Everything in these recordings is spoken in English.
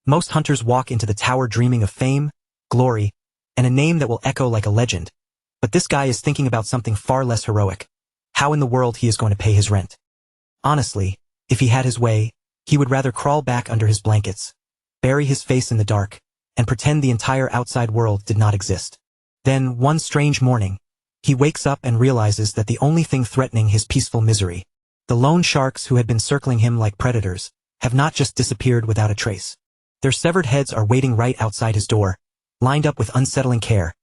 Most hunters walk into the tower dreaming of fame, glory, and a name that will echo like a legend. But this guy is thinking about something far less heroic. How in the world he is going to pay his rent. Honestly, if he had his way, he would rather crawl back under his blankets, bury his face in the dark, and pretend the entire outside world did not exist. Then, one strange morning, he wakes up and realizes that the only thing threatening his peaceful misery, the lone sharks who had been circling him like predators, have not just disappeared without a trace. Their severed heads are waiting right outside his door, lined up with unsettling care,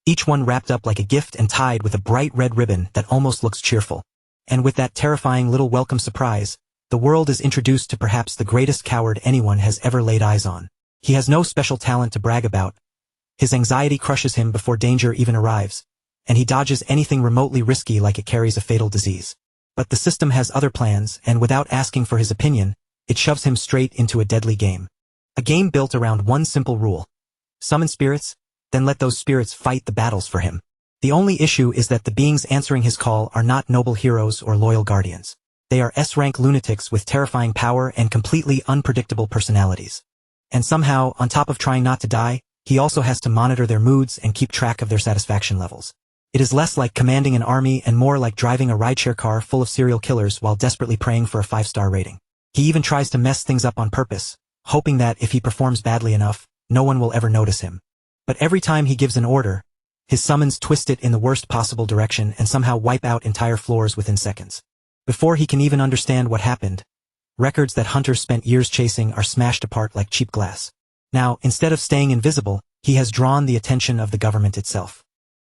each one wrapped up like a gift and tied with a bright red ribbon that almost looks cheerful. And with that terrifying little welcome surprise, the world is introduced to perhaps the greatest coward anyone has ever laid eyes on. He has no special talent to brag about. His anxiety crushes him before danger even arrives, and he dodges anything remotely risky like it carries a fatal disease. But the system has other plans, and without asking for his opinion, it shoves him straight into a deadly game. A game built around one simple rule. Summon spirits, then let those spirits fight the battles for him. The only issue is that the beings answering his call are not noble heroes or loyal guardians. They are S-rank lunatics with terrifying power and completely unpredictable personalities. And somehow, on top of trying not to die, he also has to monitor their moods and keep track of their satisfaction levels. It is less like commanding an army and more like driving a rideshare car full of serial killers while desperately praying for a 5-star rating. He even tries to mess things up on purpose, hoping that if he performs badly enough, no one will ever notice him. But every time he gives an order, his summons twist it in the worst possible direction and somehow wipe out entire floors within seconds. Before he can even understand what happened, records that hunters spent years chasing are smashed apart like cheap glass. Now, instead of staying invisible, he has drawn the attention of the government itself.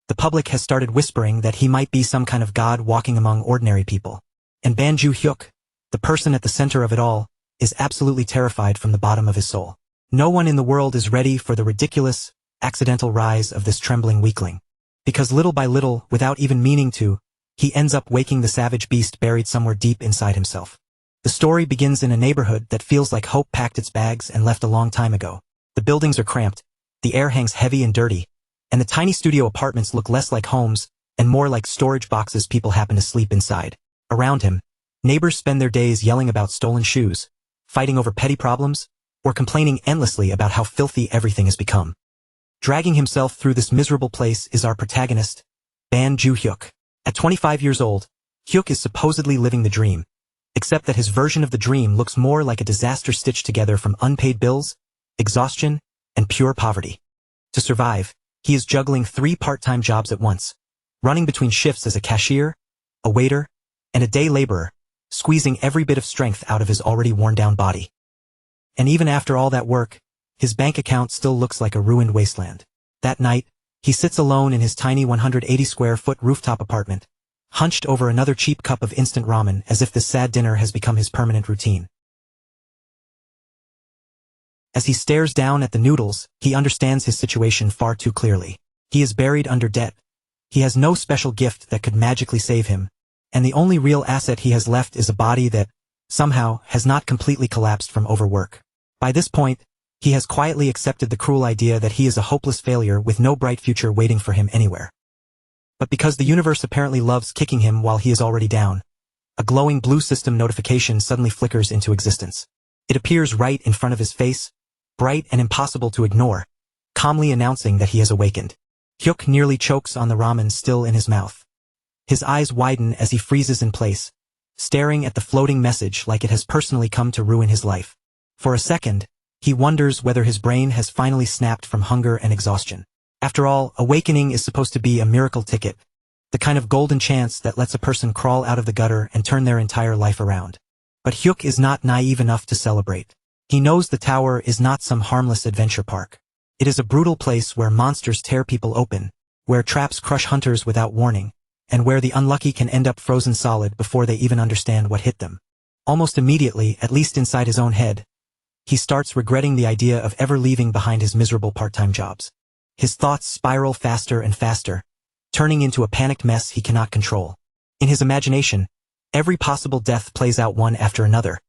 The public has started whispering that he might be some kind of god walking among ordinary people. And Banju Hyuk, the person at the center of it all, is absolutely terrified from the bottom of his soul. No one in the world is ready for the ridiculous, accidental rise of this trembling weakling. Because little by little, without even meaning to, he ends up waking the savage beast buried somewhere deep inside himself. The story begins in a neighborhood that feels like hope packed its bags and left a long time ago. The buildings are cramped, the air hangs heavy and dirty, and the tiny studio apartments look less like homes and more like storage boxes people happen to sleep inside. Around him, neighbors spend their days yelling about stolen shoes, fighting over petty problems, or complaining endlessly about how filthy everything has become. Dragging himself through this miserable place is our protagonist, Banju Hyuk. At 25 years old, Hyuk is supposedly living the dream, except that his version of the dream looks more like a disaster stitched together from unpaid bills, exhaustion, and pure poverty. To survive, he is juggling 3 part-time jobs at once, running between shifts as a cashier, a waiter, and a day laborer, squeezing every bit of strength out of his already worn-down body. And even after all that work, his bank account still looks like a ruined wasteland. That night, he sits alone in his tiny 180-square-foot rooftop apartment, hunched over another cheap cup of instant ramen as if this sad dinner has become his permanent routine. As he stares down at the noodles, he understands his situation far too clearly. He is buried under debt. He has no special gift that could magically save him, and the only real asset he has left is a body that, somehow, has not completely collapsed from overwork. By this point, he has quietly accepted the cruel idea that he is a hopeless failure with no bright future waiting for him anywhere. But because the universe apparently loves kicking him while he is already down, a glowing blue system notification suddenly flickers into existence. It appears right in front of his face, bright and impossible to ignore, calmly announcing that he has awakened. Hyuk nearly chokes on the ramen still in his mouth. His eyes widen as he freezes in place, staring at the floating message like it has personally come to ruin his life. For a second, he wonders whether his brain has finally snapped from hunger and exhaustion. After all, awakening is supposed to be a miracle ticket, the kind of golden chance that lets a person crawl out of the gutter and turn their entire life around. But Hyuk is not naive enough to celebrate. He knows the tower is not some harmless adventure park. It is a brutal place where monsters tear people open, where traps crush hunters without warning, and where the unlucky can end up frozen solid before they even understand what hit them. Almost immediately, at least inside his own head, he starts regretting the idea of ever leaving behind his miserable part-time jobs. His thoughts spiral faster and faster, turning into a panicked mess he cannot control. In his imagination, every possible death plays out one after another,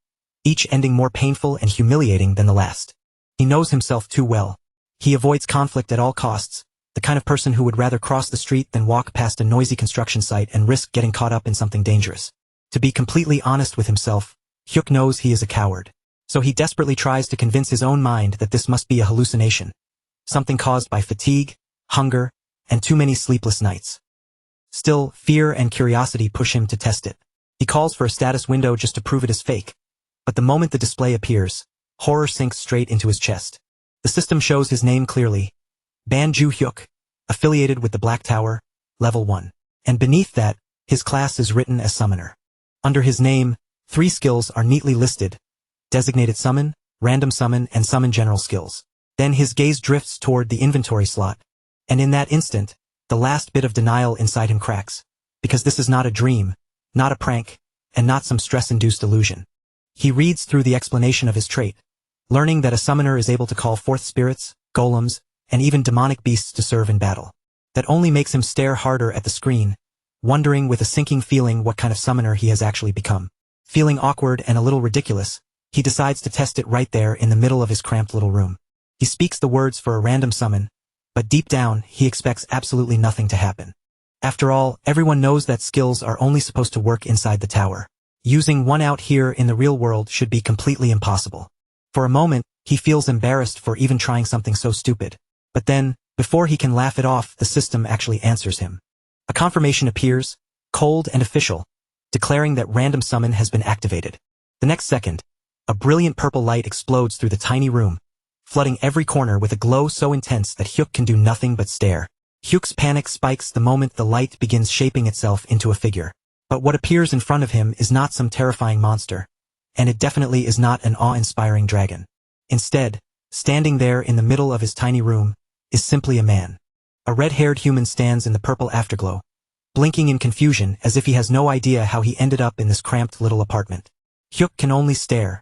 each ending more painful and humiliating than the last. He knows himself too well. He avoids conflict at all costs, the kind of person who would rather cross the street than walk past a noisy construction site and risk getting caught up in something dangerous. To be completely honest with himself, Hyuk knows he is a coward. So he desperately tries to convince his own mind that this must be a hallucination, something caused by fatigue, hunger, and too many sleepless nights. Still, fear and curiosity push him to test it. He calls for a status window just to prove it is fake. But the moment the display appears, horror sinks straight into his chest. The system shows his name clearly, Ban Ju Hyuk, affiliated with the Black Tower, Level 1. And beneath that, his class is written as Summoner. Under his name, 3 skills are neatly listed: Designated Summon, Random Summon, and Summon General skills. Then his gaze drifts toward the inventory slot. And in that instant, the last bit of denial inside him cracks. Because this is not a dream, not a prank, and not some stress-induced illusion. He reads through the explanation of his trait, learning that a summoner is able to call forth spirits, golems, and even demonic beasts to serve in battle. That only makes him stare harder at the screen, wondering with a sinking feeling what kind of summoner he has actually become. Feeling awkward and a little ridiculous, he decides to test it right there in the middle of his cramped little room. He speaks the words for a random summon, but deep down, he expects absolutely nothing to happen. After all, everyone knows that skills are only supposed to work inside the tower. Using one out here in the real world should be completely impossible. For a moment, he feels embarrassed for even trying something so stupid. But then, before he can laugh it off, the system actually answers him. A confirmation appears, cold and official, declaring that random summon has been activated. The next second, a brilliant purple light explodes through the tiny room, flooding every corner with a glow so intense that Hyuk can do nothing but stare. Hyuk's panic spikes the moment the light begins shaping itself into a figure. But what appears in front of him is not some terrifying monster, and it definitely is not an awe-inspiring dragon. Instead, standing there in the middle of his tiny room, is simply a man. A red-haired human stands in the purple afterglow, blinking in confusion as if he has no idea how he ended up in this cramped little apartment. Hyuk can only stare,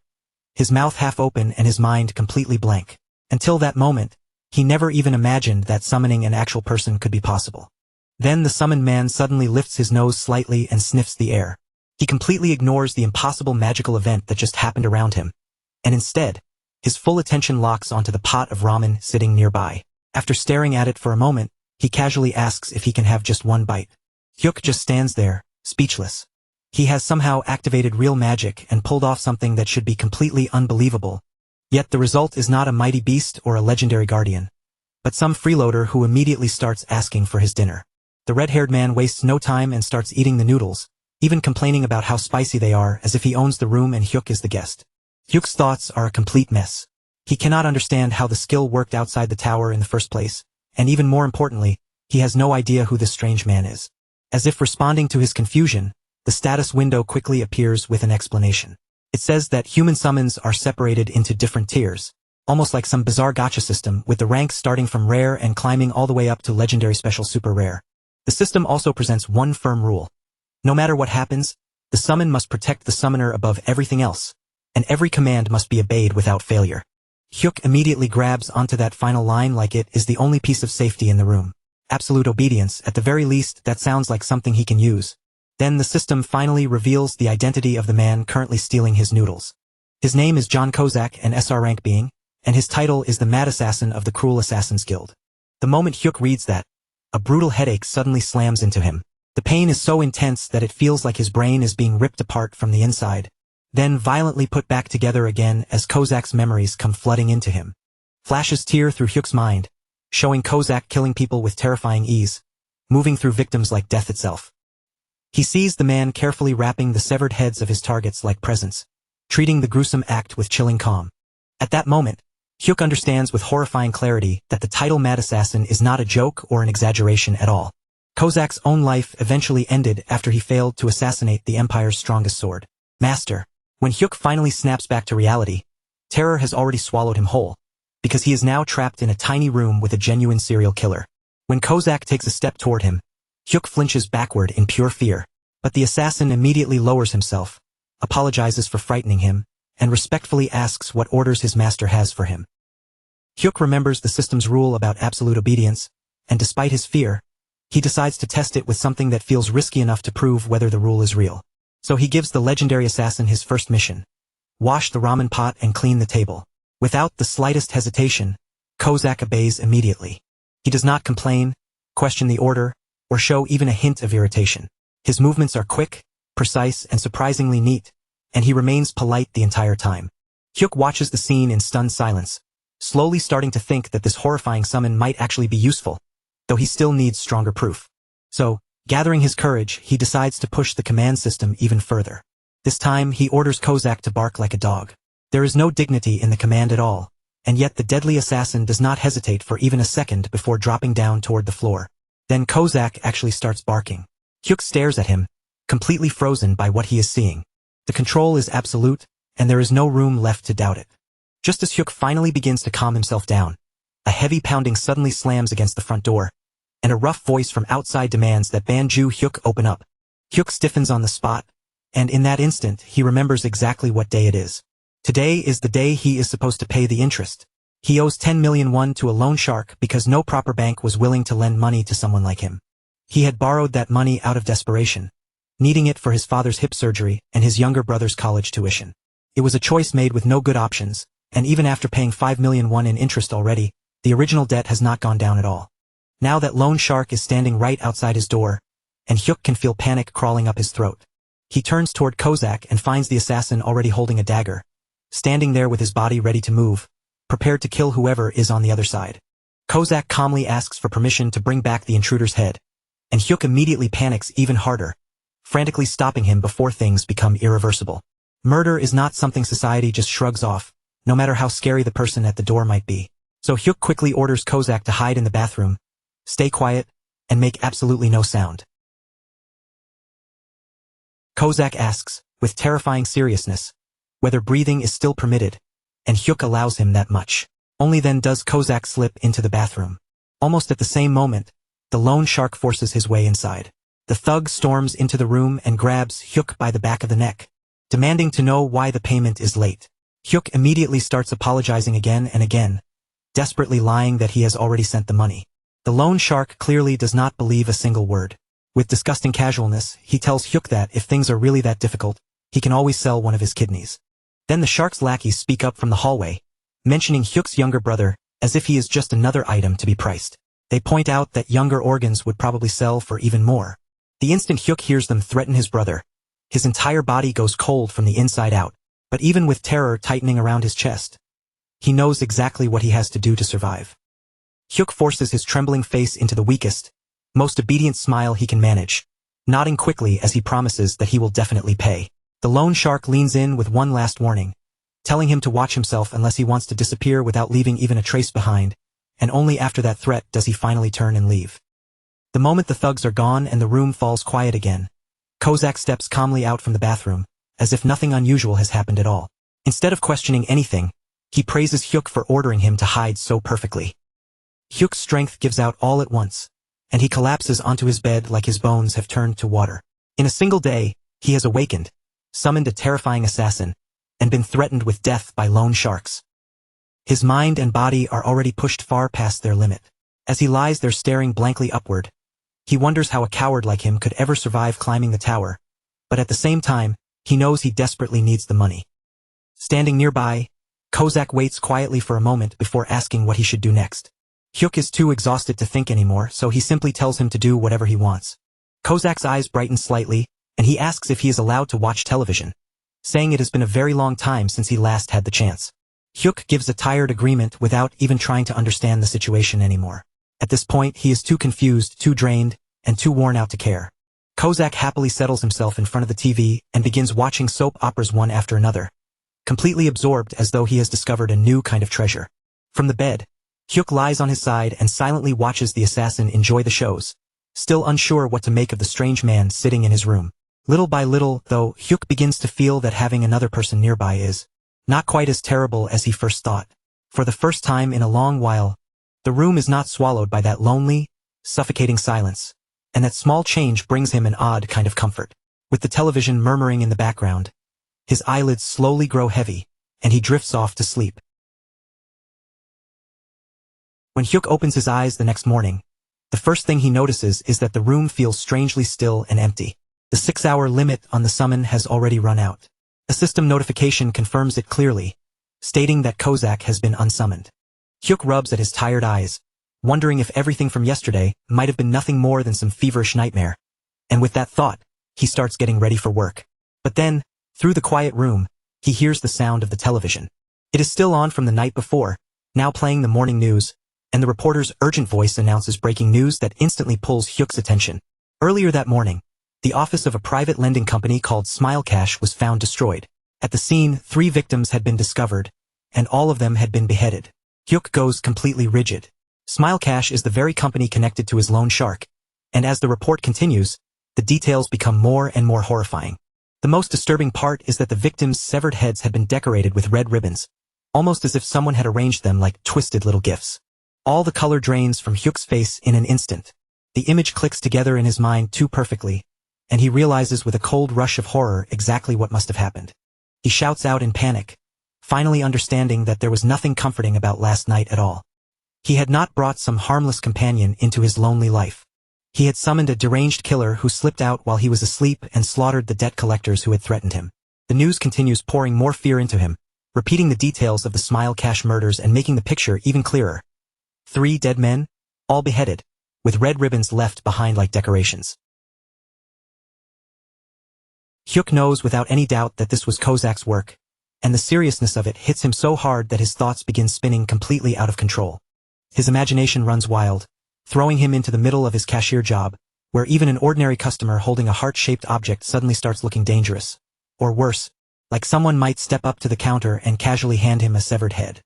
his mouth half open and his mind completely blank. Until that moment, he never even imagined that summoning an actual person could be possible. Then the summoned man suddenly lifts his nose slightly and sniffs the air. He completely ignores the impossible magical event that just happened around him, and instead, his full attention locks onto the pot of ramen sitting nearby. After staring at it for a moment, he casually asks if he can have just one bite. Hyuk just stands there, speechless. He has somehow activated real magic and pulled off something that should be completely unbelievable. Yet the result is not a mighty beast or a legendary guardian, but some freeloader who immediately starts asking for his dinner. The red-haired man wastes no time and starts eating the noodles, even complaining about how spicy they are as if he owns the room and Hyuk is the guest. Hyuk's thoughts are a complete mess. He cannot understand how the skill worked outside the tower in the first place, and even more importantly, he has no idea who this strange man is. As if responding to his confusion, the status window quickly appears with an explanation. It says that human summons are separated into different tiers, almost like some bizarre gacha system with the ranks starting from rare and climbing all the way up to legendary special super rare. The system also presents one firm rule. No matter what happens, the summon must protect the summoner above everything else, and every command must be obeyed without failure. Hyuk immediately grabs onto that final line like it is the only piece of safety in the room. Absolute obedience, at the very least, that sounds like something he can use. Then the system finally reveals the identity of the man currently stealing his noodles. His name is John Kozak, an SR rank being, and his title is the Mad Assassin of the Cruel Assassins Guild. The moment Hyuk reads that, a brutal headache suddenly slams into him. The pain is so intense that it feels like his brain is being ripped apart from the inside, then violently put back together again as Kozak's memories come flooding into him. Flashes tear through Hyuk's mind, showing Kozak killing people with terrifying ease, moving through victims like death itself. He sees the man carefully wrapping the severed heads of his targets like presents, treating the gruesome act with chilling calm. At that moment, Hyuk understands with horrifying clarity that the title Mad Assassin is not a joke or an exaggeration at all. Kozak's own life eventually ended after he failed to assassinate the Empire's strongest sword, Master. When Hyuk finally snaps back to reality, terror has already swallowed him whole, because he is now trapped in a tiny room with a genuine serial killer. When Kozak takes a step toward him, Hyuk flinches backward in pure fear, but the assassin immediately lowers himself, apologizes for frightening him, and respectfully asks what orders his master has for him. Hyuk remembers the system's rule about absolute obedience, and despite his fear, he decides to test it with something that feels risky enough to prove whether the rule is real. So he gives the legendary assassin his first mission: wash the ramen pot and clean the table. Without the slightest hesitation, Kozak obeys immediately. He does not complain, question the order, or show even a hint of irritation. His movements are quick, precise, and surprisingly neat, and he remains polite the entire time. Hyuk watches the scene in stunned silence, slowly starting to think that this horrifying summon might actually be useful, though he still needs stronger proof. So, gathering his courage, he decides to push the command system even further. This time, he orders Kozak to bark like a dog. There is no dignity in the command at all, and yet the deadly assassin does not hesitate for even a second before dropping down toward the floor. Then Kozak actually starts barking. Hyuk stares at him, completely frozen by what he is seeing. The control is absolute, and there is no room left to doubt it. Just as Hyuk finally begins to calm himself down, a heavy pounding suddenly slams against the front door, and a rough voice from outside demands that Banju Hyuk open up. Hyuk stiffens on the spot, and in that instant he remembers exactly what day it is. Today is the day he is supposed to pay the interest. He owes 10 million won to a loan shark because no proper bank was willing to lend money to someone like him. He had borrowed that money out of desperation, needing it for his father's hip surgery and his younger brother's college tuition. It was a choice made with no good options, and even after paying 5 million won in interest already, the original debt has not gone down at all. Now that loan shark is standing right outside his door, and Hyuk can feel panic crawling up his throat. He turns toward Kozak and finds the assassin already holding a dagger, standing there with his body ready to move, prepared to kill whoever is on the other side. Kozak calmly asks for permission to bring back the intruder's head, and Hyuk immediately panics even harder, frantically stopping him before things become irreversible. Murder is not something society just shrugs off, no matter how scary the person at the door might be. So Hyuk quickly orders Kozak to hide in the bathroom, stay quiet, and make absolutely no sound. Kozak asks, with terrifying seriousness, whether breathing is still permitted, and Hyuk allows him that much. Only then does Kozak slip into the bathroom. Almost at the same moment, the loan shark forces his way inside. The thug storms into the room and grabs Hyuk by the back of the neck, demanding to know why the payment is late. Hyuk immediately starts apologizing again and again, desperately lying that he has already sent the money. The loan shark clearly does not believe a single word. With disgusting casualness, he tells Hyuk that if things are really that difficult, he can always sell one of his kidneys. Then the shark's lackeys speak up from the hallway, mentioning Hyuk's younger brother, as if he is just another item to be priced. They point out that younger organs would probably sell for even more. The instant Hyuk hears them threaten his brother, his entire body goes cold from the inside out, but even with terror tightening around his chest, he knows exactly what he has to do to survive. Hyuk forces his trembling face into the weakest, most obedient smile he can manage, nodding quickly as he promises that he will definitely pay. The loan shark leans in with one last warning, telling him to watch himself unless he wants to disappear without leaving even a trace behind, and only after that threat does he finally turn and leave. The moment the thugs are gone and the room falls quiet again, Kozak steps calmly out from the bathroom, as if nothing unusual has happened at all. Instead of questioning anything, he praises Hyuk for ordering him to hide so perfectly. Hyuk's strength gives out all at once, and he collapses onto his bed like his bones have turned to water. In a single day, he has awakened, summoned a terrifying assassin, and been threatened with death by loan sharks. His mind and body are already pushed far past their limit. As he lies there staring blankly upward, he wonders how a coward like him could ever survive climbing the tower, but at the same time, he knows he desperately needs the money. Standing nearby, Kozak waits quietly for a moment before asking what he should do next. Hyuk is too exhausted to think anymore, so he simply tells him to do whatever he wants. Kozak's eyes brighten slightly, and he asks if he is allowed to watch television, saying it has been a very long time since he last had the chance. Hyuk gives a tired agreement without even trying to understand the situation anymore. At this point, he is too confused, too drained, and too worn out to care. Kozak happily settles himself in front of the TV and begins watching soap operas one after another, completely absorbed as though he has discovered a new kind of treasure. From the bed, Hyuk lies on his side and silently watches the assassin enjoy the shows, still unsure what to make of the strange man sitting in his room. Little by little, though, Hyuk begins to feel that having another person nearby is not quite as terrible as he first thought. For the first time in a long while, the room is not swallowed by that lonely, suffocating silence, and that small change brings him an odd kind of comfort. With the television murmuring in the background, his eyelids slowly grow heavy, and he drifts off to sleep. When Hyuk opens his eyes the next morning, the first thing he notices is that the room feels strangely still and empty. The 6-hour limit on the summon has already run out. A system notification confirms it clearly, stating that Kozak has been unsummoned. Hyuk rubs at his tired eyes, wondering if everything from yesterday might have been nothing more than some feverish nightmare. And with that thought, he starts getting ready for work. But then, through the quiet room, he hears the sound of the television. It is still on from the night before, now playing the morning news, and the reporter's urgent voice announces breaking news that instantly pulls Hyuk's attention. Earlier that morning, the office of a private lending company called Smile Cash was found destroyed. At the scene, 3 victims had been discovered, and all of them had been beheaded. Hyuk goes completely rigid. Smile Cash is the very company connected to his loan shark, and as the report continues, the details become more and more horrifying. The most disturbing part is that the victims' severed heads had been decorated with red ribbons, almost as if someone had arranged them like twisted little gifts. All the color drains from Hyuk's face in an instant. The image clicks together in his mind too perfectly, and he realizes with a cold rush of horror exactly what must have happened. He shouts out in panic, finally understanding that there was nothing comforting about last night at all. He had not brought some harmless companion into his lonely life. He had summoned a deranged killer who slipped out while he was asleep and slaughtered the debt collectors who had threatened him. The news continues pouring more fear into him, repeating the details of the Smile Cash murders and making the picture even clearer. 3 dead men, all beheaded, with red ribbons left behind like decorations. Hyuk knows without any doubt that this was Kozak's work, and the seriousness of it hits him so hard that his thoughts begin spinning completely out of control. His imagination runs wild, throwing him into the middle of his cashier job, where even an ordinary customer holding a heart-shaped object suddenly starts looking dangerous. Or worse, like someone might step up to the counter and casually hand him a severed head.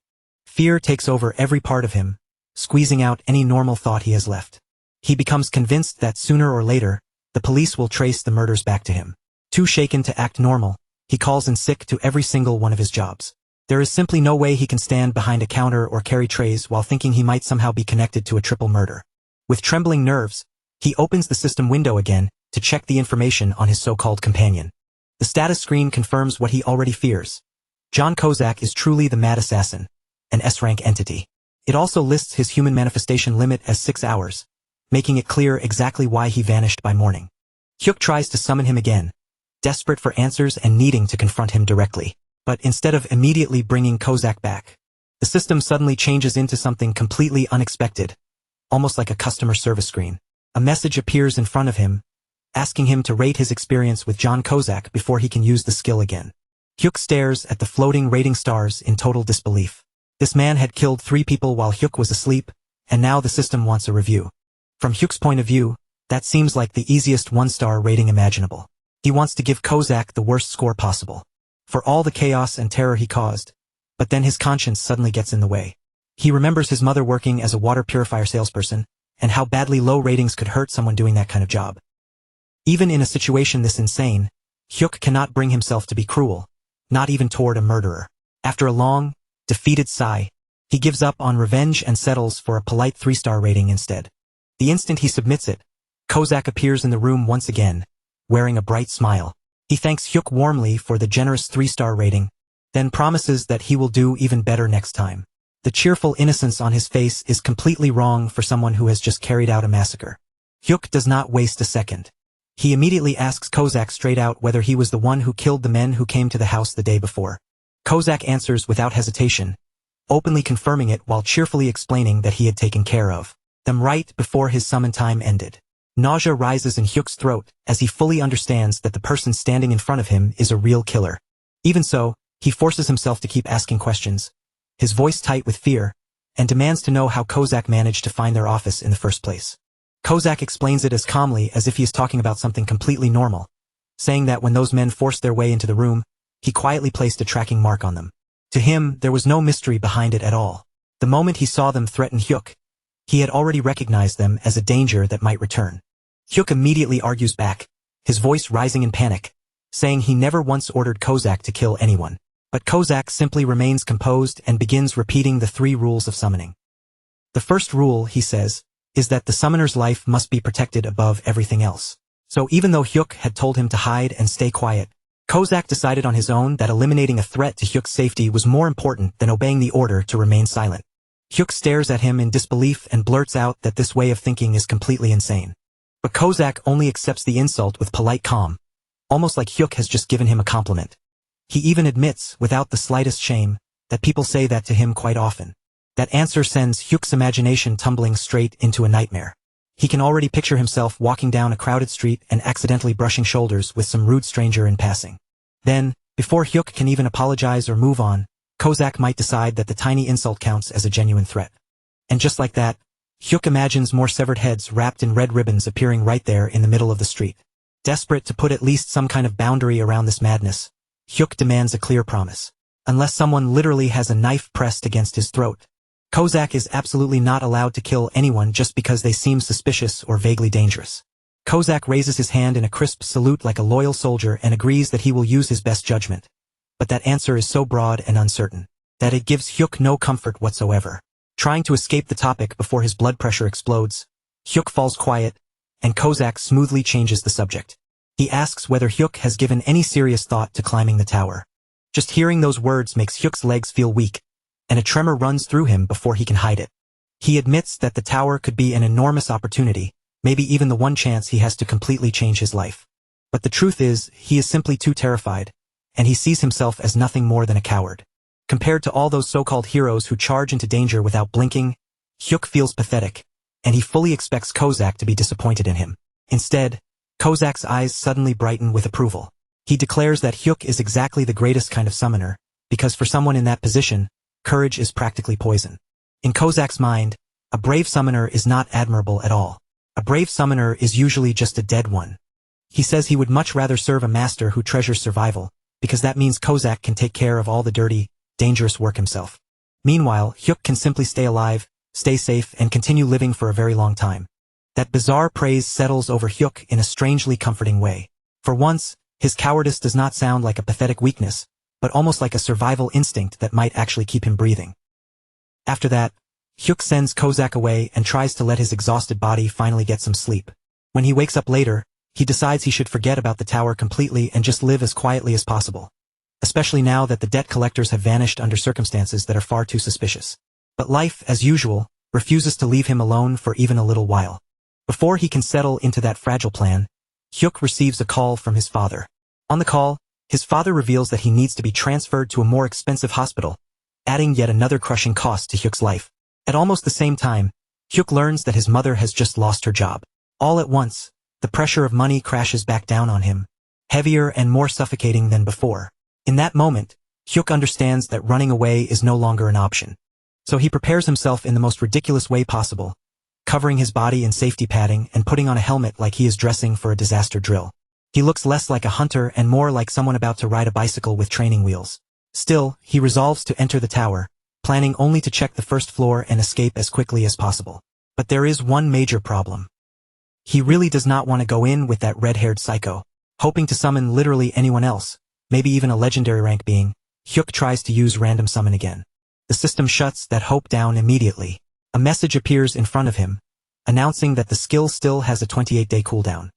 Fear takes over every part of him, squeezing out any normal thought he has left. He becomes convinced that sooner or later, the police will trace the murders back to him. Too shaken to act normal, he calls in sick to every single one of his jobs. There is simply no way he can stand behind a counter or carry trays while thinking he might somehow be connected to a triple murder. With trembling nerves, he opens the system window again to check the information on his so-called companion. The status screen confirms what he already fears. John Kozak is truly the mad assassin, an S-rank entity. It also lists his human manifestation limit as 6 hours, making it clear exactly why he vanished by morning. Hyuk tries to summon him again, desperate for answers and needing to confront him directly. But instead of immediately bringing Kozak back, the system suddenly changes into something completely unexpected, almost like a customer service screen. A message appears in front of him, asking him to rate his experience with John Kozak before he can use the skill again. Hyuk stares at the floating rating stars in total disbelief. This man had killed 3 people while Hyuk was asleep, and now the system wants a review. From Hyuk's point of view, that seems like the easiest 1-star rating imaginable. He wants to give Kozak the worst score possible, for all the chaos and terror he caused, but then his conscience suddenly gets in the way. He remembers his mother working as a water purifier salesperson, and how badly low ratings could hurt someone doing that kind of job. Even in a situation this insane, Hyuk cannot bring himself to be cruel, not even toward a murderer. After a long, defeated sigh, he gives up on revenge and settles for a polite 3-star rating instead. The instant he submits it, Kozak appears in the room once again, wearing a bright smile. He thanks Hyuk warmly for the generous 3-star rating, then promises that he will do even better next time. The cheerful innocence on his face is completely wrong for someone who has just carried out a massacre. Hyuk does not waste a second. He immediately asks Kozak straight out whether he was the one who killed the men who came to the house the day before. Kozak answers without hesitation, openly confirming it while cheerfully explaining that he had taken care of them right before his summon time ended. Nausea rises in Hyuk's throat as he fully understands that the person standing in front of him is a real killer. Even so, he forces himself to keep asking questions, his voice tight with fear, and demands to know how Kozak managed to find their office in the first place. Kozak explains it as calmly as if he is talking about something completely normal, saying that when those men forced their way into the room, he quietly placed a tracking mark on them. To him, there was no mystery behind it at all. The moment he saw them threaten Hyuk, he had already recognized them as a danger that might return. Hyuk immediately argues back, his voice rising in panic, saying he never once ordered Kozak to kill anyone. But Kozak simply remains composed and begins repeating the 3 rules of summoning. The first rule, he says, is that the summoner's life must be protected above everything else. So even though Hyuk had told him to hide and stay quiet, Kozak decided on his own that eliminating a threat to Hyuk's safety was more important than obeying the order to remain silent. Hyuk stares at him in disbelief and blurts out that this way of thinking is completely insane. But Kozak only accepts the insult with polite calm, almost like Hyuk has just given him a compliment. He even admits, without the slightest shame, that people say that to him quite often. That answer sends Hyuk's imagination tumbling straight into a nightmare. He can already picture himself walking down a crowded street and accidentally brushing shoulders with some rude stranger in passing. Then, before Hyuk can even apologize or move on, Kozak might decide that the tiny insult counts as a genuine threat. And just like that, Hyuk imagines more severed heads wrapped in red ribbons appearing right there in the middle of the street. Desperate to put at least some kind of boundary around this madness, Hyuk demands a clear promise. Unless someone literally has a knife pressed against his throat, Kozak is absolutely not allowed to kill anyone just because they seem suspicious or vaguely dangerous. Kozak raises his hand in a crisp salute like a loyal soldier and agrees that he will use his best judgment. But that answer is so broad and uncertain that it gives Hyuk no comfort whatsoever. Trying to escape the topic before his blood pressure explodes, Hyuk falls quiet, and Kozak smoothly changes the subject. He asks whether Hyuk has given any serious thought to climbing the tower. Just hearing those words makes Hyuk's legs feel weak, and a tremor runs through him before he can hide it. He admits that the tower could be an enormous opportunity, maybe even the one chance he has to completely change his life. But the truth is, he is simply too terrified, and he sees himself as nothing more than a coward. Compared to all those so-called heroes who charge into danger without blinking, Hyuk feels pathetic, and he fully expects Kozak to be disappointed in him. Instead, Kozak's eyes suddenly brighten with approval. He declares that Hyuk is exactly the greatest kind of summoner, because for someone in that position, courage is practically poison. In Kozak's mind, a brave summoner is not admirable at all. A brave summoner is usually just a dead one. He says he would much rather serve a master who treasures survival, because that means Kozak can take care of all the dirty, dangerous work himself. Meanwhile, Hyuk can simply stay alive, stay safe, and continue living for a very long time. That bizarre praise settles over Hyuk in a strangely comforting way. For once, his cowardice does not sound like a pathetic weakness, but almost like a survival instinct that might actually keep him breathing. After that, Hyuk sends Kozak away and tries to let his exhausted body finally get some sleep. When he wakes up later, he decides he should forget about the tower completely and just live as quietly as possible. Especially now that the debt collectors have vanished under circumstances that are far too suspicious. But life, as usual, refuses to leave him alone for even a little while. Before he can settle into that fragile plan, Hyuk receives a call from his father. On the call, his father reveals that he needs to be transferred to a more expensive hospital, adding yet another crushing cost to Hyuk's life. At almost the same time, Hyuk learns that his mother has just lost her job. All at once, the pressure of money crashes back down on him, heavier and more suffocating than before. In that moment, Hyuk understands that running away is no longer an option. So he prepares himself in the most ridiculous way possible, covering his body in safety padding and putting on a helmet like he is dressing for a disaster drill. He looks less like a hunter and more like someone about to ride a bicycle with training wheels. Still, he resolves to enter the tower, planning only to check the first floor and escape as quickly as possible. But there is one major problem. He really does not want to go in with that red-haired psycho. Hoping to summon literally anyone else, maybe even a legendary rank being, Hyuk tries to use random summon again. The system shuts that hope down immediately. A message appears in front of him, announcing that the skill still has a 28-day cooldown.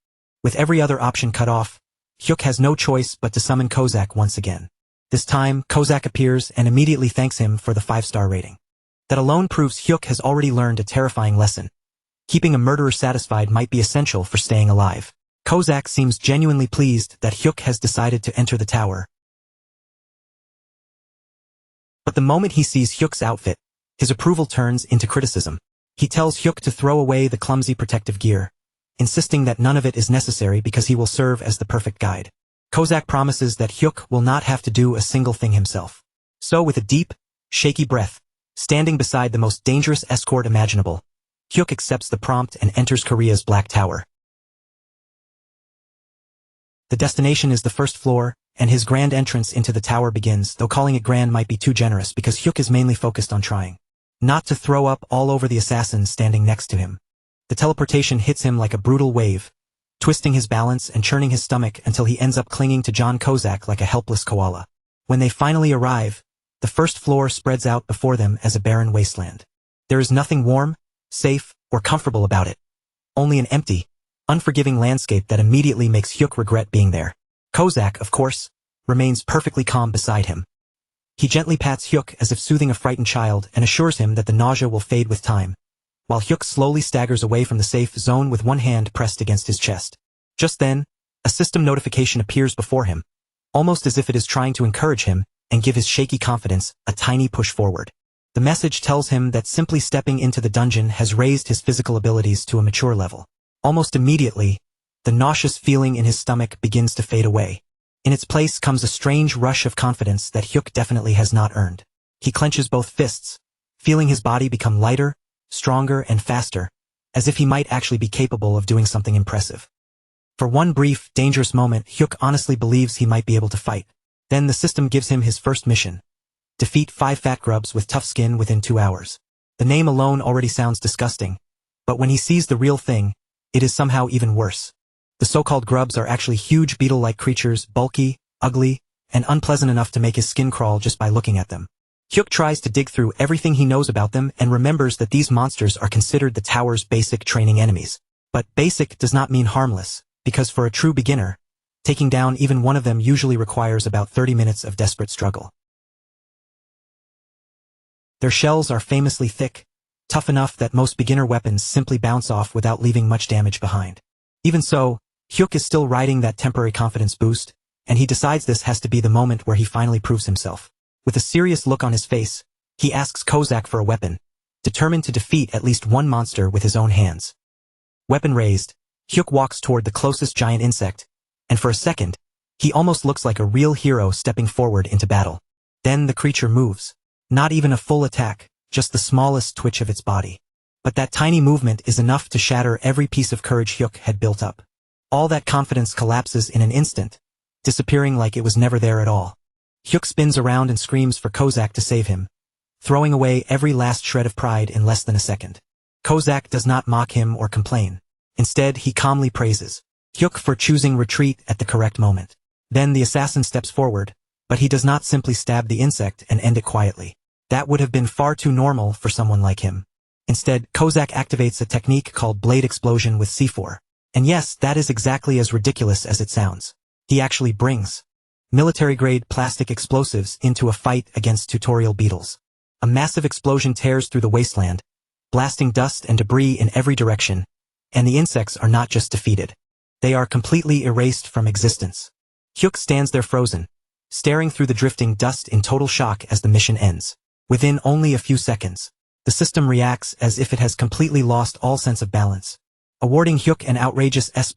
With every other option cut off, Hyuk has no choice but to summon Kozak once again. This time, Kozak appears and immediately thanks him for the 5-star rating. That alone proves Hyuk has already learned a terrifying lesson. Keeping a murderer satisfied might be essential for staying alive. Kozak seems genuinely pleased that Hyuk has decided to enter the tower. But the moment he sees Hyuk's outfit, his approval turns into criticism. He tells Hyuk to throw away the clumsy protective gear, insisting that none of it is necessary because he will serve as the perfect guide. Kozak promises that Hyuk will not have to do a single thing himself. So with a deep, shaky breath, standing beside the most dangerous escort imaginable, Hyuk accepts the prompt and enters Korea's Black Tower. The destination is the first floor, and his grand entrance into the tower begins, though calling it grand might be too generous because Hyuk is mainly focused on trying not to throw up all over the assassins standing next to him. The teleportation hits him like a brutal wave, twisting his balance and churning his stomach until he ends up clinging to John Kozak like a helpless koala. When they finally arrive, the first floor spreads out before them as a barren wasteland. There is nothing warm, safe, or comfortable about it. Only an empty, unforgiving landscape that immediately makes Hyuk regret being there. Kozak, of course, remains perfectly calm beside him. He gently pats Hyuk as if soothing a frightened child and assures him that the nausea will fade with time, while Hyuk slowly staggers away from the safe zone with one hand pressed against his chest. Just then, a system notification appears before him, almost as if it is trying to encourage him and give his shaky confidence a tiny push forward. The message tells him that simply stepping into the dungeon has raised his physical abilities to a mature level. Almost immediately, the nauseous feeling in his stomach begins to fade away. In its place comes a strange rush of confidence that Hyuk definitely has not earned. He clenches both fists, feeling his body become lighter, stronger, and faster, as if he might actually be capable of doing something impressive. For one brief, dangerous moment, Hyuk honestly believes he might be able to fight. Then the system gives him his first mission. Defeat 5 fat grubs with tough skin within 2 hours. The name alone already sounds disgusting, but when he sees the real thing, it is somehow even worse. The so-called grubs are actually huge beetle-like creatures, bulky, ugly, and unpleasant enough to make his skin crawl just by looking at them. Hyuk tries to dig through everything he knows about them and remembers that these monsters are considered the tower's basic training enemies. But basic does not mean harmless, because for a true beginner, taking down even one of them usually requires about 30 minutes of desperate struggle. Their shells are famously thick, tough enough that most beginner weapons simply bounce off without leaving much damage behind. Even so, Hyuk is still riding that temporary confidence boost, and he decides this has to be the moment where he finally proves himself. With a serious look on his face, he asks Kozak for a weapon, determined to defeat at least one monster with his own hands. Weapon raised, Hyuk walks toward the closest giant insect, and for a second, he almost looks like a real hero stepping forward into battle. Then the creature moves. Not even a full attack, just the smallest twitch of its body. But that tiny movement is enough to shatter every piece of courage Hyuk had built up. All that confidence collapses in an instant, disappearing like it was never there at all. Hyuk spins around and screams for Kozak to save him, throwing away every last shred of pride in less than a second. Kozak does not mock him or complain. Instead, he calmly praises Hyuk for choosing retreat at the correct moment. Then the assassin steps forward, but he does not simply stab the insect and end it quietly. That would have been far too normal for someone like him. Instead, Kozak activates a technique called blade explosion with C4. And yes, that is exactly as ridiculous as it sounds. He actually brings military-grade plastic explosives into a fight against tutorial beetles. A massive explosion tears through the wasteland, blasting dust and debris in every direction, and the insects are not just defeated. They are completely erased from existence. Hyuk stands there frozen, staring through the drifting dust in total shock as the mission ends. Within only a few seconds, the system reacts as if it has completely lost all sense of balance, awarding Hyuk an outrageous S++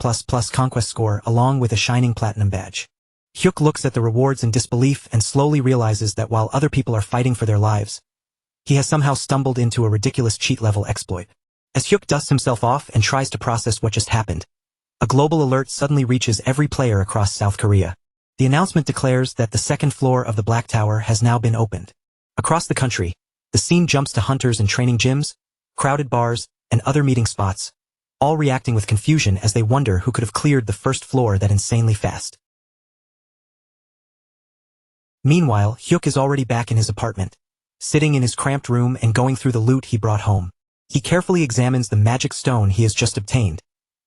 conquest score along with a shining platinum badge. Hyuk looks at the rewards in disbelief and slowly realizes that while other people are fighting for their lives, he has somehow stumbled into a ridiculous cheat-level exploit. As Hyuk dusts himself off and tries to process what just happened, a global alert suddenly reaches every player across South Korea. The announcement declares that the second floor of the Black Tower has now been opened. Across the country, the scene jumps to hunters and training gyms, crowded bars, and other meeting spots, all reacting with confusion as they wonder who could have cleared the first floor that insanely fast. Meanwhile, Hyuk is already back in his apartment, sitting in his cramped room and going through the loot he brought home. He carefully examines the magic stone he has just obtained,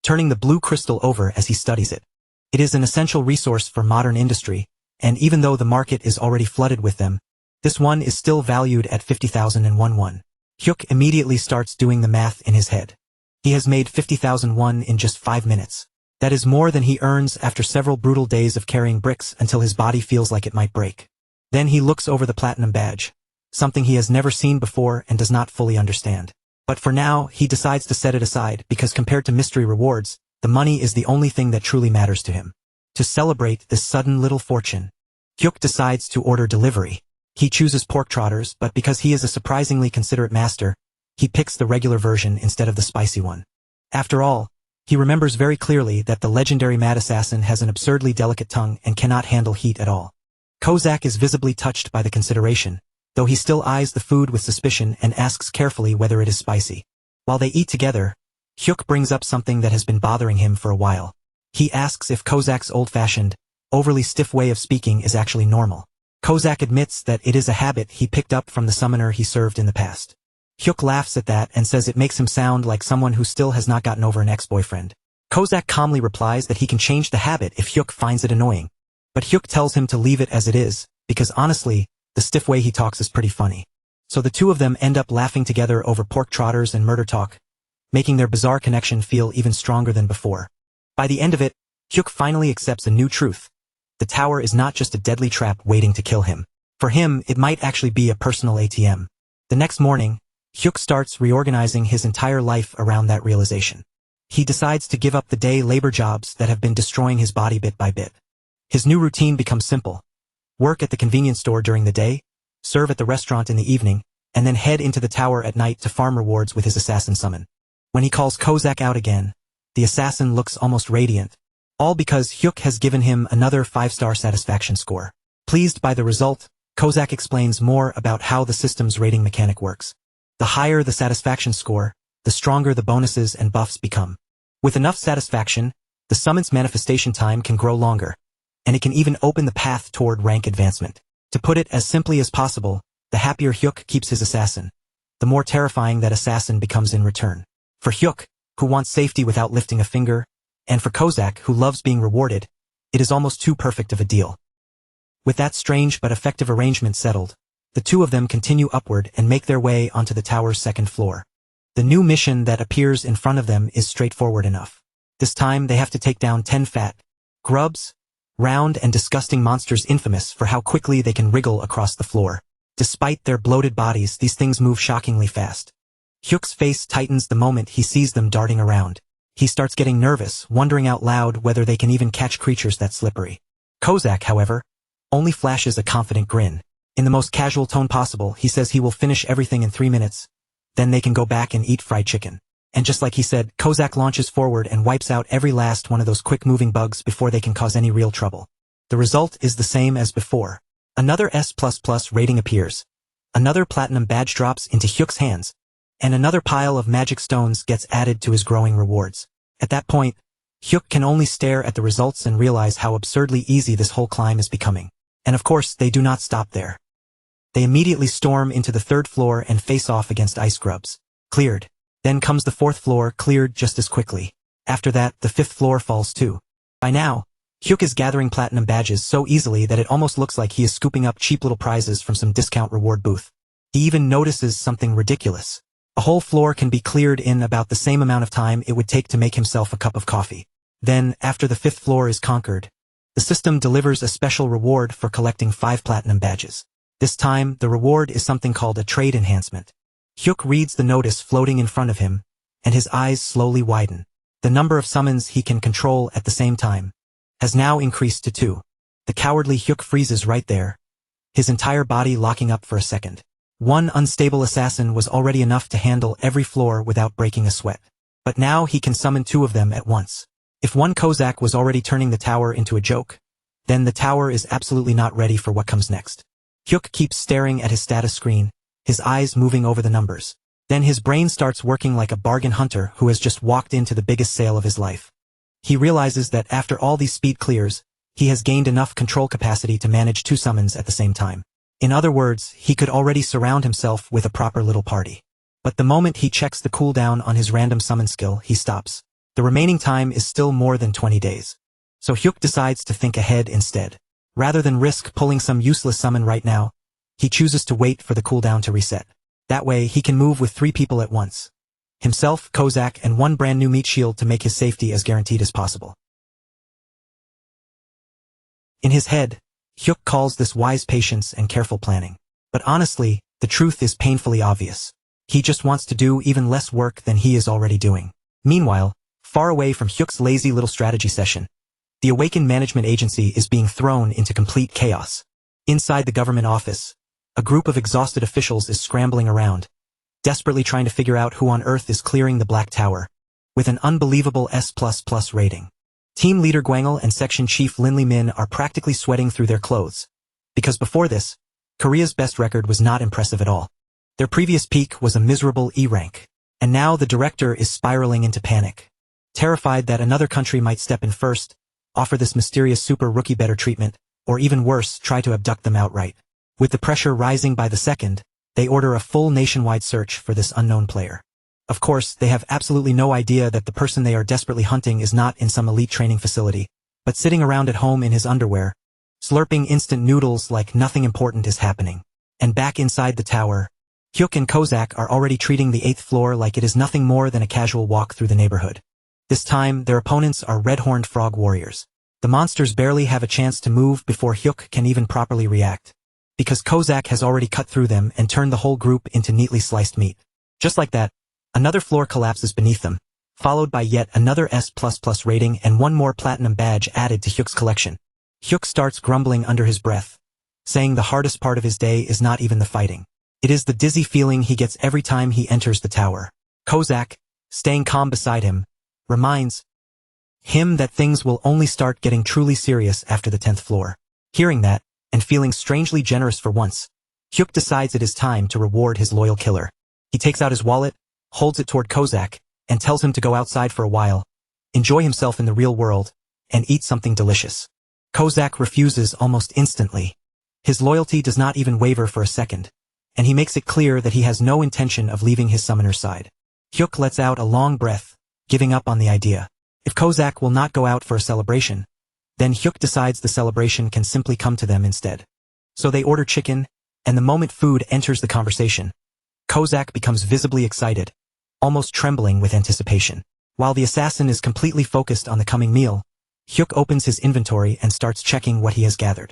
turning the blue crystal over as he studies it. It is an essential resource for modern industry, and even though the market is already flooded with them, this one is still valued at 50,001 won. Hyuk immediately starts doing the math in his head. He has made 50,000 won in just 5 minutes. That is more than he earns after several brutal days of carrying bricks until his body feels like it might break. Then he looks over the platinum badge, something he has never seen before and does not fully understand. But for now, he decides to set it aside because compared to mystery rewards, the money is the only thing that truly matters to him. To celebrate this sudden little fortune, Hyuk decides to order delivery. He chooses pork trotters, but because he is a surprisingly considerate master, he picks the regular version instead of the spicy one. After all, he remembers very clearly that the legendary mad assassin has an absurdly delicate tongue and cannot handle heat at all. Kozak is visibly touched by the consideration, though he still eyes the food with suspicion and asks carefully whether it is spicy. While they eat together, Hyuk brings up something that has been bothering him for a while. He asks if Kozak's old-fashioned, overly stiff way of speaking is actually normal. Kozak admits that it is a habit he picked up from the summoner he served in the past. Hyuk laughs at that and says it makes him sound like someone who still has not gotten over an ex-boyfriend. Kozak calmly replies that he can change the habit if Hyuk finds it annoying. But Hyuk tells him to leave it as it is, because honestly, the stiff way he talks is pretty funny. So the two of them end up laughing together over pork trotters and murder talk, making their bizarre connection feel even stronger than before. By the end of it, Hyuk finally accepts a new truth. The tower is not just a deadly trap waiting to kill him. For him, it might actually be a personal ATM. The next morning, Hyuk starts reorganizing his entire life around that realization. He decides to give up the day labor jobs that have been destroying his body bit by bit. His new routine becomes simple. Work at the convenience store during the day, serve at the restaurant in the evening, and then head into the tower at night to farm rewards with his assassin summon. When he calls Kozak out again, the assassin looks almost radiant, all because Hyuk has given him another 5-star satisfaction score. Pleased by the result, Kozak explains more about how the system's rating mechanic works. The higher the satisfaction score, the stronger the bonuses and buffs become. With enough satisfaction, the summon's manifestation time can grow longer, and it can even open the path toward rank advancement. To put it as simply as possible, the happier Hyuk keeps his assassin, the more terrifying that assassin becomes in return. For Hyuk, who wants safety without lifting a finger, and for Kozak, who loves being rewarded, it is almost too perfect of a deal. With that strange but effective arrangement settled, the two of them continue upward and make their way onto the tower's second floor. The new mission that appears in front of them is straightforward enough. This time they have to take down 10 fat, grubs, round and disgusting monsters infamous for how quickly they can wriggle across the floor. Despite their bloated bodies, these things move shockingly fast. Hyuk's face tightens the moment he sees them darting around. He starts getting nervous, wondering out loud whether they can even catch creatures that slippery. Kozak, however, only flashes a confident grin. In the most casual tone possible, he says he will finish everything in 3 minutes. Then they can go back and eat fried chicken. And just like he said, Kozak launches forward and wipes out every last one of those quick-moving bugs before they can cause any real trouble. The result is the same as before. Another S++ rating appears. Another platinum badge drops into Hyuk's hands, and another pile of magic stones gets added to his growing rewards. At that point, Hyuk can only stare at the results and realize how absurdly easy this whole climb is becoming. And of course, they do not stop there. They immediately storm into the 3rd floor and face off against ice grubs. Cleared. Then comes the 4th floor, cleared just as quickly. After that, the 5th floor falls too. By now, Hyuk is gathering platinum badges so easily that it almost looks like he is scooping up cheap little prizes from some discount reward booth. He even notices something ridiculous. A whole floor can be cleared in about the same amount of time it would take to make himself a cup of coffee. Then, after the 5th floor is conquered, the system delivers a special reward for collecting 5 platinum badges. This time, the reward is something called a trade enhancement. Hyuk reads the notice floating in front of him, and his eyes slowly widen. The number of summons he can control at the same time has now increased to 2. The cowardly Hyuk freezes right there, his entire body locking up for a second. One unstable assassin was already enough to handle every floor without breaking a sweat. But now he can summon 2 of them at once. If one Kozak was already turning the tower into a joke, then the tower is absolutely not ready for what comes next. Hyuk keeps staring at his status screen, his eyes moving over the numbers. Then his brain starts working like a bargain hunter who has just walked into the biggest sale of his life. He realizes that after all these speed clears, he has gained enough control capacity to manage 2 summons at the same time. In other words, he could already surround himself with a proper little party. But the moment he checks the cooldown on his random summon skill, he stops. The remaining time is still more than 20 days. So Hyuk decides to think ahead instead. Rather than risk pulling some useless summon right now, he chooses to wait for the cooldown to reset. That way, he can move with 3 people at once. Himself, Kozak, and 1 brand new meat shield to make his safety as guaranteed as possible. In his head, Hyuk calls this wise patience and careful planning. But honestly, the truth is painfully obvious. He just wants to do even less work than he is already doing. Meanwhile, far away from Hyuk's lazy little strategy session, the Awakened Management Agency is being thrown into complete chaos. Inside the government office, a group of exhausted officials is scrambling around, desperately trying to figure out who on earth is clearing the Black Tower, with an unbelievable S++ rating. Team leader Gwangil and section chief Lin Li Min are practically sweating through their clothes, because before this, Korea's best record was not impressive at all. Their previous peak was a miserable E rank, and now the director is spiraling into panic. Terrified that another country might step in first, offer this mysterious super rookie better treatment, or even worse, try to abduct them outright. With the pressure rising by the second, they order a full nationwide search for this unknown player. Of course, they have absolutely no idea that the person they are desperately hunting is not in some elite training facility, but sitting around at home in his underwear, slurping instant noodles like nothing important is happening. And back inside the tower, Hyuk and Kozak are already treating the 8th floor like it is nothing more than a casual walk through the neighborhood. This time, their opponents are red-horned frog warriors. The monsters barely have a chance to move before Hyuk can even properly react, because Kozak has already cut through them and turned the whole group into neatly sliced meat. Just like that, another floor collapses beneath them, followed by yet another S++ rating and 1 more platinum badge added to Hyuk's collection. Hyuk starts grumbling under his breath, saying the hardest part of his day is not even the fighting. It is the dizzy feeling he gets every time he enters the tower. Kozak, staying calm beside him, reminds him that things will only start getting truly serious after the 10th floor. Hearing that, and feeling strangely generous for once, Hyuk decides it is time to reward his loyal killer. He takes out his wallet, holds it toward Kozak, and tells him to go outside for a while, enjoy himself in the real world, and eat something delicious. Kozak refuses almost instantly. His loyalty does not even waver for a second, and he makes it clear that he has no intention of leaving his summoner's side. Hyuk lets out a long breath, giving up on the idea. If Kozak will not go out for a celebration, then Hyuk decides the celebration can simply come to them instead. So they order chicken, and the moment food enters the conversation, Kozak becomes visibly excited, almost trembling with anticipation. While the assassin is completely focused on the coming meal, Hyuk opens his inventory and starts checking what he has gathered.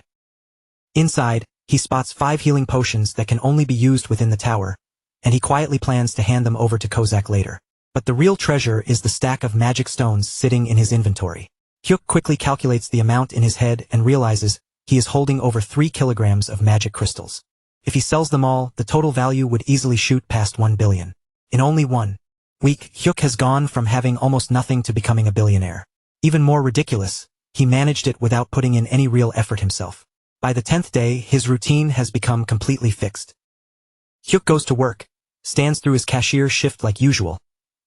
Inside, he spots 5 healing potions that can only be used within the tower, and he quietly plans to hand them over to Kozak later. But the real treasure is the stack of magic stones sitting in his inventory. Hyuk quickly calculates the amount in his head and realizes he is holding over 3 kilograms of magic crystals. If he sells them all, the total value would easily shoot past 1 billion. In only 1 week, Hyuk has gone from having almost nothing to becoming a billionaire. Even more ridiculous, he managed it without putting in any real effort himself. By the 10th day, his routine has become completely fixed. Hyuk goes to work, stands through his cashier shift like usual,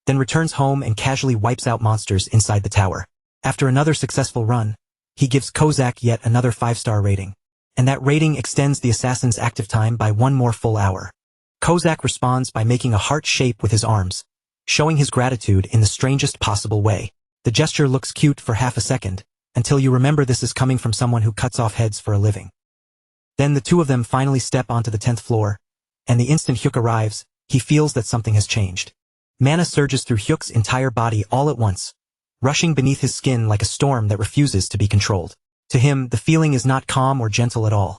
then returns home and casually wipes out monsters inside the tower. After another successful run, he gives Kozak yet another 5-star rating, and that rating extends the assassin's active time by 1 more full hour. Kozak responds by making a heart shape with his arms, showing his gratitude in the strangest possible way. The gesture looks cute for half a second, until you remember this is coming from someone who cuts off heads for a living. Then the two of them finally step onto the 10th floor, and the instant Hyuk arrives, he feels that something has changed. Mana surges through Hyuk's entire body all at once, rushing beneath his skin like a storm that refuses to be controlled. To him, the feeling is not calm or gentle at all.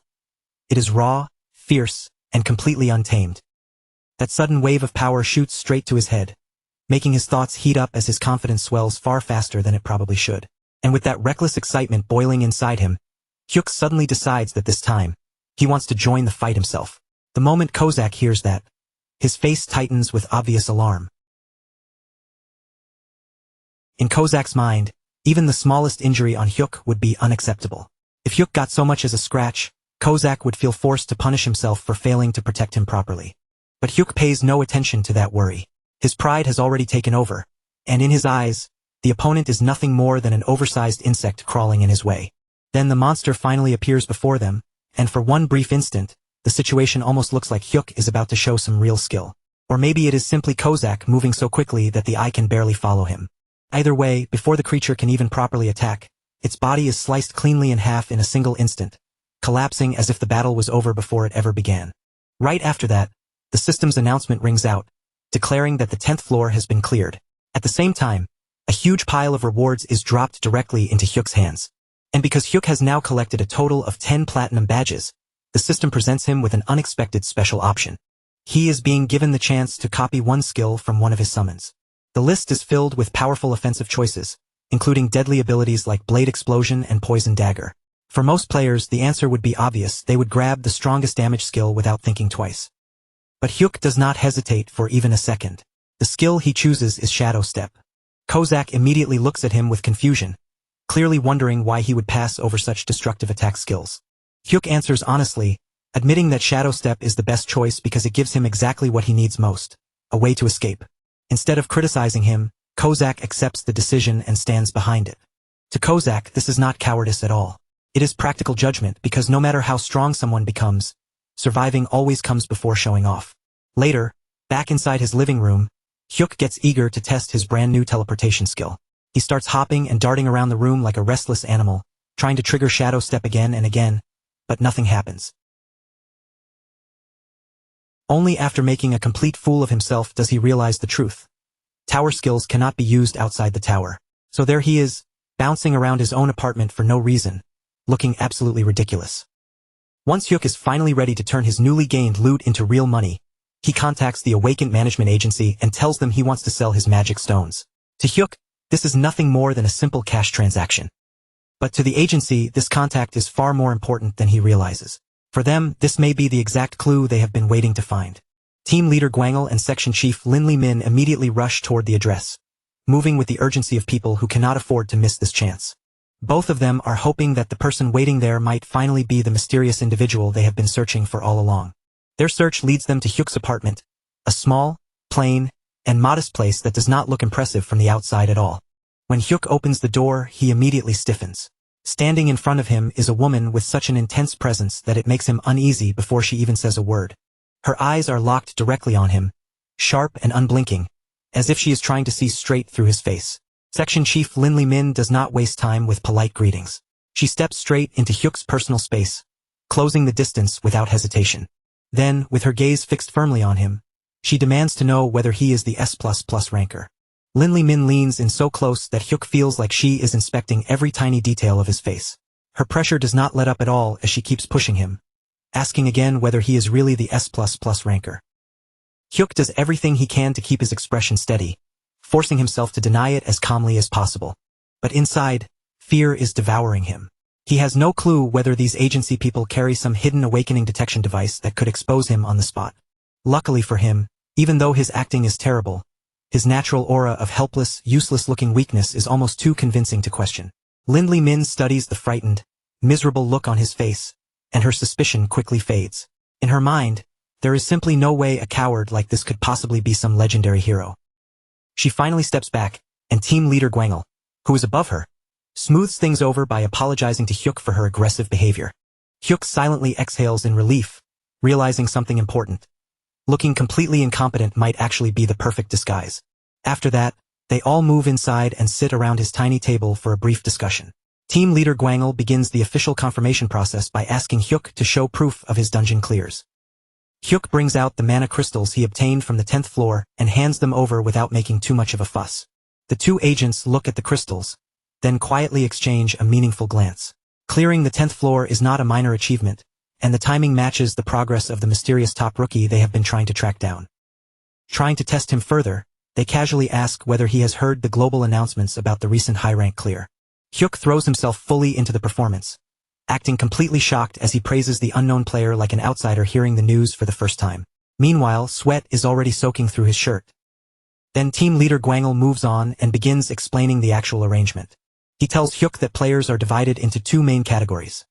It is raw, fierce, and completely untamed. That sudden wave of power shoots straight to his head, making his thoughts heat up as his confidence swells far faster than it probably should. And with that reckless excitement boiling inside him, Hyuk suddenly decides that this time, he wants to join the fight himself. The moment Kozak hears that, his face tightens with obvious alarm. In Kozak's mind, even the smallest injury on Hyuk would be unacceptable. If Hyuk got so much as a scratch, Kozak would feel forced to punish himself for failing to protect him properly. But Hyuk pays no attention to that worry. His pride has already taken over, and in his eyes, the opponent is nothing more than an oversized insect crawling in his way. Then the monster finally appears before them, and for one brief instant, the situation almost looks like Hyuk is about to show some real skill. Or maybe it is simply Kozak moving so quickly that the eye can barely follow him. Either way, before the creature can even properly attack, its body is sliced cleanly in half in a single instant, collapsing as if the battle was over before it ever began. Right after that, the system's announcement rings out, declaring that the 10th floor has been cleared. At the same time, a huge pile of rewards is dropped directly into Hyuk's hands. And because Hyuk has now collected a total of 10 platinum badges, the system presents him with an unexpected special option. He is being given the chance to copy one skill from one of his summons. The list is filled with powerful offensive choices, including deadly abilities like Blade Explosion and Poison Dagger. For most players, the answer would be obvious. They would grab the strongest damage skill without thinking twice. But Hyuk does not hesitate for even a second. The skill he chooses is Shadow Step. Kozak immediately looks at him with confusion, clearly wondering why he would pass over such destructive attack skills. Hyuk answers honestly, admitting that Shadow Step is the best choice because it gives him exactly what he needs most, a way to escape. Instead of criticizing him, Kozak accepts the decision and stands behind it. To Kozak, this is not cowardice at all. It is practical judgment because no matter how strong someone becomes, surviving always comes before showing off. Later, back inside his living room, Hyuk gets eager to test his brand new teleportation skill. He starts hopping and darting around the room like a restless animal, trying to trigger Shadow Step again and again, but nothing happens. Only after making a complete fool of himself does he realize the truth. Tower skills cannot be used outside the tower. So there he is, bouncing around his own apartment for no reason, looking absolutely ridiculous. Once Hyuk is finally ready to turn his newly gained loot into real money, he contacts the Awakened Management Agency and tells them he wants to sell his magic stones. To Hyuk, this is nothing more than a simple cash transaction. But to the agency, this contact is far more important than he realizes. For them, this may be the exact clue they have been waiting to find. Team Leader Gwangil and Section Chief Lin Li Min immediately rush toward the address, moving with the urgency of people who cannot afford to miss this chance. Both of them are hoping that the person waiting there might finally be the mysterious individual they have been searching for all along. Their search leads them to Hyuk's apartment, a small, plain, and modest place that does not look impressive from the outside at all. When Hyuk opens the door, he immediately stiffens. Standing in front of him is a woman with such an intense presence that it makes him uneasy before she even says a word. Her eyes are locked directly on him, sharp and unblinking, as if she is trying to see straight through his face. Section Chief Lin Li Min does not waste time with polite greetings. She steps straight into Hyuk's personal space, closing the distance without hesitation. Then, with her gaze fixed firmly on him, she demands to know whether he is the S++ ranker. Lin Li Min leans in so close that Hyuk feels like she is inspecting every tiny detail of his face. Her pressure does not let up at all as she keeps pushing him, asking again whether he is really the S++ ranker. Hyuk does everything he can to keep his expression steady, forcing himself to deny it as calmly as possible. But inside, fear is devouring him. He has no clue whether these agency people carry some hidden awakening detection device that could expose him on the spot. Luckily for him, even though his acting is terrible, his natural aura of helpless, useless-looking weakness is almost too convincing to question. Lin Li Min studies the frightened, miserable look on his face, and her suspicion quickly fades. In her mind, there is simply no way a coward like this could possibly be some legendary hero. She finally steps back, and Team Leader Gwangil, who is above her, smooths things over by apologizing to Hyuk for her aggressive behavior. Hyuk silently exhales in relief, realizing something important. Looking completely incompetent might actually be the perfect disguise. After that, they all move inside and sit around his tiny table for a brief discussion. Team Leader Gwangil begins the official confirmation process by asking Hyuk to show proof of his dungeon clears. Hyuk brings out the mana crystals he obtained from the 10th floor and hands them over without making too much of a fuss. The two agents look at the crystals, then quietly exchange a meaningful glance. Clearing the 10th floor is not a minor achievement, and the timing matches the progress of the mysterious top rookie they have been trying to track down. Trying to test him further, they casually ask whether he has heard the global announcements about the recent high-rank clear. Hyuk throws himself fully into the performance, acting completely shocked as he praises the unknown player like an outsider hearing the news for the first time. Meanwhile, sweat is already soaking through his shirt. Then Team Leader Gwangil moves on and begins explaining the actual arrangement. He tells Hyuk that players are divided into two main categories: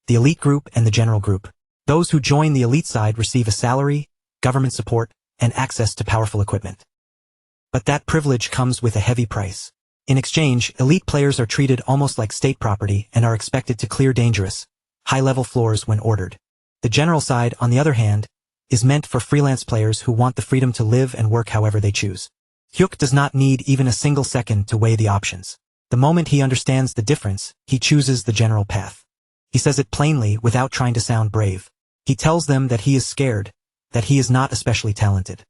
the elite group and the general group. Those who join the elite side receive a salary, government support, and access to powerful equipment. But that privilege comes with a heavy price. In exchange, elite players are treated almost like state property and are expected to clear dangerous, high-level floors when ordered. The general side, on the other hand, is meant for freelance players who want the freedom to live and work however they choose. Hyuk does not need even a single second to weigh the options. The moment he understands the difference, he chooses the general path. He says it plainly without trying to sound brave. He tells them that he is scared, that he is not especially talented.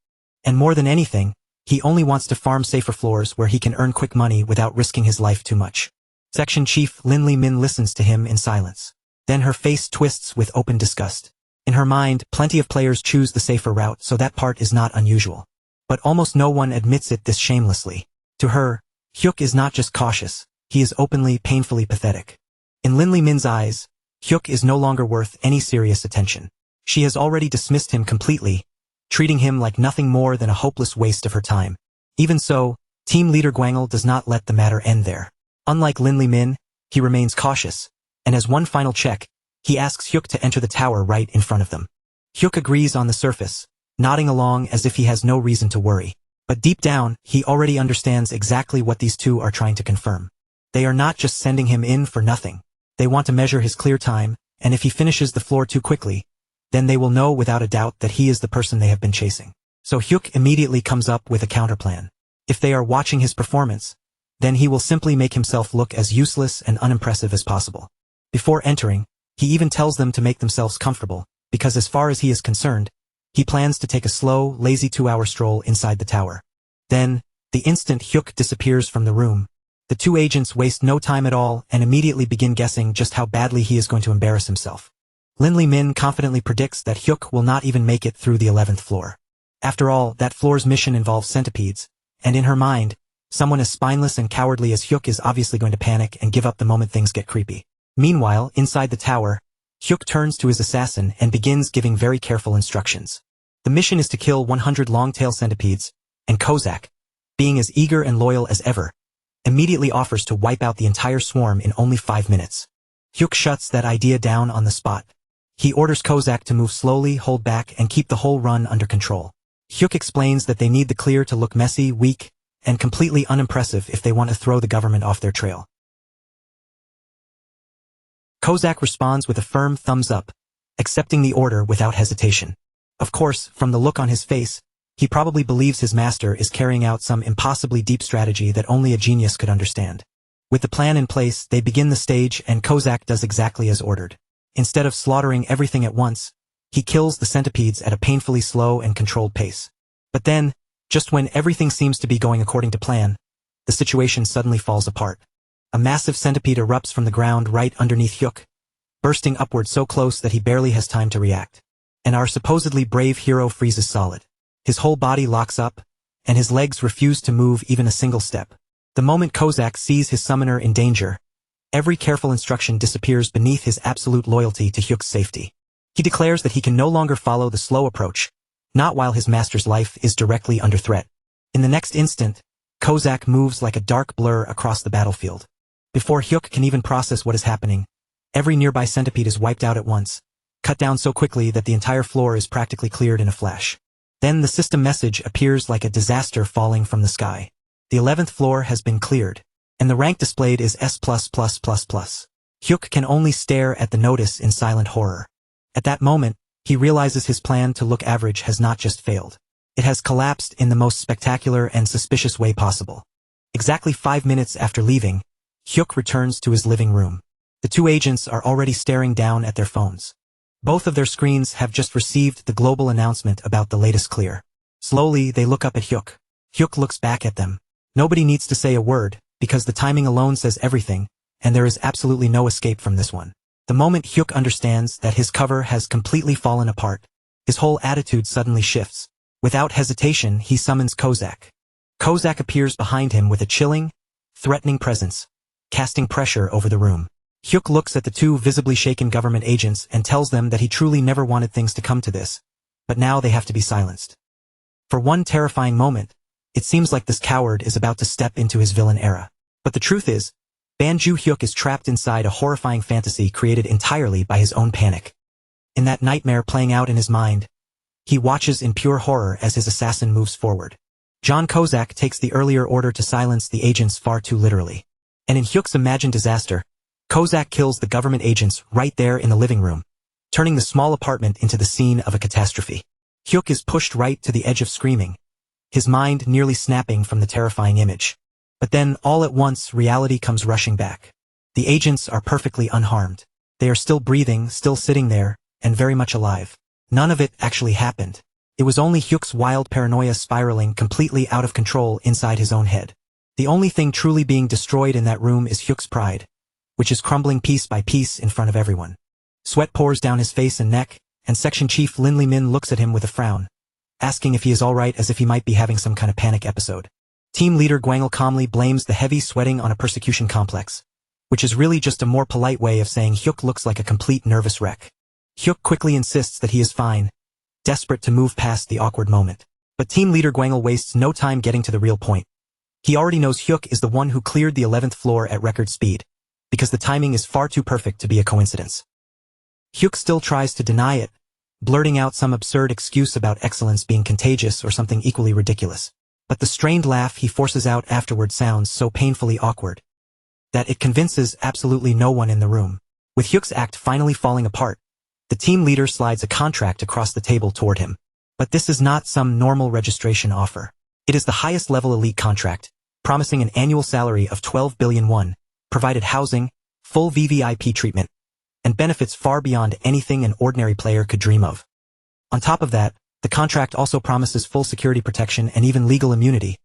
And more than anything, he only wants to farm safer floors where he can earn quick money without risking his life too much. Section Chief Lin Li Min listens to him in silence. Then her face twists with open disgust. In her mind, plenty of players choose the safer route, so that part is not unusual. But almost no one admits it this shamelessly. To her, Hyuk is not just cautious, he is openly, painfully pathetic. In Lin Li Min's eyes, Hyuk is no longer worth any serious attention. She has already dismissed him completely, treating him like nothing more than a hopeless waste of her time. Even so, Team Leader Gwangil does not let the matter end there. Unlike Lin Li Min, he remains cautious, and as one final check, he asks Hyuk to enter the tower right in front of them. Hyuk agrees on the surface, nodding along as if he has no reason to worry. But deep down, he already understands exactly what these two are trying to confirm. They are not just sending him in for nothing. They want to measure his clear time, and if he finishes the floor too quickly, then they will know without a doubt that he is the person they have been chasing. So Hyuk immediately comes up with a counterplan. If they are watching his performance, then he will simply make himself look as useless and unimpressive as possible. Before entering, he even tells them to make themselves comfortable, because as far as he is concerned, he plans to take a slow, lazy 2-hour stroll inside the tower. Then, the instant Hyuk disappears from the room, the two agents waste no time at all and immediately begin guessing just how badly he is going to embarrass himself. Lin Li Min confidently predicts that Hyuk will not even make it through the 11th floor. After all, that floor's mission involves centipedes, and in her mind, Someone as spineless and cowardly as Hyuk is obviously going to panic and give up the moment things get creepy. Meanwhile, inside the tower, Hyuk turns to his assassin and begins giving very careful instructions. The mission is to kill 100 long-tail centipedes, and Kozak, being as eager and loyal as ever, immediately offers to wipe out the entire swarm in only 5 minutes. Hyuk shuts that idea down on the spot. He orders Kozak to move slowly, hold back, and keep the whole run under control. Hyuk explains that they need the clear to look messy, weak, and completely unimpressive if they want to throw the government off their trail. Kozak responds with a firm thumbs up, accepting the order without hesitation. Of course, from the look on his face, he probably believes his master is carrying out some impossibly deep strategy that only a genius could understand. With the plan in place, they begin the stage and Kozak does exactly as ordered. Instead of slaughtering everything at once, he kills the centipedes at a painfully slow and controlled pace. But then, just when everything seems to be going according to plan, the situation suddenly falls apart. A massive centipede erupts from the ground right underneath Hyuk, bursting upward so close that he barely has time to react. And our supposedly brave hero freezes solid. His whole body locks up, and his legs refuse to move even a single step. The moment Kozak sees his summoner in danger, every careful instruction disappears beneath his absolute loyalty to Hyuk's safety. He declares that he can no longer follow the slow approach, not while his master's life is directly under threat. In the next instant, Kozak moves like a dark blur across the battlefield. Before Hyuk can even process what is happening, every nearby centipede is wiped out at once, cut down so quickly that the entire floor is practically cleared in a flash. Then the system message appears like a disaster falling from the sky. The 11th floor has been cleared, and the rank displayed is S++++. Hyuk can only stare at the notice in silent horror. At that moment, he realizes his plan to look average has not just failed. It has collapsed in the most spectacular and suspicious way possible. Exactly 5 minutes after leaving, Hyuk returns to his living room. The two agents are already staring down at their phones. Both of their screens have just received the global announcement about the latest clear. Slowly, they look up at Hyuk. Hyuk looks back at them. Nobody needs to say a word, because the timing alone says everything, and there is absolutely no escape from this one. The moment Hyuk understands that his cover has completely fallen apart, his whole attitude suddenly shifts. Without hesitation, he summons Kozak. Kozak appears behind him with a chilling, threatening presence, casting pressure over the room. Hyuk looks at the two visibly shaken government agents and tells them that he truly never wanted things to come to this, but now they have to be silenced. For one terrifying moment, it seems like this coward is about to step into his villain era. But the truth is, Banju Hyuk is trapped inside a horrifying fantasy created entirely by his own panic. In that nightmare playing out in his mind, he watches in pure horror as his assassin moves forward. John Kozak takes the earlier order to silence the agents far too literally. And in Hyuk's imagined disaster, Kozak kills the government agents right there in the living room, turning the small apartment into the scene of a catastrophe. Hyuk is pushed right to the edge of screaming, his mind nearly snapping from the terrifying image. But then, all at once, reality comes rushing back. The agents are perfectly unharmed. They are still breathing, still sitting there, and very much alive. None of it actually happened. It was only Hyuk's wild paranoia spiraling completely out of control inside his own head. The only thing truly being destroyed in that room is Hyuk's pride, which is crumbling piece by piece in front of everyone. Sweat pours down his face and neck, and Section Chief Lin Li-min looks at him with a frown, asking if he is alright as if he might be having some kind of panic episode. Team leader Gwangil calmly blames the heavy sweating on a persecution complex, which is really just a more polite way of saying Hyuk looks like a complete nervous wreck. Hyuk quickly insists that he is fine, desperate to move past the awkward moment. But team leader Gwangil wastes no time getting to the real point. He already knows Hyuk is the one who cleared the 11th floor at record speed, because the timing is far too perfect to be a coincidence. Hyuk still tries to deny it, blurting out some absurd excuse about excellence being contagious or something equally ridiculous. But the strained laugh he forces out afterward sounds so painfully awkward that it convinces absolutely no one in the room. With Hyuk's act finally falling apart, the team leader slides a contract across the table toward him. But this is not some normal registration offer. It is the highest level elite contract, promising an annual salary of 12 billion won, provided housing, full VVIP treatment, and benefits far beyond anything an ordinary player could dream of. On top of that, the contract also promises full security protection and even legal immunity,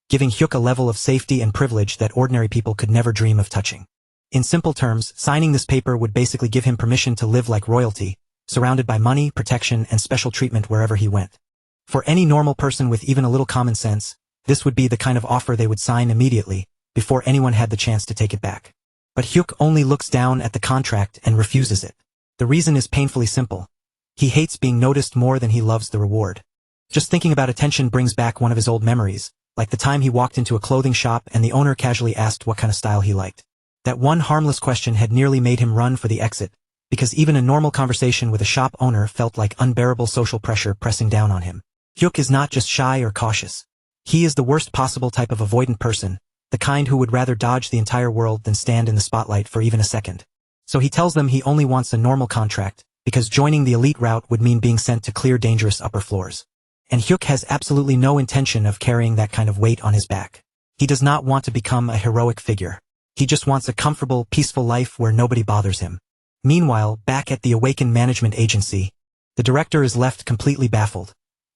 giving Hyuk a level of safety and privilege that ordinary people could never dream of touching. In simple terms, signing this paper would basically give him permission to live like royalty, surrounded by money, protection, and special treatment wherever he went. For any normal person with even a little common sense, This would be the kind of offer they would sign immediately, before anyone had the chance to take it back. But Hyuk only looks down at the contract and refuses it. The reason is painfully simple. He hates being noticed more than he loves the reward. Just thinking about attention brings back one of his old memories, like the time he walked into a clothing shop and the owner casually asked what kind of style he liked. That one harmless question had nearly made him run for the exit, because even a normal conversation with a shop owner felt like unbearable social pressure pressing down on him. Hyuk is not just shy or cautious. He is the worst possible type of avoidant person, the kind who would rather dodge the entire world than stand in the spotlight for even a second. So he tells them he only wants a normal contract, because joining the elite route would mean being sent to clear dangerous upper floors. And Hyuk has absolutely no intention of carrying that kind of weight on his back. He does not want to become a heroic figure. He just wants a comfortable, peaceful life where nobody bothers him. Meanwhile, back at the Awaken Management Agency, the director is left completely baffled,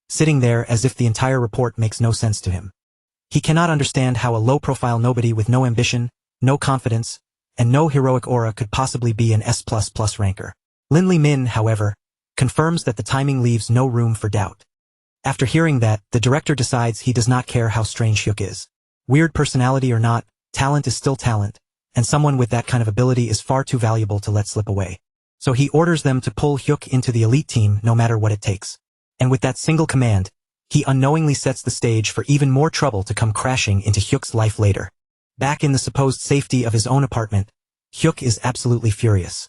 sitting there as if the entire report makes no sense to him. He cannot understand how a low-profile nobody with no ambition, no confidence, and no heroic aura could possibly be an S++ ranker. Lin Min, however, confirms that the timing leaves no room for doubt. After hearing that, the director decides he does not care how strange Hyuk is. Weird personality or not, talent is still talent, and someone with that kind of ability is far too valuable to let slip away. So he orders them to pull Hyuk into the elite team no matter what it takes. And with that single command, he unknowingly sets the stage for even more trouble to come crashing into Hyuk's life later. Back in the supposed safety of his own apartment, Hyuk is absolutely furious.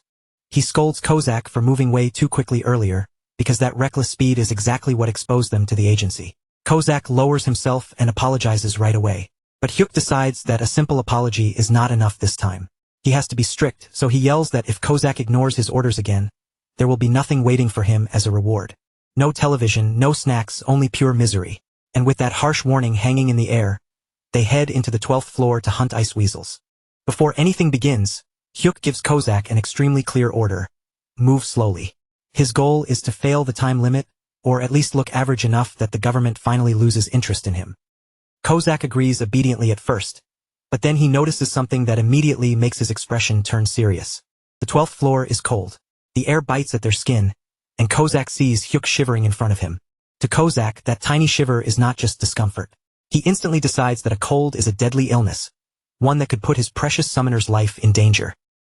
He scolds Kozak for moving way too quickly earlier, because that reckless speed is exactly what exposed them to the agency. Kozak lowers himself and apologizes right away. But Hyuk decides that a simple apology is not enough this time. He has to be strict, so he yells that if Kozak ignores his orders again, there will be nothing waiting for him as a reward. No television, no snacks, only pure misery. And with that harsh warning hanging in the air, they head into the 12th floor to hunt ice weasels. Before anything begins, Hyuk gives Kozak an extremely clear order: move slowly. His goal is to fail the time limit, or at least look average enough that the government finally loses interest in him. Kozak agrees obediently at first, but then he notices something that immediately makes his expression turn serious. The 12th floor is cold. The air bites at their skin, and Kozak sees Hyuk shivering in front of him. To Kozak, that tiny shiver is not just discomfort. He instantly decides that a cold is a deadly illness, one that could put his precious summoner's life in danger.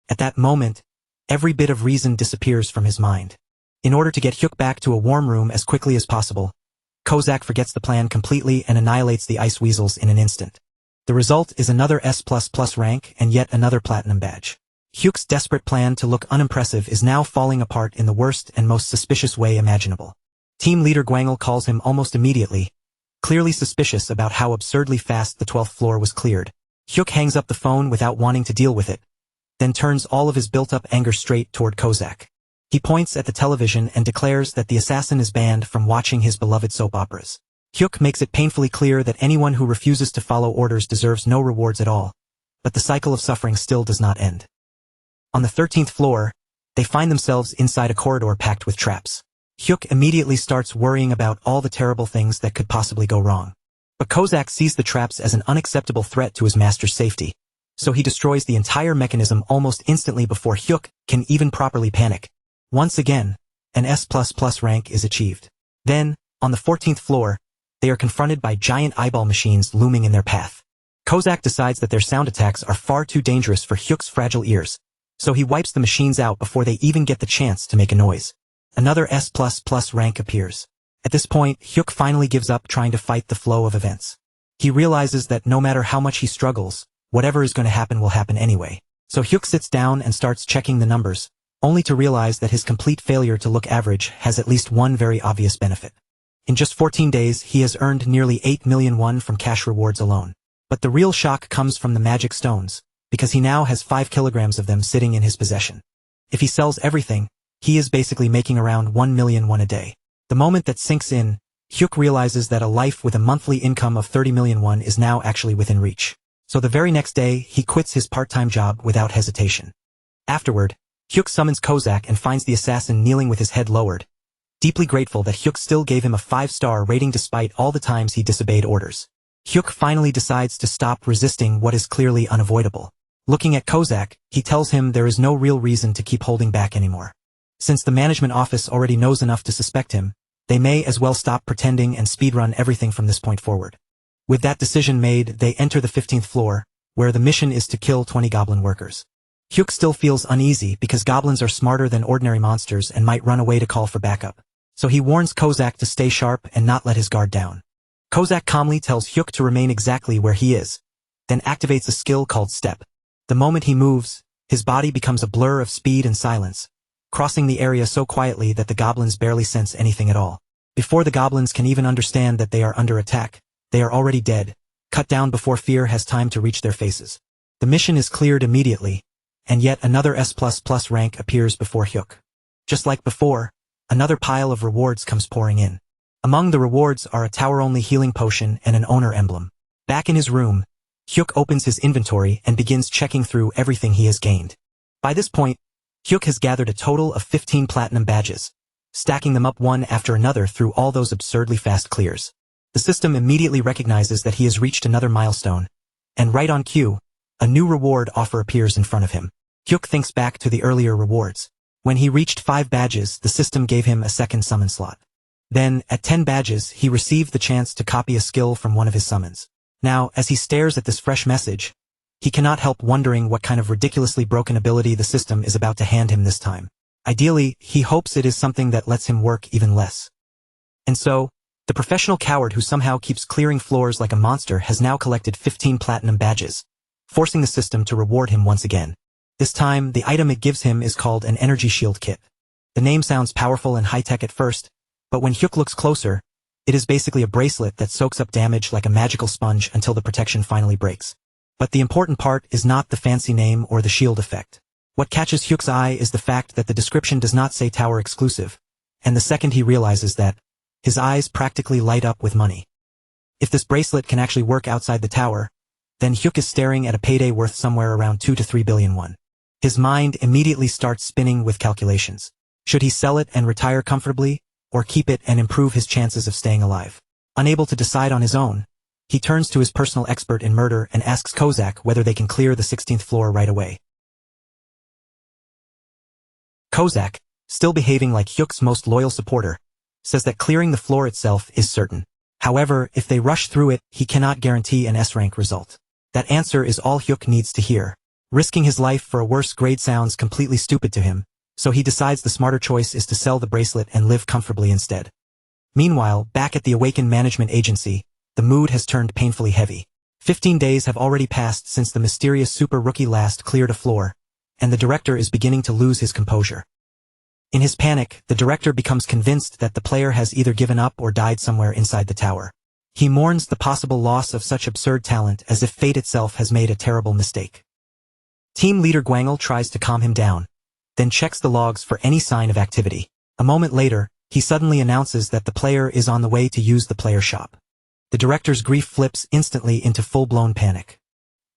At that moment, every bit of reason disappears from his mind. In order to get Hyuk back to a warm room as quickly as possible, Kozak forgets the plan completely and annihilates the ice weasels in an instant. The result is another S++ rank and yet another platinum badge. Hyuk's desperate plan to look unimpressive is now falling apart in the worst and most suspicious way imaginable. Team leader Gwangil calls him almost immediately, clearly suspicious about how absurdly fast the 12th floor was cleared. Hyuk hangs up the phone without wanting to deal with it, then turns all of his built-up anger straight toward Kozak. He points at the television and declares that the assassin is banned from watching his beloved soap operas. Hyuk makes it painfully clear that anyone who refuses to follow orders deserves no rewards at all, but the cycle of suffering still does not end. On the 13th floor, they find themselves inside a corridor packed with traps. Hyuk immediately starts worrying about all the terrible things that could possibly go wrong. But Kozak sees the traps as an unacceptable threat to his master's safety, so he destroys the entire mechanism almost instantly before Hyuk can even properly panic. Once again, an S++ rank is achieved. Then, on the 14th floor, they are confronted by giant eyeball machines looming in their path. Kozak decides that their sound attacks are far too dangerous for Hyuk's fragile ears, so he wipes the machines out before they even get the chance to make a noise. Another S++ rank appears. At this point, Hyuk finally gives up trying to fight the flow of events. He realizes that no matter how much he struggles, whatever is going to happen will happen anyway. So Hyuk sits down and starts checking the numbers, only to realize that his complete failure to look average has at least one very obvious benefit. In just 14 days, he has earned nearly 8 million won from cash rewards alone. But the real shock comes from the magic stones, because he now has 5 kilograms of them sitting in his possession. If he sells everything, he is basically making around 1 million won a day. The moment that sinks in, Hyuk realizes that a life with a monthly income of 30 million won is now actually within reach. So the very next day, he quits his part-time job without hesitation. Afterward, Hyuk summons Kozak and finds the assassin kneeling with his head lowered, deeply grateful that Hyuk still gave him a 5-star rating despite all the times he disobeyed orders. Hyuk finally decides to stop resisting what is clearly unavoidable. Looking at Kozak, he tells him there is no real reason to keep holding back anymore. Since the management office already knows enough to suspect him, they may as well stop pretending and speedrun everything from this point forward. With that decision made, they enter the 15th floor, where the mission is to kill 20 goblin workers. Hyuk still feels uneasy because goblins are smarter than ordinary monsters and might run away to call for backup. So he warns Kozak to stay sharp and not let his guard down. Kozak calmly tells Hyuk to remain exactly where he is, then activates a skill called Step. The moment he moves, his body becomes a blur of speed and silence, crossing the area so quietly that the goblins barely sense anything at all. Before the goblins can even understand that they are under attack, they are already dead, cut down before fear has time to reach their faces. The mission is cleared immediately, and yet another S++ rank appears before Hyuk. Just like before, another pile of rewards comes pouring in. Among the rewards are a tower-only healing potion and an owner emblem. Back in his room, Hyuk opens his inventory and begins checking through everything he has gained. By this point, Hyuk has gathered a total of 15 platinum badges, stacking them up one after another through all those absurdly fast clears. The system immediately recognizes that he has reached another milestone, and right on cue, a new reward offer appears in front of him. Hyuk thinks back to the earlier rewards. When he reached 5 badges, the system gave him a second summon slot. Then, at 10 badges, he received the chance to copy a skill from one of his summons. Now, as he stares at this fresh message, he cannot help wondering what kind of ridiculously broken ability the system is about to hand him this time. Ideally, he hopes it is something that lets him work even less. And so, the professional coward who somehow keeps clearing floors like a monster has now collected 15 platinum badges, forcing the system to reward him once again. This time, the item it gives him is called an energy shield kit. The name sounds powerful and high-tech at first, but when Hyuk looks closer, it is basically a bracelet that soaks up damage like a magical sponge until the protection finally breaks. But the important part is not the fancy name or the shield effect. What catches Hyuk's eye is the fact that the description does not say tower exclusive, and the second he realizes that, his eyes practically light up with money. If this bracelet can actually work outside the tower, then Hyuk is staring at a payday worth somewhere around 2 to 3 billion won. His mind immediately starts spinning with calculations. Should he sell it and retire comfortably, or keep it and improve his chances of staying alive? Unable to decide on his own, he turns to his personal expert in murder and asks Kozak whether they can clear the 16th floor right away. Kozak, still behaving like Hyuk's most loyal supporter, says that clearing the floor itself is certain. However, if they rush through it, he cannot guarantee an S-rank result. That answer is all Hyuk needs to hear. Risking his life for a worse grade sounds completely stupid to him, so he decides the smarter choice is to sell the bracelet and live comfortably instead. Meanwhile, back at the Awakened Management Agency, the mood has turned painfully heavy. 15 days have already passed since the mysterious super rookie last cleared a floor, and the director is beginning to lose his composure. In his panic, the director becomes convinced that the player has either given up or died somewhere inside the tower. He mourns the possible loss of such absurd talent as if fate itself has made a terrible mistake. Team leader Gwangel tries to calm him down, then checks the logs for any sign of activity. A moment later, he suddenly announces that the player is on the way to use the player shop. The director's grief flips instantly into full-blown panic.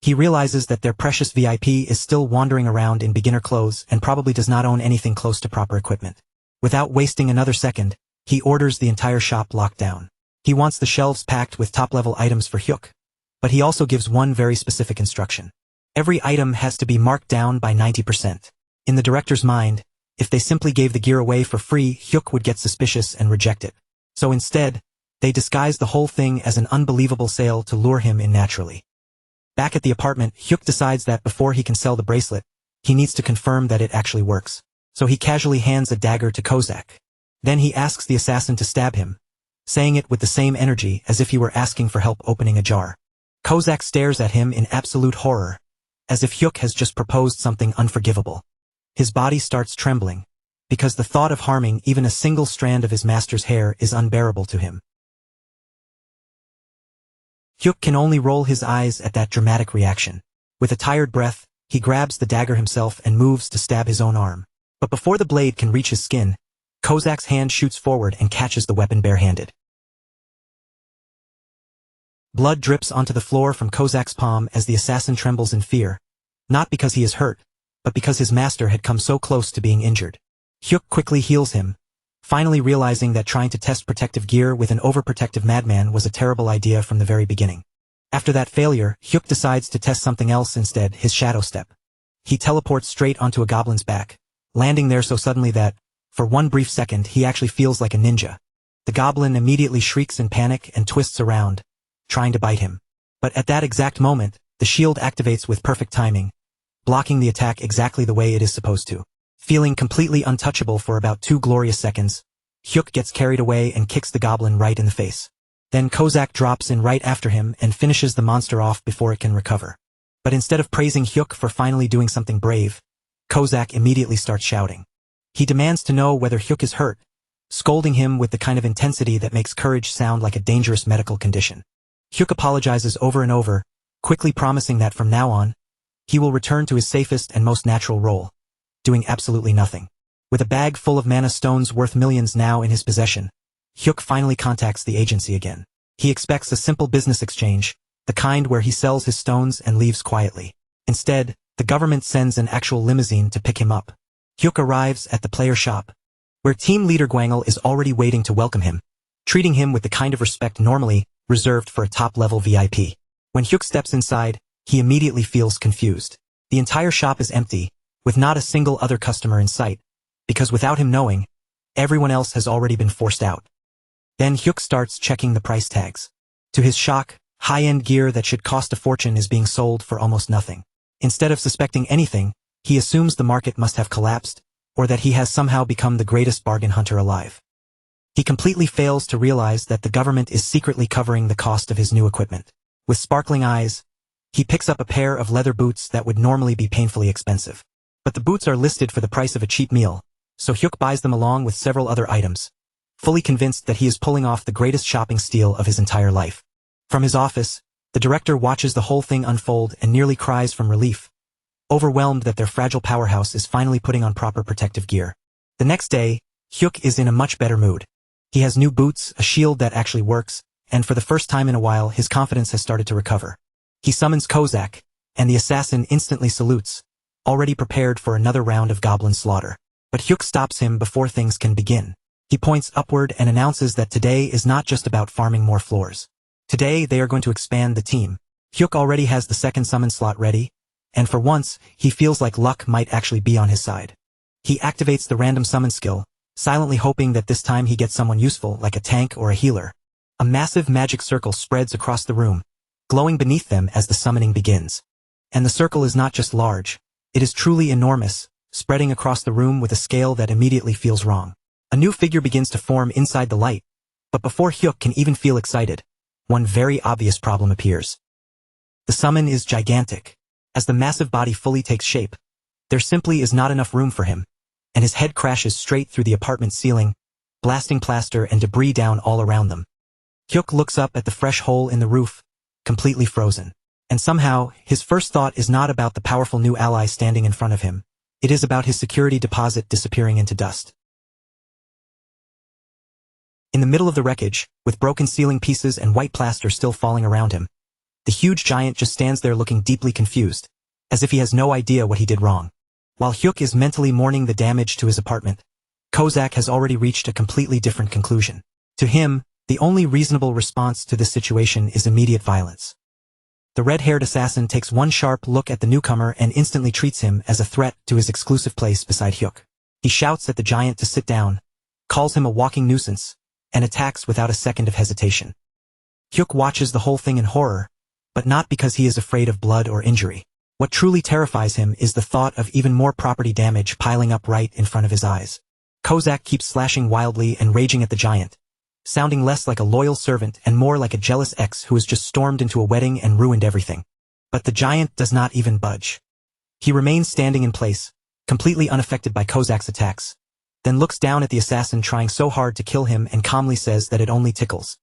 He realizes that their precious VIP is still wandering around in beginner clothes and probably does not own anything close to proper equipment. Without wasting another second, he orders the entire shop locked down. He wants the shelves packed with top-level items for Hyuk, but he also gives one very specific instruction. Every item has to be marked down by 90%. In the director's mind, if they simply gave the gear away for free, Hyuk would get suspicious and reject it. So instead, they disguise the whole thing as an unbelievable sale to lure him in naturally. Back at the apartment, Hyuk decides that before he can sell the bracelet, he needs to confirm that it actually works. So he casually hands a dagger to Kozak. Then he asks the assassin to stab him, saying it with the same energy as if he were asking for help opening a jar. Kozak stares at him in absolute horror, as if Hyuk has just proposed something unforgivable. His body starts trembling, because the thought of harming even a single strand of his master's hair is unbearable to him. Hyuk can only roll his eyes at that dramatic reaction. With a tired breath, he grabs the dagger himself and moves to stab his own arm. But before the blade can reach his skin, Kozak's hand shoots forward and catches the weapon barehanded. Blood drips onto the floor from Kozak's palm as the assassin trembles in fear, not because he is hurt, but because his master had come so close to being injured. Hyuk quickly heals him, finally realizing that trying to test protective gear with an overprotective madman was a terrible idea from the very beginning. After that failure, Hyuk decides to test something else instead, his shadow step. He teleports straight onto a goblin's back, landing there so suddenly that, for one brief second, he actually feels like a ninja. The goblin immediately shrieks in panic and twists around, trying to bite him. But at that exact moment, the shield activates with perfect timing, blocking the attack exactly the way it is supposed to. Feeling completely untouchable for about 2 glorious seconds, Hyuk gets carried away and kicks the goblin right in the face. Then Kozak drops in right after him and finishes the monster off before it can recover. But instead of praising Hyuk for finally doing something brave, Kozak immediately starts shouting. He demands to know whether Hyuk is hurt, scolding him with the kind of intensity that makes courage sound like a dangerous medical condition. Hyuk apologizes over and over, quickly promising that from now on, he will return to his safest and most natural role, doing absolutely nothing. With a bag full of mana stones worth millions now in his possession, Hyuk finally contacts the agency again. He expects a simple business exchange, the kind where he sells his stones and leaves quietly. Instead, the government sends an actual limousine to pick him up. Hyuk arrives at the player shop, where team leader Gwangil is already waiting to welcome him, treating him with the kind of respect normally reserved for a top-level VIP. When Hyuk steps inside, he immediately feels confused. The entire shop is empty, with not a single other customer in sight, because without him knowing, everyone else has already been forced out. Then Hyuk starts checking the price tags. To his shock, high-end gear that should cost a fortune is being sold for almost nothing. Instead of suspecting anything, he assumes the market must have collapsed, or that he has somehow become the greatest bargain hunter alive. He completely fails to realize that the government is secretly covering the cost of his new equipment. With sparkling eyes, he picks up a pair of leather boots that would normally be painfully expensive. But the boots are listed for the price of a cheap meal, so Hyuk buys them along with several other items, fully convinced that he is pulling off the greatest shopping steal of his entire life. From his office, the director watches the whole thing unfold and nearly cries from relief, overwhelmed that their fragile powerhouse is finally putting on proper protective gear. The next day, Hyuk is in a much better mood. He has new boots, a shield that actually works, and for the first time in a while his confidence has started to recover. He summons Kozak, and the assassin instantly salutes, already prepared for another round of goblin slaughter. But Hyuk stops him before things can begin. He points upward and announces that today is not just about farming more floors. Today they are going to expand the team. Hyuk already has the second summon slot ready, and for once, he feels like luck might actually be on his side. He activates the random summon skill, silently hoping that this time he gets someone useful like a tank or a healer. A massive magic circle spreads across the room, glowing beneath them as the summoning begins. And the circle is not just large, it is truly enormous, spreading across the room with a scale that immediately feels wrong. A new figure begins to form inside the light, but before Hyuk can even feel excited, one very obvious problem appears. The summon is gigantic. As the massive body fully takes shape, there simply is not enough room for him, and his head crashes straight through the apartment ceiling, blasting plaster and debris down all around them. Hyuk looks up at the fresh hole in the roof, completely frozen. And somehow, his first thought is not about the powerful new ally standing in front of him. It is about his security deposit disappearing into dust. In the middle of the wreckage, with broken ceiling pieces and white plaster still falling around him, the huge giant just stands there looking deeply confused, as if he has no idea what he did wrong. While Hyuk is mentally mourning the damage to his apartment, Kozak has already reached a completely different conclusion. To him, the only reasonable response to this situation is immediate violence. The red-haired assassin takes one sharp look at the newcomer and instantly treats him as a threat to his exclusive place beside Hyuk. He shouts at the giant to sit down, calls him a walking nuisance, and attacks without a second of hesitation. Hyuk watches the whole thing in horror, but not because he is afraid of blood or injury. What truly terrifies him is the thought of even more property damage piling up right in front of his eyes. Kozak keeps slashing wildly and raging at the giant, sounding less like a loyal servant and more like a jealous ex who has just stormed into a wedding and ruined everything. But the giant does not even budge. He remains standing in place, completely unaffected by Kozak's attacks, then looks down at the assassin trying so hard to kill him and calmly says that it only tickles.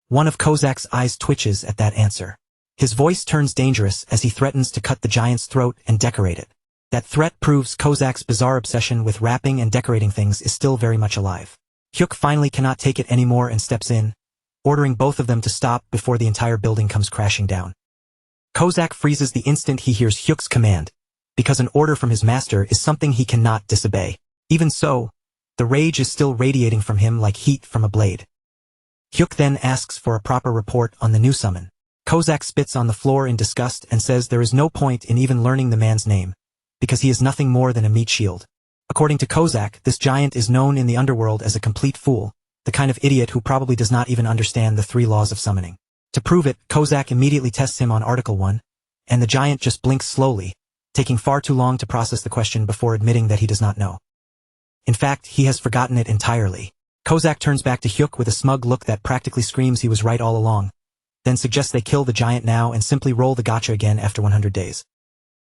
One of Kozak's eyes twitches at that answer. His voice turns dangerous as he threatens to cut the giant's throat and decorate it. That threat proves Kozak's bizarre obsession with wrapping and decorating things is still very much alive. Hyuk finally cannot take it anymore and steps in, ordering both of them to stop before the entire building comes crashing down. Kozak freezes the instant he hears Hyuk's command, because an order from his master is something he cannot disobey. Even so, the rage is still radiating from him like heat from a blade. Hyuk then asks for a proper report on the new summon. Kozak spits on the floor in disgust and says there is no point in even learning the man's name, because he is nothing more than a meat shield. According to Kozak, this giant is known in the underworld as a complete fool, the kind of idiot who probably does not even understand the 3 laws of summoning. To prove it, Kozak immediately tests him on Article 1, and the giant just blinks slowly, taking far too long to process the question before admitting that he does not know. In fact, he has forgotten it entirely. Kozak turns back to Hyuk with a smug look that practically screams he was right all along, then suggests they kill the giant now and simply roll the gacha again after 100 days.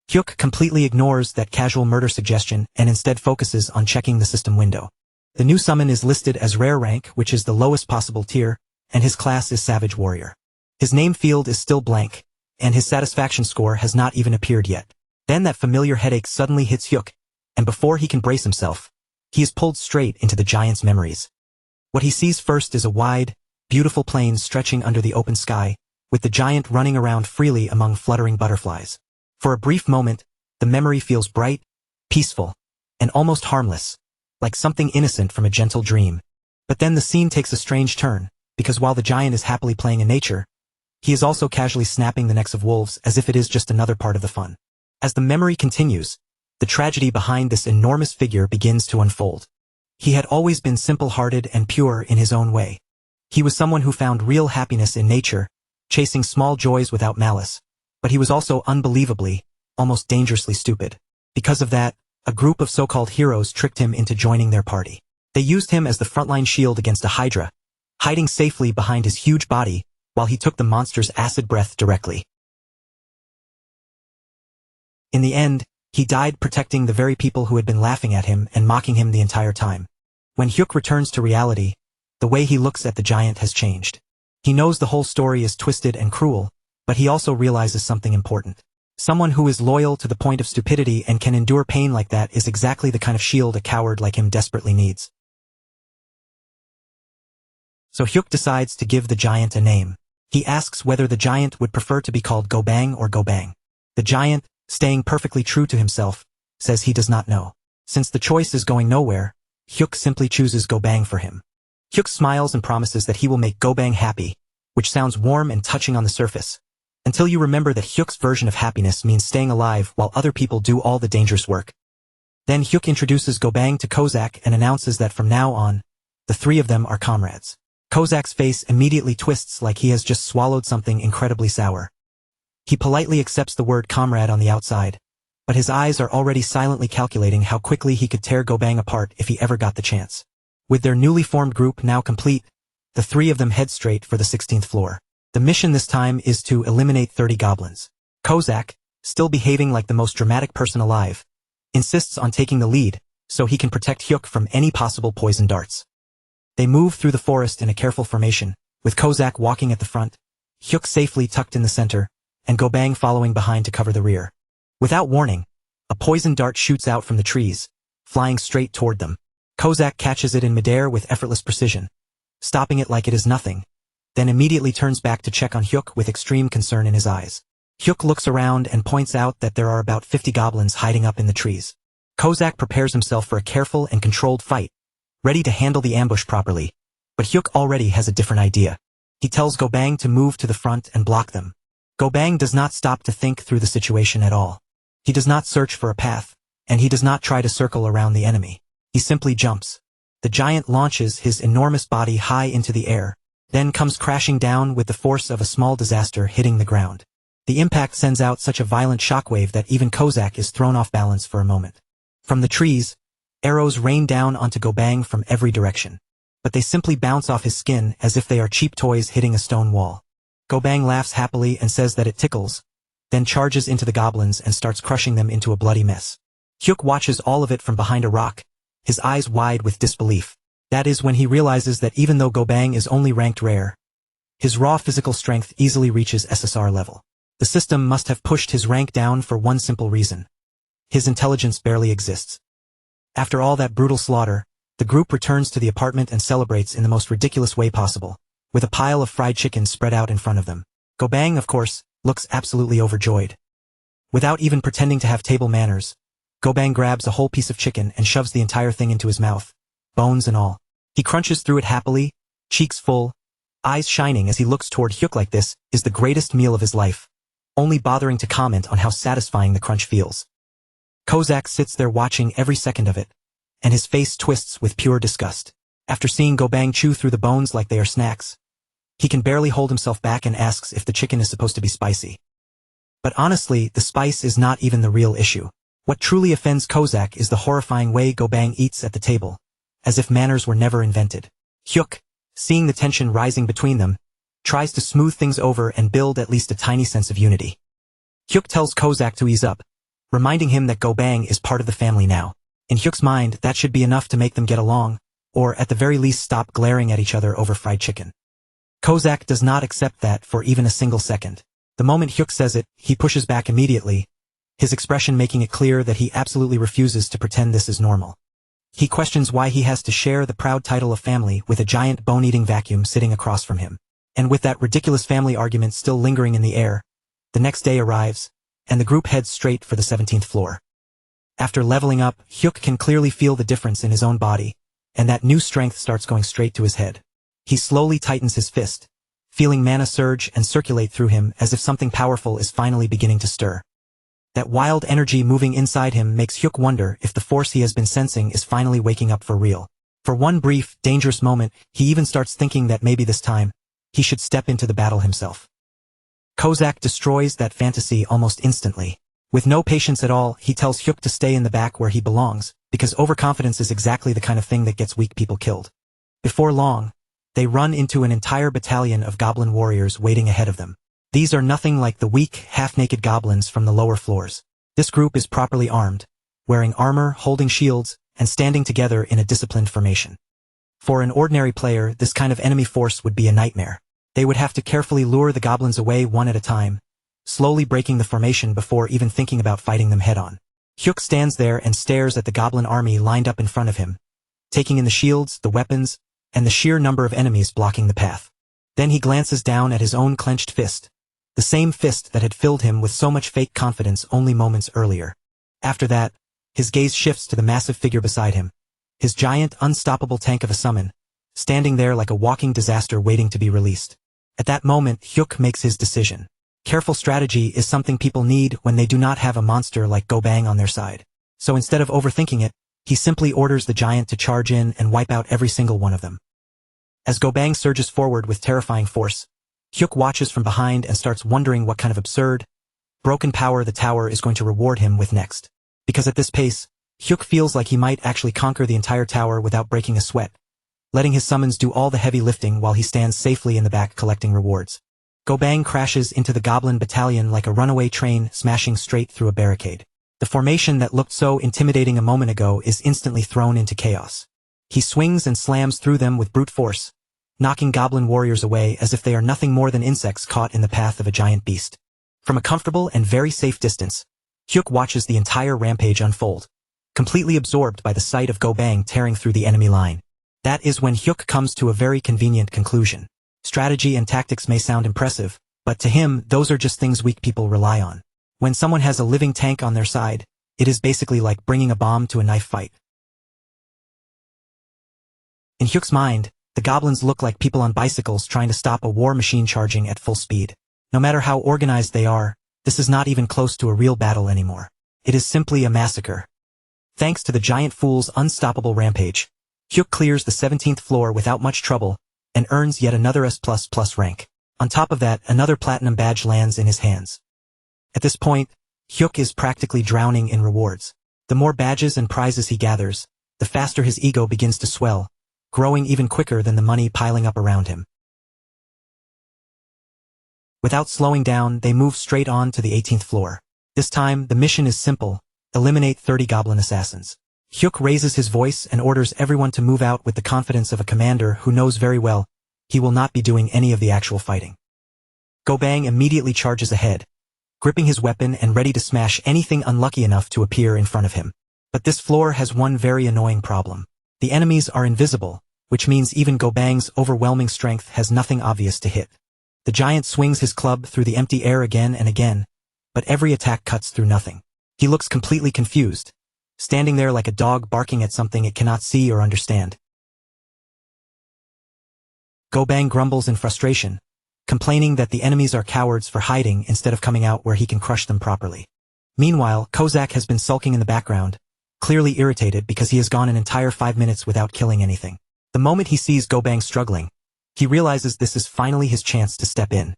Hyuk completely ignores that casual murder suggestion and instead focuses on checking the system window. The new summon is listed as rare rank, which is the lowest possible tier, and his class is Savage Warrior. His name field is still blank, and his satisfaction score has not even appeared yet. Then that familiar headache suddenly hits Hyuk, and before he can brace himself, he is pulled straight into the giant's memories. What he sees first is a wide, beautiful plain stretching under the open sky, with the giant running around freely among fluttering butterflies. For a brief moment, the memory feels bright, peaceful, and almost harmless, like something innocent from a gentle dream. But then the scene takes a strange turn, because while the giant is happily playing in nature, he is also casually snapping the necks of wolves as if it is just another part of the fun. As the memory continues, the tragedy behind this enormous figure begins to unfold. He had always been simple-hearted and pure in his own way. He was someone who found real happiness in nature, chasing small joys without malice, but he was also unbelievably, almost dangerously stupid. Because of that, a group of so-called heroes tricked him into joining their party. They used him as the frontline shield against a hydra, hiding safely behind his huge body while he took the monster's acid breath directly. In the end, he died protecting the very people who had been laughing at him and mocking him the entire time. When Hyuk returns to reality, the way he looks at the giant has changed. He knows the whole story is twisted and cruel, but he also realizes something important. Someone who is loyal to the point of stupidity and can endure pain like that is exactly the kind of shield a coward like him desperately needs. So Hyuk decides to give the giant a name. He asks whether the giant would prefer to be called Gobang or Gobang. The giant, staying perfectly true to himself, says he does not know. Since the choice is going nowhere, Hyuk simply chooses Gobang for him. Hyuk smiles and promises that he will make Gobang happy, which sounds warm and touching on the surface, until you remember that Hyuk's version of happiness means staying alive while other people do all the dangerous work. Then Hyuk introduces Gobang to Kozak and announces that from now on, the 3 of them are comrades. Kozak's face immediately twists like he has just swallowed something incredibly sour. He politely accepts the word comrade on the outside, but his eyes are already silently calculating how quickly he could tear Gobang apart if he ever got the chance. With their newly formed group now complete, the 3 of them head straight for the 16th floor. The mission this time is to eliminate 30 goblins. Kozak, still behaving like the most dramatic person alive, insists on taking the lead so he can protect Hyuk from any possible poison darts. They move through the forest in a careful formation, with Kozak walking at the front, Hyuk safely tucked in the center, and Gobang following behind to cover the rear. Without warning, a poison dart shoots out from the trees, flying straight toward them. Kozak catches it in midair with effortless precision, stopping it like it is nothing, then immediately turns back to check on Hyuk with extreme concern in his eyes. Hyuk looks around and points out that there are about 50 goblins hiding up in the trees. Kozak prepares himself for a careful and controlled fight, ready to handle the ambush properly, but Hyuk already has a different idea. He tells Gobang to move to the front and block them. Gobang does not stop to think through the situation at all. He does not search for a path, and he does not try to circle around the enemy. He simply jumps. The giant launches his enormous body high into the air, then comes crashing down with the force of a small disaster hitting the ground. The impact sends out such a violent shockwave that even Kozak is thrown off balance for a moment. From the trees, arrows rain down onto Gobang from every direction, but they simply bounce off his skin as if they are cheap toys hitting a stone wall. Gobang laughs happily and says that it tickles, then charges into the goblins and starts crushing them into a bloody mess. Hyuk watches all of it from behind a rock, his eyes wide with disbelief. That is when he realizes that even though Gobang is only ranked rare, his raw physical strength easily reaches SSR level. The system must have pushed his rank down for one simple reason. His intelligence barely exists. After all that brutal slaughter, the group returns to the apartment and celebrates in the most ridiculous way possible, with a pile of fried chicken spread out in front of them. Gobang, of course, looks absolutely overjoyed. Without even pretending to have table manners, Gobang grabs a whole piece of chicken and shoves the entire thing into his mouth, bones and all. He crunches through it happily, cheeks full, eyes shining as he looks toward Hyuk like this is the greatest meal of his life, only bothering to comment on how satisfying the crunch feels. Kozak sits there watching every second of it, and his face twists with pure disgust. After seeing Gobang chew through the bones like they are snacks, he can barely hold himself back and asks if the chicken is supposed to be spicy. But honestly, the spice is not even the real issue. What truly offends Kozak is the horrifying way Gobang eats at the table, as if manners were never invented. Hyuk, seeing the tension rising between them, tries to smooth things over and build at least a tiny sense of unity. Hyuk tells Kozak to ease up, reminding him that Gobang is part of the family now. In Hyuk's mind, that should be enough to make them get along, or at the very least stop glaring at each other over fried chicken. Kozak does not accept that for even a single second. The moment Hyuk says it, he pushes back immediately, his expression making it clear that he absolutely refuses to pretend this is normal. He questions why he has to share the proud title of family with a giant bone-eating vacuum sitting across from him. And with that ridiculous family argument still lingering in the air, the next day arrives, and the group heads straight for the 17th floor. After leveling up, Hyuk can clearly feel the difference in his own body, and that new strength starts going straight to his head. He slowly tightens his fist, feeling mana surge and circulate through him as if something powerful is finally beginning to stir. That wild energy moving inside him makes Hyuk wonder if the force he has been sensing is finally waking up for real. For one brief, dangerous moment, he even starts thinking that maybe this time, he should step into the battle himself. Kozak destroys that fantasy almost instantly. With no patience at all, he tells Hyuk to stay in the back where he belongs, because overconfidence is exactly the kind of thing that gets weak people killed. Before long, they run into an entire battalion of goblin warriors waiting ahead of them. These are nothing like the weak, half-naked goblins from the lower floors. This group is properly armed, wearing armor, holding shields, and standing together in a disciplined formation. For an ordinary player, this kind of enemy force would be a nightmare. They would have to carefully lure the goblins away one at a time, slowly breaking the formation before even thinking about fighting them head-on. Hyuk stands there and stares at the goblin army lined up in front of him, taking in the shields, the weapons, and the sheer number of enemies blocking the path. Then he glances down at his own clenched fist, the same fist that had filled him with so much fake confidence only moments earlier. After that, his gaze shifts to the massive figure beside him, his giant, unstoppable tank of a summon, standing there like a walking disaster waiting to be released. At that moment, Hyuk makes his decision. Careful strategy is something people need when they do not have a monster like Gobang on their side. So instead of overthinking it, he simply orders the giant to charge in and wipe out every single one of them. As Gobang surges forward with terrifying force, Hyuk watches from behind and starts wondering what kind of absurd, broken power the tower is going to reward him with next. Because at this pace, Hyuk feels like he might actually conquer the entire tower without breaking a sweat, letting his summons do all the heavy lifting while he stands safely in the back collecting rewards. Gobang crashes into the goblin battalion like a runaway train smashing straight through a barricade. The formation that looked so intimidating a moment ago is instantly thrown into chaos. He swings and slams through them with brute force, knocking goblin warriors away as if they are nothing more than insects caught in the path of a giant beast. From a comfortable and very safe distance, Hyuk watches the entire rampage unfold, completely absorbed by the sight of Gobang tearing through the enemy line. That is when Hyuk comes to a very convenient conclusion. Strategy and tactics may sound impressive, but to him, those are just things weak people rely on. When someone has a living tank on their side, it is basically like bringing a bomb to a knife fight. In Hyuk's mind, the goblins look like people on bicycles trying to stop a war machine charging at full speed. No matter how organized they are, this is not even close to a real battle anymore. It is simply a massacre. Thanks to the giant fool's unstoppable rampage, Hyuk clears the 17th floor without much trouble, and earns yet another S++ rank. On top of that, another platinum badge lands in his hands. At this point, Hyuk is practically drowning in rewards. The more badges and prizes he gathers, the faster his ego begins to swell, growing even quicker than the money piling up around him. Without slowing down, they move straight on to the 18th floor. This time, the mission is simple: eliminate 30 goblin assassins. Hyuk raises his voice and orders everyone to move out with the confidence of a commander who knows very well he will not be doing any of the actual fighting. Gobang immediately charges ahead, gripping his weapon and ready to smash anything unlucky enough to appear in front of him. But this floor has one very annoying problem. The enemies are invisible, which means even Gobang's overwhelming strength has nothing obvious to hit. The giant swings his club through the empty air again and again, but every attack cuts through nothing. He looks completely confused, standing there like a dog barking at something it cannot see or understand. Gobang grumbles in frustration, complaining that the enemies are cowards for hiding instead of coming out where he can crush them properly. Meanwhile, Kozak has been sulking in the background, clearly irritated because he has gone an entire 5 minutes without killing anything. The moment he sees Gobang struggling, he realizes this is finally his chance to step in.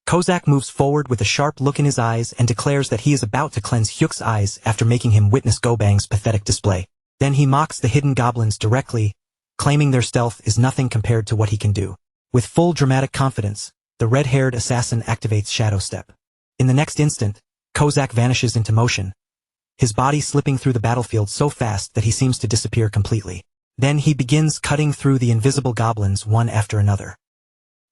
Kozak moves forward with a sharp look in his eyes and declares that he is about to cleanse Hyuk's eyes after making him witness Gobang's pathetic display. Then he mocks the hidden goblins directly, claiming their stealth is nothing compared to what he can do. With full dramatic confidence, the red-haired assassin activates Shadow Step. In the next instant, Kozak vanishes into motion, his body slipping through the battlefield so fast that he seems to disappear completely. Then he begins cutting through the invisible goblins one after another.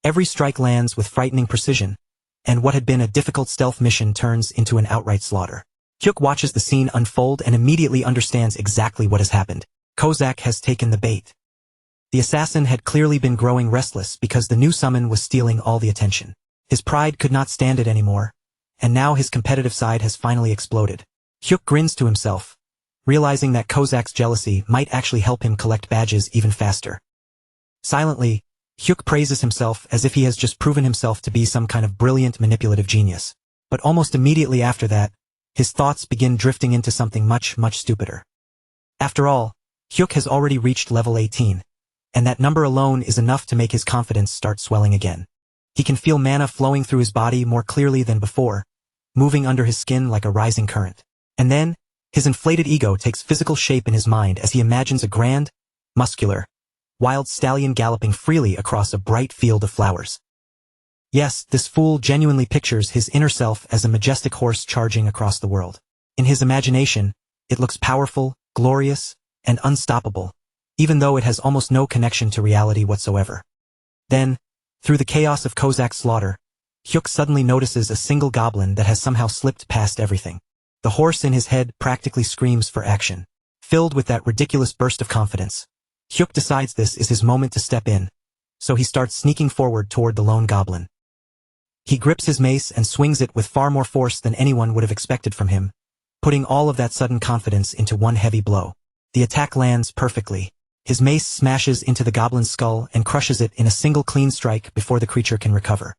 Every strike lands with frightening precision, and what had been a difficult stealth mission turns into an outright slaughter. Hyuk watches the scene unfold and immediately understands exactly what has happened. Kozak has taken the bait. The assassin had clearly been growing restless because the new summon was stealing all the attention. His pride could not stand it anymore, and now his competitive side has finally exploded. Hyuk grins to himself, realizing that Kozak's jealousy might actually help him collect badges even faster. Silently, Hyuk praises himself as if he has just proven himself to be some kind of brilliant manipulative genius. But almost immediately after that, his thoughts begin drifting into something much, much stupider. After all, Hyuk has already reached level 18, and that number alone is enough to make his confidence start swelling again. He can feel mana flowing through his body more clearly than before, moving under his skin like a rising current. And then, his inflated ego takes physical shape in his mind as he imagines a grand, muscular, wild stallion galloping freely across a bright field of flowers. Yes, this fool genuinely pictures his inner self as a majestic horse charging across the world. In his imagination, it looks powerful, glorious, and unstoppable, even though it has almost no connection to reality whatsoever. Then, through the chaos of Kozak's slaughter, Hyuk suddenly notices a single goblin that has somehow slipped past everything. The horse in his head practically screams for action. Filled with that ridiculous burst of confidence, Hyuk decides this is his moment to step in, so he starts sneaking forward toward the lone goblin. He grips his mace and swings it with far more force than anyone would have expected from him, putting all of that sudden confidence into one heavy blow. The attack lands perfectly. His mace smashes into the goblin's skull and crushes it in a single clean strike before the creature can recover.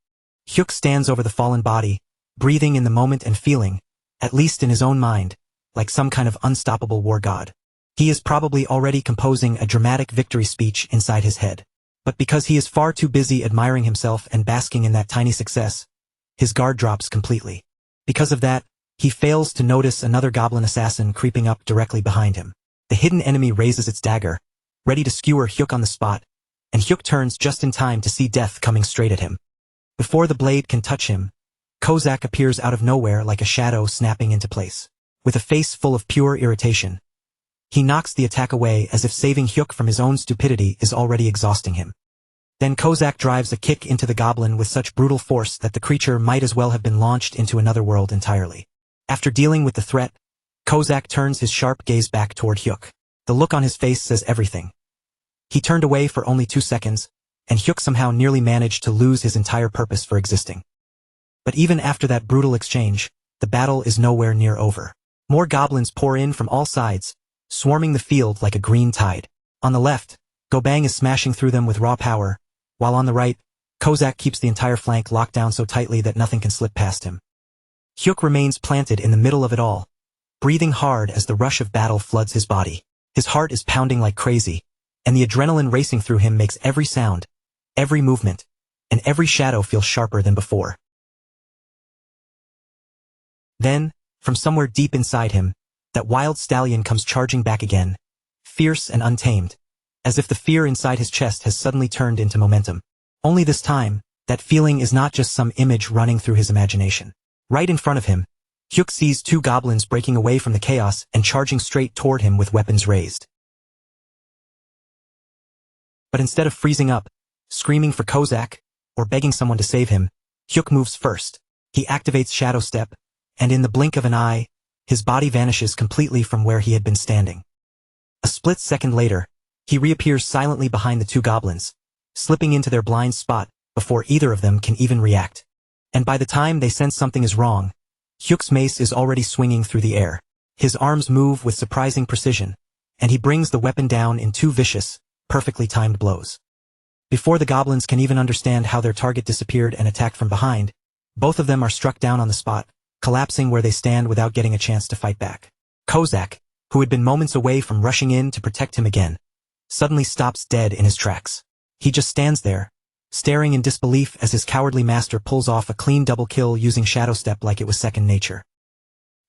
Hyuk stands over the fallen body, breathing in the moment and feeling, at least in his own mind, like some kind of unstoppable war god. He is probably already composing a dramatic victory speech inside his head. But because he is far too busy admiring himself and basking in that tiny success, his guard drops completely. Because of that, he fails to notice another goblin assassin creeping up directly behind him. The hidden enemy raises its dagger, ready to skewer Hyuk on the spot, and Hyuk turns just in time to see death coming straight at him. Before the blade can touch him, Kozak appears out of nowhere like a shadow snapping into place. With a face full of pure irritation, he knocks the attack away as if saving Hyuk from his own stupidity is already exhausting him. Then Kozak drives a kick into the goblin with such brutal force that the creature might as well have been launched into another world entirely. After dealing with the threat, Kozak turns his sharp gaze back toward Hyuk. The look on his face says everything. He turned away for only 2 seconds, and Hyuk somehow nearly managed to lose his entire purpose for existing. But even after that brutal exchange, the battle is nowhere near over. More goblins pour in from all sides, swarming the field like a green tide. On the left, Gobang is smashing through them with raw power, while on the right, Kozak keeps the entire flank locked down so tightly that nothing can slip past him. Hyuk remains planted in the middle of it all, breathing hard as the rush of battle floods his body. His heart is pounding like crazy, and the adrenaline racing through him makes every sound, every movement, and every shadow feel sharper than before. Then, from somewhere deep inside him, that wild stallion comes charging back again, fierce and untamed, as if the fear inside his chest has suddenly turned into momentum. Only this time, that feeling is not just some image running through his imagination. Right in front of him, Hyuk sees 2 goblins breaking away from the chaos and charging straight toward him with weapons raised. But instead of freezing up, screaming for Kozak, or begging someone to save him, Hyuk moves first. He activates Shadow Step, and in the blink of an eye, his body vanishes completely from where he had been standing. A split second later, he reappears silently behind the 2 goblins, slipping into their blind spot before either of them can even react. And by the time they sense something is wrong, Hyuk's mace is already swinging through the air. His arms move with surprising precision, and he brings the weapon down in 2 vicious, perfectly timed blows. Before the goblins can even understand how their target disappeared and attacked from behind, both of them are struck down on the spot, collapsing where they stand without getting a chance to fight back. Kozak, who had been moments away from rushing in to protect him again, suddenly stops dead in his tracks. He just stands there, staring in disbelief as his cowardly master pulls off a clean double kill using shadow step like it was second nature.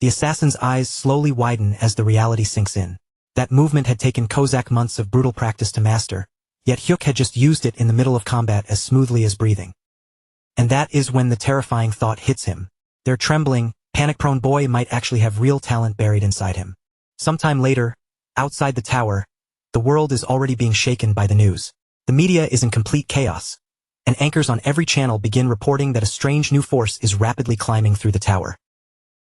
The assassin's eyes slowly widen as the reality sinks in. That movement had taken Kozak months of brutal practice to master, yet Hyuk had just used it in the middle of combat as smoothly as breathing. And that is when the terrifying thought hits him. Their trembling, panic-prone boy might actually have real talent buried inside him. Sometime later, outside the tower, the world is already being shaken by the news. The media is in complete chaos, and anchors on every channel begin reporting that a strange new force is rapidly climbing through the tower.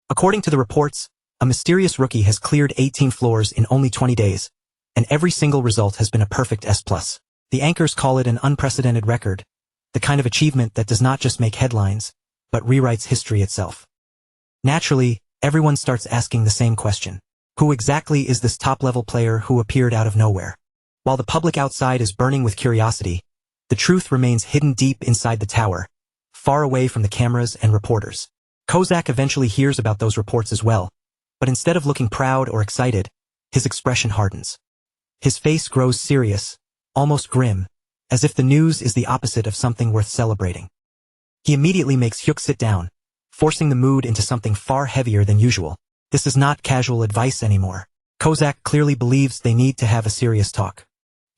According to the reports, a mysterious rookie has cleared 18 floors in only 20 days, and every single result has been a perfect S+. The anchors call it an unprecedented record, the kind of achievement that does not just make headlines, but rewrites history itself. Naturally, everyone starts asking the same question. Who exactly is this top-level player who appeared out of nowhere? While the public outside is burning with curiosity, the truth remains hidden deep inside the tower, far away from the cameras and reporters. Kozak eventually hears about those reports as well, but instead of looking proud or excited, his expression hardens. His face grows serious, almost grim, as if the news is the opposite of something worth celebrating. He immediately makes Hyuk sit down, forcing the mood into something far heavier than usual. This is not casual advice anymore. Kozak clearly believes they need to have a serious talk.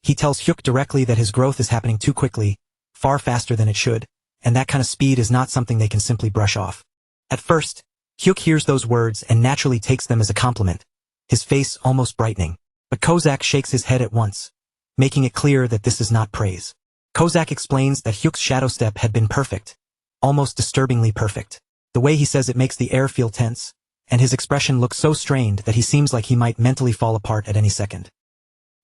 He tells Hyuk directly that his growth is happening too quickly, far faster than it should, and that kind of speed is not something they can simply brush off. At first, Hyuk hears those words and naturally takes them as a compliment, his face almost brightening. But Kozak shakes his head at once, making it clear that this is not praise. Kozak explains that Hyuk's shadow step had been perfect, almost disturbingly perfect. The way he says it makes the air feel tense, and his expression looks so strained that he seems like he might mentally fall apart at any second.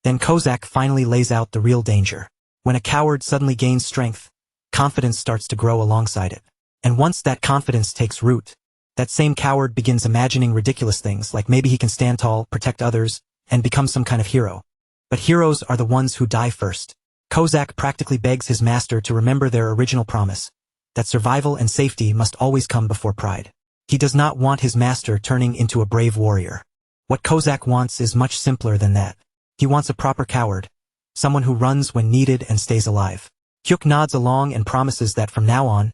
Then Kozak finally lays out the real danger. When a coward suddenly gains strength, confidence starts to grow alongside it. And once that confidence takes root, that same coward begins imagining ridiculous things like maybe he can stand tall, protect others, and become some kind of hero. But heroes are the ones who die first. Kozak practically begs his master to remember their original promise, that survival and safety must always come before pride. He does not want his master turning into a brave warrior. What Kozak wants is much simpler than that. He wants a proper coward, someone who runs when needed and stays alive. Hyuk nods along and promises that from now on,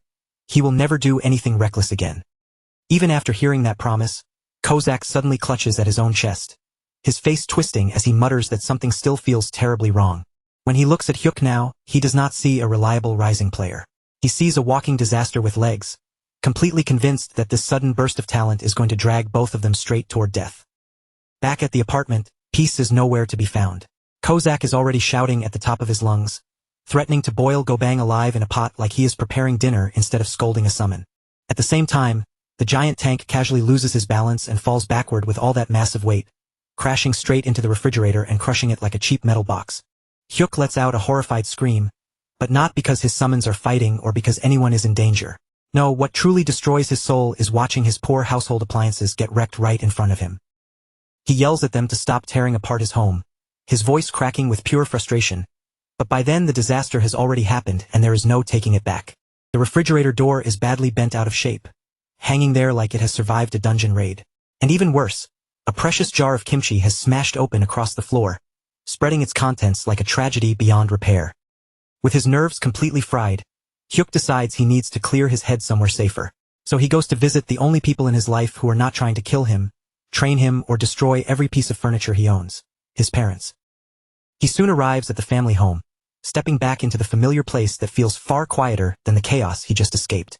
he will never do anything reckless again. Even after hearing that promise, Kozak suddenly clutches at his own chest, his face twisting as he mutters that something still feels terribly wrong. When he looks at Hyuk now, he does not see a reliable rising player. He sees a walking disaster with legs, completely convinced that this sudden burst of talent is going to drag both of them straight toward death. Back at the apartment, peace is nowhere to be found. Kozak is already shouting at the top of his lungs, threatening to boil Gobang alive in a pot like he is preparing dinner instead of scolding a summon. At the same time, the giant tank casually loses his balance and falls backward with all that massive weight, crashing straight into the refrigerator and crushing it like a cheap metal box. Hyuk lets out a horrified scream, but not because his summons are fighting or because anyone is in danger. No, what truly destroys his soul is watching his poor household appliances get wrecked right in front of him. He yells at them to stop tearing apart his home, his voice cracking with pure frustration. But by then the disaster has already happened and there is no taking it back. The refrigerator door is badly bent out of shape, hanging there like it has survived a dungeon raid. And even worse, a precious jar of kimchi has smashed open across the floor, spreading its contents like a tragedy beyond repair. With his nerves completely fried, Hyuk decides he needs to clear his head somewhere safer. So he goes to visit the only people in his life who are not trying to kill him, train him, or destroy every piece of furniture he owns, his parents. He soon arrives at the family home, stepping back into the familiar place that feels far quieter than the chaos he just escaped.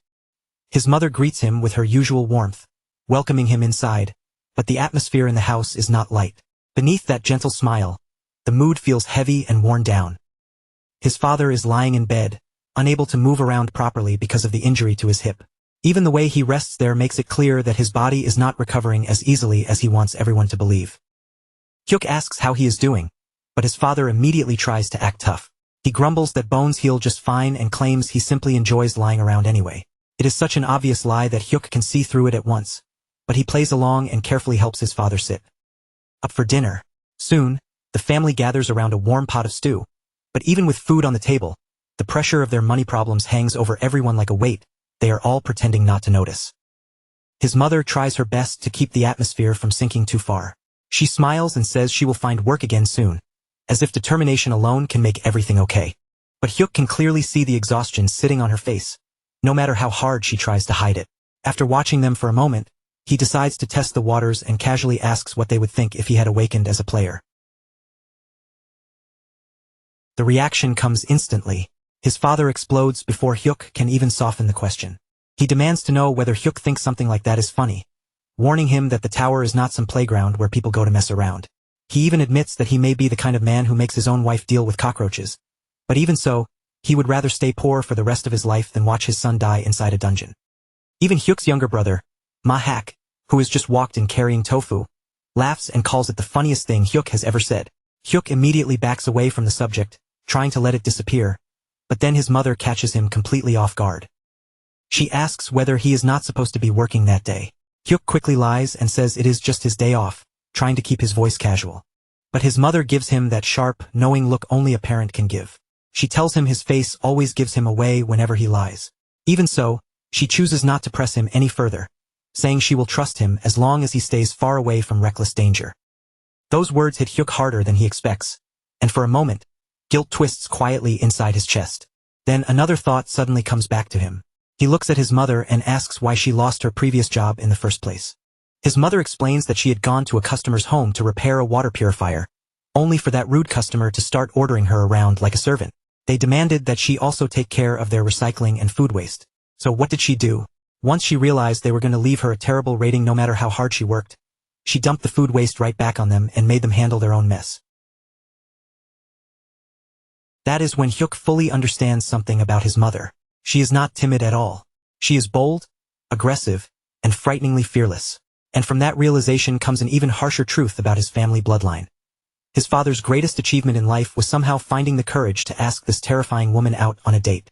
His mother greets him with her usual warmth, welcoming him inside, but the atmosphere in the house is not light. Beneath that gentle smile, the mood feels heavy and worn down. His father is lying in bed, unable to move around properly because of the injury to his hip. Even the way he rests there makes it clear that his body is not recovering as easily as he wants everyone to believe. Hyuk asks how he is doing, but his father immediately tries to act tough. He grumbles that bones heal just fine and claims he simply enjoys lying around anyway. It is such an obvious lie that Hyuk can see through it at once, but he plays along and carefully helps his father sit up for dinner. Soon, the family gathers around a warm pot of stew, but even with food on the table, the pressure of their money problems hangs over everyone like a weight. They are all pretending not to notice. His mother tries her best to keep the atmosphere from sinking too far. She smiles and says she will find work again soon, as if determination alone can make everything okay. But Hyuk can clearly see the exhaustion sitting on her face, no matter how hard she tries to hide it. After watching them for a moment, he decides to test the waters and casually asks what they would think if he had awakened as a player. The reaction comes instantly. His father explodes before Hyuk can even soften the question. He demands to know whether Hyuk thinks something like that is funny, warning him that the tower is not some playground where people go to mess around. He even admits that he may be the kind of man who makes his own wife deal with cockroaches. But even so, he would rather stay poor for the rest of his life than watch his son die inside a dungeon. Even Hyuk's younger brother, Ma-hak, who has just walked in carrying tofu, laughs and calls it the funniest thing Hyuk has ever said. Hyuk immediately backs away from the subject, trying to let it disappear, but then his mother catches him completely off guard. She asks whether he is not supposed to be working that day. Hyuk quickly lies and says it is just his day off, trying to keep his voice casual. But his mother gives him that sharp, knowing look only a parent can give. She tells him his face always gives him away whenever he lies. Even so, she chooses not to press him any further, saying she will trust him as long as he stays far away from reckless danger. Those words hit Hyuk harder than he expects, and for a moment, guilt twists quietly inside his chest. Then another thought suddenly comes back to him. He looks at his mother and asks why she lost her previous job in the first place. His mother explains that she had gone to a customer's home to repair a water purifier, only for that rude customer to start ordering her around like a servant. They demanded that she also take care of their recycling and food waste. So what did she do? Once she realized they were going to leave her a terrible rating no matter how hard she worked, she dumped the food waste right back on them and made them handle their own mess. That is when Hyuk fully understands something about his mother. She is not timid at all. She is bold, aggressive, and frighteningly fearless. And from that realization comes an even harsher truth about his family bloodline. His father's greatest achievement in life was somehow finding the courage to ask this terrifying woman out on a date.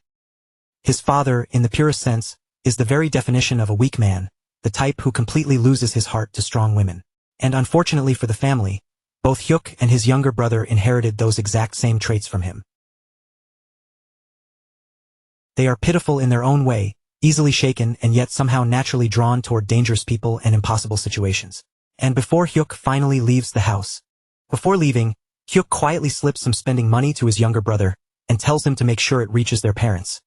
His father, in the purest sense, is the very definition of a weak man, the type who completely loses his heart to strong women. And unfortunately for the family, both Hyuk and his younger brother inherited those exact same traits from him. They are pitiful in their own way, easily shaken and yet somehow naturally drawn toward dangerous people and impossible situations. And before Hyuk finally leaves the house. Before leaving, Hyuk quietly slips some spending money to his younger brother and tells him to make sure it reaches their parents,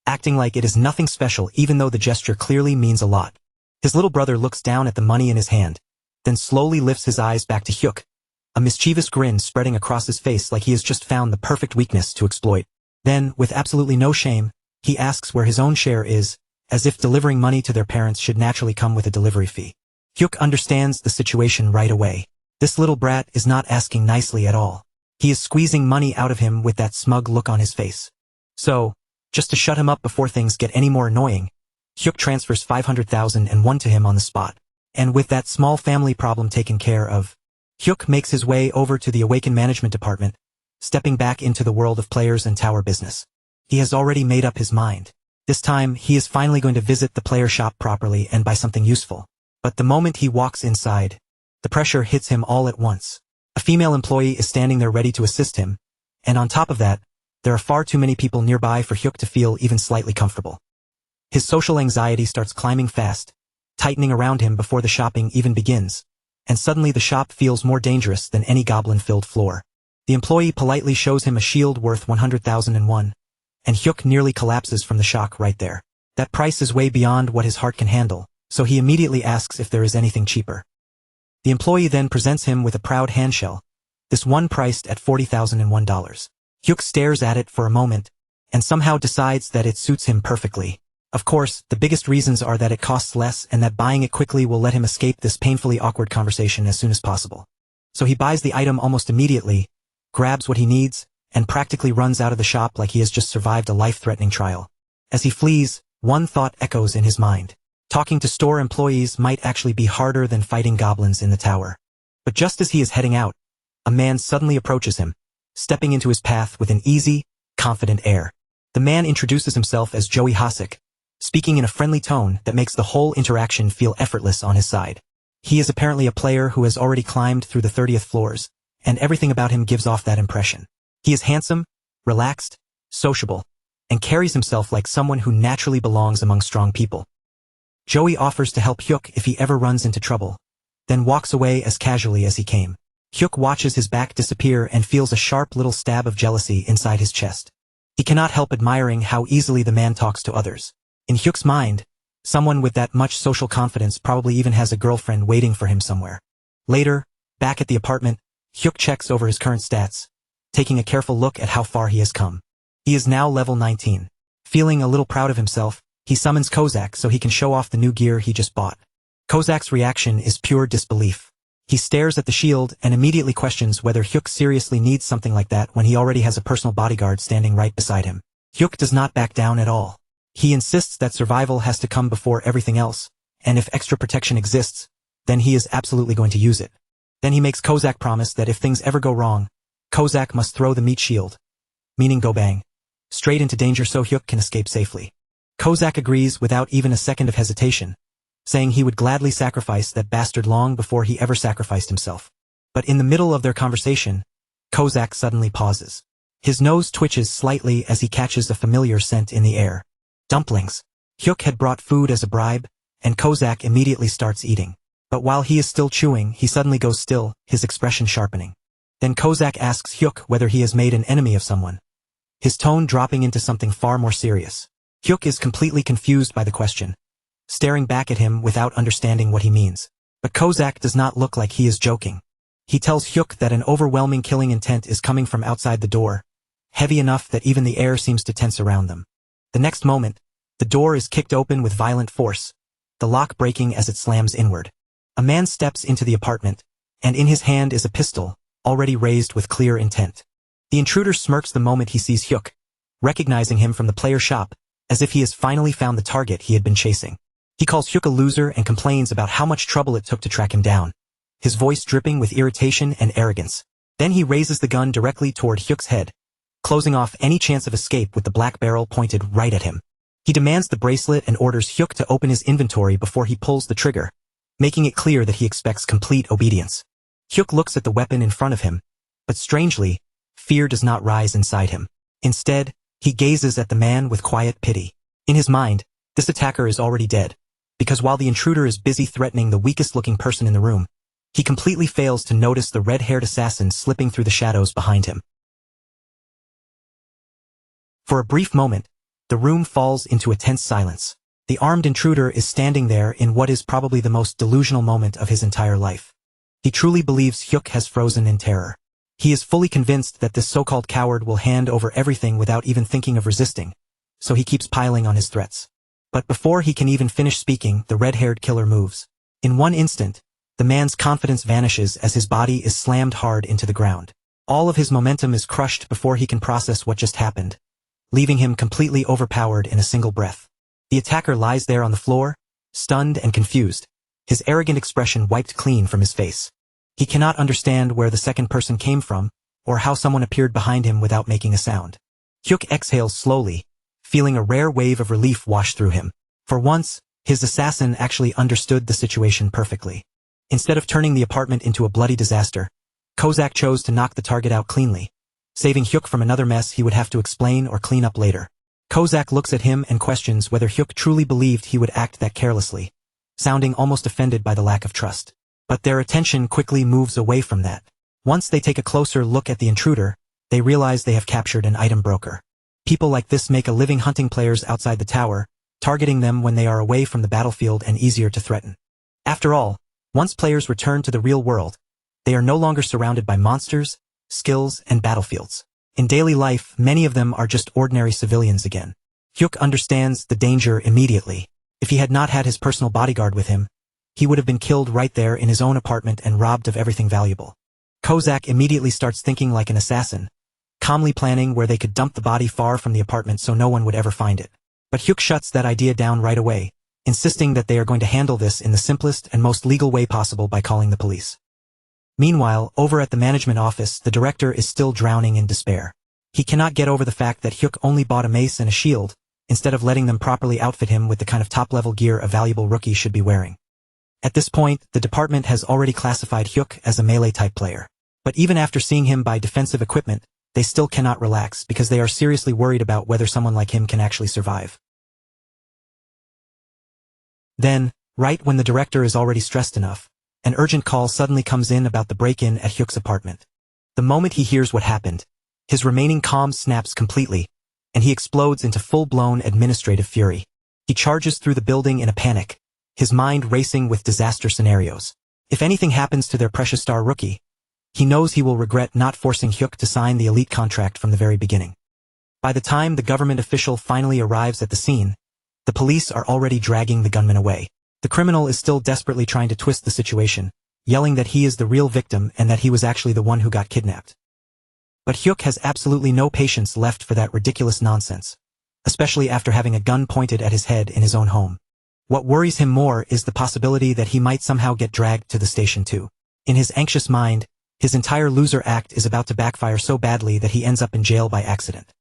acting like it is nothing special even though the gesture clearly means a lot. His little brother looks down at the money in his hand, then slowly lifts his eyes back to Hyuk, a mischievous grin spreading across his face like he has just found the perfect weakness to exploit. Then, with absolutely no shame, he asks where his own share is, as if delivering money to their parents should naturally come with a delivery fee. Hyuk understands the situation right away. This little brat is not asking nicely at all. He is squeezing money out of him with that smug look on his face. So, just to shut him up before things get any more annoying, Hyuk transfers 500,001 to him on the spot. And with that small family problem taken care of, Hyuk makes his way over to the Awaken Management Department, stepping back into the world of players and tower business. He has already made up his mind. This time, he is finally going to visit the player shop properly and buy something useful. But the moment he walks inside, the pressure hits him all at once. A female employee is standing there ready to assist him, and on top of that, there are far too many people nearby for Hyuk to feel even slightly comfortable. His social anxiety starts climbing fast, tightening around him before the shopping even begins, and suddenly the shop feels more dangerous than any goblin-filled floor. The employee politely shows him a shield worth 100,001, and Hyuk nearly collapses from the shock right there. That price is way beyond what his heart can handle, so he immediately asks if there is anything cheaper. The employee then presents him with a proud handshell, this one priced at $40,001. Hyuk stares at it for a moment, and somehow decides that it suits him perfectly. Of course, the biggest reasons are that it costs less and that buying it quickly will let him escape this painfully awkward conversation as soon as possible. So he buys the item almost immediately, grabs what he needs, and practically runs out of the shop like he has just survived a life-threatening trial. As he flees, one thought echoes in his mind. Talking to store employees might actually be harder than fighting goblins in the tower. But just as he is heading out, a man suddenly approaches him, stepping into his path with an easy, confident air. The man introduces himself as Joey Hasek, speaking in a friendly tone that makes the whole interaction feel effortless on his side. He is apparently a player who has already climbed through the 30th floors, and everything about him gives off that impression. He is handsome, relaxed, sociable, and carries himself like someone who naturally belongs among strong people. Joey offers to help Hyuk if he ever runs into trouble, then walks away as casually as he came. Hyuk watches his back disappear and feels a sharp little stab of jealousy inside his chest. He cannot help admiring how easily the man talks to others. In Hyuk's mind, someone with that much social confidence probably even has a girlfriend waiting for him somewhere. Later, back at the apartment, Hyuk checks over his current stats, taking a careful look at how far he has come. He is now level 19. Feeling a little proud of himself, he summons Kozak so he can show off the new gear he just bought. Kozak's reaction is pure disbelief. He stares at the shield and immediately questions whether Hyuk seriously needs something like that when he already has a personal bodyguard standing right beside him. Hyuk does not back down at all. He insists that survival has to come before everything else, and if extra protection exists, then he is absolutely going to use it. Then he makes Kozak promise that if things ever go wrong, Kozak must throw the meat shield, meaning go bang, straight into danger so Hyuk can escape safely. Kozak agrees without even a second of hesitation, saying he would gladly sacrifice that bastard long before he ever sacrificed himself. But in the middle of their conversation, Kozak suddenly pauses. His nose twitches slightly as he catches a familiar scent in the air. Dumplings. Hyuk had brought food as a bribe, and Kozak immediately starts eating. But while he is still chewing, he suddenly goes still, his expression sharpening. Then Kozak asks Hyuk whether he has made an enemy of someone, his tone dropping into something far more serious. Hyuk is completely confused by the question, staring back at him without understanding what he means. But Kozak does not look like he is joking. He tells Hyuk that an overwhelming killing intent is coming from outside the door, heavy enough that even the air seems to tense around them. The next moment, the door is kicked open with violent force, the lock breaking as it slams inward. A man steps into the apartment, and in his hand is a pistol, already raised with clear intent. The intruder smirks the moment he sees Hyuk, recognizing him from the player shop, as if he has finally found the target he had been chasing. He calls Hyuk a loser and complains about how much trouble it took to track him down, his voice dripping with irritation and arrogance. Then he raises the gun directly toward Hyuk's head, closing off any chance of escape with the black barrel pointed right at him. He demands the bracelet and orders Hyuk to open his inventory before he pulls the trigger, making it clear that he expects complete obedience. Hyuk looks at the weapon in front of him, but strangely, fear does not rise inside him. Instead, he gazes at the man with quiet pity. In his mind, this attacker is already dead, because while the intruder is busy threatening the weakest-looking person in the room, he completely fails to notice the red-haired assassin slipping through the shadows behind him. For a brief moment, the room falls into a tense silence. The armed intruder is standing there in what is probably the most delusional moment of his entire life. He truly believes Hyuk has frozen in terror. He is fully convinced that this so-called coward will hand over everything without even thinking of resisting, so he keeps piling on his threats. But before he can even finish speaking, the red-haired killer moves. In one instant, the man's confidence vanishes as his body is slammed hard into the ground. All of his momentum is crushed before he can process what just happened, leaving him completely overpowered in a single breath. The attacker lies there on the floor, stunned and confused, his arrogant expression wiped clean from his face. He cannot understand where the second person came from, or how someone appeared behind him without making a sound. Hyuk exhales slowly, feeling a rare wave of relief wash through him. For once, his assassin actually understood the situation perfectly. Instead of turning the apartment into a bloody disaster, Kozak chose to knock the target out cleanly, saving Hyuk from another mess he would have to explain or clean up later. Kozak looks at him and questions whether Hyuk truly believed he would act that carelessly, sounding almost offended by the lack of trust. But their attention quickly moves away from that. Once they take a closer look at the intruder, they realize they have captured an item broker. People like this make a living hunting players outside the tower, targeting them when they are away from the battlefield and easier to threaten. After all, once players return to the real world, they are no longer surrounded by monsters, skills, and battlefields. In daily life, many of them are just ordinary civilians again. Hyuk understands the danger immediately. If he had not had his personal bodyguard with him, he would have been killed right there in his own apartment and robbed of everything valuable. Kozak immediately starts thinking like an assassin, calmly planning where they could dump the body far from the apartment so no one would ever find it. But Hyuk shuts that idea down right away, insisting that they are going to handle this in the simplest and most legal way possible by calling the police. Meanwhile, over at the management office, the director is still drowning in despair. He cannot get over the fact that Hyuk only bought a mace and a shield, instead of letting them properly outfit him with the kind of top-level gear a valuable rookie should be wearing. At this point, the department has already classified Hyuk as a melee-type player. But even after seeing him buy defensive equipment, they still cannot relax because they are seriously worried about whether someone like him can actually survive. Then, right when the director is already stressed enough, An urgent call suddenly comes in about the break-in at Hyuk's apartment. The moment he hears what happened, his remaining calm snaps completely, and he explodes into full-blown administrative fury. He charges through the building in a panic, his mind racing with disaster scenarios. If anything happens to their precious star rookie, he knows he will regret not forcing Hyuk to sign the elite contract from the very beginning. By the time the government official finally arrives at the scene, the police are already dragging the gunman away. The criminal is still desperately trying to twist the situation, yelling that he is the real victim and that he was actually the one who got kidnapped. But Hyuk has absolutely no patience left for that ridiculous nonsense, especially after having a gun pointed at his head in his own home. What worries him more is the possibility that he might somehow get dragged to the station too. In his anxious mind, his entire loser act is about to backfire so badly that he ends up in jail by accident.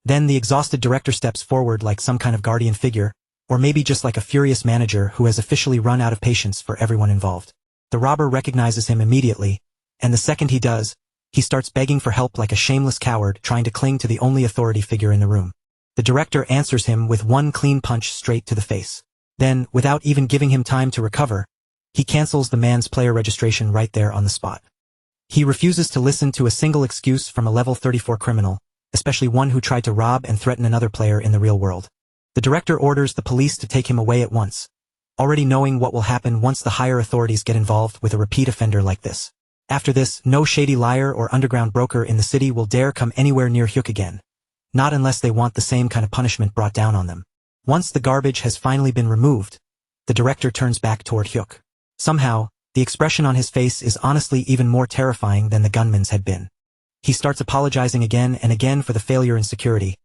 Then the exhausted director steps forward like some kind of guardian figure, or maybe just like a furious manager who has officially run out of patience for everyone involved. The robber recognizes him immediately, and the second he does, he starts begging for help like a shameless coward trying to cling to the only authority figure in the room. The director answers him with one clean punch straight to the face. Then, without even giving him time to recover, he cancels the man's player registration right there on the spot. He refuses to listen to a single excuse from a level 34 criminal, especially one who tried to rob and threaten another player in the real world. The director orders the police to take him away at once, already knowing what will happen once the higher authorities get involved with a repeat offender like this. After this, no shady liar or underground broker in the city will dare come anywhere near Hyuk again, not unless they want the same kind of punishment brought down on them. Once the garbage has finally been removed, the director turns back toward Hyuk. Somehow, the expression on his face is honestly even more terrifying than the gunman's had been. He starts apologizing again and again for the failure in security,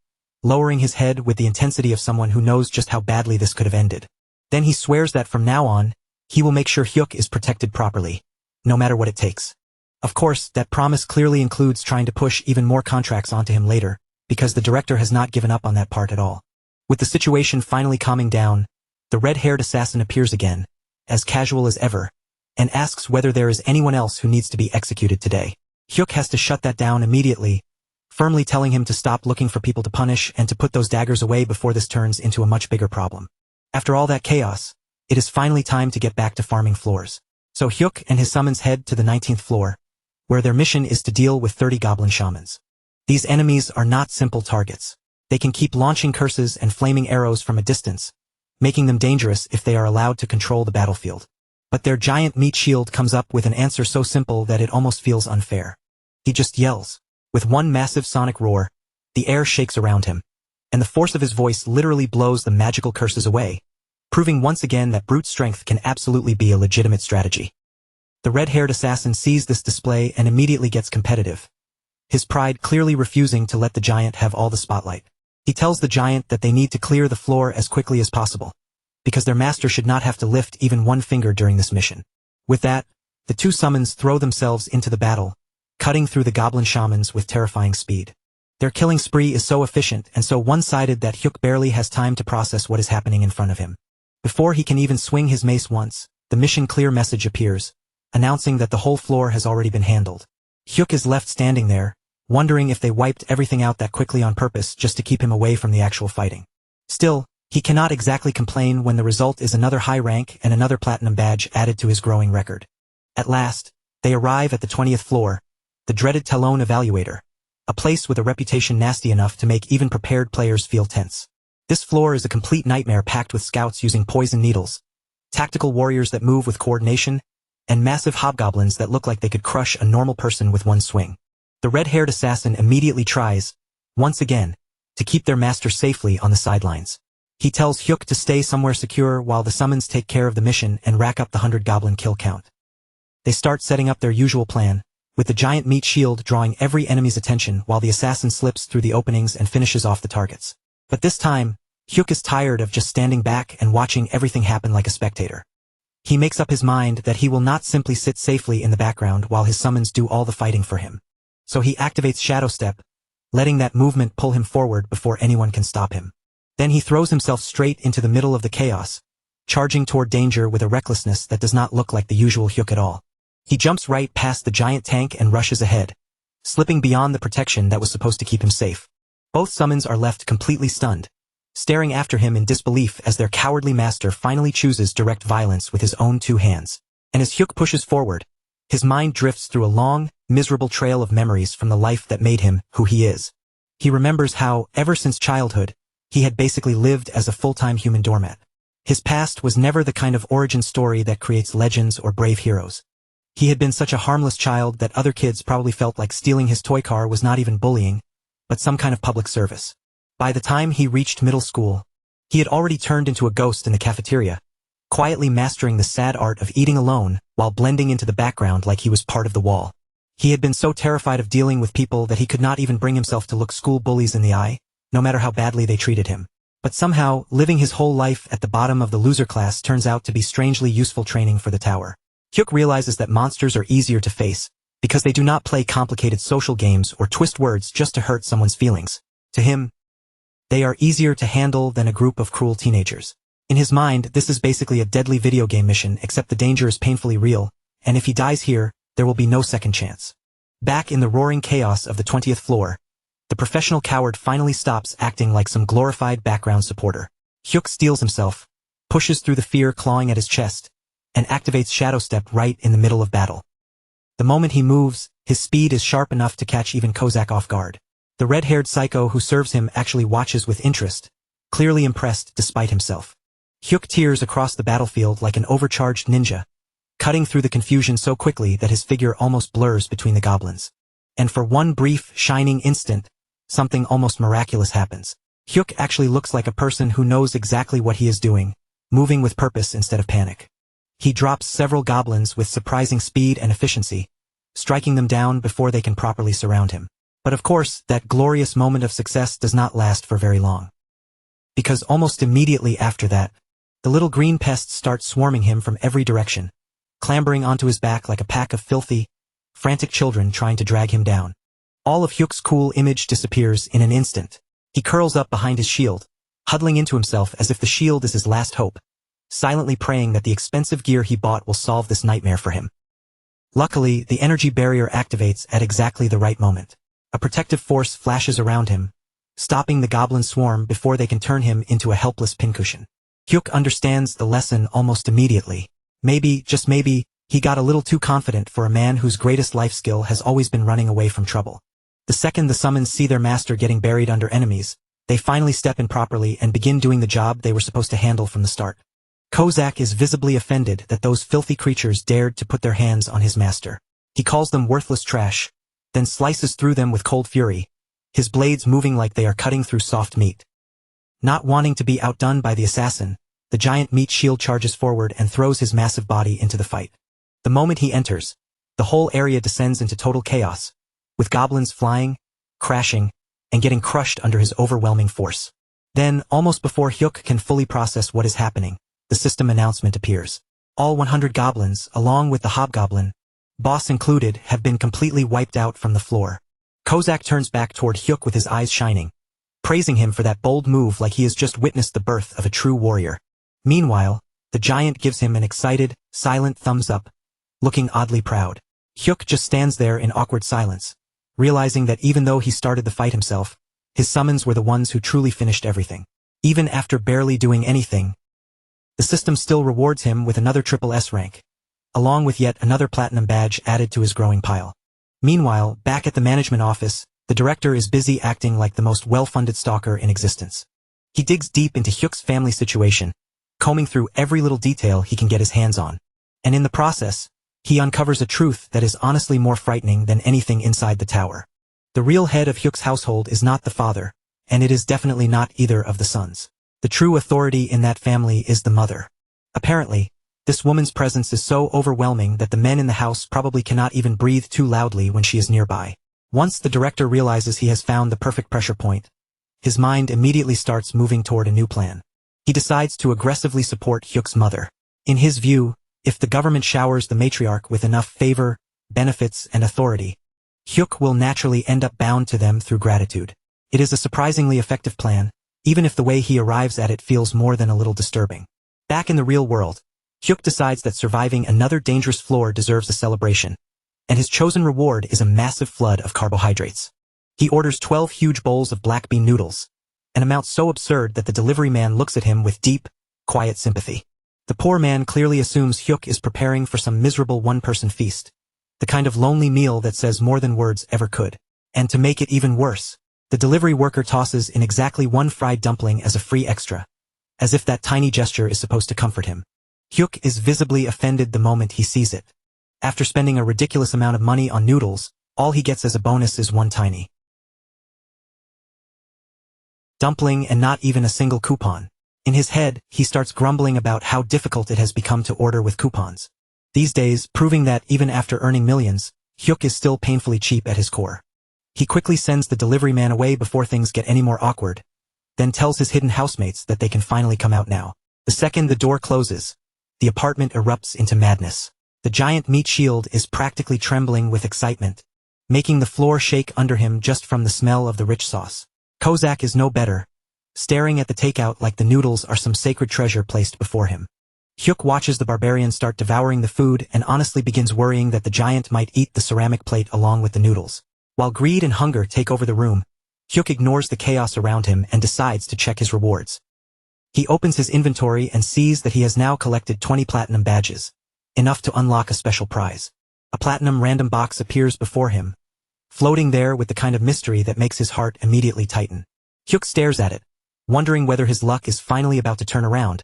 lowering his head with the intensity of someone who knows just how badly this could have ended. Then he swears that from now on, he will make sure Hyuk is protected properly, no matter what it takes. Of course, that promise clearly includes trying to push even more contracts onto him later, because the director has not given up on that part at all. With the situation finally calming down, the red-haired assassin appears again, as casual as ever, and asks whether there is anyone else who needs to be executed today. Hyuk has to shut that down immediately, firmly telling him to stop looking for people to punish and to put those daggers away before this turns into a much bigger problem. After all that chaos, it is finally time to get back to farming floors. So Hyuk and his summons head to the 19th floor, where their mission is to deal with 30 goblin shamans. These enemies are not simple targets. They can keep launching curses and flaming arrows from a distance, making them dangerous if they are allowed to control the battlefield. But their giant meat shield comes up with an answer so simple that it almost feels unfair. He just yells. With one massive sonic roar, the air shakes around him, and the force of his voice literally blows the magical curses away, proving once again that brute strength can absolutely be a legitimate strategy. The red-haired assassin sees this display and immediately gets competitive, his pride clearly refusing to let the giant have all the spotlight. He tells the giant that they need to clear the floor as quickly as possible, because their master should not have to lift even one finger during this mission. With that, the two summons throw themselves into the battle, cutting through the goblin shamans with terrifying speed. Their killing spree is so efficient and so one-sided that Hyuk barely has time to process what is happening in front of him. Before he can even swing his mace once, the mission clear message appears, announcing that the whole floor has already been handled. Hyuk is left standing there, wondering if they wiped everything out that quickly on purpose just to keep him away from the actual fighting. Still, he cannot exactly complain when the result is another high rank and another platinum badge added to his growing record. At last, they arrive at the 20th floor, the dreaded Talon Evaluator, a place with a reputation nasty enough to make even prepared players feel tense. This floor is a complete nightmare packed with scouts using poison needles, tactical warriors that move with coordination, and massive hobgoblins that look like they could crush a normal person with one swing. The red-haired assassin immediately tries, once again, to keep their master safely on the sidelines. He tells Hyuk to stay somewhere secure while the summons take care of the mission and rack up the 100 goblin kill count. They start setting up their usual plan, with the giant meat shield drawing every enemy's attention while the assassin slips through the openings and finishes off the targets. But this time, Hyuk is tired of just standing back and watching everything happen like a spectator. He makes up his mind that he will not simply sit safely in the background while his summons do all the fighting for him. So he activates Shadow Step, letting that movement pull him forward before anyone can stop him. Then he throws himself straight into the middle of the chaos, charging toward danger with a recklessness that does not look like the usual Hyuk at all. He jumps right past the giant tank and rushes ahead, slipping beyond the protection that was supposed to keep him safe. Both summons are left completely stunned, staring after him in disbelief as their cowardly master finally chooses direct violence with his own 2 hands. And as Hyuk pushes forward, his mind drifts through a long, miserable trail of memories from the life that made him who he is. He remembers how, ever since childhood, he had basically lived as a full-time human doormat. His past was never the kind of origin story that creates legends or brave heroes. He had been such a harmless child that other kids probably felt like stealing his toy car was not even bullying, but some kind of public service. By the time he reached middle school, he had already turned into a ghost in the cafeteria, quietly mastering the sad art of eating alone while blending into the background like he was part of the wall. He had been so terrified of dealing with people that he could not even bring himself to look school bullies in the eye, no matter how badly they treated him. But somehow, living his whole life at the bottom of the loser class turns out to be strangely useful training for the tower. Hyuk realizes that monsters are easier to face, because they do not play complicated social games or twist words just to hurt someone's feelings. To him, they are easier to handle than a group of cruel teenagers. In his mind, this is basically a deadly video game mission, except the danger is painfully real, and if he dies here, there will be no second chance. Back in the roaring chaos of the 20th floor, the professional coward finally stops acting like some glorified background supporter. Hyuk steels himself, pushes through the fear clawing at his chest, and activates Shadow Step right in the middle of battle. The moment he moves, his speed is sharp enough to catch even Kozak off guard. The red-haired psycho who serves him actually watches with interest, clearly impressed despite himself. Hyuk tears across the battlefield like an overcharged ninja, cutting through the confusion so quickly that his figure almost blurs between the goblins. And for one brief, shining instant, something almost miraculous happens. Hyuk actually looks like a person who knows exactly what he is doing, moving with purpose instead of panic. He drops several goblins with surprising speed and efficiency, striking them down before they can properly surround him. But of course, that glorious moment of success does not last for very long. Because almost immediately after that, the little green pests start swarming him from every direction, clambering onto his back like a pack of filthy, frantic children trying to drag him down. All of Hyuk's cool image disappears in an instant. He curls up behind his shield, huddling into himself as if the shield is his last hope, silently praying that the expensive gear he bought will solve this nightmare for him. Luckily, the energy barrier activates at exactly the right moment. A protective force flashes around him, stopping the goblin swarm before they can turn him into a helpless pincushion. Hyuk understands the lesson almost immediately. Maybe, just maybe, he got a little too confident for a man whose greatest life skill has always been running away from trouble. The second the summons see their master getting buried under enemies, they finally step in properly and begin doing the job they were supposed to handle from the start. Kozak is visibly offended that those filthy creatures dared to put their hands on his master. He calls them worthless trash, then slices through them with cold fury, his blades moving like they are cutting through soft meat. Not wanting to be outdone by the assassin, the giant meat shield charges forward and throws his massive body into the fight. The moment he enters, the whole area descends into total chaos, with goblins flying, crashing, and getting crushed under his overwhelming force. Then, almost before Hyuk can fully process what is happening, the system announcement appears. All 100 goblins, along with the hobgoblin, boss included, have been completely wiped out from the floor. Kozak turns back toward Hyuk with his eyes shining, praising him for that bold move like he has just witnessed the birth of a true warrior. Meanwhile, the giant gives him an excited, silent thumbs up, looking oddly proud. Hyuk just stands there in awkward silence, realizing that even though he started the fight himself, his summons were the ones who truly finished everything. Even after barely doing anything, the system still rewards him with another triple S rank, along with yet another platinum badge added to his growing pile. Meanwhile, back at the management office, the director is busy acting like the most well-funded stalker in existence. He digs deep into Hyuk's family situation, combing through every little detail he can get his hands on. And in the process, he uncovers a truth that is honestly more frightening than anything inside the tower. The real head of Hyuk's household is not the father, and it is definitely not either of the sons. The true authority in that family is the mother. Apparently, this woman's presence is so overwhelming that the men in the house probably cannot even breathe too loudly when she is nearby. Once the director realizes he has found the perfect pressure point, his mind immediately starts moving toward a new plan. He decides to aggressively support Hyuk's mother. In his view, if the government showers the matriarch with enough favor, benefits, and authority, Hyuk will naturally end up bound to them through gratitude. It is a surprisingly effective plan, even if the way he arrives at it feels more than a little disturbing. Back in the real world, Hyuk decides that surviving another dangerous floor deserves a celebration, and his chosen reward is a massive flood of carbohydrates. He orders 12 huge bowls of black bean noodles, an amount so absurd that the delivery man looks at him with deep, quiet sympathy. The poor man clearly assumes Hyuk is preparing for some miserable one-person feast, the kind of lonely meal that says more than words ever could. And to make it even worse, the delivery worker tosses in exactly one fried dumpling as a free extra, as if that tiny gesture is supposed to comfort him. Hyuk is visibly offended the moment he sees it. After spending a ridiculous amount of money on noodles, all he gets as a bonus is one tiny dumpling and not even a single coupon. In his head, he starts grumbling about how difficult it has become to order with coupons. These days, proving that even after earning millions, Hyuk is still painfully cheap at his core. He quickly sends the delivery man away before things get any more awkward, then tells his hidden housemates that they can finally come out now. The second the door closes, the apartment erupts into madness. The giant meat shield is practically trembling with excitement, making the floor shake under him just from the smell of the rich sauce. Kozak is no better, staring at the takeout like the noodles are some sacred treasure placed before him. Hyuk watches the barbarian start devouring the food and honestly begins worrying that the giant might eat the ceramic plate along with the noodles. While greed and hunger take over the room, Hyuk ignores the chaos around him and decides to check his rewards. He opens his inventory and sees that he has now collected 20 platinum badges, enough to unlock a special prize. A platinum random box appears before him, floating there with the kind of mystery that makes his heart immediately tighten. Hyuk stares at it, wondering whether his luck is finally about to turn around,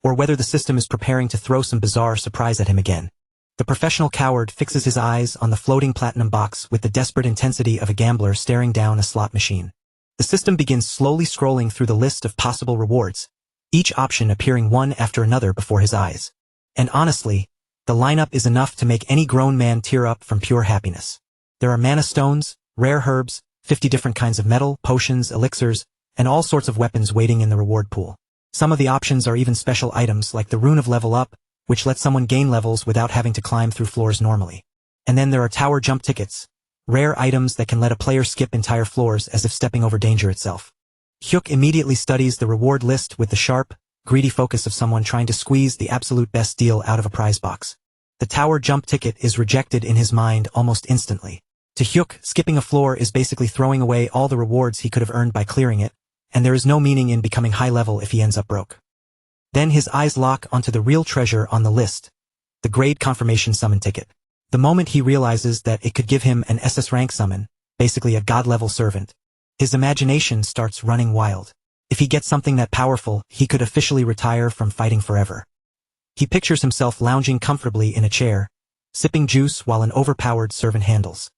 or whether the system is preparing to throw some bizarre surprise at him again. The professional coward fixes his eyes on the floating platinum box with the desperate intensity of a gambler staring down a slot machine. The system begins slowly scrolling through the list of possible rewards, each option appearing one after another before his eyes. And honestly, the lineup is enough to make any grown man tear up from pure happiness. There are mana stones, rare herbs, 50 different kinds of metal, potions, elixirs, and all sorts of weapons waiting in the reward pool. Some of the options are even special items like the rune of level up, which lets someone gain levels without having to climb through floors normally. And then there are tower jump tickets, rare items that can let a player skip entire floors as if stepping over danger itself. Hyuk immediately studies the reward list with the sharp, greedy focus of someone trying to squeeze the absolute best deal out of a prize box. The tower jump ticket is rejected in his mind almost instantly. To Hyuk, skipping a floor is basically throwing away all the rewards he could have earned by clearing it, and there is no meaning in becoming high level if he ends up broke. Then his eyes lock onto the real treasure on the list, the grade confirmation summon ticket. The moment he realizes that it could give him an SS rank summon, basically a god-level servant, his imagination starts running wild. If he gets something that powerful, he could officially retire from fighting forever. He pictures himself lounging comfortably in a chair, sipping juice while an overpowered servant handles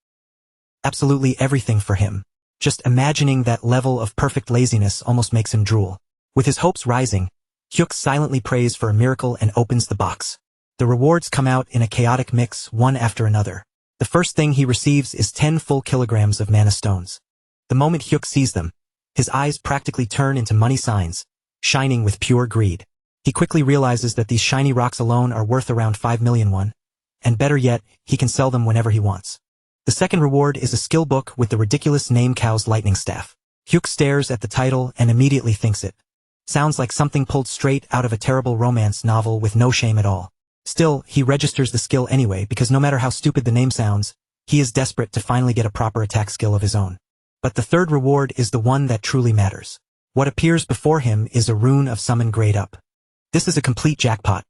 absolutely everything for him. Just imagining that level of perfect laziness almost makes him drool. With his hopes rising, Hyuk silently prays for a miracle and opens the box. The rewards come out in a chaotic mix, one after another. The first thing he receives is 10 full kilograms of mana stones. The moment Hyuk sees them, his eyes practically turn into money signs, shining with pure greed. He quickly realizes that these shiny rocks alone are worth around 5 million won, and better yet, he can sell them whenever he wants. The second reward is a skill book with the ridiculous name Cow's lightning staff. Hyuk stares at the title and immediately thinks it sounds like something pulled straight out of a terrible romance novel with no shame at all. Still, he registers the skill anyway because no matter how stupid the name sounds, he is desperate to finally get a proper attack skill of his own. But the third reward is the one that truly matters. What appears before him is a rune of summon grade up. This is a complete jackpot,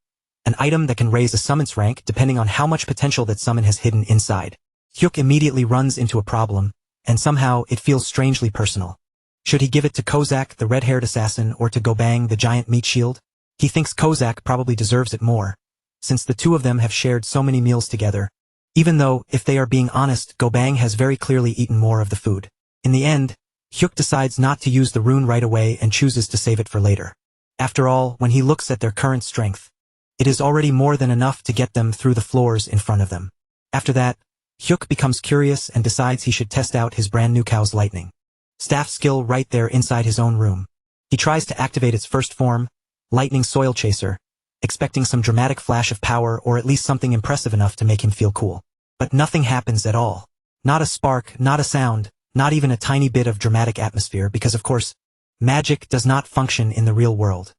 an item that can raise a summon's rank depending on how much potential that summon has hidden inside. Hyuk immediately runs into a problem, and somehow it feels strangely personal. Should he give it to Kozak, the red-haired assassin, or to Gobang, the giant meat shield? He thinks Kozak probably deserves it more, since the two of them have shared so many meals together, even though, if they are being honest, Gobang has very clearly eaten more of the food. In the end, Hyuk decides not to use the rune right away and chooses to save it for later. After all, when he looks at their current strength, it is already more than enough to get them through the floors in front of them. After that, Hyuk becomes curious and decides he should test out his brand new Cow's lightning staff skill right there inside his own room. He tries to activate its first form, Lightning Soil Chaser, expecting some dramatic flash of power or at least something impressive enough to make him feel cool. But nothing happens at all. Not a spark, not a sound, not even a tiny bit of dramatic atmosphere because of course, magic does not function in the real world.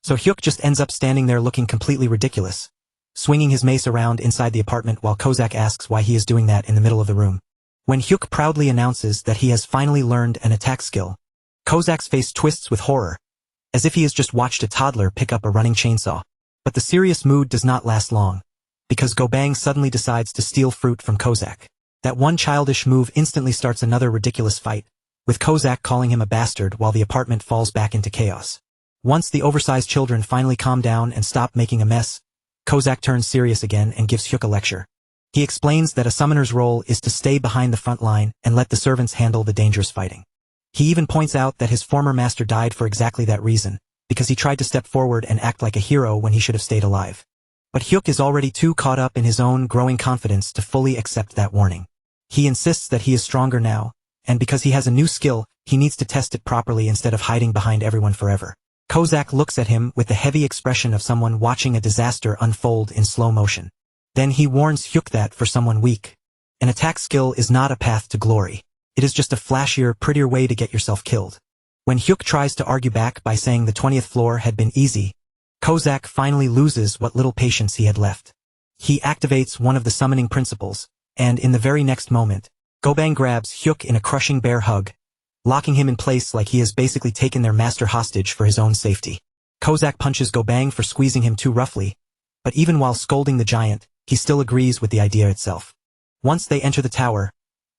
So Hyuk just ends up standing there looking completely ridiculous, swinging his mace around inside the apartment while Kozak asks why he is doing that in the middle of the room. When Hyuk proudly announces that he has finally learned an attack skill, Kozak's face twists with horror, as if he has just watched a toddler pick up a running chainsaw. But the serious mood does not last long, because Gobang suddenly decides to steal fruit from Kozak. That one childish move instantly starts another ridiculous fight, with Kozak calling him a bastard while the apartment falls back into chaos. Once the oversized children finally calm down and stop making a mess, Kozak turns serious again and gives Hyuk a lecture. He explains that a summoner's role is to stay behind the front line and let the servants handle the dangerous fighting. He even points out that his former master died for exactly that reason, because he tried to step forward and act like a hero when he should have stayed alive. But Hyuk is already too caught up in his own growing confidence to fully accept that warning. He insists that he is stronger now, and because he has a new skill, he needs to test it properly instead of hiding behind everyone forever. Kozak looks at him with the heavy expression of someone watching a disaster unfold in slow motion. Then he warns Hyuk that for someone weak, an attack skill is not a path to glory. It is just a flashier, prettier way to get yourself killed. When Hyuk tries to argue back by saying the 20th floor had been easy, Kozak finally loses what little patience he had left. He activates one of the summoning principles, and in the very next moment, Gobang grabs Hyuk in a crushing bear hug, locking him in place like he has basically taken their master hostage for his own safety. Kozak punches Gobang for squeezing him too roughly, but even while scolding the giant, he still agrees with the idea itself. Once they enter the tower,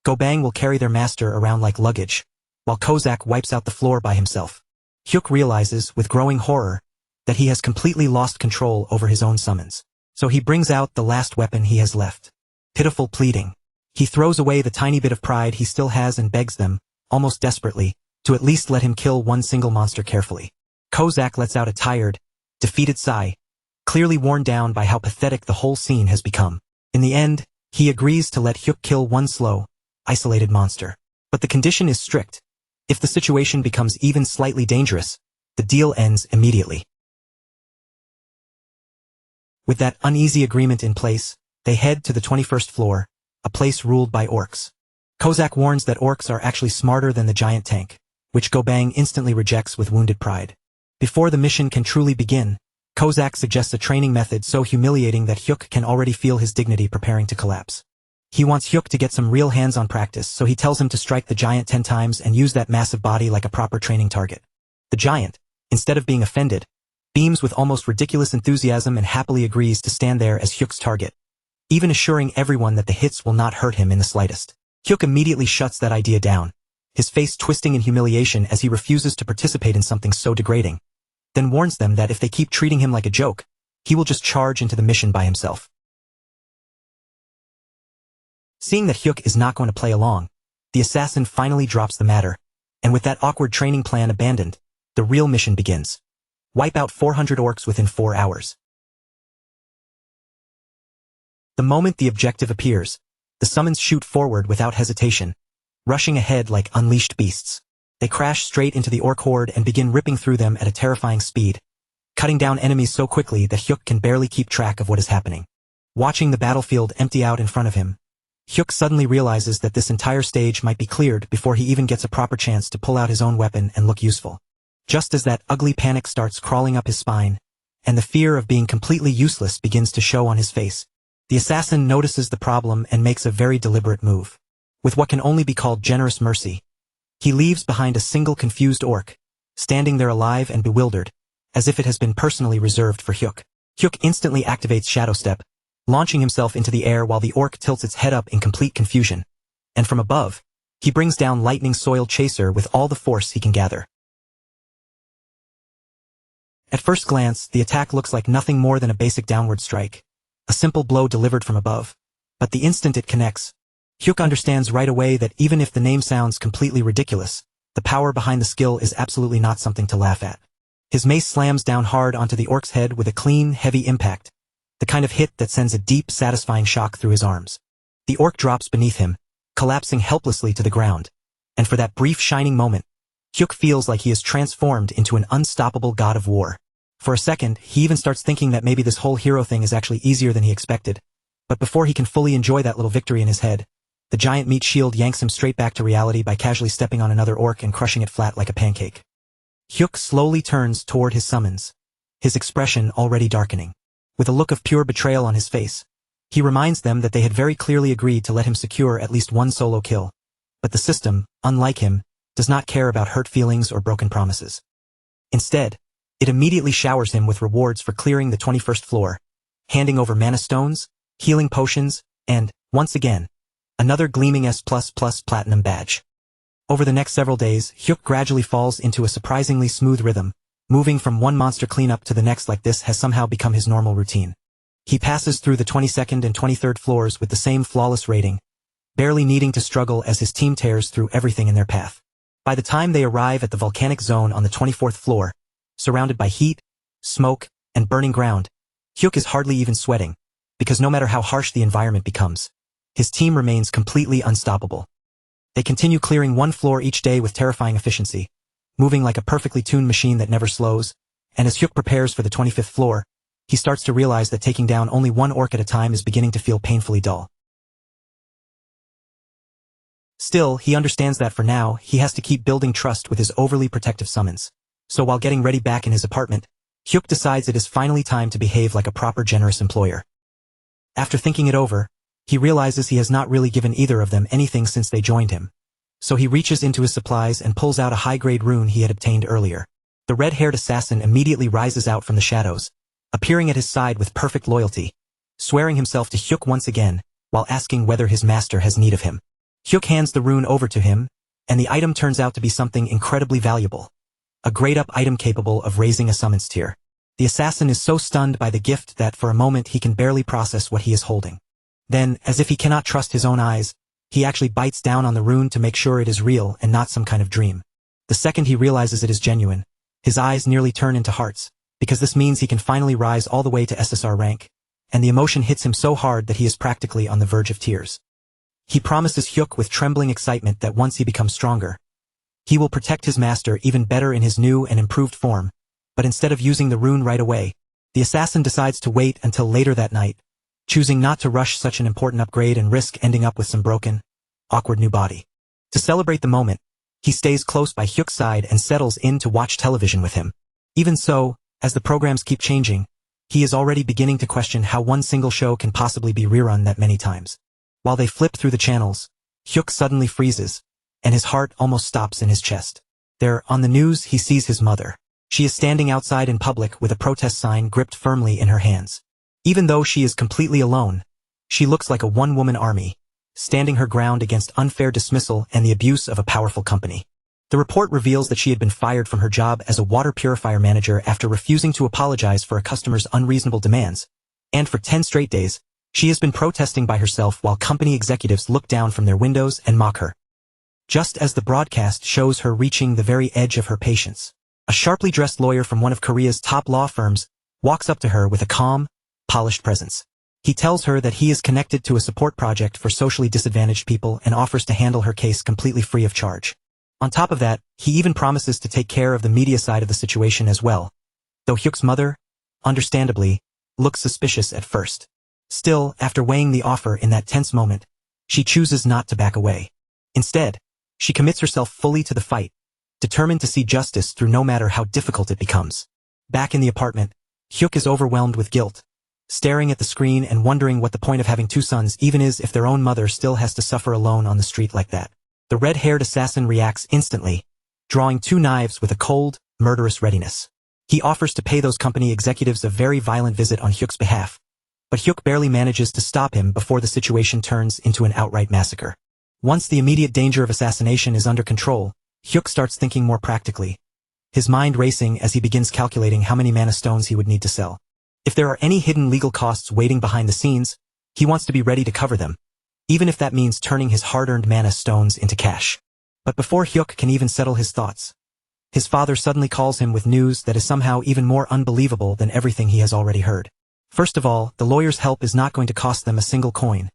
Gobang will carry their master around like luggage, while Kozak wipes out the floor by himself. Hyuk realizes, with growing horror, that he has completely lost control over his own summons. So he brings out the last weapon he has left. Pitiful pleading. He throws away the tiny bit of pride he still has and begs them, almost desperately, to at least let him kill one single monster carefully. Kozak lets out a tired, defeated sigh, clearly worn down by how pathetic the whole scene has become. In the end, he agrees to let Hyuk kill one slow, isolated monster. But the condition is strict. If the situation becomes even slightly dangerous, the deal ends immediately. With that uneasy agreement in place, they head to the 21st floor, a place ruled by orcs. Kozak warns that orcs are actually smarter than the giant tank, which Gobang instantly rejects with wounded pride. Before the mission can truly begin, Kozak suggests a training method so humiliating that Hyuk can already feel his dignity preparing to collapse. He wants Hyuk to get some real hands-on practice, so he tells him to strike the giant 10 times and use that massive body like a proper training target. The giant, instead of being offended, beams with almost ridiculous enthusiasm and happily agrees to stand there as Hyuk's target, even assuring everyone that the hits will not hurt him in the slightest. Hyuk immediately shuts that idea down, his face twisting in humiliation as he refuses to participate in something so degrading, then warns them that if they keep treating him like a joke, he will just charge into the mission by himself. Seeing that Hyuk is not going to play along, the assassin finally drops the matter, and with that awkward training plan abandoned, the real mission begins. Wipe out 400 orcs within 4 hours. The moment the objective appears, the summons shoot forward without hesitation, rushing ahead like unleashed beasts. They crash straight into the orc horde and begin ripping through them at a terrifying speed, cutting down enemies so quickly that Hyuk can barely keep track of what is happening. Watching the battlefield empty out in front of him, Hyuk suddenly realizes that this entire stage might be cleared before he even gets a proper chance to pull out his own weapon and look useful. Just as that ugly panic starts crawling up his spine, and the fear of being completely useless begins to show on his face, the assassin notices the problem and makes a very deliberate move. With what can only be called generous mercy, he leaves behind a single confused orc, standing there alive and bewildered, as if it has been personally reserved for Hyuk. Hyuk instantly activates Shadow Step, launching himself into the air while the orc tilts its head up in complete confusion, and from above, he brings down Lightning Soil Chaser with all the force he can gather. At first glance, the attack looks like nothing more than a basic downward strike, a simple blow delivered from above, but the instant it connects, Hyuk understands right away that even if the name sounds completely ridiculous, the power behind the skill is absolutely not something to laugh at. His mace slams down hard onto the orc's head with a clean, heavy impact, the kind of hit that sends a deep, satisfying shock through his arms. The orc drops beneath him, collapsing helplessly to the ground, and for that brief shining moment, Hyuk feels like he is transformed into an unstoppable god of war. For a second, he even starts thinking that maybe this whole hero thing is actually easier than he expected, but before he can fully enjoy that little victory in his head, the giant meat shield yanks him straight back to reality by casually stepping on another orc and crushing it flat like a pancake. Hyuk slowly turns toward his summons, his expression already darkening. With a look of pure betrayal on his face, he reminds them that they had very clearly agreed to let him secure at least one solo kill, but the system, unlike him, does not care about hurt feelings or broken promises. Instead, it immediately showers him with rewards for clearing the 21st floor, handing over mana stones, healing potions, and, once again, another gleaming S++ platinum badge. Over the next several days, Hyuk gradually falls into a surprisingly smooth rhythm. Moving from one monster cleanup to the next like this has somehow become his normal routine. He passes through the 22nd and 23rd floors with the same flawless rating, barely needing to struggle as his team tears through everything in their path. By the time they arrive at the volcanic zone on the 24th floor, surrounded by heat, smoke, and burning ground, Hyuk is hardly even sweating, because no matter how harsh the environment becomes, his team remains completely unstoppable. They continue clearing one floor each day with terrifying efficiency, moving like a perfectly tuned machine that never slows, and as Hyuk prepares for the 25th floor, he starts to realize that taking down only one orc at a time is beginning to feel painfully dull. Still, he understands that for now, he has to keep building trust with his overly protective summons. So while getting ready back in his apartment, Hyuk decides it is finally time to behave like a proper generous employer. After thinking it over, he realizes he has not really given either of them anything since they joined him. So he reaches into his supplies and pulls out a high-grade rune he had obtained earlier. The red-haired assassin immediately rises out from the shadows, appearing at his side with perfect loyalty, swearing himself to Hyuk once again, while asking whether his master has need of him. Hyuk hands the rune over to him, and the item turns out to be something incredibly valuable. A grade-up item capable of raising a summons tier. The assassin is so stunned by the gift that for a moment he can barely process what he is holding. Then, as if he cannot trust his own eyes, he actually bites down on the rune to make sure it is real and not some kind of dream. The second he realizes it is genuine, his eyes nearly turn into hearts, because this means he can finally rise all the way to SSR rank, and the emotion hits him so hard that he is practically on the verge of tears. He promises Hyuk with trembling excitement that once he becomes stronger, he will protect his master even better in his new and improved form, but instead of using the rune right away, the assassin decides to wait until later that night, choosing not to rush such an important upgrade and risk ending up with some broken, awkward new body. To celebrate the moment, he stays close by Hyuk's side and settles in to watch television with him. Even so, as the programs keep changing, he is already beginning to question how one single show can possibly be rerun that many times. While they flip through the channels, Hyuk suddenly freezes, and his heart almost stops in his chest. There, on the news, he sees his mother. She is standing outside in public with a protest sign gripped firmly in her hands. Even though she is completely alone, she looks like a one-woman army, standing her ground against unfair dismissal and the abuse of a powerful company. The report reveals that she had been fired from her job as a water purifier manager after refusing to apologize for a customer's unreasonable demands, and for 10 straight days, she has been protesting by herself while company executives look down from their windows and mock her. Just as the broadcast shows her reaching the very edge of her patience, a sharply dressed lawyer from one of Korea's top law firms walks up to her with a calm, polished presence. He tells her that he is connected to a support project for socially disadvantaged people and offers to handle her case completely free of charge. On top of that, he even promises to take care of the media side of the situation as well, though Hyuk's mother, understandably, looks suspicious at first. Still, after weighing the offer in that tense moment, she chooses not to back away. Instead, she commits herself fully to the fight, determined to see justice through no matter how difficult it becomes. Back in the apartment, Hyuk is overwhelmed with guilt, staring at the screen and wondering what the point of having two sons even is if their own mother still has to suffer alone on the street like that. The red-haired assassin reacts instantly, drawing two knives with a cold, murderous readiness. He offers to pay those company executives a very violent visit on Hyuk's behalf, but Hyuk barely manages to stop him before the situation turns into an outright massacre. Once the immediate danger of assassination is under control, Hyuk starts thinking more practically, his mind racing as he begins calculating how many mana stones he would need to sell. If there are any hidden legal costs waiting behind the scenes, he wants to be ready to cover them, even if that means turning his hard-earned mana stones into cash. But before Hyuk can even settle his thoughts, his father suddenly calls him with news that is somehow even more unbelievable than everything he has already heard. First of all, the lawyer's help is not going to cost them a single coin,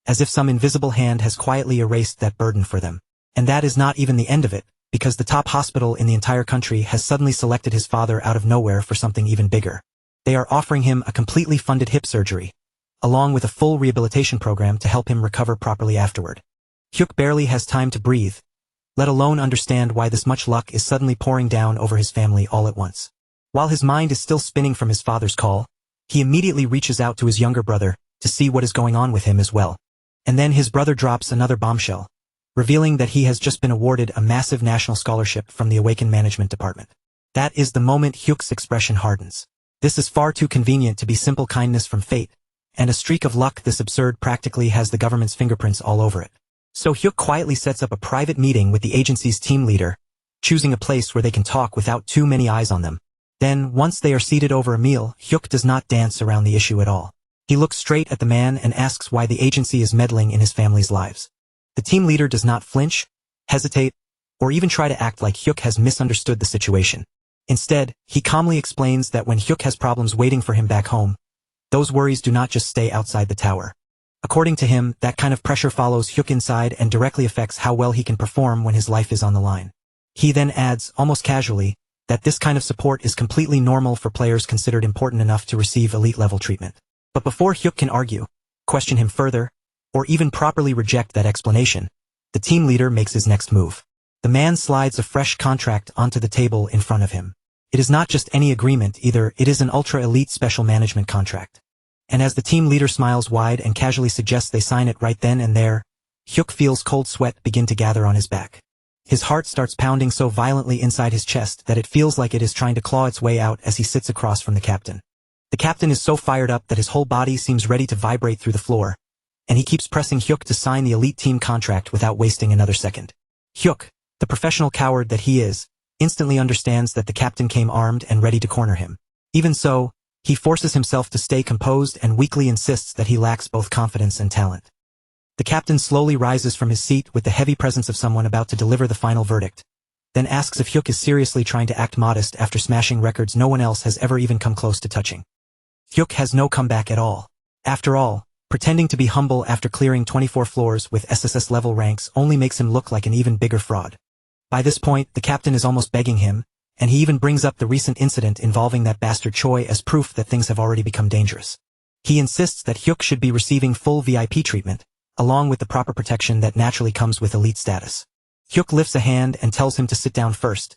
as if some invisible hand has quietly erased that burden for them. And that is not even the end of it, because the top hospital in the entire country has suddenly selected his father out of nowhere for something even bigger. They are offering him a completely funded hip surgery, along with a full rehabilitation program to help him recover properly afterward. Hyuk barely has time to breathe, let alone understand why this much luck is suddenly pouring down over his family all at once. While his mind is still spinning from his father's call, he immediately reaches out to his younger brother to see what is going on with him as well. And then his brother drops another bombshell, revealing that he has just been awarded a massive national scholarship from the Awaken Management Department. That is the moment Hyuk's expression hardens. This is far too convenient to be simple kindness from fate, and a streak of luck this absurd practically has the government's fingerprints all over it. So Hyuk quietly sets up a private meeting with the agency's team leader, choosing a place where they can talk without too many eyes on them. Then, once they are seated over a meal, Hyuk does not dance around the issue at all. He looks straight at the man and asks why the agency is meddling in his family's lives. The team leader does not flinch, hesitate, or even try to act like Hyuk has misunderstood the situation. Instead, he calmly explains that when Hyuk has problems waiting for him back home, those worries do not just stay outside the tower. According to him, that kind of pressure follows Hyuk inside and directly affects how well he can perform when his life is on the line. He then adds, almost casually, that this kind of support is completely normal for players considered important enough to receive elite-level treatment. But before Hyuk can argue, question him further, or even properly reject that explanation, the team leader makes his next move. The man slides a fresh contract onto the table in front of him. It is not just any agreement either, it is an ultra-elite special management contract. And as the team leader smiles wide and casually suggests they sign it right then and there, Hyuk feels cold sweat begin to gather on his back. His heart starts pounding so violently inside his chest that it feels like it is trying to claw its way out as he sits across from the captain. The captain is so fired up that his whole body seems ready to vibrate through the floor, and he keeps pressing Hyuk to sign the elite team contract without wasting another second. Hyuk, the professional coward that he is, instantly understands that the captain came armed and ready to corner him. Even so, he forces himself to stay composed and weakly insists that he lacks both confidence and talent. The captain slowly rises from his seat with the heavy presence of someone about to deliver the final verdict, then asks if Hyuk is seriously trying to act modest after smashing records no one else has ever even come close to touching. Hyuk has no comeback at all. After all, pretending to be humble after clearing 24 floors with SSS-level ranks only makes him look like an even bigger fraud. By this point, the captain is almost begging him, and he even brings up the recent incident involving that bastard Choi as proof that things have already become dangerous. He insists that Hyuk should be receiving full VIP treatment, along with the proper protection that naturally comes with elite status. Hyuk lifts a hand and tells him to sit down first,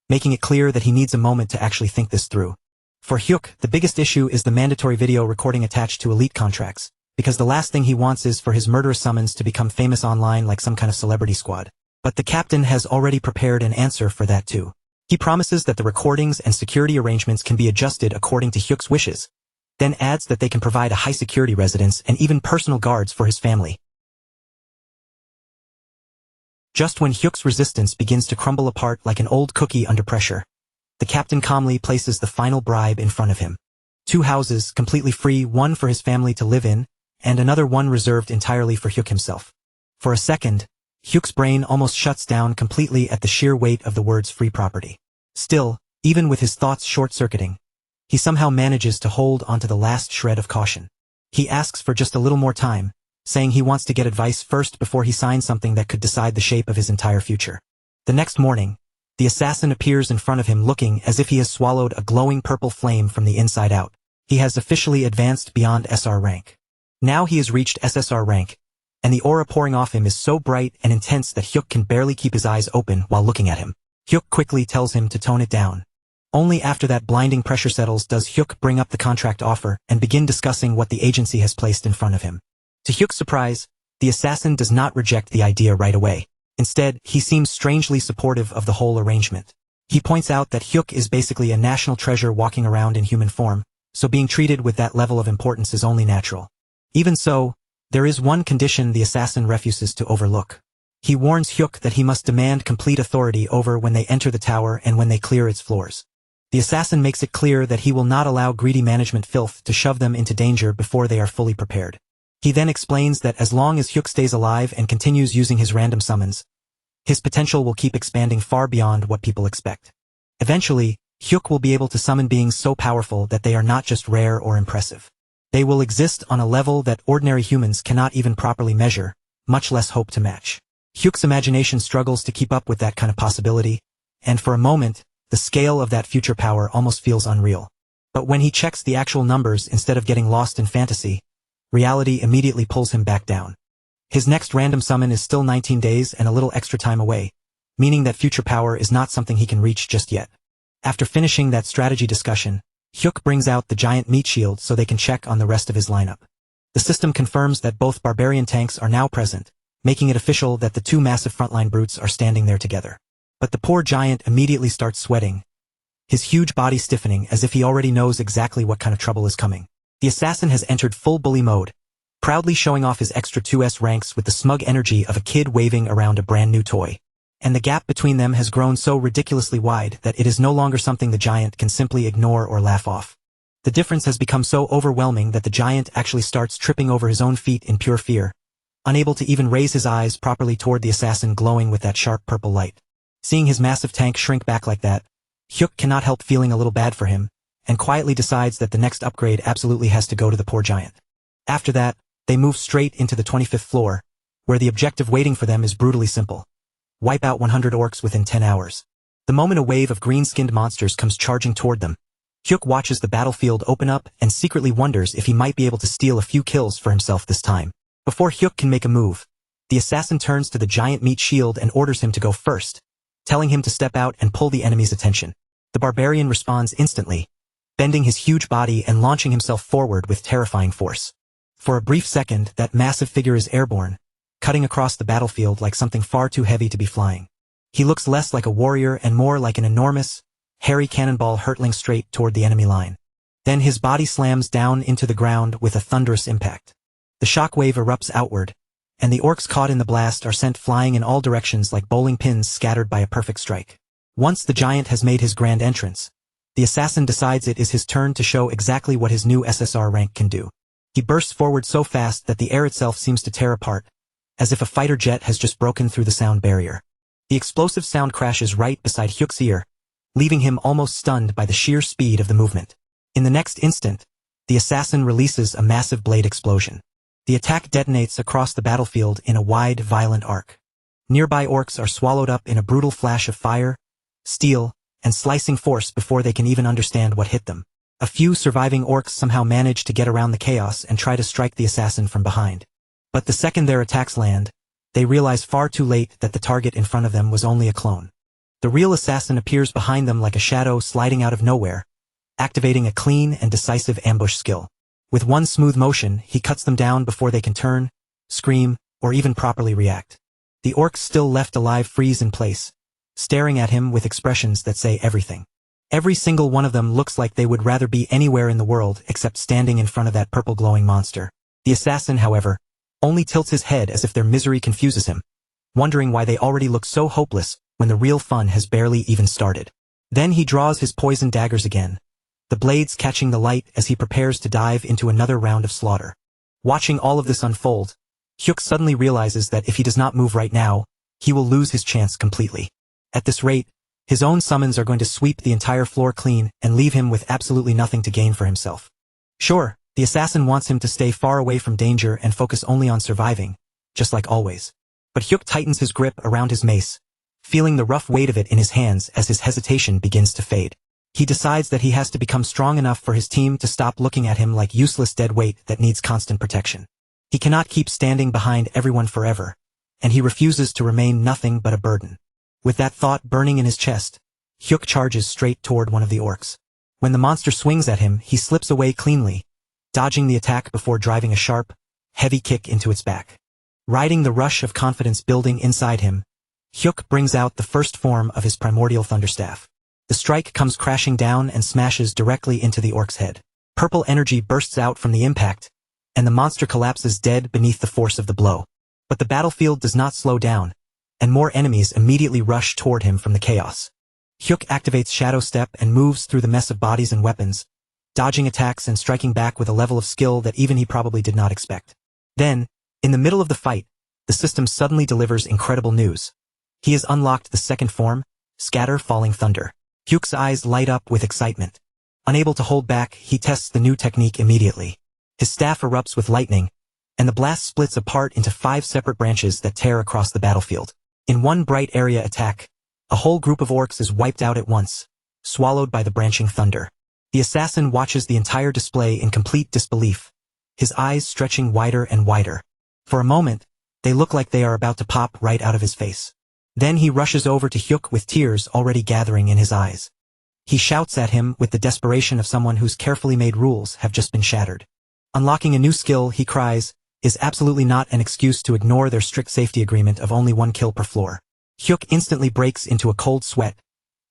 making it clear that he needs a moment to actually think this through. For Hyuk, the biggest issue is the mandatory video recording attached to elite contracts, because the last thing he wants is for his murderous summons to become famous online like some kind of celebrity squad. But the captain has already prepared an answer for that too. He promises that the recordings and security arrangements can be adjusted according to Hyuk's wishes, then adds that they can provide a high-security residence and even personal guards for his family. Just when Hyuk's resistance begins to crumble apart like an old cookie under pressure, the captain calmly places the final bribe in front of him. 2 houses, completely free, one for his family to live in, and another one reserved entirely for Hyuk himself. For a second, Hyuk's brain almost shuts down completely at the sheer weight of the words free property. Still, even with his thoughts short-circuiting, he somehow manages to hold onto the last shred of caution. He asks for just a little more time, saying he wants to get advice first before he signs something that could decide the shape of his entire future. The next morning, the assassin appears in front of him looking as if he has swallowed a glowing purple flame from the inside out. He has officially advanced beyond SR rank. Now he has reached SSR rank, and the aura pouring off him is so bright and intense that Hyuk can barely keep his eyes open while looking at him. Hyuk quickly tells him to tone it down. Only after that blinding pressure settles does Hyuk bring up the contract offer and begin discussing what the agency has placed in front of him. To Hyuk's surprise, the assassin does not reject the idea right away. Instead, he seems strangely supportive of the whole arrangement. He points out that Hyuk is basically a national treasure walking around in human form, so being treated with that level of importance is only natural. Even so, there is one condition the assassin refuses to overlook. He warns Hyuk that he must demand complete authority over when they enter the tower and when they clear its floors. The assassin makes it clear that he will not allow greedy management filth to shove them into danger before they are fully prepared. He then explains that as long as Hyuk stays alive and continues using his random summons, his potential will keep expanding far beyond what people expect. Eventually, Hyuk will be able to summon beings so powerful that they are not just rare or impressive. They will exist on a level that ordinary humans cannot even properly measure, much less hope to match. Hyuk's imagination struggles to keep up with that kind of possibility, and for a moment, the scale of that future power almost feels unreal. But when he checks the actual numbers instead of getting lost in fantasy, reality immediately pulls him back down. His next random summon is still 19 days and a little extra time away, meaning that future power is not something he can reach just yet. After finishing that strategy discussion, Hyuk brings out the giant meat shield so they can check on the rest of his lineup. The system confirms that both barbarian tanks are now present, making it official that the two massive frontline brutes are standing there together. But the poor giant immediately starts sweating, his huge body stiffening as if he already knows exactly what kind of trouble is coming. The assassin has entered full bully mode, proudly showing off his extra 2S ranks with the smug energy of a kid waving around a brand new toy. And the gap between them has grown so ridiculously wide that it is no longer something the giant can simply ignore or laugh off. The difference has become so overwhelming that the giant actually starts tripping over his own feet in pure fear, unable to even raise his eyes properly toward the assassin glowing with that sharp purple light. Seeing his massive tank shrink back like that, Hyuk cannot help feeling a little bad for him, and quietly decides that the next upgrade absolutely has to go to the poor giant. After that, they move straight into the 25th floor, where the objective waiting for them is brutally simple. Wipe out 100 orcs within 10 hours. The moment a wave of green-skinned monsters comes charging toward them, Hyuk watches the battlefield open up and secretly wonders if he might be able to steal a few kills for himself this time. Before Hyuk can make a move, the assassin turns to the giant meat shield and orders him to go first, telling him to step out and pull the enemy's attention. The barbarian responds instantly, bending his huge body and launching himself forward with terrifying force. For a brief second, that massive figure is airborne, cutting across the battlefield like something far too heavy to be flying. He looks less like a warrior and more like an enormous, hairy cannonball hurtling straight toward the enemy line. Then his body slams down into the ground with a thunderous impact. The shockwave erupts outward, and the orcs caught in the blast are sent flying in all directions like bowling pins scattered by a perfect strike. Once the giant has made his grand entrance, the assassin decides it is his turn to show exactly what his new SSR rank can do. He bursts forward so fast that the air itself seems to tear apart, as if a fighter jet has just broken through the sound barrier. The explosive sound crashes right beside Hyuk's ear, leaving him almost stunned by the sheer speed of the movement. In the next instant, the assassin releases a massive blade explosion. The attack detonates across the battlefield in a wide, violent arc. Nearby orcs are swallowed up in a brutal flash of fire, steel, and slicing force before they can even understand what hit them. A few surviving orcs somehow manage to get around the chaos and try to strike the assassin from behind. But the second their attacks land, they realize far too late that the target in front of them was only a clone. The real assassin appears behind them like a shadow sliding out of nowhere, activating a clean and decisive ambush skill. With one smooth motion, he cuts them down before they can turn, scream, or even properly react. The orcs still left alive freeze in place, staring at him with expressions that say everything. Every single one of them looks like they would rather be anywhere in the world except standing in front of that purple glowing monster. The assassin, however, only tilts his head as if their misery confuses him, wondering why they already look so hopeless when the real fun has barely even started. Then he draws his poison daggers again, the blades catching the light as he prepares to dive into another round of slaughter. Watching all of this unfold, Hyuk suddenly realizes that if he does not move right now, he will lose his chance completely. At this rate, his own summons are going to sweep the entire floor clean and leave him with absolutely nothing to gain for himself. Sure, the assassin wants him to stay far away from danger and focus only on surviving, just like always. But Hyuk tightens his grip around his mace, feeling the rough weight of it in his hands as his hesitation begins to fade. He decides that he has to become strong enough for his team to stop looking at him like useless dead weight that needs constant protection. He cannot keep standing behind everyone forever, and he refuses to remain nothing but a burden. With that thought burning in his chest, Hyuk charges straight toward one of the orcs. When the monster swings at him, he slips away cleanly, dodging the attack before driving a sharp, heavy kick into its back. Riding the rush of confidence building inside him, Hyuk brings out the first form of his primordial thunderstaff. The strike comes crashing down and smashes directly into the orc's head. Purple energy bursts out from the impact, and the monster collapses dead beneath the force of the blow. But the battlefield does not slow down, and more enemies immediately rush toward him from the chaos. Hyuk activates Shadow Step and moves through the mess of bodies and weapons, dodging attacks and striking back with a level of skill that even he probably did not expect. Then, in the middle of the fight, the system suddenly delivers incredible news. He has unlocked the second form, Scatter Falling Thunder. Hyuk's eyes light up with excitement. Unable to hold back, he tests the new technique immediately. His staff erupts with lightning, and the blast splits apart into 5 separate branches that tear across the battlefield. In one bright area attack, a whole group of orcs is wiped out at once, swallowed by the branching thunder. The assassin watches the entire display in complete disbelief, his eyes stretching wider and wider. For a moment, they look like they are about to pop right out of his face. Then he rushes over to Hyuk with tears already gathering in his eyes. He shouts at him with the desperation of someone whose carefully made rules have just been shattered. Unlocking a new skill, he cries, is absolutely not an excuse to ignore their strict safety agreement of only 1 kill per floor. Hyuk instantly breaks into a cold sweat,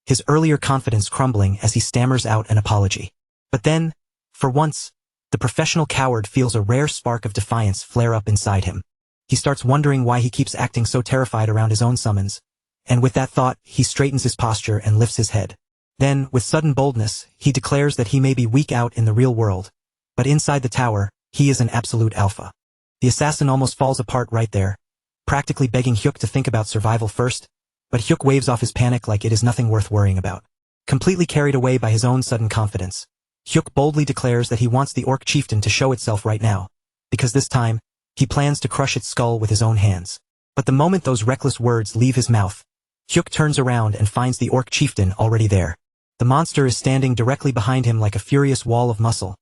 his earlier confidence crumbling as he stammers out an apology. But then, for once, the professional coward feels a rare spark of defiance flare up inside him. He starts wondering why he keeps acting so terrified around his own summons, and with that thought, he straightens his posture and lifts his head. Then, with sudden boldness, he declares that he may be weak out in the real world, but inside the tower, he is an absolute alpha. The assassin almost falls apart right there, practically begging Hyuk to think about survival first, but Hyuk waves off his panic like it is nothing worth worrying about. Completely carried away by his own sudden confidence, Hyuk boldly declares that he wants the orc chieftain to show itself right now, because this time, he plans to crush its skull with his own hands. But the moment those reckless words leave his mouth, Hyuk turns around and finds the orc chieftain already there. The monster is standing directly behind him like a furious wall of muscle,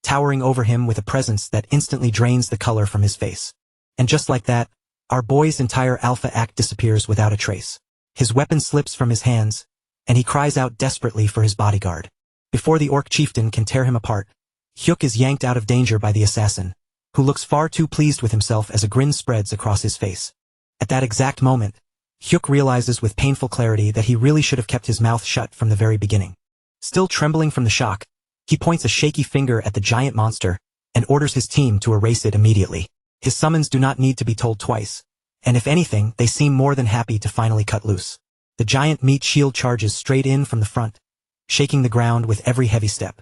towering over him with a presence that instantly drains the color from his face. And just like that, our boy's entire alpha act disappears without a trace. His weapon slips from his hands, and he cries out desperately for his bodyguard. Before the orc chieftain can tear him apart, Hyuk is yanked out of danger by the assassin, who looks far too pleased with himself as a grin spreads across his face. At that exact moment, Hyuk realizes with painful clarity that he really should have kept his mouth shut from the very beginning. Still trembling from the shock, he points a shaky finger at the giant monster and orders his team to erase it immediately. His summons do not need to be told twice, and if anything, they seem more than happy to finally cut loose. The giant meat shield charges straight in from the front, shaking the ground with every heavy step.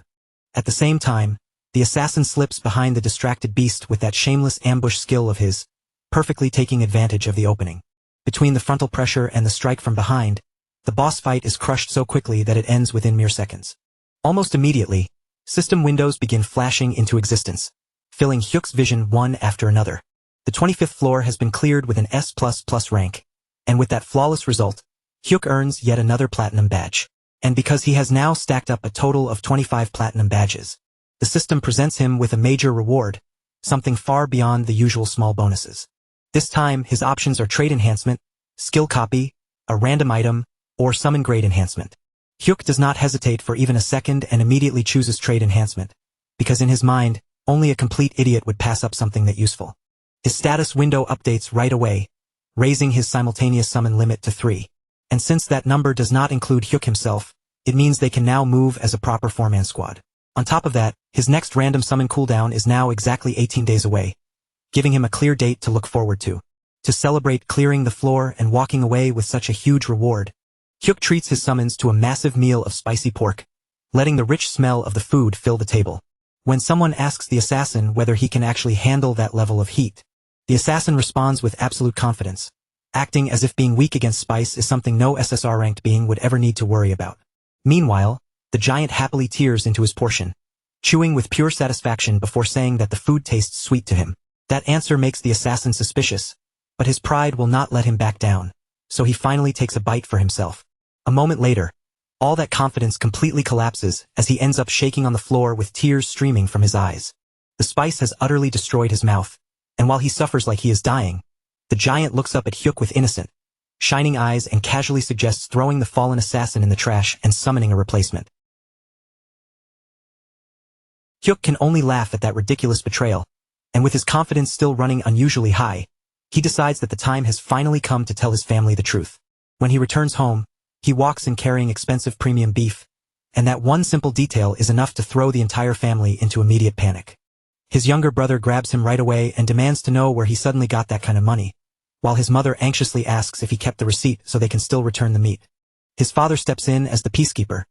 At the same time, the assassin slips behind the distracted beast with that shameless ambush skill of his, perfectly taking advantage of the opening. Between the frontal pressure and the strike from behind, the boss fight is crushed so quickly that it ends within mere seconds. Almost immediately, system windows begin flashing into existence, filling Hyuk's vision one after another. The 25th floor has been cleared with an S++ rank, and with that flawless result, Hyuk earns yet another platinum badge. And because he has now stacked up a total of 25 platinum badges, the system presents him with a major reward, something far beyond the usual small bonuses. This time, his options are trade enhancement, skill copy, a random item, or summon grade enhancement. Hyuk does not hesitate for even a second and immediately chooses trade enhancement, because in his mind, only a complete idiot would pass up something that useful. His status window updates right away, raising his simultaneous summon limit to 3. And since that number does not include Hyuk himself, it means they can now move as a proper 4-man squad. On top of that, his next random summon cooldown is now exactly 18 days away, giving him a clear date to look forward to. To celebrate clearing the floor and walking away with such a huge reward, Hyuk treats his summons to a massive meal of spicy pork, letting the rich smell of the food fill the table. When someone asks the assassin whether he can actually handle that level of heat, the assassin responds with absolute confidence, acting as if being weak against spice is something no SSR-ranked being would ever need to worry about. Meanwhile, the giant happily tears into his portion, chewing with pure satisfaction before saying that the food tastes sweet to him. That answer makes the assassin suspicious, but his pride will not let him back down, so he finally takes a bite for himself. A moment later, all that confidence completely collapses as he ends up shaking on the floor with tears streaming from his eyes. The spice has utterly destroyed his mouth, and while he suffers like he is dying, the giant looks up at Hyuk with innocent, shining eyes and casually suggests throwing the fallen assassin in the trash and summoning a replacement. Hyuk can only laugh at that ridiculous betrayal, and with his confidence still running unusually high, he decides that the time has finally come to tell his family the truth. When he returns home, he walks in carrying expensive premium beef, and that one simple detail is enough to throw the entire family into immediate panic. His younger brother grabs him right away and demands to know where he suddenly got that kind of money, while his mother anxiously asks if he kept the receipt so they can still return the meat. His father steps in as the peacekeeper,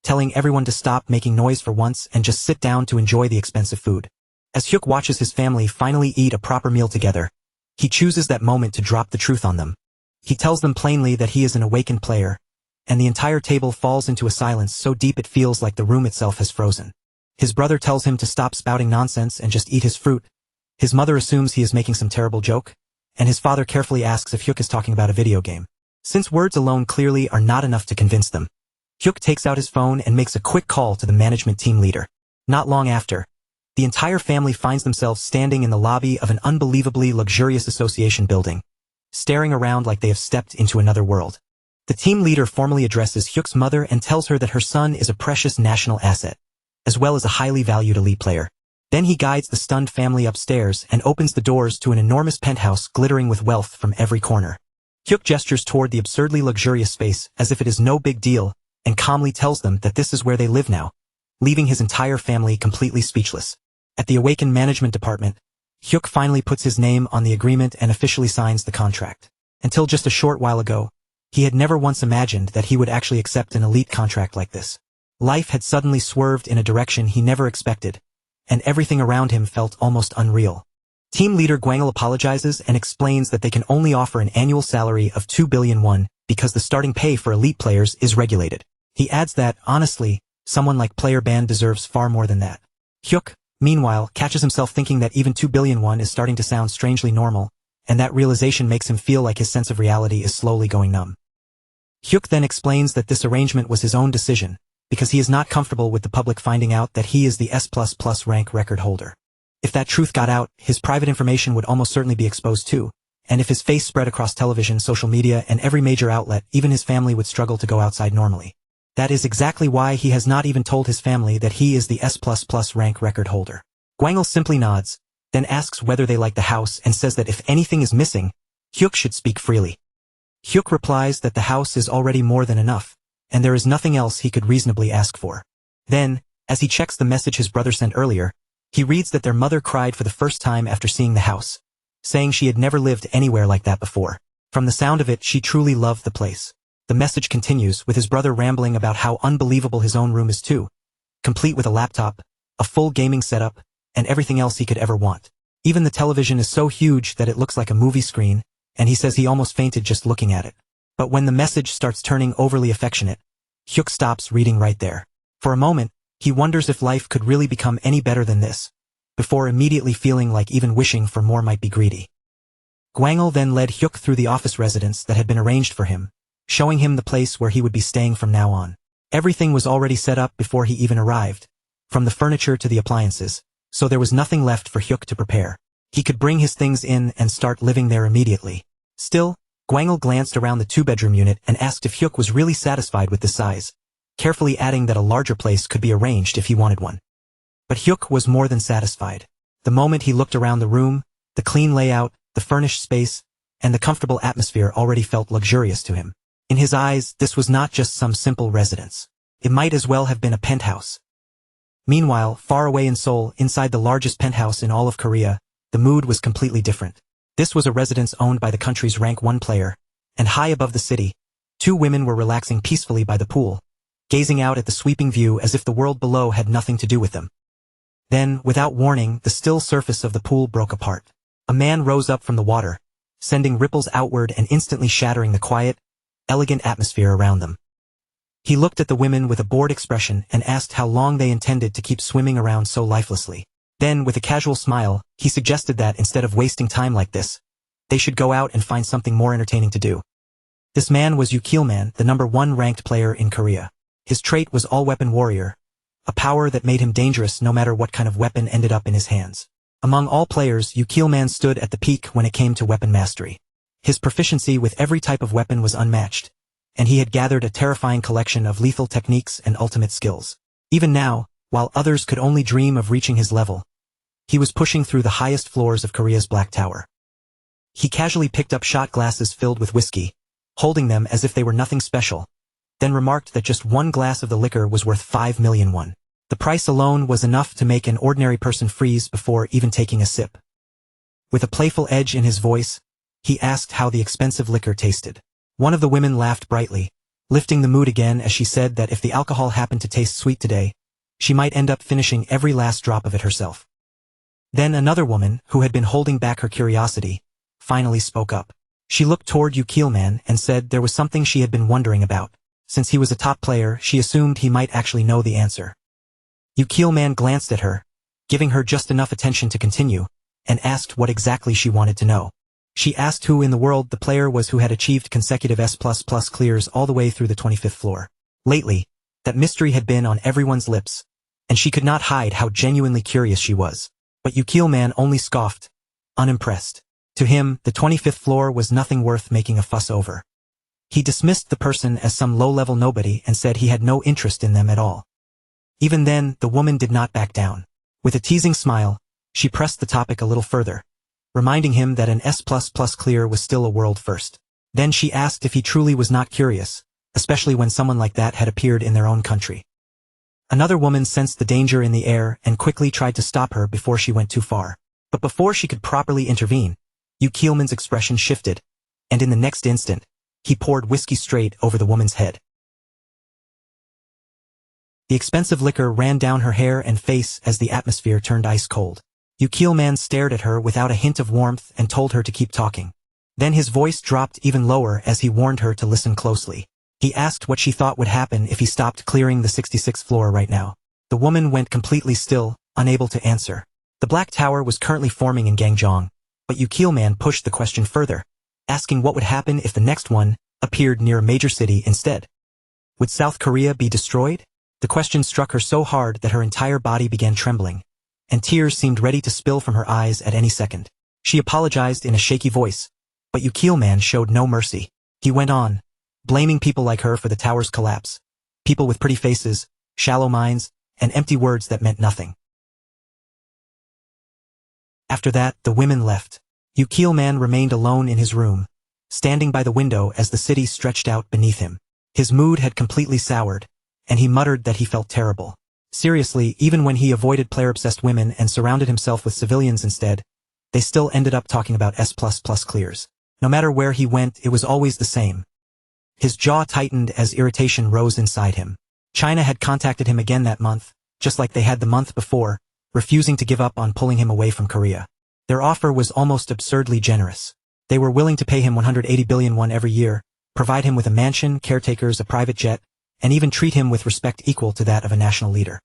telling everyone to stop making noise for once and just sit down to enjoy the expensive food. As Hyuk watches his family finally eat a proper meal together, he chooses that moment to drop the truth on them. He tells them plainly that he is an awakened player, and the entire table falls into a silence so deep it feels like the room itself has frozen. His brother tells him to stop spouting nonsense and just eat his fruit. His mother assumes he is making some terrible joke, and his father carefully asks if Hyuk is talking about a video game. Since words alone clearly are not enough to convince them, Hyuk takes out his phone and makes a quick call to the management team leader. Not long after, the entire family finds themselves standing in the lobby of an unbelievably luxurious association building, staring around like they have stepped into another world. The team leader formally addresses Hyuk's mother and tells her that her son is a precious national asset, as well as a highly valued elite player. Then he guides the stunned family upstairs and opens the doors to an enormous penthouse glittering with wealth from every corner. Hyuk gestures toward the absurdly luxurious space as if it is no big deal and calmly tells them that this is where they live now, leaving his entire family completely speechless. At the Awaken Management Department, Hyuk finally puts his name on the agreement and officially signs the contract. Until just a short while ago, he had never once imagined that he would actually accept an elite contract like this. Life had suddenly swerved in a direction he never expected, and everything around him felt almost unreal. Team leader Gwangil apologizes and explains that they can only offer an annual salary of 2 billion won because the starting pay for elite players is regulated. He adds that, honestly, someone like Player Band deserves far more than that. Hyuk, meanwhile, catches himself thinking that even 2 billion won is starting to sound strangely normal, and that realization makes him feel like his sense of reality is slowly going numb. Hyuk then explains that this arrangement was his own decision, because he is not comfortable with the public finding out that he is the S++ rank record holder. If that truth got out, his private information would almost certainly be exposed too, and if his face spread across television, social media, and every major outlet, even his family would struggle to go outside normally. That is exactly why he has not even told his family that he is the S++ rank record holder. Gwangil simply nods, then asks whether they like the house and says that if anything is missing, Hyuk should speak freely. Hyuk replies that the house is already more than enough, and there is nothing else he could reasonably ask for. Then, as he checks the message his brother sent earlier, he reads that their mother cried for the first time after seeing the house, saying she had never lived anywhere like that before. From the sound of it, she truly loved the place. The message continues, with his brother rambling about how unbelievable his own room is too, complete with a laptop, a full gaming setup, and everything else he could ever want. Even the television is so huge that it looks like a movie screen, and he says he almost fainted just looking at it. But when the message starts turning overly affectionate, Hyuk stops reading right there. For a moment, he wonders if life could really become any better than this, before immediately feeling like even wishing for more might be greedy. Gwangil then led Hyuk through the office residence that had been arranged for him, showing him the place where he would be staying from now on. Everything was already set up before he even arrived, from the furniture to the appliances, so there was nothing left for Hyuk to prepare. He could bring his things in and start living there immediately. Still, Gwangil glanced around the two-bedroom unit and asked if Hyuk was really satisfied with the size, carefully adding that a larger place could be arranged if he wanted one. But Hyuk was more than satisfied. The moment he looked around the room, the clean layout, the furnished space, and the comfortable atmosphere already felt luxurious to him. In his eyes, this was not just some simple residence. It might as well have been a penthouse. Meanwhile, far away in Seoul, inside the largest penthouse in all of Korea, the mood was completely different. This was a residence owned by the country's rank 1 player, and high above the city, 2 women were relaxing peacefully by the pool, gazing out at the sweeping view as if the world below had nothing to do with them. Then, without warning, the still surface of the pool broke apart. A man rose up from the water, sending ripples outward and instantly shattering the quiet, elegant atmosphere around them. He looked at the women with a bored expression and asked how long they intended to keep swimming around so lifelessly. Then, with a casual smile, he suggested that instead of wasting time like this, they should go out and find something more entertaining to do. This man was Yoo Kil-man, the number 1 ranked player in Korea. His trait was all-weapon warrior, a power that made him dangerous no matter what kind of weapon ended up in his hands. Among all players, Yoo Kil-man stood at the peak when it came to weapon mastery. His proficiency with every type of weapon was unmatched, and he had gathered a terrifying collection of lethal techniques and ultimate skills. Even now, while others could only dream of reaching his level, he was pushing through the highest floors of Korea's Black Tower. He casually picked up shot glasses filled with whiskey, holding them as if they were nothing special, then remarked that just 1 glass of the liquor was worth 5 million won. The price alone was enough to make an ordinary person freeze before even taking a sip. With a playful edge in his voice, he asked how the expensive liquor tasted. One of the women laughed brightly, lifting the mood again as she said that if the alcohol happened to taste sweet today, she might end up finishing every last drop of it herself. Then another woman, who had been holding back her curiosity, finally spoke up. She looked toward Yoo Kil-man and said there was something she had been wondering about. Since he was a top player, she assumed he might actually know the answer. Yoo Kil-man glanced at her, giving her just enough attention to continue, and asked what exactly she wanted to know. She asked who in the world the player was who had achieved consecutive S++ clears all the way through the 25th floor. Lately, that mystery had been on everyone's lips, and she could not hide how genuinely curious she was. But Yoo Kil-man only scoffed, unimpressed. To him, the 25th floor was nothing worth making a fuss over. He dismissed the person as some low-level nobody and said he had no interest in them at all. Even then, the woman did not back down. With a teasing smile, she pressed the topic a little further, reminding him that an S++ clear was still a world first. Then she asked if he truly was not curious, especially when someone like that had appeared in their own country. Another woman sensed the danger in the air and quickly tried to stop her before she went too far. But before she could properly intervene, Yu Keelman's expression shifted, and in the next instant, he poured whiskey straight over the woman's head. The expensive liquor ran down her hair and face as the atmosphere turned ice cold. Yu Keelman stared at her without a hint of warmth and told her to keep talking. Then his voice dropped even lower as he warned her to listen closely. He asked what she thought would happen if he stopped clearing the 66th floor right now. The woman went completely still, unable to answer. The Black Tower was currently forming in Gangjeong, but Yu Keelman pushed the question further, asking what would happen if the next one appeared near a major city instead. Would South Korea be destroyed? The question struck her so hard that her entire body began trembling, and tears seemed ready to spill from her eyes at any second. She apologized in a shaky voice, but Yu Keelman showed no mercy. He went on, blaming people like her for the tower's collapse. People with pretty faces, shallow minds, and empty words that meant nothing. After that, the women left. Yu Keelman remained alone in his room, standing by the window as the city stretched out beneath him. His mood had completely soured, and he muttered that he felt terrible. Seriously, even when he avoided player-obsessed women and surrounded himself with civilians instead, they still ended up talking about S++ clears. No matter where he went, it was always the same. His jaw tightened as irritation rose inside him. China had contacted him again that month, just like they had the month before, refusing to give up on pulling him away from Korea. Their offer was almost absurdly generous. They were willing to pay him 180 billion won every year, provide him with a mansion, caretakers, a private jet, and even treat him with respect equal to that of a national leader.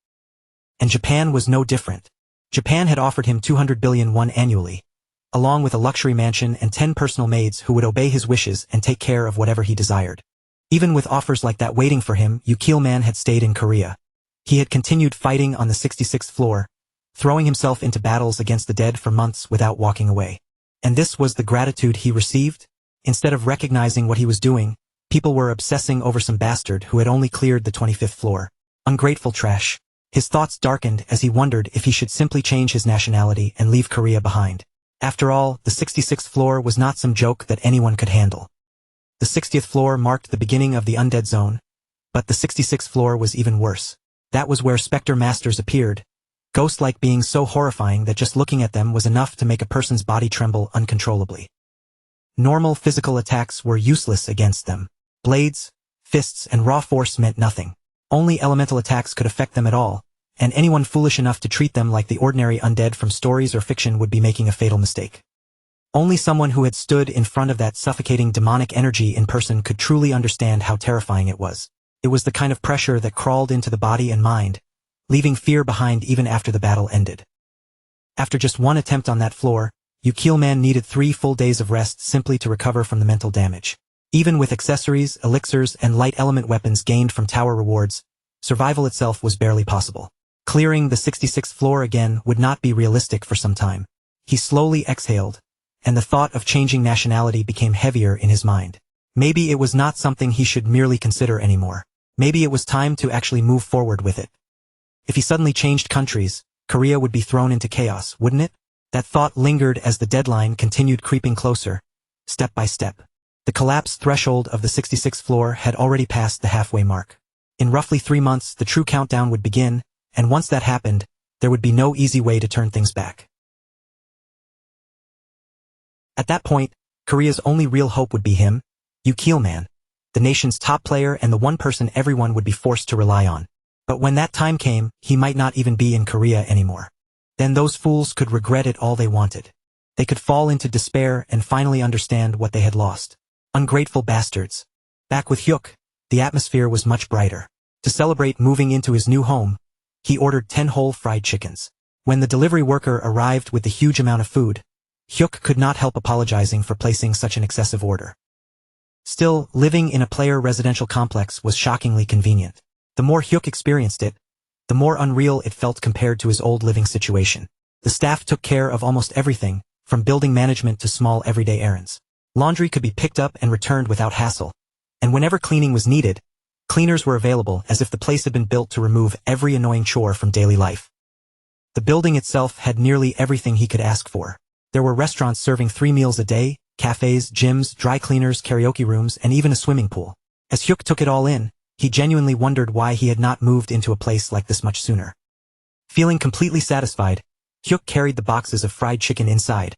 And Japan was no different. Japan had offered him 200 billion won annually, along with a luxury mansion and 10 personal maids who would obey his wishes and take care of whatever he desired. Even with offers like that waiting for him, Yu Keelman had stayed in Korea. He had continued fighting on the 66th floor, throwing himself into battles against the dead for months without walking away. And this was the gratitude he received? Instead of recognizing what he was doing, people were obsessing over some bastard who had only cleared the 25th floor. Ungrateful trash. His thoughts darkened as he wondered if he should simply change his nationality and leave Korea behind. After all, the 66th floor was not some joke that anyone could handle. The 60th floor marked the beginning of the undead zone, but the 66th floor was even worse. That was where specter masters appeared, ghost-like beings so horrifying that just looking at them was enough to make a person's body tremble uncontrollably. Normal physical attacks were useless against them. Blades, fists, and raw force meant nothing. Only elemental attacks could affect them at all, and anyone foolish enough to treat them like the ordinary undead from stories or fiction would be making a fatal mistake. Only someone who had stood in front of that suffocating demonic energy in person could truly understand how terrifying it was. It was the kind of pressure that crawled into the body and mind, leaving fear behind even after the battle ended. After just one attempt on that floor, Yu Keelman needed 3 full days of rest simply to recover from the mental damage. Even with accessories, elixirs, and light element weapons gained from tower rewards, survival itself was barely possible. Clearing the 66th floor again would not be realistic for some time. He slowly exhaled, and the thought of changing nationality became heavier in his mind. Maybe it was not something he should merely consider anymore. Maybe it was time to actually move forward with it. If he suddenly changed countries, Korea would be thrown into chaos, wouldn't it? That thought lingered as the deadline continued creeping closer, step by step. The collapse threshold of the 66th floor had already passed the halfway mark. In roughly 3 months, the true countdown would begin, and once that happened, there would be no easy way to turn things back. At that point, Korea's only real hope would be him, Yu Keelman, the nation's top player and the one person everyone would be forced to rely on. But when that time came, he might not even be in Korea anymore. Then those fools could regret it all they wanted. They could fall into despair and finally understand what they had lost. Ungrateful bastards. Back with Hyuk, the atmosphere was much brighter. To celebrate moving into his new home, he ordered 10 whole fried chickens. When the delivery worker arrived with the huge amount of food, Hyuk could not help apologizing for placing such an excessive order. Still, living in a player residential complex was shockingly convenient. The more Hyuk experienced it, the more unreal it felt compared to his old living situation. The staff took care of almost everything, from building management to small everyday errands. Laundry could be picked up and returned without hassle, and whenever cleaning was needed, cleaners were available as if the place had been built to remove every annoying chore from daily life. The building itself had nearly everything he could ask for. There were restaurants serving 3 meals a day, cafes, gyms, dry cleaners, karaoke rooms, and even a swimming pool. As Hyuk took it all in, he genuinely wondered why he had not moved into a place like this much sooner. Feeling completely satisfied, Hyuk carried the boxes of fried chicken inside,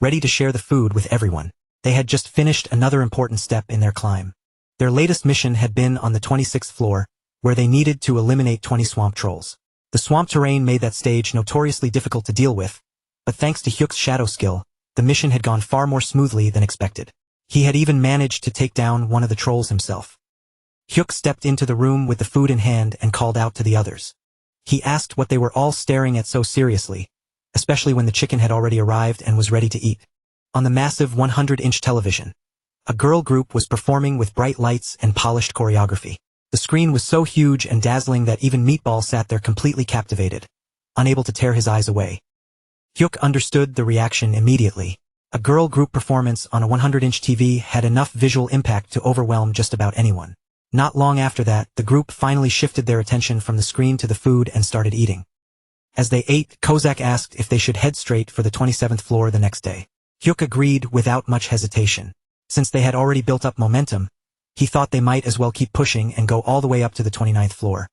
ready to share the food with everyone. They had just finished another important step in their climb. Their latest mission had been on the 26th floor, where they needed to eliminate 20 swamp trolls. The swamp terrain made that stage notoriously difficult to deal with, but thanks to Hyuk's shadow skill, the mission had gone far more smoothly than expected. He had even managed to take down one of the trolls himself. Hyuk stepped into the room with the food in hand and called out to the others. He asked what they were all staring at so seriously, especially when the chicken had already arrived and was ready to eat. On the massive 100-inch television, a girl group was performing with bright lights and polished choreography. The screen was so huge and dazzling that even Meatball sat there completely captivated, unable to tear his eyes away. Hyuk understood the reaction immediately. A girl group performance on a 100-inch TV had enough visual impact to overwhelm just about anyone. Not long after that, the group finally shifted their attention from the screen to the food and started eating. As they ate, Kozak asked if they should head straight for the 27th floor the next day. Hyuk agreed without much hesitation. Since they had already built up momentum, he thought they might as well keep pushing and go all the way up to the 29th floor.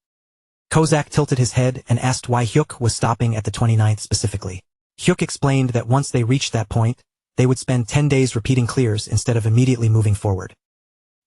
Kozak tilted his head and asked why Hyuk was stopping at the 29th specifically. Hyuk explained that once they reached that point, they would spend 10 days repeating clears instead of immediately moving forward.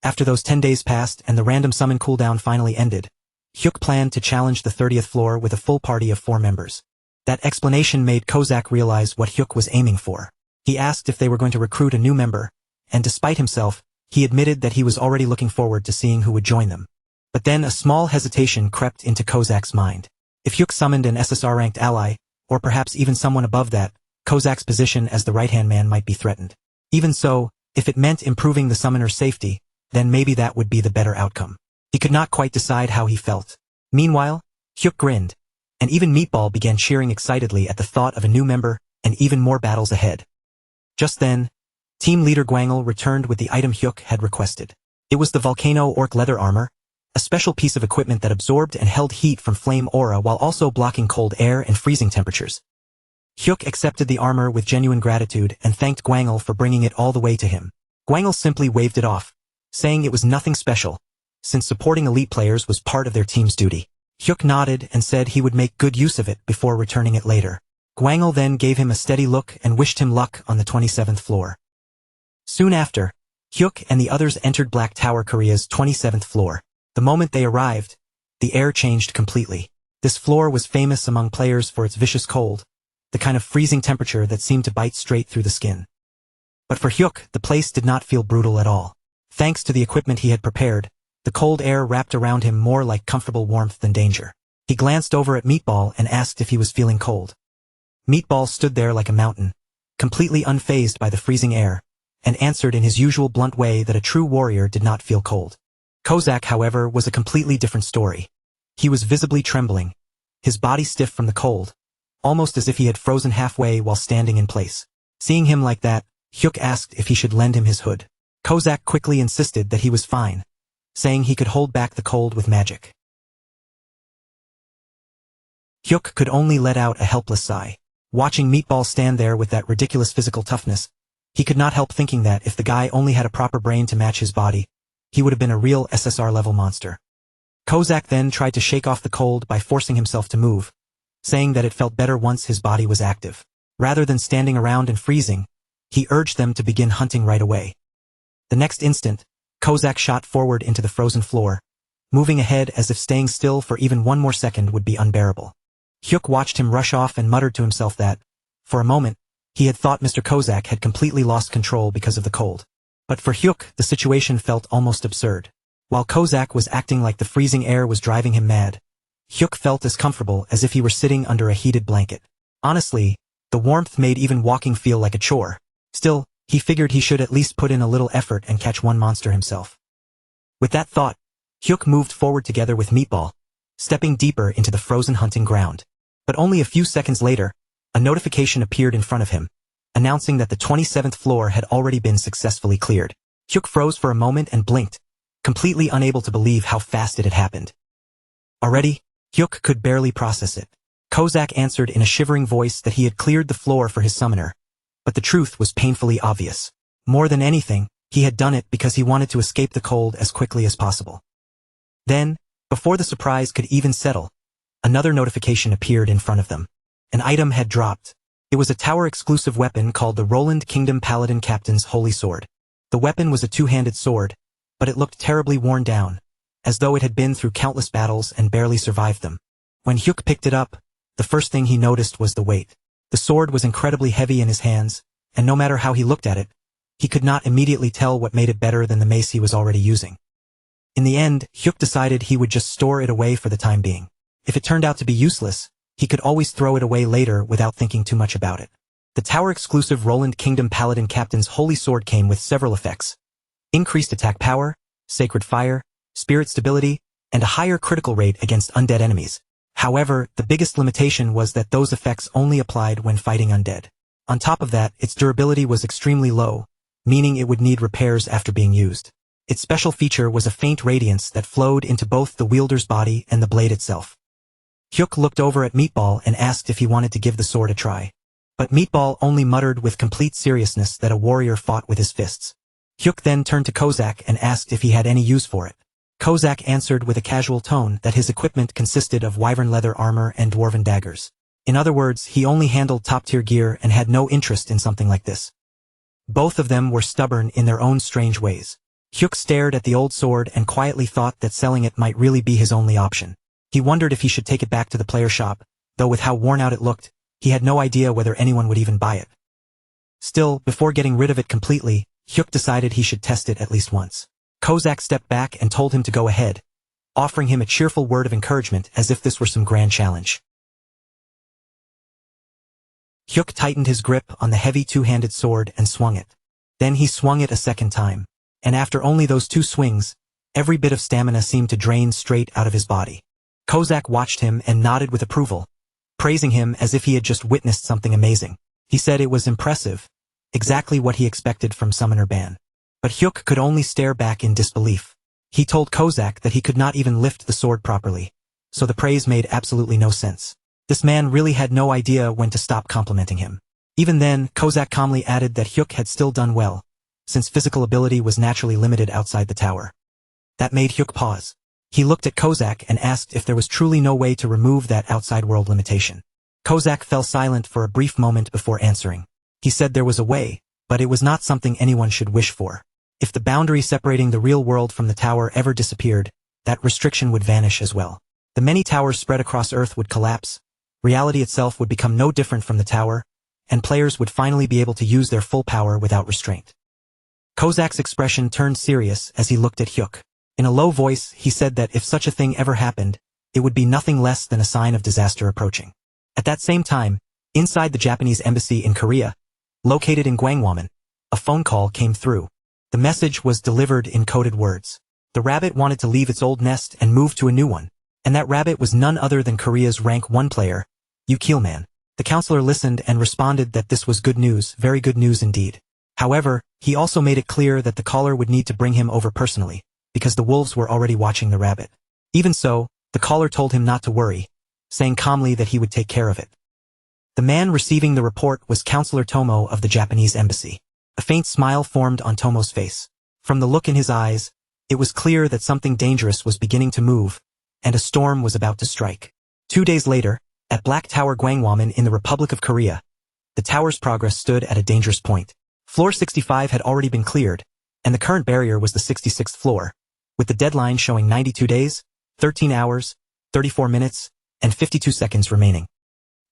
After those 10 days passed and the random summon cooldown finally ended, Hyuk planned to challenge the 30th floor with a full party of 4 members. That explanation made Kozak realize what Hyuk was aiming for. He asked if they were going to recruit a new member, and despite himself, he admitted that he was already looking forward to seeing who would join them. But then a small hesitation crept into Kozak's mind. If Hyuk summoned an SSR-ranked ally, or perhaps even someone above that, Kozak's position as the right-hand man might be threatened. Even so, if it meant improving the summoner's safety, then maybe that would be the better outcome. He could not quite decide how he felt. Meanwhile, Hyuk grinned, and even Meatball began cheering excitedly at the thought of a new member and even more battles ahead. Just then, team leader Gwangel returned with the item Hyuk had requested. It was the Volcano Orc leather armor, a special piece of equipment that absorbed and held heat from flame aura while also blocking cold air and freezing temperatures. Hyuk accepted the armor with genuine gratitude and thanked Gwangel for bringing it all the way to him. Gwangel simply waved it off, saying it was nothing special, since supporting elite players was part of their team's duty. Hyuk nodded and said he would make good use of it before returning it later. Gwangel then gave him a steady look and wished him luck on the 27th floor. Soon after, Hyuk and the others entered Black Tower Korea's 27th floor. The moment they arrived, the air changed completely. This floor was famous among players for its vicious cold, the kind of freezing temperature that seemed to bite straight through the skin. But for Hyuk, the place did not feel brutal at all. Thanks to the equipment he had prepared, the cold air wrapped around him more like comfortable warmth than danger. He glanced over at Meatball and asked if he was feeling cold. Meatball stood there like a mountain, completely unfazed by the freezing air, and answered in his usual blunt way that a true warrior did not feel cold. Kozak, however, was a completely different story. He was visibly trembling, his body stiff from the cold, almost as if he had frozen halfway while standing in place. Seeing him like that, Hyuk asked if he should lend him his hood. Kozak quickly insisted that he was fine, saying he could hold back the cold with magic. Hyuk could only let out a helpless sigh. Watching Meatball stand there with that ridiculous physical toughness, he could not help thinking that if the guy only had a proper brain to match his body, he would have been a real SSR-level monster. Kozak then tried to shake off the cold by forcing himself to move, saying that it felt better once his body was active. Rather than standing around and freezing, he urged them to begin hunting right away. The next instant, Kozak shot forward into the frozen floor, moving ahead as if staying still for even one more second would be unbearable. Hyuk watched him rush off and muttered to himself that, for a moment, he had thought Mr. Kozak had completely lost control because of the cold. But for Hyuk, the situation felt almost absurd. While Kozak was acting like the freezing air was driving him mad, Hyuk felt as comfortable as if he were sitting under a heated blanket. Honestly, the warmth made even walking feel like a chore. Still, he figured he should at least put in a little effort and catch one monster himself. With that thought, Hyuk moved forward together with Meatball, stepping deeper into the frozen hunting ground. But only a few seconds later, a notification appeared in front of him, announcing that the 27th floor had already been successfully cleared. Hyuk froze for a moment and blinked, completely unable to believe how fast it had happened. Already, Hyuk could barely process it. Kozak answered in a shivering voice that he had cleared the floor for his summoner, but the truth was painfully obvious. More than anything, he had done it because he wanted to escape the cold as quickly as possible. Then, before the surprise could even settle, another notification appeared in front of them. An item had dropped. It was a tower-exclusive weapon called the Roland Kingdom Paladin Captain's Holy Sword. The weapon was a two-handed sword, but it looked terribly worn down, as though it had been through countless battles and barely survived them. When Hyuk picked it up, the first thing he noticed was the weight. The sword was incredibly heavy in his hands, and no matter how he looked at it, he could not immediately tell what made it better than the mace he was already using. In the end, Hyuk decided he would just store it away for the time being. If it turned out to be useless, he could always throw it away later without thinking too much about it. The tower-exclusive Roland Kingdom Paladin Captain's Holy Sword came with several effects: increased attack power, sacred fire, spirit stability, and a higher critical rate against undead enemies. However, the biggest limitation was that those effects only applied when fighting undead. On top of that, its durability was extremely low, meaning it would need repairs after being used. Its special feature was a faint radiance that flowed into both the wielder's body and the blade itself. Hyuk looked over at Meatball and asked if he wanted to give the sword a try. But Meatball only muttered with complete seriousness that a warrior fought with his fists. Hyuk then turned to Kozak and asked if he had any use for it. Kozak answered with a casual tone that his equipment consisted of wyvern leather armor and dwarven daggers. In other words, he only handled top-tier gear and had no interest in something like this. Both of them were stubborn in their own strange ways. Hyuk stared at the old sword and quietly thought that selling it might really be his only option. He wondered if he should take it back to the player shop, though with how worn out it looked, he had no idea whether anyone would even buy it. Still, before getting rid of it completely, Hyuk decided he should test it at least once. Kozak stepped back and told him to go ahead, offering him a cheerful word of encouragement as if this were some grand challenge. Hyuk tightened his grip on the heavy two-handed sword and swung it. Then he swung it a second time, and after only those two swings, every bit of stamina seemed to drain straight out of his body. Kozak watched him and nodded with approval, praising him as if he had just witnessed something amazing. He said it was impressive, exactly what he expected from Summoner Ban. But Hyuk could only stare back in disbelief. He told Kozak that he could not even lift the sword properly, so the praise made absolutely no sense. This man really had no idea when to stop complimenting him. Even then, Kozak calmly added that Hyuk had still done well, since physical ability was naturally limited outside the tower. That made Hyuk pause. He looked at Kozak and asked if there was truly no way to remove that outside world limitation. Kozak fell silent for a brief moment before answering. He said there was a way, but it was not something anyone should wish for. If the boundary separating the real world from the tower ever disappeared, that restriction would vanish as well. The many towers spread across Earth would collapse, reality itself would become no different from the tower, and players would finally be able to use their full power without restraint. Kozak's expression turned serious as he looked at Hyuk. In a low voice, he said that if such a thing ever happened, it would be nothing less than a sign of disaster approaching. At that same time, inside the Japanese embassy in Korea, located in Gwangwamun, a phone call came through. The message was delivered in coded words. The rabbit wanted to leave its old nest and move to a new one, and that rabbit was none other than Korea's rank 1 player, Ukilman. The counselor listened and responded that this was good news, very good news indeed. However, he also made it clear that the caller would need to bring him over personally, because the wolves were already watching the rabbit. Even so, the caller told him not to worry, saying calmly that he would take care of it. The man receiving the report was Counselor Tomo of the Japanese embassy. A faint smile formed on Tomo's face. From the look in his eyes, it was clear that something dangerous was beginning to move, and a storm was about to strike. 2 days later, at Black Tower Gwangwamun in the Republic of Korea, the tower's progress stood at a dangerous point. Floor 65 had already been cleared, and the current barrier was the 66th floor, with the deadline showing 92 days, 13 hours, 34 minutes, and 52 seconds remaining.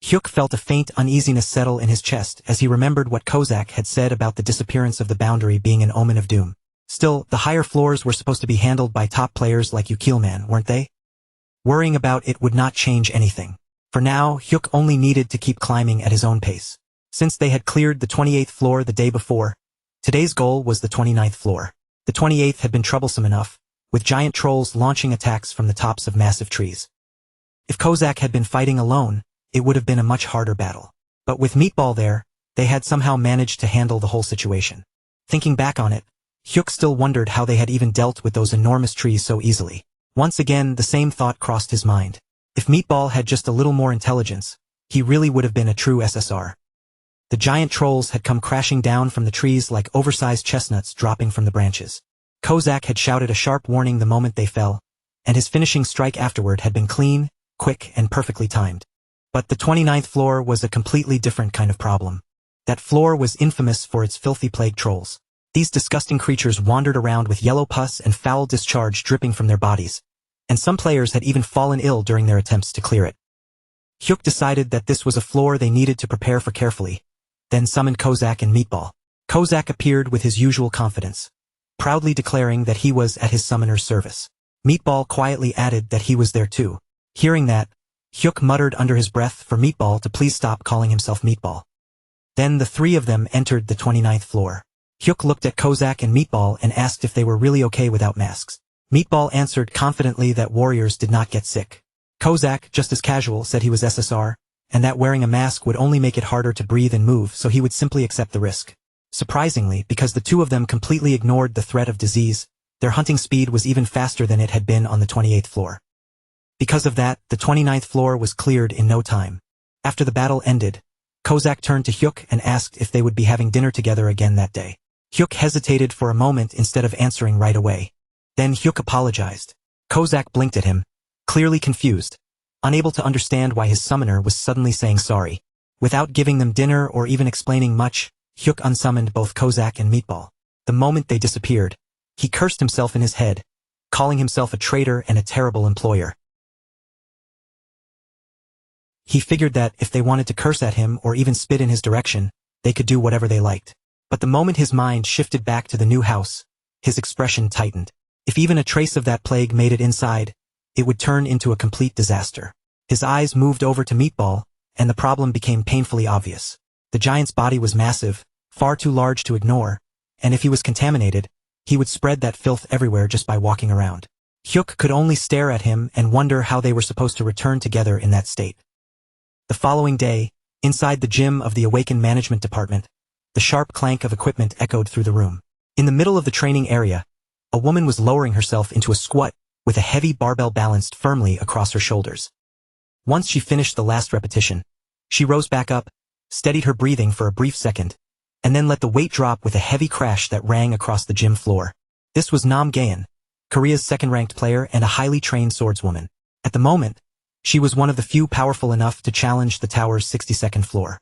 Hyuk felt a faint uneasiness settle in his chest as he remembered what Kozak had said about the disappearance of the boundary being an omen of doom. Still, the higher floors were supposed to be handled by top players like Ukilman, weren't they? Worrying about it would not change anything. For now, Hyuk only needed to keep climbing at his own pace. Since they had cleared the 28th floor the day before, today's goal was the 29th floor. The 28th had been troublesome enough, with giant trolls launching attacks from the tops of massive trees. If Kozak had been fighting alone, it would have been a much harder battle. But with Meatball there, they had somehow managed to handle the whole situation. Thinking back on it, Hyuk still wondered how they had even dealt with those enormous trees so easily. Once again, the same thought crossed his mind. If Meatball had just a little more intelligence, he really would have been a true SSR. The giant trolls had come crashing down from the trees like oversized chestnuts dropping from the branches. Kozak had shouted a sharp warning the moment they fell, and his finishing strike afterward had been clean, quick, and perfectly timed. But the 29th floor was a completely different kind of problem. That floor was infamous for its filthy plague trolls. These disgusting creatures wandered around with yellow pus and foul discharge dripping from their bodies, and some players had even fallen ill during their attempts to clear it. Hyuk decided that this was a floor they needed to prepare for carefully, then summoned Kozak and Meatball. Kozak appeared with his usual confidence, proudly declaring that he was at his summoner's service. Meatball quietly added that he was there too. Hearing that, Hyuk muttered under his breath for Meatball to please stop calling himself Meatball. Then the three of them entered the 29th floor. Hyuk looked at Kozak and Meatball and asked if they were really okay without masks. Meatball answered confidently that warriors did not get sick. Kozak, just as casual, said he was SSR, and that wearing a mask would only make it harder to breathe and move, so he would simply accept the risk. Surprisingly, because the two of them completely ignored the threat of disease, their hunting speed was even faster than it had been on the 28th floor. Because of that, the 29th floor was cleared in no time. After the battle ended, Kozak turned to Hyuk and asked if they would be having dinner together again that day. Hyuk hesitated for a moment instead of answering right away. Then Hyuk apologized. Kozak blinked at him, clearly confused, unable to understand why his summoner was suddenly saying sorry. Without giving them dinner or even explaining much, Hyuk unsummoned both Kozak and Meatball. The moment they disappeared, he cursed himself in his head, calling himself a traitor and a terrible employer. He figured that if they wanted to curse at him or even spit in his direction, they could do whatever they liked. But the moment his mind shifted back to the new house, his expression tightened. If even a trace of that plague made it inside, it would turn into a complete disaster. His eyes moved over to Meatball, and the problem became painfully obvious. The giant's body was massive, far too large to ignore, and if he was contaminated, he would spread that filth everywhere just by walking around. Hyuk could only stare at him and wonder how they were supposed to return together in that state. The following day, inside the gym of the Awakened Management Department, the sharp clank of equipment echoed through the room. In the middle of the training area, a woman was lowering herself into a squat with a heavy barbell balanced firmly across her shoulders. Once she finished the last repetition, she rose back up, steadied her breathing for a brief second, and then let the weight drop with a heavy crash that rang across the gym floor. This was Nam Gaeun, Korea's second-ranked player and a highly trained swordswoman. At the moment, she was one of the few powerful enough to challenge the tower's 62nd floor.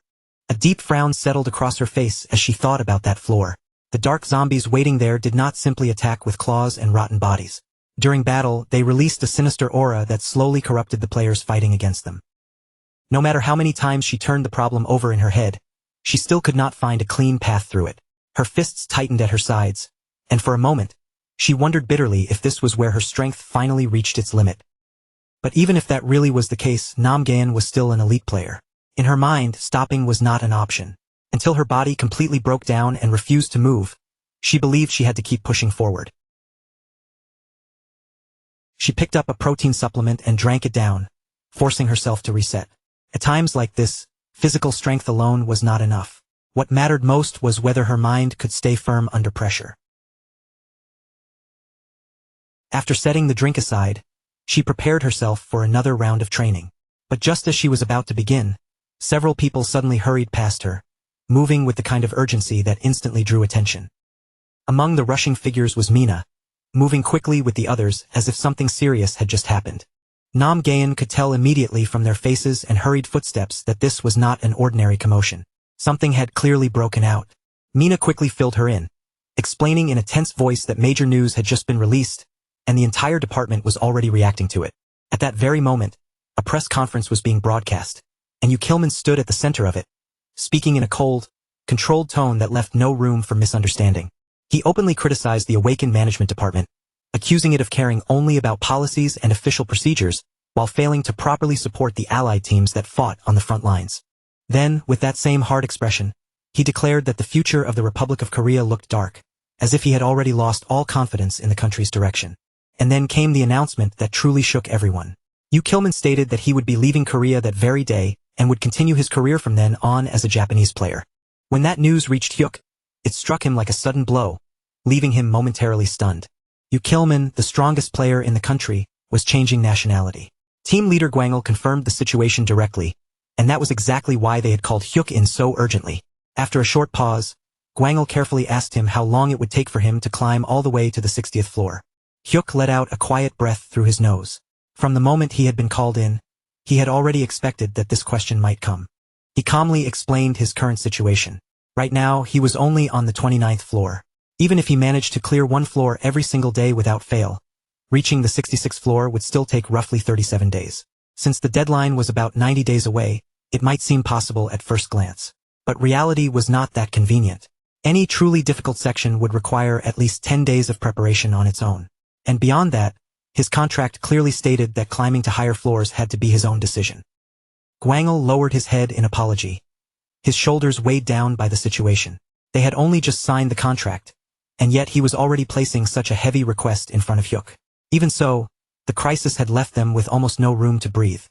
A deep frown settled across her face as she thought about that floor. The dark zombies waiting there did not simply attack with claws and rotten bodies. During battle, they released a sinister aura that slowly corrupted the players fighting against them. No matter how many times she turned the problem over in her head, she still could not find a clean path through it. Her fists tightened at her sides, and for a moment, she wondered bitterly if this was where her strength finally reached its limit. But even if that really was the case, Nam Gaeun was still an elite player. In her mind, stopping was not an option. Until her body completely broke down and refused to move, she believed she had to keep pushing forward. She picked up a protein supplement and drank it down, forcing herself to reset. At times like this, physical strength alone was not enough. What mattered most was whether her mind could stay firm under pressure. After setting the drink aside, she prepared herself for another round of training. But just as she was about to begin, several people suddenly hurried past her, moving with the kind of urgency that instantly drew attention. Among the rushing figures was Mina, moving quickly with the others as if something serious had just happened. Nam Gaeun could tell immediately from their faces and hurried footsteps that this was not an ordinary commotion. Something had clearly broken out. Mina quickly filled her in, explaining in a tense voice that major news had just been released, and the entire department was already reacting to it. At that very moment, a press conference was being broadcast, and Yu Kilman stood at the center of it, speaking in a cold, controlled tone that left no room for misunderstanding. He openly criticized the Awakened Management Department, accusing it of caring only about policies and official procedures, while failing to properly support the allied teams that fought on the front lines. Then, with that same hard expression, he declared that the future of the Republic of Korea looked dark, as if he had already lost all confidence in the country's direction. And then came the announcement that truly shook everyone. Yu Kilman stated that he would be leaving Korea that very day and would continue his career from then on as a Japanese player. When that news reached Hyuk, it struck him like a sudden blow, leaving him momentarily stunned. Yu Kilman, the strongest player in the country, was changing nationality. Team leader Gwangul confirmed the situation directly, and that was exactly why they had called Hyuk in so urgently. After a short pause, Gwangul carefully asked him how long it would take for him to climb all the way to the 60th floor. Hyuk let out a quiet breath through his nose. From the moment he had been called in, he had already expected that this question might come. He calmly explained his current situation. Right now, he was only on the 29th floor. Even if he managed to clear one floor every single day without fail, reaching the 66th floor would still take roughly 37 days. Since the deadline was about 90 days away, it might seem possible at first glance. But reality was not that convenient. Any truly difficult section would require at least 10 days of preparation on its own. And beyond that, his contract clearly stated that climbing to higher floors had to be his own decision. Gwangul lowered his head in apology. His shoulders weighed down by the situation. They had only just signed the contract, and yet he was already placing such a heavy request in front of Hyuk. Even so, the crisis had left them with almost no room to breathe.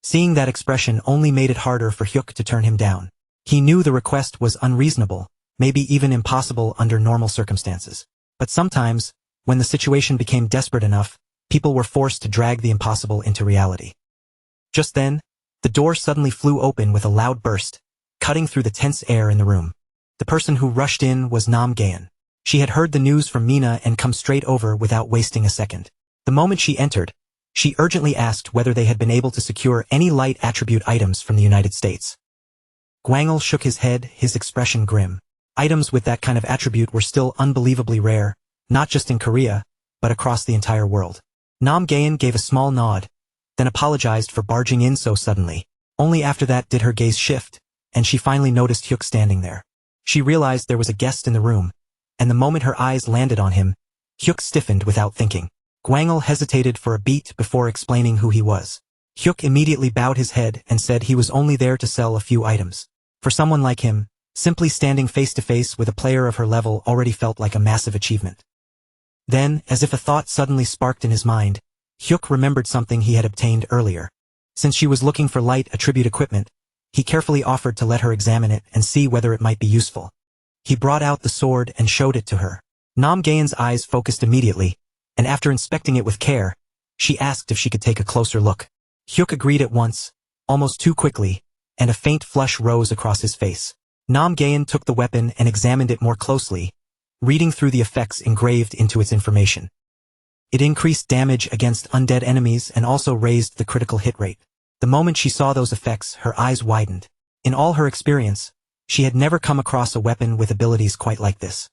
Seeing that expression only made it harder for Hyuk to turn him down. He knew the request was unreasonable, maybe even impossible under normal circumstances. But sometimes, when the situation became desperate enough, people were forced to drag the impossible into reality. Just then, the door suddenly flew open with a loud burst, cutting through the tense air in the room. The person who rushed in was Nam Gaeun. She had heard the news from Mina and come straight over without wasting a second. The moment she entered, she urgently asked whether they had been able to secure any light attribute items from the United States. Gwangul shook his head, his expression grim. Items with that kind of attribute were still unbelievably rare, not just in Korea, but across the entire world. Nam Gaeun gave a small nod, then apologized for barging in so suddenly. Only after that did her gaze shift, and she finally noticed Hyuk standing there. She realized there was a guest in the room, and the moment her eyes landed on him, Hyuk stiffened without thinking. Gwangul hesitated for a beat before explaining who he was. Hyuk immediately bowed his head and said he was only there to sell a few items. For someone like him, simply standing face to face with a player of her level already felt like a massive achievement. Then, as if a thought suddenly sparked in his mind, Hyuk remembered something he had obtained earlier. Since she was looking for light attribute equipment, he carefully offered to let her examine it and see whether it might be useful. He brought out the sword and showed it to her. Nam Gaeun's eyes focused immediately, and after inspecting it with care, she asked if she could take a closer look. Hyuk agreed at once, almost too quickly, and a faint flush rose across his face. Nam Gaeun took the weapon and examined it more closely, reading through the effects engraved into its information. It increased damage against undead enemies and also raised the critical hit rate. The moment she saw those effects, her eyes widened. In all her experience, she had never come across a weapon with abilities quite like this.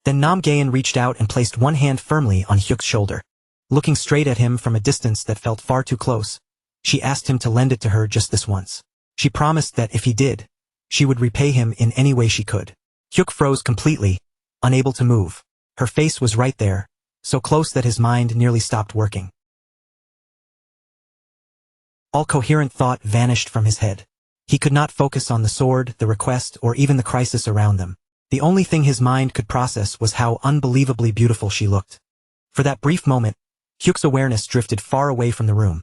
Then Nam Gaeun reached out and placed one hand firmly on Hyuk's shoulder. Looking straight at him from a distance that felt far too close, she asked him to lend it to her just this once. She promised that if he did, she would repay him in any way she could. Hyuk froze completely, unable to move. Her face was right there, so close that his mind nearly stopped working. All coherent thought vanished from his head. He could not focus on the sword, the request, or even the crisis around them. The only thing his mind could process was how unbelievably beautiful she looked. For that brief moment, Hyuk's awareness drifted far away from the room,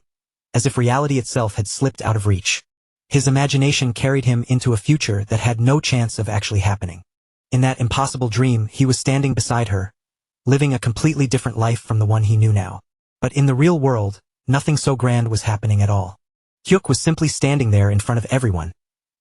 as if reality itself had slipped out of reach. His imagination carried him into a future that had no chance of actually happening. In that impossible dream, he was standing beside her, living a completely different life from the one he knew now. But in the real world, nothing so grand was happening at all. Hyuk was simply standing there in front of everyone,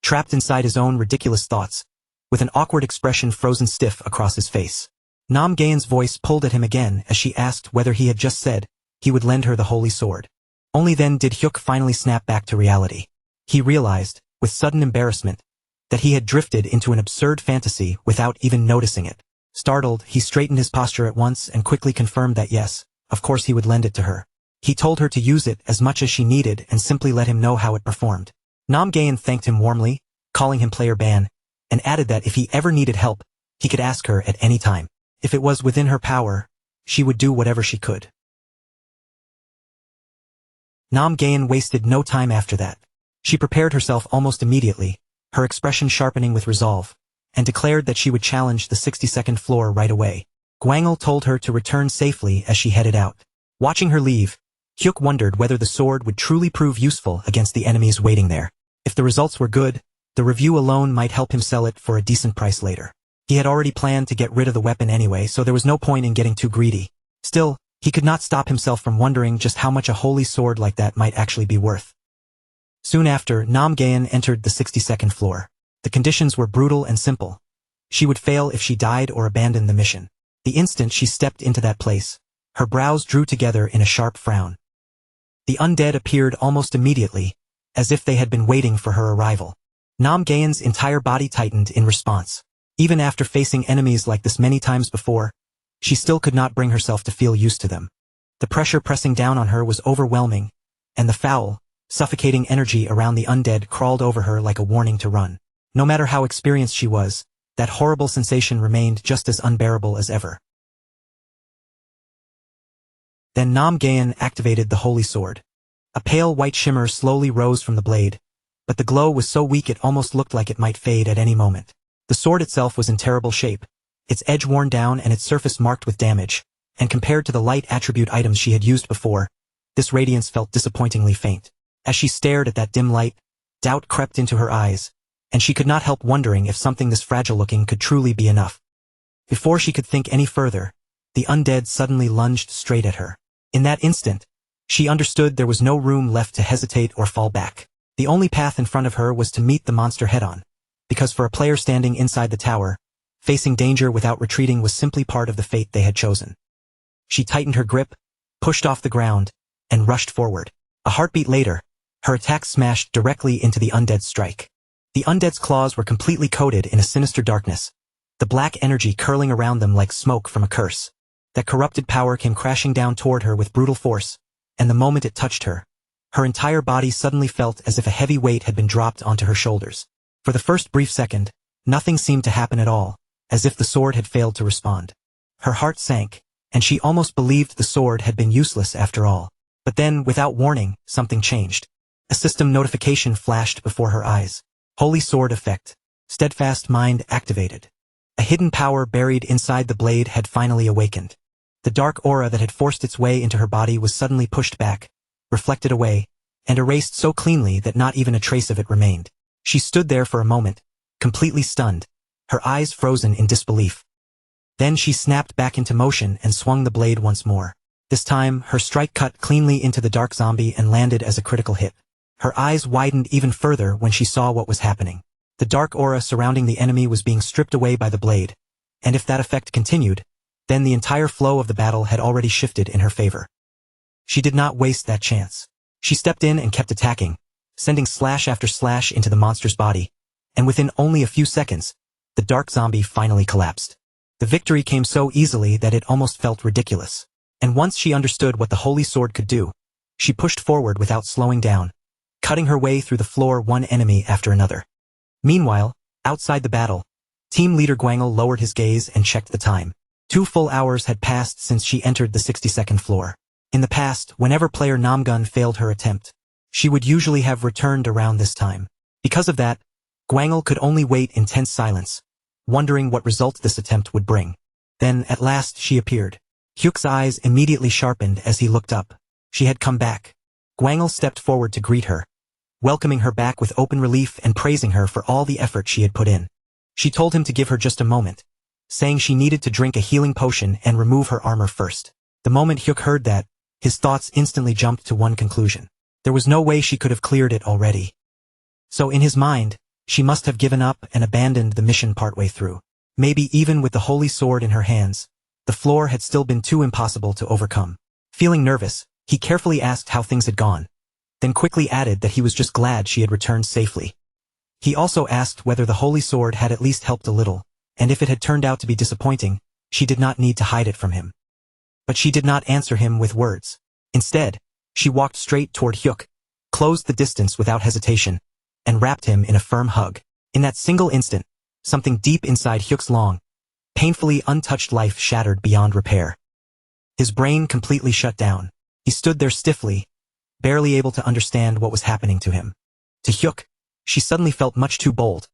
trapped inside his own ridiculous thoughts, with an awkward expression frozen stiff across his face. Nam Gaeun's voice pulled at him again as she asked whether he had just said he would lend her the holy sword. Only then did Hyuk finally snap back to reality. He realized, with sudden embarrassment, that he had drifted into an absurd fantasy without even noticing it. Startled, he straightened his posture at once and quickly confirmed that yes, of course he would lend it to her. He told her to use it as much as she needed and simply let him know how it performed. Nam Gaeun thanked him warmly, calling him player ban, and added that if he ever needed help, he could ask her at any time. If it was within her power, she would do whatever she could. Nam Gaeun wasted no time after that. She prepared herself almost immediately, her expression sharpening with resolve, and declared that she would challenge the 62nd floor right away. Gwangul told her to return safely as she headed out. Watching her leave, Hyuk wondered whether the sword would truly prove useful against the enemies waiting there. If the results were good, the review alone might help him sell it for a decent price later. He had already planned to get rid of the weapon anyway, so there was no point in getting too greedy. Still, He could not stop himself from wondering just how much a holy sword like that might actually be worth. Soon after, Nam Gaeun entered the 62nd floor. The conditions were brutal and simple. She would fail if she died or abandoned the mission. The instant she stepped into that place, her brows drew together in a sharp frown. The undead appeared almost immediately, as if they had been waiting for her arrival. Nam Gaeun's entire body tightened in response. Even after facing enemies like this many times before, she still could not bring herself to feel used to them. The pressure pressing down on her was overwhelming, and the foul, suffocating energy around the undead crawled over her like a warning to run. No matter how experienced she was, that horrible sensation remained just as unbearable as ever. Then Nam Gaeun activated the holy sword. A pale white shimmer slowly rose from the blade, but the glow was so weak it almost looked like it might fade at any moment. The sword itself was in terrible shape, its edge worn down and its surface marked with damage, and compared to the light attribute items she had used before, this radiance felt disappointingly faint. As she stared at that dim light, doubt crept into her eyes, and she could not help wondering if something this fragile-looking could truly be enough. Before she could think any further, the undead suddenly lunged straight at her. In that instant, she understood there was no room left to hesitate or fall back. The only path in front of her was to meet the monster head-on, because for a player standing inside the tower, facing danger without retreating was simply part of the fate they had chosen. She tightened her grip, pushed off the ground, and rushed forward. A heartbeat later, her attack smashed directly into the undead's strike. The undead's claws were completely coated in a sinister darkness, the black energy curling around them like smoke from a curse. That corrupted power came crashing down toward her with brutal force, and the moment it touched her, her entire body suddenly felt as if a heavy weight had been dropped onto her shoulders. For the first brief second, nothing seemed to happen at all, as if the sword had failed to respond. Her heart sank, and she almost believed the sword had been useless after all. But then, without warning, something changed. A system notification flashed before her eyes. Holy Sword effect. Steadfast mind activated. A hidden power buried inside the blade had finally awakened. The dark aura that had forced its way into her body was suddenly pushed back, reflected away, and erased so cleanly that not even a trace of it remained. She stood there for a moment, completely stunned, her eyes frozen in disbelief. Then she snapped back into motion and swung the blade once more. This time, her strike cut cleanly into the dark zombie and landed as a critical hit. Her eyes widened even further when she saw what was happening. The dark aura surrounding the enemy was being stripped away by the blade, and if that effect continued, then the entire flow of the battle had already shifted in her favor. She did not waste that chance. She stepped in and kept attacking, sending slash after slash into the monster's body, and within only a few seconds, the dark zombie finally collapsed. The victory came so easily that it almost felt ridiculous. And once she understood what the Holy Sword could do, she pushed forward without slowing down, cutting her way through the floor one enemy after another. Meanwhile, outside the battle, team leader Gwangel lowered his gaze and checked the time. 2 full hours had passed since she entered the 62nd floor. In the past, whenever player Namgun failed her attempt, she would usually have returned around this time. Because of that, Gwangel could only wait in tense silence, wondering what result this attempt would bring. Then, at last, she appeared. Hyuk's eyes immediately sharpened as he looked up. She had come back. Gwangel stepped forward to greet her, welcoming her back with open relief and praising her for all the effort she had put in. She told him to give her just a moment, saying she needed to drink a healing potion and remove her armor first. The moment Hyuk heard that, his thoughts instantly jumped to one conclusion. There was no way she could have cleared it already. So in his mind, she must have given up and abandoned the mission partway through. Maybe even with the holy sword in her hands, the floor had still been too impossible to overcome. Feeling nervous, he carefully asked how things had gone, then quickly added that he was just glad she had returned safely. He also asked whether the holy sword had at least helped a little, and if it had turned out to be disappointing, she did not need to hide it from him. But she did not answer him with words. Instead, she walked straight toward Hyuk, closed the distance without hesitation, and wrapped him in a firm hug. In that single instant, something deep inside Hyuk's long, painfully untouched life shattered beyond repair. His brain completely shut down. He stood there stiffly, barely able to understand what was happening to him. To Hyuk, she suddenly felt much too bold,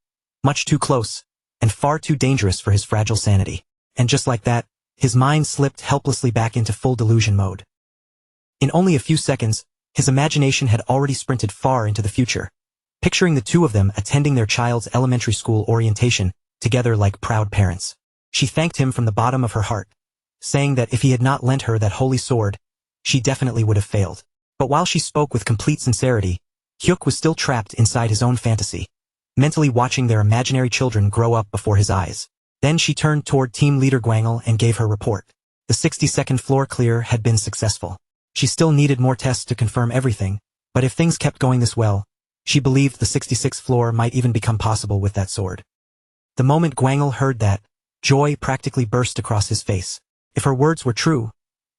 much too close, and far too dangerous for his fragile sanity. And just like that, his mind slipped helplessly back into full delusion mode. In only a few seconds, his imagination had already sprinted far into the future, picturing the two of them attending their child's elementary school orientation, together like proud parents. She thanked him from the bottom of her heart, saying that if he had not lent her that holy sword, she definitely would have failed. But while she spoke with complete sincerity, Hyuk was still trapped inside his own fantasy, mentally watching their imaginary children grow up before his eyes. Then she turned toward team leader Gwangil and gave her report. The 62nd floor clear had been successful. She still needed more tests to confirm everything, but if things kept going this well, she believed the 66th floor might even become possible with that sword. The moment Gwangil heard that, joy practically burst across his face. If her words were true,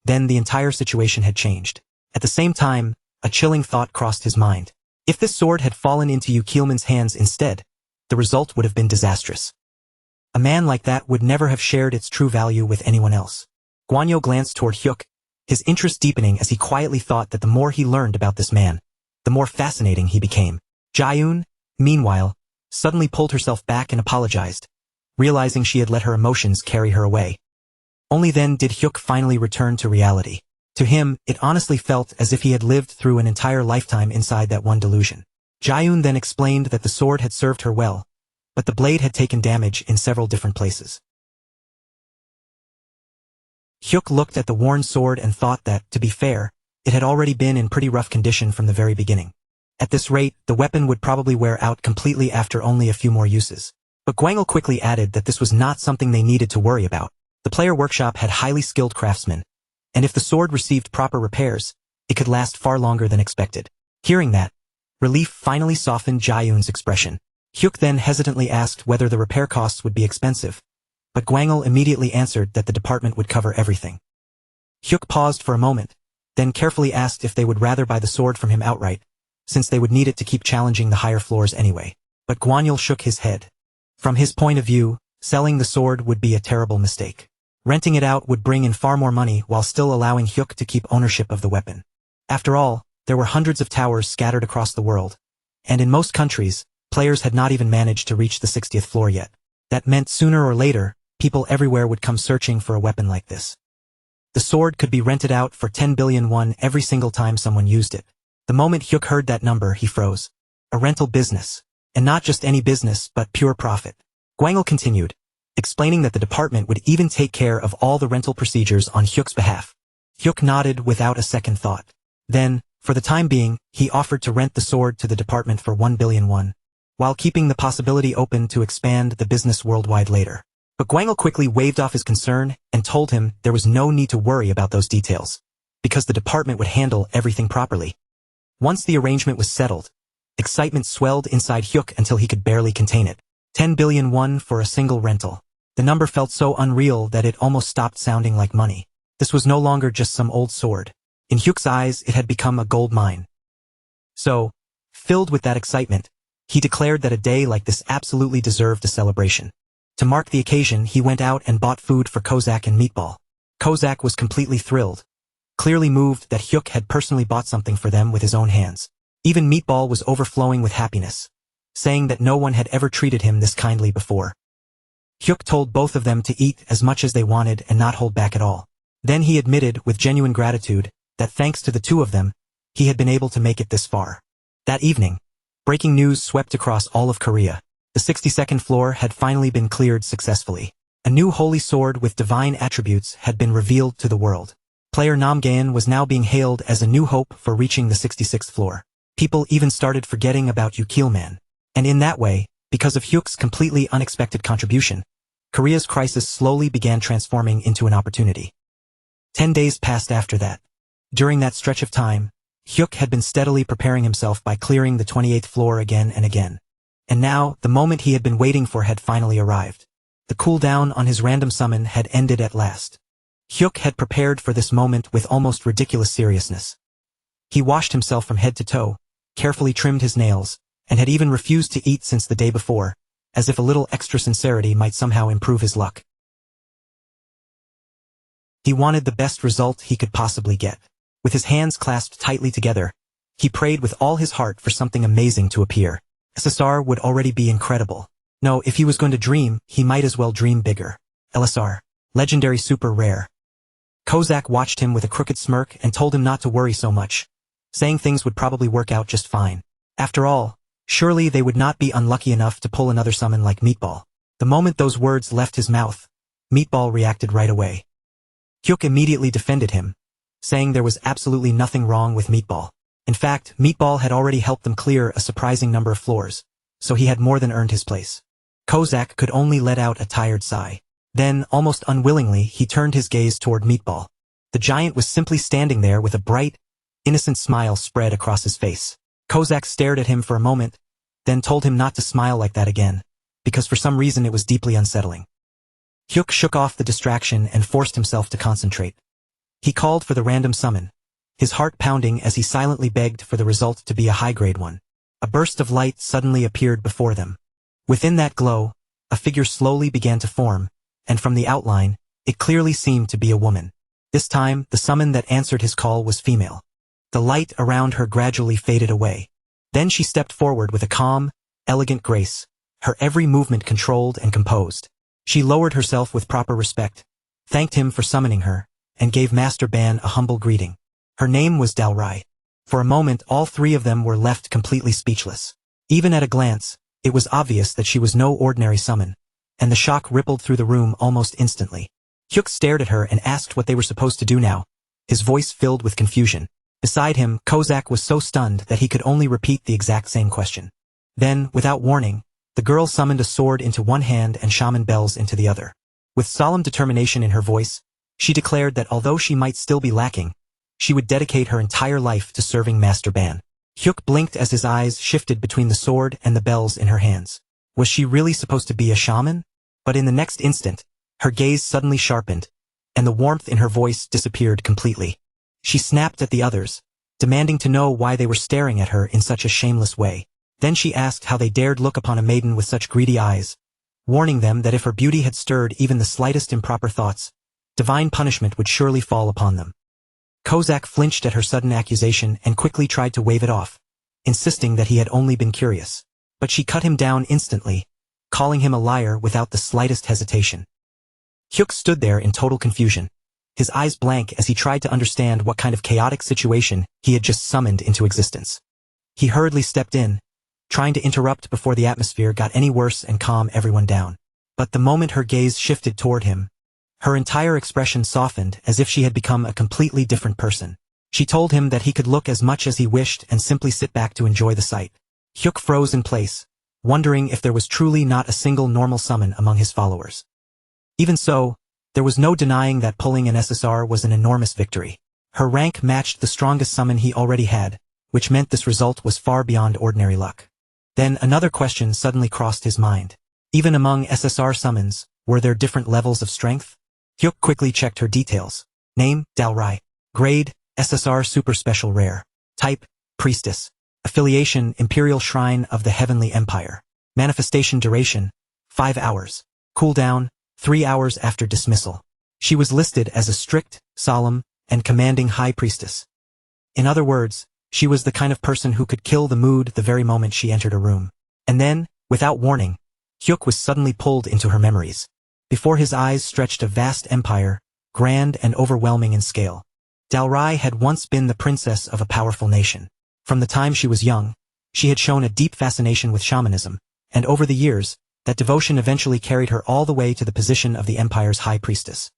then the entire situation had changed. At the same time, a chilling thought crossed his mind. If this sword had fallen into Yu Keelman's hands instead, the result would have been disastrous. A man like that would never have shared its true value with anyone else. Gwangil glanced toward Hyuk, his interest deepening as he quietly thought that the more he learned about this man, the more fascinating he became. Jaeun, meanwhile, suddenly pulled herself back and apologized, realizing she had let her emotions carry her away. Only then did Hyuk finally return to reality. To him, it honestly felt as if he had lived through an entire lifetime inside that one delusion. Jaeun then explained that the sword had served her well, but the blade had taken damage in several different places. Hyuk looked at the worn sword and thought that, to be fair, it had already been in pretty rough condition from the very beginning. At this rate, the weapon would probably wear out completely after only a few more uses. But Gwangil quickly added that this was not something they needed to worry about. The player workshop had highly skilled craftsmen, and if the sword received proper repairs, it could last far longer than expected. Hearing that, relief finally softened Jaeun's expression. Hyuk then hesitantly asked whether the repair costs would be expensive, but Gwangil immediately answered that the department would cover everything. Hyuk paused for a moment, then carefully asked if they would rather buy the sword from him outright, since they would need it to keep challenging the higher floors anyway. But Gwangil shook his head. From his point of view, selling the sword would be a terrible mistake. Renting it out would bring in far more money while still allowing Hyuk to keep ownership of the weapon. After all, there were hundreds of towers scattered across the world, and in most countries, players had not even managed to reach the 60th floor yet. That meant sooner or later, people everywhere would come searching for a weapon like this. The sword could be rented out for 10 billion won every single time someone used it. The moment Hyuk heard that number, he froze. A rental business. And not just any business, but pure profit. Gwangil continued, explaining that the department would even take care of all the rental procedures on Hyuk's behalf. Hyuk nodded without a second thought. Then, for the time being, he offered to rent the sword to the department for 1 billion won, while keeping the possibility open to expand the business worldwide later. But Gwangil quickly waved off his concern and told him there was no need to worry about those details, because the department would handle everything properly. Once the arrangement was settled, excitement swelled inside Hyuk until he could barely contain it. 10 billion won for a single rental. The number felt so unreal that it almost stopped sounding like money. This was no longer just some old sword. In Hyuk's eyes, it had become a gold mine. So, filled with that excitement, he declared that a day like this absolutely deserved a celebration. To mark the occasion, he went out and bought food for Kozak and Meatball. Kozak was completely thrilled, clearly moved that Hyuk had personally bought something for them with his own hands. Even Meatball was overflowing with happiness, saying that no one had ever treated him this kindly before. Hyuk told both of them to eat as much as they wanted and not hold back at all. Then he admitted with genuine gratitude that thanks to the two of them, he had been able to make it this far. That evening, breaking news swept across all of Korea. The 62nd floor had finally been cleared successfully. A new holy sword with divine attributes had been revealed to the world. Player Namgaeun was now being hailed as a new hope for reaching the 66th floor. People even started forgetting about Yu Keelman. And in that way, because of Hyuk's completely unexpected contribution, Korea's crisis slowly began transforming into an opportunity. 10 days passed after that. During that stretch of time, Hyuk had been steadily preparing himself by clearing the 28th floor again and again. And now, the moment he had been waiting for had finally arrived. The cooldown on his random summon had ended at last. Hyuk had prepared for this moment with almost ridiculous seriousness. He washed himself from head to toe, carefully trimmed his nails, and had even refused to eat since the day before, as if a little extra sincerity might somehow improve his luck. He wanted the best result he could possibly get. With his hands clasped tightly together, he prayed with all his heart for something amazing to appear. SSR would already be incredible. No, if he was going to dream, he might as well dream bigger. LSR. Legendary super rare. Kozak watched him with a crooked smirk and told him not to worry so much, saying things would probably work out just fine. After all, surely they would not be unlucky enough to pull another summon like Meatball. The moment those words left his mouth, Meatball reacted right away. Hyuk immediately defended him, saying there was absolutely nothing wrong with Meatball. In fact, Meatball had already helped them clear a surprising number of floors, so he had more than earned his place. Kozak could only let out a tired sigh. Then, almost unwillingly, he turned his gaze toward Meatball. The giant was simply standing there with a bright, innocent smile spread across his face. Kozak stared at him for a moment, then told him not to smile like that again, because for some reason it was deeply unsettling. Hyuk shook off the distraction and forced himself to concentrate. He called for the random summon, his heart pounding as he silently begged for the result to be a high-grade one. A burst of light suddenly appeared before them. Within that glow, a figure slowly began to form, and from the outline, it clearly seemed to be a woman. This time, the summon that answered his call was female. The light around her gradually faded away. Then she stepped forward with a calm, elegant grace, her every movement controlled and composed. She lowered herself with proper respect, thanked him for summoning her, and gave Master Ban a humble greeting. Her name was Dalrai. For a moment all three of them were left completely speechless. Even at a glance, it was obvious that she was no ordinary summon, and the shock rippled through the room almost instantly. Hyuk stared at her and asked what they were supposed to do now, his voice filled with confusion. Beside him, Kozak was so stunned that he could only repeat the exact same question. Then, without warning, the girl summoned a sword into one hand and shaman bells into the other. With solemn determination in her voice, she declared that although she might still be lacking, she would dedicate her entire life to serving Master Ban. Hyuk blinked as his eyes shifted between the sword and the bells in her hands. Was she really supposed to be a shaman? But in the next instant, her gaze suddenly sharpened, and the warmth in her voice disappeared completely. She snapped at the others, demanding to know why they were staring at her in such a shameless way. Then she asked how they dared look upon a maiden with such greedy eyes, warning them that if her beauty had stirred even the slightest improper thoughts, divine punishment would surely fall upon them. Kozak flinched at her sudden accusation and quickly tried to wave it off, insisting that he had only been curious. But she cut him down instantly, calling him a liar without the slightest hesitation. Hyuk stood there in total confusion, his eyes blank as he tried to understand what kind of chaotic situation he had just summoned into existence. He hurriedly stepped in, trying to interrupt before the atmosphere got any worse and calm everyone down. But the moment her gaze shifted toward him, her entire expression softened as if she had become a completely different person. She told him that he could look as much as he wished and simply sit back to enjoy the sight. Hyuk froze in place, wondering if there was truly not a single normal summon among his followers. Even so, there was no denying that pulling an SSR was an enormous victory. Her rank matched the strongest summon he already had, which meant this result was far beyond ordinary luck. Then another question suddenly crossed his mind. Even among SSR summons, were there different levels of strength? Hyuk quickly checked her details. Name, Dalrai. Grade, SSR Super Special Rare. Type, Priestess. Affiliation, Imperial Shrine of the Heavenly Empire. Manifestation duration, 5 hours. Cooldown, 3 hours after dismissal. She was listed as a strict, solemn, and commanding high priestess. In other words, she was the kind of person who could kill the mood the very moment she entered a room. And then, without warning, Hyuk was suddenly pulled into her memories. Before his eyes stretched a vast empire, grand and overwhelming in scale. Dalrai had once been the princess of a powerful nation. From the time she was young, she had shown a deep fascination with shamanism, and over the years, that devotion eventually carried her all the way to the position of the empire's high priestess.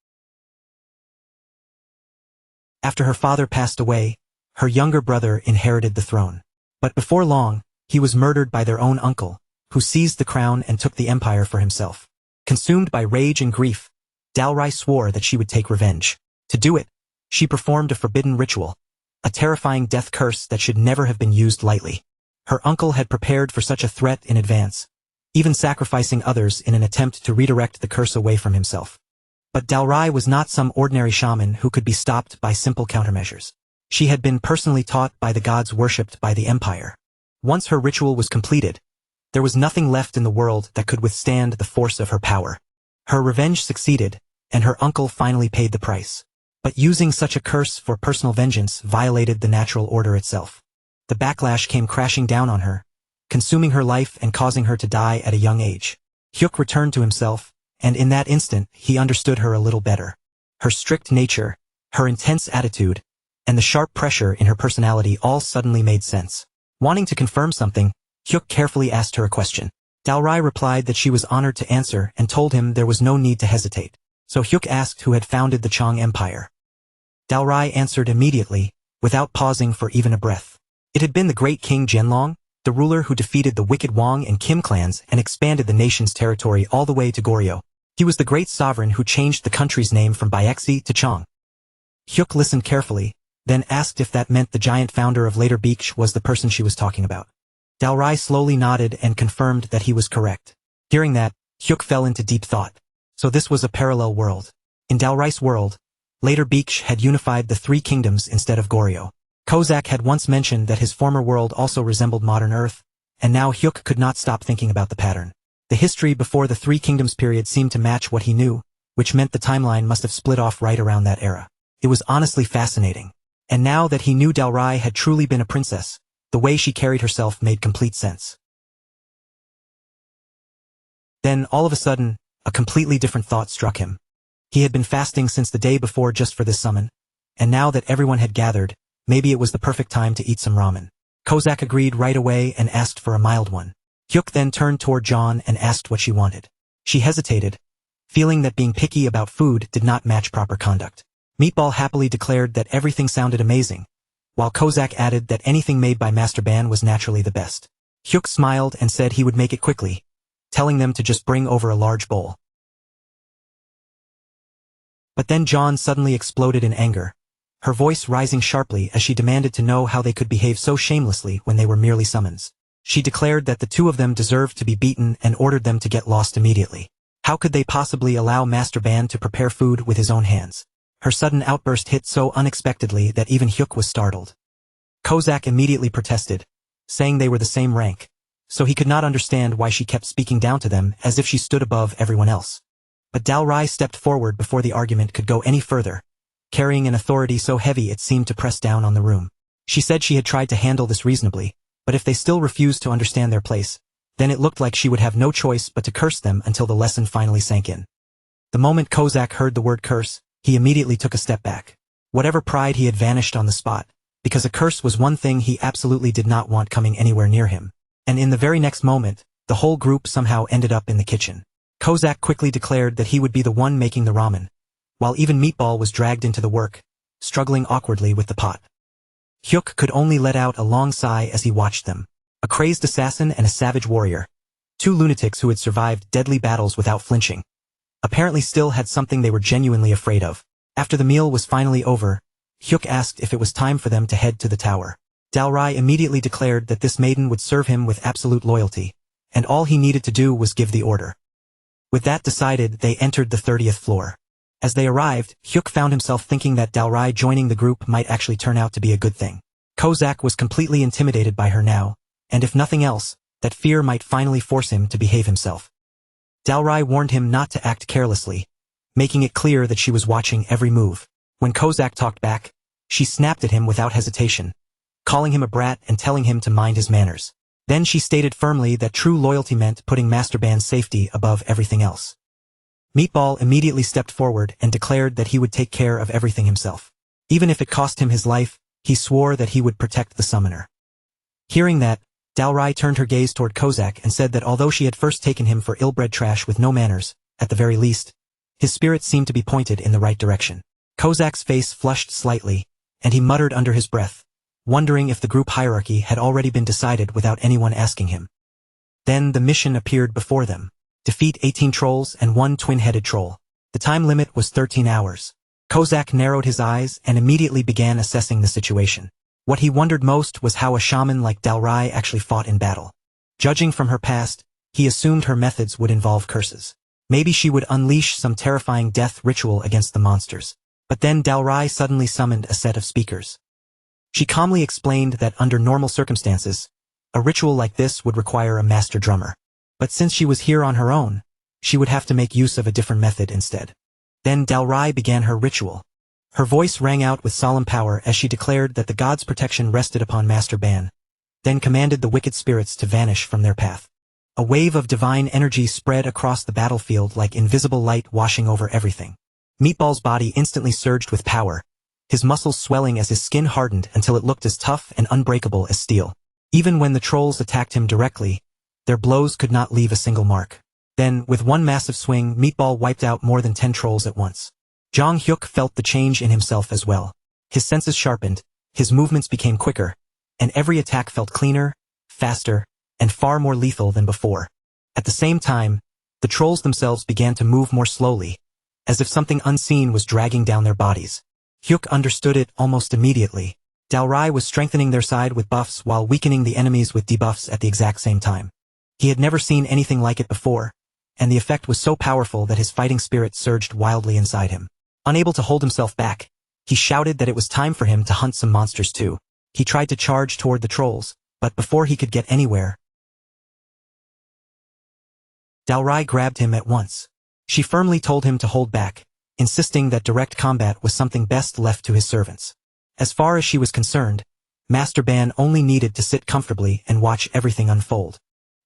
After her father passed away, her younger brother inherited the throne. But before long, he was murdered by their own uncle, who seized the crown and took the empire for himself. Consumed by rage and grief, Dalrai swore that she would take revenge. To do it, she performed a forbidden ritual, a terrifying death curse that should never have been used lightly. Her uncle had prepared for such a threat in advance, even sacrificing others in an attempt to redirect the curse away from himself. But Dalrai was not some ordinary shaman who could be stopped by simple countermeasures. She had been personally taught by the gods worshipped by the empire. Once her ritual was completed, there was nothing left in the world that could withstand the force of her power. Her revenge succeeded, and her uncle finally paid the price. But using such a curse for personal vengeance violated the natural order itself. The backlash came crashing down on her, consuming her life and causing her to die at a young age. Hyuk returned to himself, and in that instant he understood her a little better. Her strict nature, her intense attitude, and the sharp pressure in her personality all suddenly made sense. Wanting to confirm something, Hyuk carefully asked her a question. Dalrai replied that she was honored to answer and told him there was no need to hesitate. So Hyuk asked who had founded the Chong Empire. Dalrai answered immediately, without pausing for even a breath. It had been the great King Jianlong, the ruler who defeated the wicked Wang and Kim clans and expanded the nation's territory all the way to Goryeo. He was the great sovereign who changed the country's name from Baekse to Chong. Hyuk listened carefully, then asked if that meant the giant founder of later Beach was the person she was talking about. Dalrai slowly nodded and confirmed that he was correct. Hearing that, Hyuk fell into deep thought. So this was a parallel world. In Dalrai's world, later Beach had unified the three kingdoms instead of Goryeo. Kozak had once mentioned that his former world also resembled modern Earth, and now Hyuk could not stop thinking about the pattern. The history before the Three Kingdoms period seemed to match what he knew, which meant the timeline must have split off right around that era. It was honestly fascinating. And now that he knew Dalrai had truly been a princess, the way she carried herself made complete sense. Then, all of a sudden, a completely different thought struck him. He had been fasting since the day before just for this summon, and now that everyone had gathered, maybe it was the perfect time to eat some ramen. Kozak agreed right away and asked for a mild one. Hyuk then turned toward John and asked what she wanted. She hesitated, feeling that being picky about food did not match proper conduct. Meatball happily declared that everything sounded amazing, while Kozak added that anything made by Master Ban was naturally the best. Hyuk smiled and said he would make it quickly, telling them to just bring over a large bowl. But then John suddenly exploded in anger, her voice rising sharply as she demanded to know how they could behave so shamelessly when they were merely summons. She declared that the two of them deserved to be beaten and ordered them to get lost immediately. How could they possibly allow Master Ban to prepare food with his own hands? Her sudden outburst hit so unexpectedly that even Hyuk was startled. Kozak immediately protested, saying they were the same rank, so he could not understand why she kept speaking down to them as if she stood above everyone else. But Dalrai stepped forward before the argument could go any further, carrying an authority so heavy it seemed to press down on the room. She said she had tried to handle this reasonably, but if they still refused to understand their place, then it looked like she would have no choice but to curse them until the lesson finally sank in. The moment Kozak heard the word curse, he immediately took a step back. Whatever pride he had vanished on the spot, because a curse was one thing he absolutely did not want coming anywhere near him. And in the very next moment, the whole group somehow ended up in the kitchen. Kozak quickly declared that he would be the one making the ramen, while even Meatball was dragged into the work, struggling awkwardly with the pot. Hyuk could only let out a long sigh as he watched them. A crazed assassin and a savage warrior. Two lunatics who had survived deadly battles without flinching. Apparently still had something they were genuinely afraid of. After the meal was finally over, Hyuk asked if it was time for them to head to the tower. Dalrai immediately declared that this maiden would serve him with absolute loyalty, and all he needed to do was give the order. With that decided, they entered the 30th floor. As they arrived, Hyuk found himself thinking that Dalrai joining the group might actually turn out to be a good thing. Kozak was completely intimidated by her now, and if nothing else, that fear might finally force him to behave himself. Dalrai warned him not to act carelessly, making it clear that she was watching every move. When Kozak talked back, she snapped at him without hesitation, calling him a brat and telling him to mind his manners. Then she stated firmly that true loyalty meant putting Master Ban's safety above everything else. Meatball immediately stepped forward and declared that he would take care of everything himself. Even if it cost him his life, he swore that he would protect the summoner. Hearing that, Dalrai turned her gaze toward Kozak and said that although she had first taken him for ill-bred trash with no manners, at the very least, his spirit seemed to be pointed in the right direction. Kozak's face flushed slightly, and he muttered under his breath, wondering if the group hierarchy had already been decided without anyone asking him. Then the mission appeared before them. Defeat 18 trolls and 1 twin-headed troll. The time limit was 13 hours. Kozak narrowed his eyes and immediately began assessing the situation. What he wondered most was how a shaman like Dalrai actually fought in battle. Judging from her past, he assumed her methods would involve curses. Maybe she would unleash some terrifying death ritual against the monsters. But then Dalrai suddenly summoned a set of speakers. She calmly explained that under normal circumstances, a ritual like this would require a master drummer. But since she was here on her own, she would have to make use of a different method instead. Then Dalrai began her ritual. Her voice rang out with solemn power as she declared that the god's protection rested upon Master Ban, then commanded the wicked spirits to vanish from their path. A wave of divine energy spread across the battlefield like invisible light washing over everything. Meatball's body instantly surged with power, his muscles swelling as his skin hardened until it looked as tough and unbreakable as steel. Even when the trolls attacked him directly, their blows could not leave a single mark. Then, with one massive swing, Meatball wiped out more than 10 trolls at once. Jang Hyuk felt the change in himself as well. His senses sharpened, his movements became quicker, and every attack felt cleaner, faster, and far more lethal than before. At the same time, the trolls themselves began to move more slowly, as if something unseen was dragging down their bodies. Hyuk understood it almost immediately. Dalrai was strengthening their side with buffs while weakening the enemies with debuffs at the exact same time. He had never seen anything like it before, and the effect was so powerful that his fighting spirit surged wildly inside him. Unable to hold himself back, he shouted that it was time for him to hunt some monsters too. He tried to charge toward the trolls, but before he could get anywhere, Dalrai grabbed him at once. She firmly told him to hold back, insisting that direct combat was something best left to his servants. As far as she was concerned, Master Ban only needed to sit comfortably and watch everything unfold.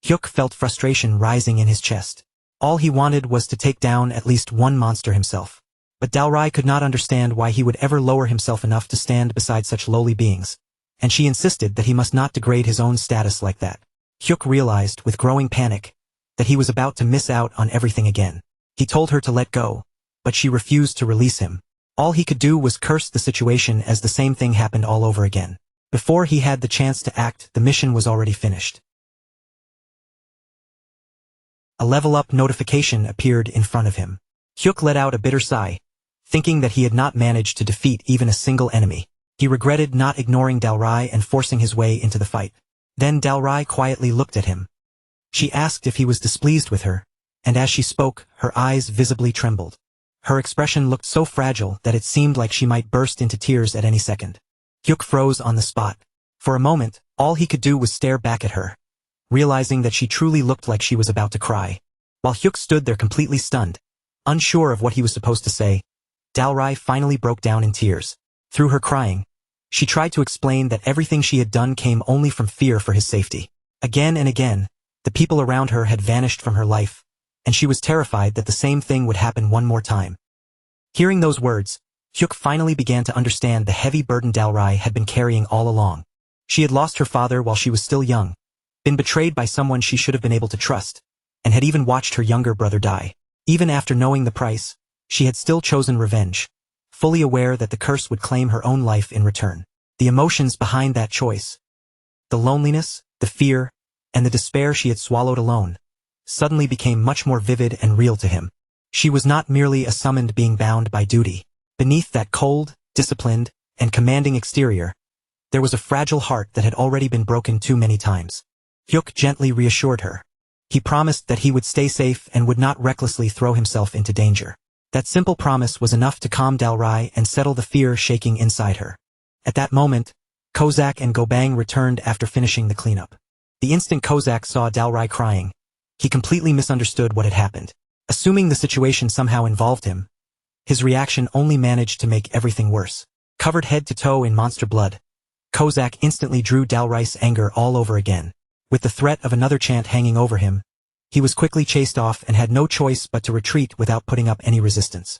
Hyuk felt frustration rising in his chest. All he wanted was to take down at least one monster himself. But Dalrai could not understand why he would ever lower himself enough to stand beside such lowly beings, and she insisted that he must not degrade his own status like that. Hyuk realized, with growing panic, that he was about to miss out on everything again. He told her to let go, but she refused to release him. All he could do was curse the situation as the same thing happened all over again. Before he had the chance to act, the mission was already finished. A level-up notification appeared in front of him. Hyuk let out a bitter sigh, thinking that he had not managed to defeat even a single enemy. He regretted not ignoring Dalrai and forcing his way into the fight. Then Dalrai quietly looked at him. She asked if he was displeased with her, and as she spoke, her eyes visibly trembled. Her expression looked so fragile that it seemed like she might burst into tears at any second. Hyuk froze on the spot. For a moment, all he could do was stare back at her, realizing that she truly looked like she was about to cry. While Hyuk stood there completely stunned, unsure of what he was supposed to say, Dalrai finally broke down in tears. Through her crying, she tried to explain that everything she had done came only from fear for his safety. Again and again, the people around her had vanished from her life, and she was terrified that the same thing would happen one more time. Hearing those words, Hyuk finally began to understand the heavy burden Dalrai had been carrying all along. She had lost her father while she was still young, been betrayed by someone she should have been able to trust, and had even watched her younger brother die. Even after knowing the price, she had still chosen revenge, fully aware that the curse would claim her own life in return. The emotions behind that choice, the loneliness, the fear, and the despair she had swallowed alone, suddenly became much more vivid and real to him. She was not merely a summoned being bound by duty. Beneath that cold, disciplined, and commanding exterior, there was a fragile heart that had already been broken too many times. Hyuk gently reassured her. He promised that he would stay safe and would not recklessly throw himself into danger. That simple promise was enough to calm Dalrai and settle the fear shaking inside her. At that moment, Kozak and Gobang returned after finishing the cleanup. The instant Kozak saw Dalrai crying, he completely misunderstood what had happened. Assuming the situation somehow involved him, his reaction only managed to make everything worse. Covered head to toe in monster blood, Kozak instantly drew Dalrai's anger all over again. With the threat of another chant hanging over him, he was quickly chased off and had no choice but to retreat without putting up any resistance.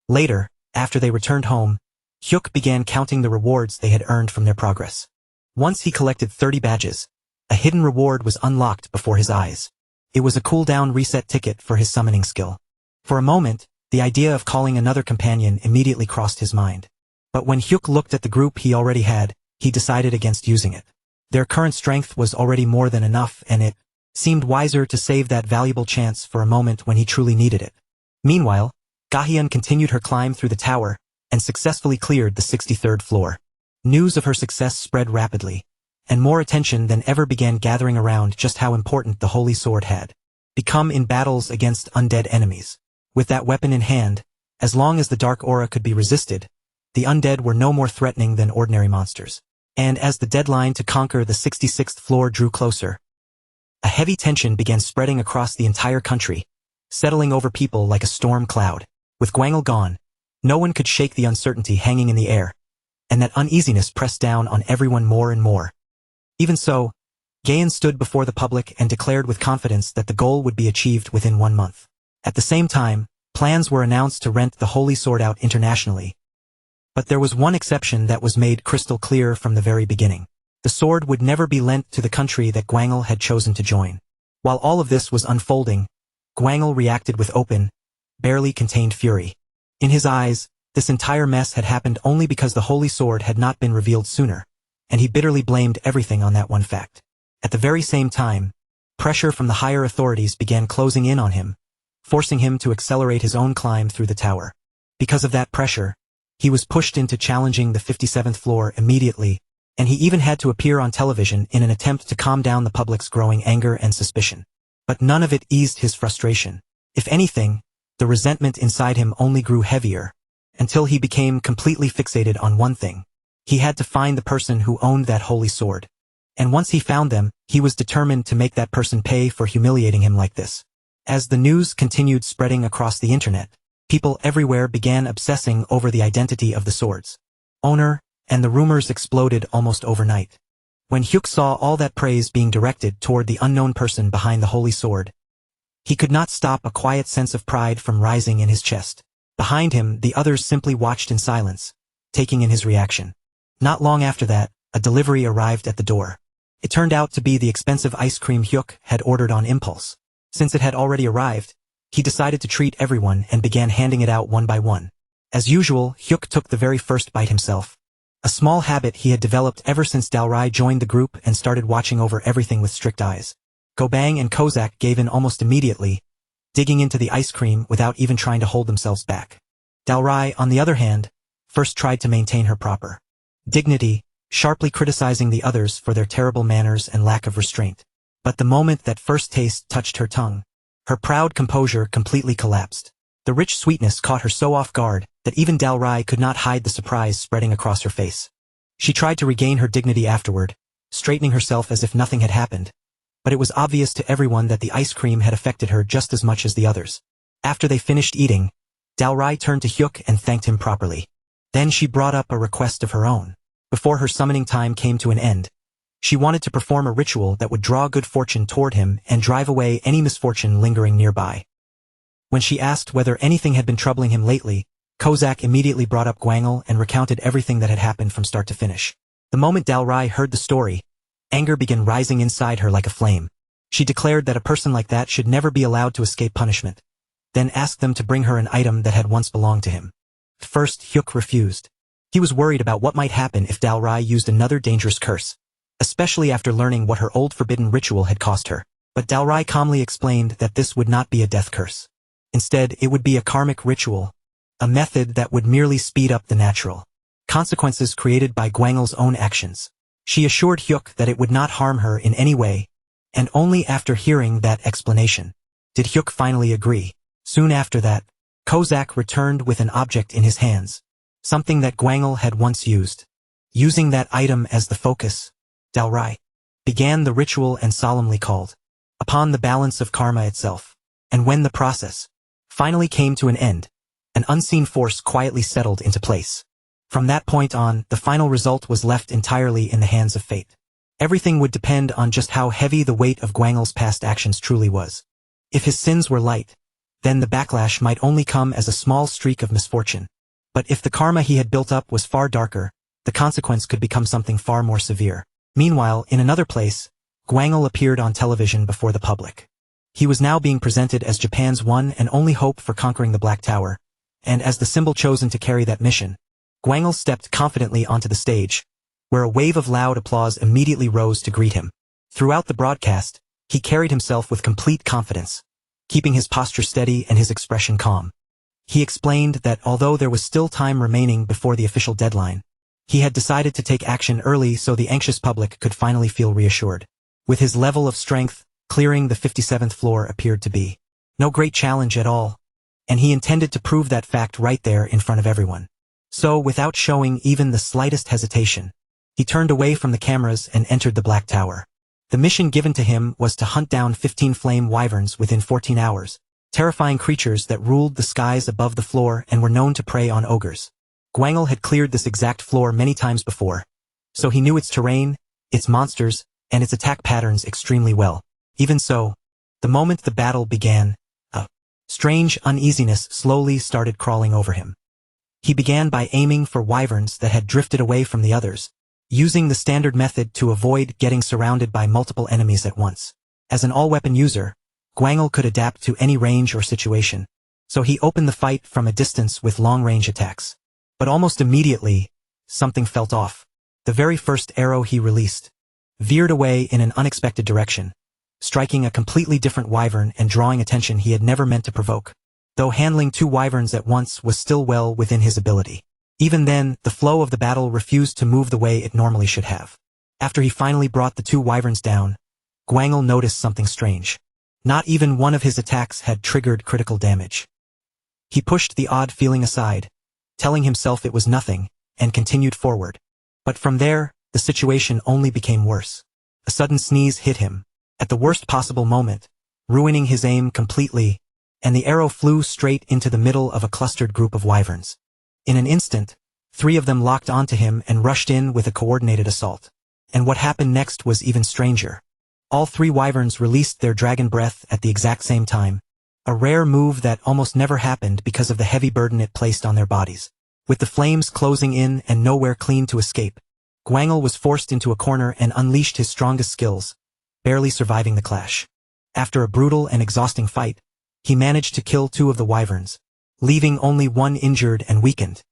Later, after they returned home, Hyuk began counting the rewards they had earned from their progress. Once he collected 30 badges, a hidden reward was unlocked before his eyes. It was a cooldown reset ticket for his summoning skill. For a moment, the idea of calling another companion immediately crossed his mind. But when Hyuk looked at the group he already had, he decided against using it. Their current strength was already more than enough, and it seemed wiser to save that valuable chance for a moment when he truly needed it. Meanwhile, Gahyun continued her climb through the tower and successfully cleared the 63rd floor. News of her success spread rapidly, and more attention than ever began gathering around just how important the Holy Sword had become in battles against undead enemies. With that weapon in hand, as long as the dark aura could be resisted, the undead were no more threatening than ordinary monsters. And as the deadline to conquer the 66th floor drew closer, a heavy tension began spreading across the entire country, settling over people like a storm cloud. With Gwangul gone, no one could shake the uncertainty hanging in the air, and that uneasiness pressed down on everyone more and more. Even so, Gayan stood before the public and declared with confidence that the goal would be achieved within 1 month. At the same time, plans were announced to rent the Holy Sword out internationally. But there was one exception that was made crystal clear from the very beginning. The sword would never be lent to the country that Gwangul had chosen to join. While all of this was unfolding, Gwangul reacted with open, barely contained fury. In his eyes, this entire mess had happened only because the holy sword had not been revealed sooner, and he bitterly blamed everything on that one fact. At the very same time, pressure from the higher authorities began closing in on him, forcing him to accelerate his own climb through the tower. Because of that pressure, he was pushed into challenging the 57th floor immediately, and he even had to appear on television in an attempt to calm down the public's growing anger and suspicion. But none of it eased his frustration. If anything, the resentment inside him only grew heavier, until he became completely fixated on one thing. He had to find the person who owned that holy sword. And once he found them, he was determined to make that person pay for humiliating him like this. As the news continued spreading across the internet, people everywhere began obsessing over the identity of the sword's owner, and the rumors exploded almost overnight. When Hyuk saw all that praise being directed toward the unknown person behind the holy sword, he could not stop a quiet sense of pride from rising in his chest. Behind him, the others simply watched in silence, taking in his reaction. Not long after that, a delivery arrived at the door. It turned out to be the expensive ice cream Hyuk had ordered on impulse. Since it had already arrived, he decided to treat everyone and began handing it out one by one. As usual, Hyuk took the very first bite himself. A small habit he had developed ever since Dalrai joined the group and started watching over everything with strict eyes. Gobang and Kozak gave in almost immediately, digging into the ice cream without even trying to hold themselves back. Dalrai, on the other hand, first tried to maintain her proper dignity, sharply criticizing the others for their terrible manners and lack of restraint. But the moment that first taste touched her tongue, her proud composure completely collapsed. The rich sweetness caught her so off guard that even Dalrai could not hide the surprise spreading across her face. She tried to regain her dignity afterward, straightening herself as if nothing had happened, but it was obvious to everyone that the ice cream had affected her just as much as the others. After they finished eating, Dalrai turned to Hyuk and thanked him properly. Then she brought up a request of her own. Before her summoning time came to an end, she wanted to perform a ritual that would draw good fortune toward him and drive away any misfortune lingering nearby. When she asked whether anything had been troubling him lately, Kozak immediately brought up Gwangul and recounted everything that had happened from start to finish. The moment Dalrai heard the story, anger began rising inside her like a flame. She declared that a person like that should never be allowed to escape punishment, then asked them to bring her an item that had once belonged to him. First, Hyuk refused. He was worried about what might happen if Dalrai used another dangerous curse, especially after learning what her old forbidden ritual had cost her. But Dalrai calmly explained that this would not be a death curse. Instead, it would be a karmic ritual, a method that would merely speed up the natural consequences created by Gwangul's own actions. She assured Hyuk that it would not harm her in any way, and only after hearing that explanation did Hyuk finally agree. Soon after that, Kozak returned with an object in his hands, something that Gwangul had once used. Using that item as the focus, Dalrai began the ritual and solemnly called upon the balance of karma itself. And when the process finally came to an end, an unseen force quietly settled into place. From that point on, the final result was left entirely in the hands of fate. Everything would depend on just how heavy the weight of Gwangul's past actions truly was. If his sins were light, then the backlash might only come as a small streak of misfortune. But if the karma he had built up was far darker, the consequence could become something far more severe. Meanwhile, in another place, Gwangul appeared on television before the public. He was now being presented as Japan's one and only hope for conquering the Black Tower, and as the symbol chosen to carry that mission, Gwangul stepped confidently onto the stage, where a wave of loud applause immediately rose to greet him. Throughout the broadcast, he carried himself with complete confidence, keeping his posture steady and his expression calm. He explained that although there was still time remaining before the official deadline, he had decided to take action early so the anxious public could finally feel reassured. With his level of strength, clearing the 57th floor appeared to be no great challenge at all, and he intended to prove that fact right there in front of everyone. So, without showing even the slightest hesitation, he turned away from the cameras and entered the Black Tower. The mission given to him was to hunt down 15 flame wyverns within 14 hours, terrifying creatures that ruled the skies above the floor and were known to prey on ogres. Gwangul had cleared this exact floor many times before, so he knew its terrain, its monsters, and its attack patterns extremely well. Even so, the moment the battle began, a strange uneasiness slowly started crawling over him. He began by aiming for wyverns that had drifted away from the others, using the standard method to avoid getting surrounded by multiple enemies at once. As an all-weapon user, Gwangul could adapt to any range or situation. So he opened the fight from a distance with long-range attacks. But almost immediately, something felt off. The very first arrow he released veered away in an unexpected direction, striking a completely different wyvern and drawing attention he had never meant to provoke. Though handling 2 wyverns at once was still well within his ability. Even then, the flow of the battle refused to move the way it normally should have. After he finally brought the 2 wyverns down, Gwangul noticed something strange. Not even one of his attacks had triggered critical damage. He pushed the odd feeling aside, telling himself it was nothing, and continued forward. But from there, the situation only became worse. A sudden sneeze hit him, at the worst possible moment, ruining his aim completely, and the arrow flew straight into the middle of a clustered group of wyverns. In an instant, 3 of them locked onto him and rushed in with a coordinated assault. And what happened next was even stranger. All 3 wyverns released their dragon breath at the exact same time, a rare move that almost never happened because of the heavy burden it placed on their bodies. With the flames closing in and nowhere clean to escape, Gwangul was forced into a corner and unleashed his strongest skills, barely surviving the clash. After a brutal and exhausting fight, he managed to kill 2 of the wyverns, leaving only 1 injured and weakened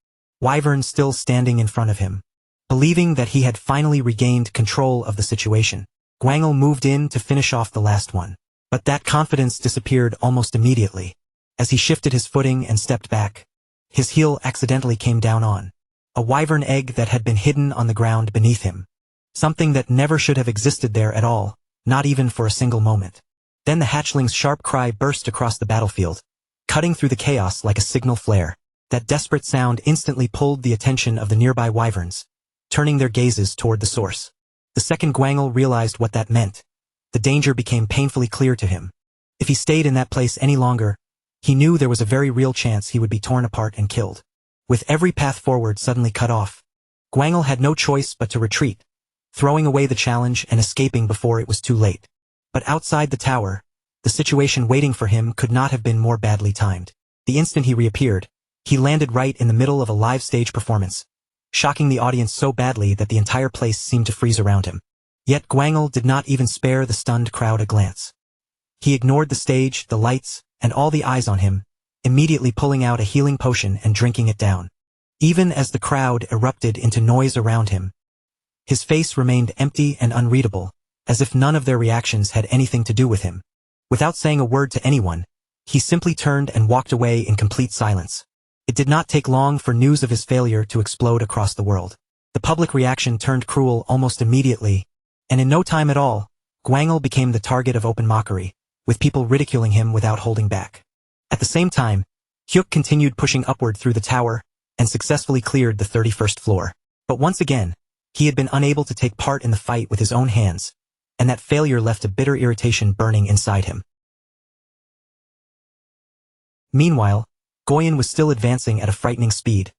wyvern still standing in front of him. Believing that he had finally regained control of the situation, Gwangul moved in to finish off the last one. But that confidence disappeared almost immediately. As he shifted his footing and stepped back, his heel accidentally came down on a wyvern egg that had been hidden on the ground beneath him. Something that never should have existed there at all, not even for a single moment. Then the hatchling's sharp cry burst across the battlefield, cutting through the chaos like a signal flare. That desperate sound instantly pulled the attention of the nearby wyverns, turning their gazes toward the source. The second Gwangul realized what that meant, the danger became painfully clear to him. If he stayed in that place any longer, he knew there was a very real chance he would be torn apart and killed. With every path forward suddenly cut off, Gwangul had no choice but to retreat, throwing away the challenge and escaping before it was too late. But outside the tower, the situation waiting for him could not have been more badly timed. The instant he reappeared, he landed right in the middle of a live stage performance, shocking the audience so badly that the entire place seemed to freeze around him. Yet Gwangul did not even spare the stunned crowd a glance. He ignored the stage, the lights, and all the eyes on him, immediately pulling out a healing potion and drinking it down. Even as the crowd erupted into noise around him, his face remained empty and unreadable, as if none of their reactions had anything to do with him. Without saying a word to anyone, he simply turned and walked away in complete silence. It did not take long for news of his failure to explode across the world. The public reaction turned cruel almost immediately, and in no time at all, Gwangul became the target of open mockery, with people ridiculing him without holding back. At the same time, Hyuk continued pushing upward through the tower, and successfully cleared the 31st floor. But once again, he had been unable to take part in the fight with his own hands, and that failure left a bitter irritation burning inside him. Meanwhile, Goyen was still advancing at a frightening speed,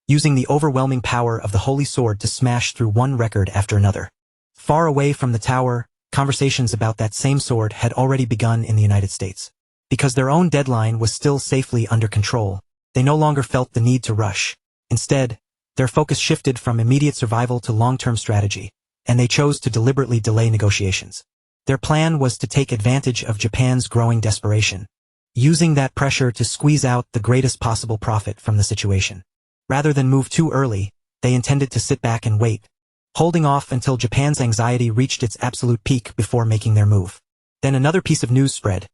using the overwhelming power of the holy sword to smash through one record after another. Far away from the tower, conversations about that same sword had already begun in the United States. Because their own deadline was still safely under control, they no longer felt the need to rush. Instead, their focus shifted from immediate survival to long-term strategy, and they chose to deliberately delay negotiations. Their plan was to take advantage of Japan's growing desperation, using that pressure to squeeze out the greatest possible profit from the situation. Rather than move too early, they intended to sit back and wait, holding off until Japan's anxiety reached its absolute peak before making their move. Then another piece of news spread.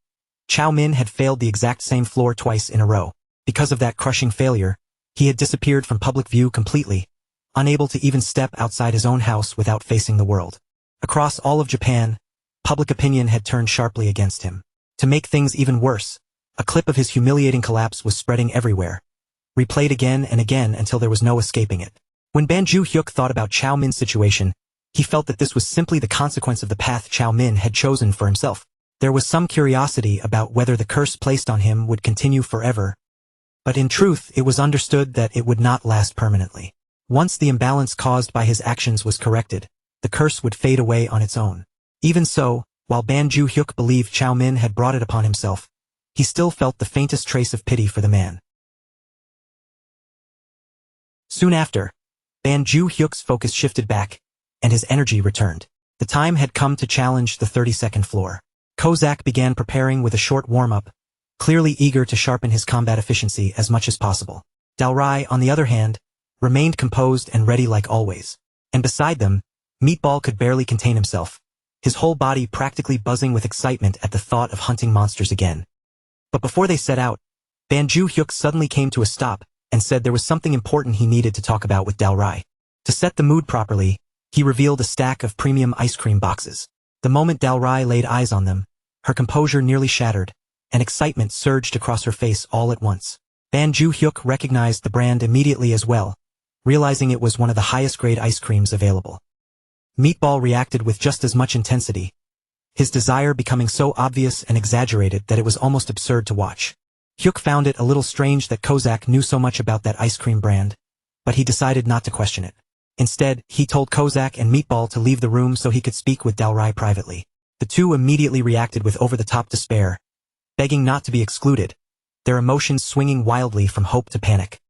Chow Min had failed the exact same floor twice in a row. Because of that crushing failure, he had disappeared from public view completely, unable to even step outside his own house without facing the world. Across all of Japan, public opinion had turned sharply against him. To make things even worse, a clip of his humiliating collapse was spreading everywhere, replayed again and again until there was no escaping it. When Banju Hyuk thought about Chow Min's situation, he felt that this was simply the consequence of the path Chow Min had chosen for himself. There was some curiosity about whether the curse placed on him would continue forever, but in truth it was understood that it would not last permanently. Once the imbalance caused by his actions was corrected, the curse would fade away on its own. Even so, while Banju Hyuk believed Chow Min had brought it upon himself, he still felt the faintest trace of pity for the man. Soon after, Banju Hyuk's focus shifted back, and his energy returned. The time had come to challenge the 32nd floor. Kozak began preparing with a short warm-up, clearly eager to sharpen his combat efficiency as much as possible. Dalrai, on the other hand, remained composed and ready like always. And beside them, Meatball could barely contain himself, his whole body practically buzzing with excitement at the thought of hunting monsters again. But before they set out, Banju Hyuk suddenly came to a stop and said there was something important he needed to talk about with Dalrai. To set the mood properly, he revealed a stack of premium ice cream boxes. The moment Dalrai laid eyes on them, her composure nearly shattered, and excitement surged across her face all at once. Banju Hyuk recognized the brand immediately as well, realizing it was one of the highest-grade ice creams available. Meatball reacted with just as much intensity, his desire becoming so obvious and exaggerated that it was almost absurd to watch. Hyuk found it a little strange that Kozak knew so much about that ice cream brand, but he decided not to question it. Instead, he told Kozak and Meatball to leave the room so he could speak with Dalrai privately. The two immediately reacted with over-the-top despair, begging not to be excluded, their emotions swinging wildly from hope to panic.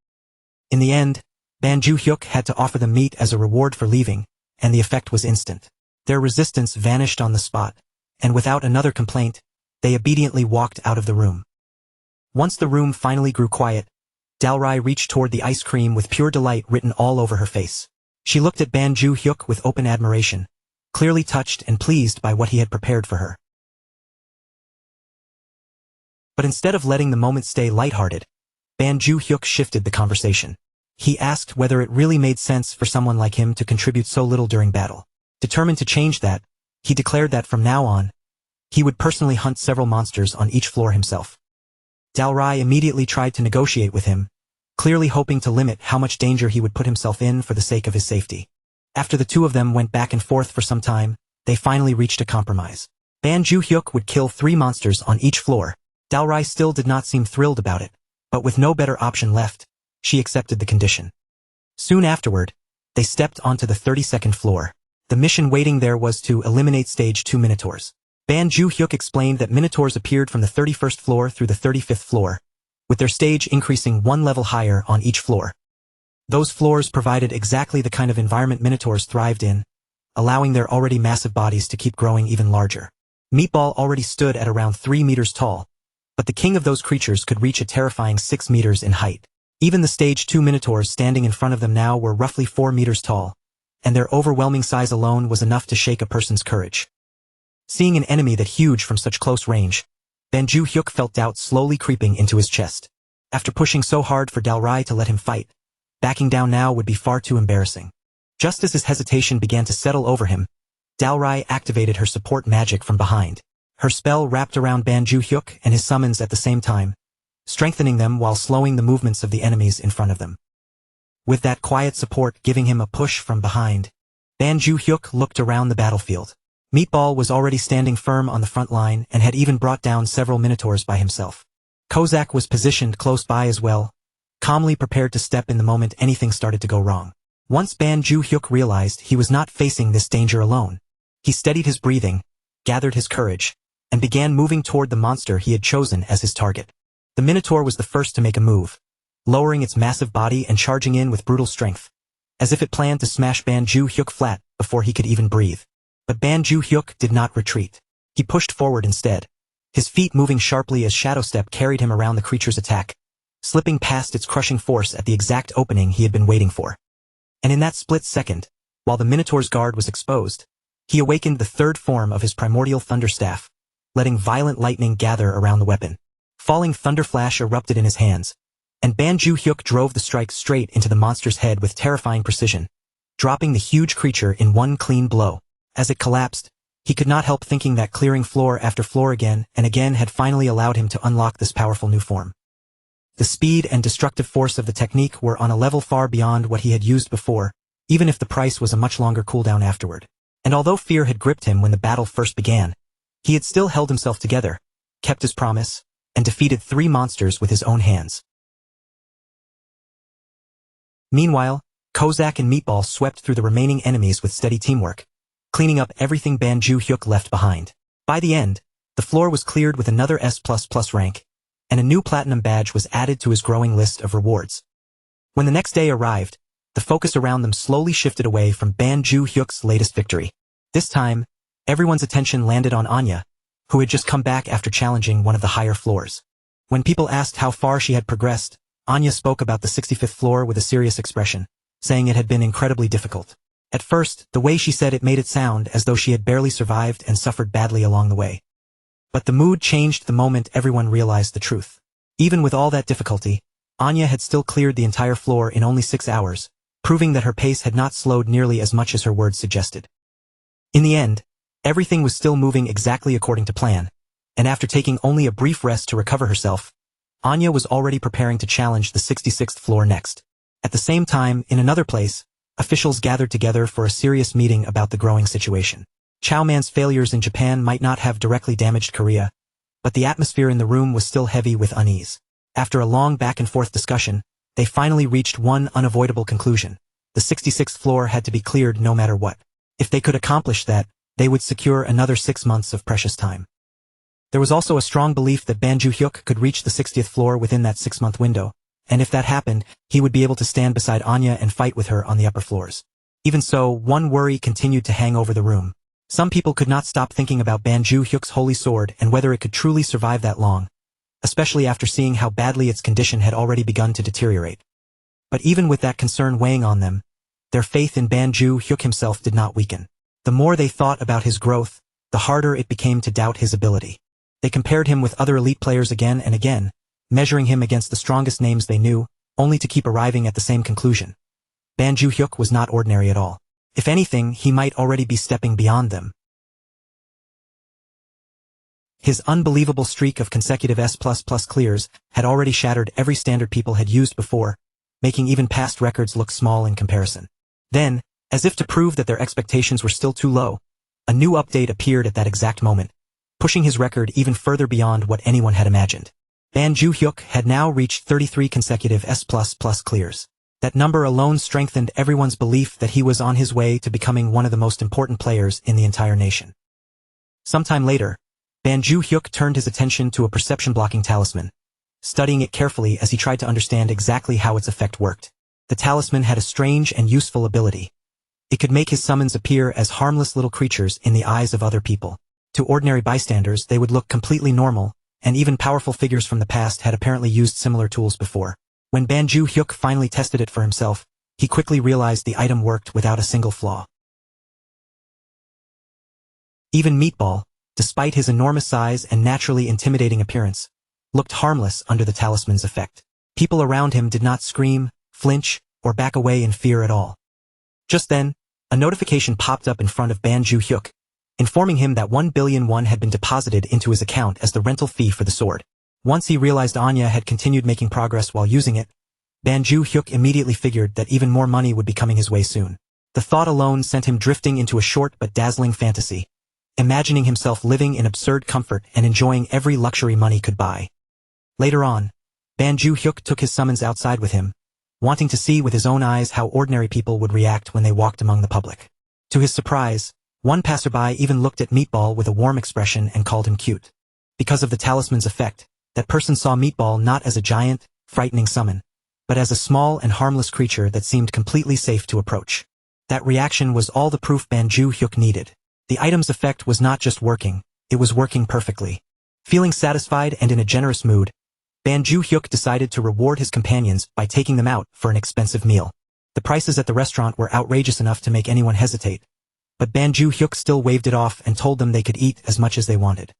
In the end, Banju Hyuk had to offer them meat as a reward for leaving, and the effect was instant. Their resistance vanished on the spot, and without another complaint, they obediently walked out of the room. Once the room finally grew quiet, Dalrai reached toward the ice cream with pure delight written all over her face. She looked at Banju Hyuk with open admiration, clearly touched and pleased by what he had prepared for her. But instead of letting the moment stay lighthearted, Banju Hyuk shifted the conversation. He asked whether it really made sense for someone like him to contribute so little during battle. Determined to change that, he declared that from now on, he would personally hunt several monsters on each floor himself. Dalrai immediately tried to negotiate with him, clearly hoping to limit how much danger he would put himself in for the sake of his safety. After the two of them went back and forth for some time, they finally reached a compromise. Banju Hyuk would kill 3 monsters on each floor. Dalrai still did not seem thrilled about it, but with no better option left, she accepted the condition. Soon afterward, they stepped onto the 32nd floor. The mission waiting there was to eliminate stage 2 minotaurs. Banju Hyuk explained that minotaurs appeared from the 31st floor through the 35th floor, with their stage increasing 1 level higher on each floor. Those floors provided exactly the kind of environment minotaurs thrived in, allowing their already massive bodies to keep growing even larger. Meatball already stood at around 3 meters tall, but the king of those creatures could reach a terrifying 6 meters in height. Even the stage 2 minotaurs standing in front of them now were roughly 4 meters tall, and their overwhelming size alone was enough to shake a person's courage. Seeing an enemy that huge from such close range, Banju Hyuk felt doubt slowly creeping into his chest. After pushing so hard for Dalrai to let him fight, backing down now would be far too embarrassing. Just as his hesitation began to settle over him, Dalrai activated her support magic from behind. Her spell wrapped around Banju Hyuk and his summons at the same time, strengthening them while slowing the movements of the enemies in front of them. With that quiet support giving him a push from behind, Banju Hyuk looked around the battlefield. Meatball was already standing firm on the front line and had even brought down several minotaurs by himself. Kozak was positioned close by as well, calmly prepared to step in the moment anything started to go wrong. Once Banju Hyuk realized he was not facing this danger alone, he steadied his breathing, gathered his courage, and began moving toward the monster he had chosen as his target. The Minotaur was the first to make a move, lowering its massive body and charging in with brutal strength, as if it planned to smash Banju Hyuk flat before he could even breathe. But Banju Hyuk did not retreat. He pushed forward instead, his feet moving sharply as Shadow Step carried him around the creature's attack, slipping past its crushing force at the exact opening he had been waiting for. And in that split second, while the Minotaur's guard was exposed, he awakened the third form of his primordial thunderstaff, letting violent lightning gather around the weapon. Falling thunderflash erupted in his hands, and Banju Hyuk drove the strike straight into the monster's head with terrifying precision, dropping the huge creature in one clean blow. As it collapsed, he could not help thinking that clearing floor after floor again and again had finally allowed him to unlock this powerful new form. The speed and destructive force of the technique were on a level far beyond what he had used before, even if the price was a much longer cooldown afterward. And although fear had gripped him when the battle first began, he had still held himself together, kept his promise, and defeated 3 monsters with his own hands. Meanwhile, Kozak and Meatball swept through the remaining enemies with steady teamwork, cleaning up everything Banju Hyuk left behind. By the end, the floor was cleared with another S++ rank, and a new platinum badge was added to his growing list of rewards. When the next day arrived, the focus around them slowly shifted away from Banju Hyuk's latest victory. This time, everyone's attention landed on Anya, who had just come back after challenging one of the higher floors. When people asked how far she had progressed, Anya spoke about the 65th floor with a serious expression, saying it had been incredibly difficult. At first, the way she said it made it sound as though she had barely survived and suffered badly along the way. But the mood changed the moment everyone realized the truth. Even with all that difficulty, Anya had still cleared the entire floor in only 6 hours, proving that her pace had not slowed nearly as much as her words suggested. In the end, everything was still moving exactly according to plan, and after taking only a brief rest to recover herself, Anya was already preparing to challenge the 66th floor next. At the same time, in another place, officials gathered together for a serious meeting about the growing situation. Chow Man's failures in Japan might not have directly damaged Korea, but the atmosphere in the room was still heavy with unease. After a long back-and-forth discussion, they finally reached one unavoidable conclusion. The 66th floor had to be cleared no matter what. If they could accomplish that, they would secure another 6 months of precious time. There was also a strong belief that Ban Ju-hyuk could reach the 60th floor within that 6-month window, and if that happened, he would be able to stand beside Anya and fight with her on the upper floors. Even so, one worry continued to hang over the room. Some people could not stop thinking about Ban Ju-hyuk's holy sword and whether it could truly survive that long, especially after seeing how badly its condition had already begun to deteriorate. But even with that concern weighing on them, their faith in Ban Ju-hyuk himself did not weaken. The more they thought about his growth, the harder it became to doubt his ability. They compared him with other elite players again and again, measuring him against the strongest names they knew, only to keep arriving at the same conclusion. Ban Ju-hyuk was not ordinary at all. If anything, he might already be stepping beyond them. His unbelievable streak of consecutive S++ clears had already shattered every standard people had used before, making even past records look small in comparison. Then, as if to prove that their expectations were still too low, a new update appeared at that exact moment, pushing his record even further beyond what anyone had imagined. Ban Ju-hyuk had now reached 33 consecutive S++ clears. That number alone strengthened everyone's belief that he was on his way to becoming one of the most important players in the entire nation. Sometime later, Ban Ju-hyuk turned his attention to a perception-blocking talisman, studying it carefully as he tried to understand exactly how its effect worked. The talisman had a strange and useful ability. It could make his summons appear as harmless little creatures in the eyes of other people. To ordinary bystanders, they would look completely normal, and even powerful figures from the past had apparently used similar tools before. When Ban Ju-hyuk finally tested it for himself, he quickly realized the item worked without a single flaw. Even Meatball, despite his enormous size and naturally intimidating appearance, looked harmless under the talisman's effect. People around him did not scream, flinch, or back away in fear at all. Just then, a notification popped up in front of Ban Ju-hyuk, informing him that 1 billion won had been deposited into his account as the rental fee for the sword. Once he realized Anya had continued making progress while using it, Ban Ju-hyuk immediately figured that even more money would be coming his way soon. The thought alone sent him drifting into a short but dazzling fantasy, imagining himself living in absurd comfort and enjoying every luxury money could buy. Later on, Ban Ju-hyuk took his summons outside with him, wanting to see with his own eyes how ordinary people would react when they walked among the public. To his surprise, one passerby even looked at Meatball with a warm expression and called him cute. Because of the talisman's effect, that person saw Meatball not as a giant, frightening summon, but as a small and harmless creature that seemed completely safe to approach. That reaction was all the proof Ban Ju-hyuk needed. The item's effect was not just working, it was working perfectly. Feeling satisfied and in a generous mood, Ban Ju-hyuk decided to reward his companions by taking them out for an expensive meal. The prices at the restaurant were outrageous enough to make anyone hesitate, but Ban Ju-hyuk still waved it off and told them they could eat as much as they wanted.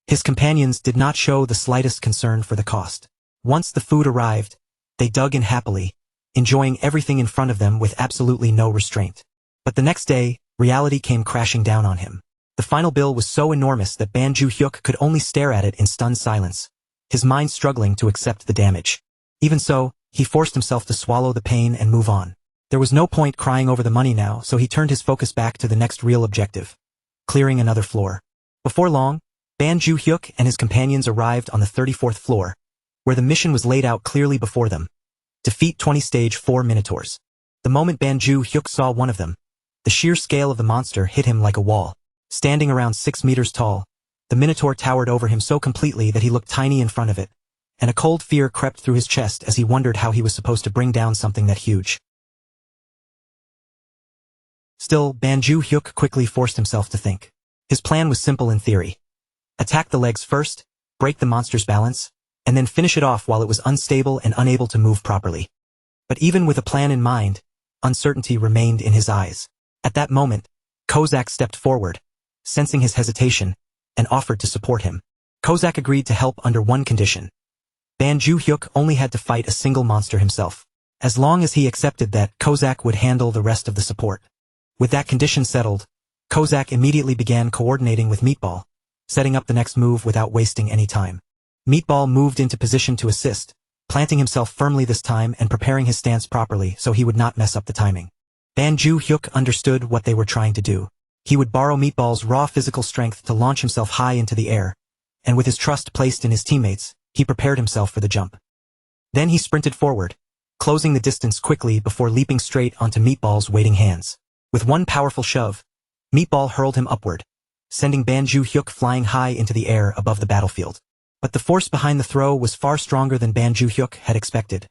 His companions did not show the slightest concern for the cost. Once the food arrived, they dug in happily, enjoying everything in front of them with absolutely no restraint. But the next day, reality came crashing down on him. The final bill was so enormous that Ban Ju-hyuk could only stare at it in stunned silence, his mind struggling to accept the damage. Even so, he forced himself to swallow the pain and move on. There was no point crying over the money now, so he turned his focus back to the next real objective, clearing another floor. Before long, Ban Ju-hyuk and his companions arrived on the 34th floor, where the mission was laid out clearly before them. Defeat 20 Stage 4 Minotaurs. The moment Ban Ju-hyuk saw one of them, the sheer scale of the monster hit him like a wall. Standing around 6 meters tall, the Minotaur towered over him so completely that he looked tiny in front of it, and a cold fear crept through his chest as he wondered how he was supposed to bring down something that huge. Still, Ban Ju-hyuk quickly forced himself to think. His plan was simple in theory. Attack the legs first, break the monster's balance, and then finish it off while it was unstable and unable to move properly. But even with a plan in mind, uncertainty remained in his eyes. At that moment, Kozak stepped forward, sensing his hesitation, and offered to support him. Kozak agreed to help under one condition. Ban Ju-hyuk only had to fight a single monster himself. As long as he accepted that, Kozak would handle the rest of the support. With that condition settled, Kozak immediately began coordinating with Meatball, setting up the next move without wasting any time. Meatball moved into position to assist, planting himself firmly this time and preparing his stance properly so he would not mess up the timing. Ban Ju-hyuk understood what they were trying to do. He would borrow Meatball's raw physical strength to launch himself high into the air, and with his trust placed in his teammates, he prepared himself for the jump. Then he sprinted forward, closing the distance quickly before leaping straight onto Meatball's waiting hands. With one powerful shove, Meatball hurled him upward, sending Ban Ju-hyuk flying high into the air above the battlefield. But the force behind the throw was far stronger than Ban Ju-hyuk had expected,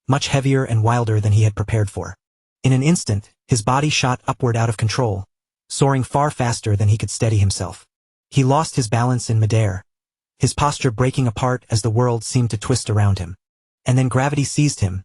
much heavier and wilder than he had prepared for. In an instant, his body shot upward out of control, soaring far faster than he could steady himself. He lost his balance in midair, his posture breaking apart as the world seemed to twist around him. And then gravity seized him,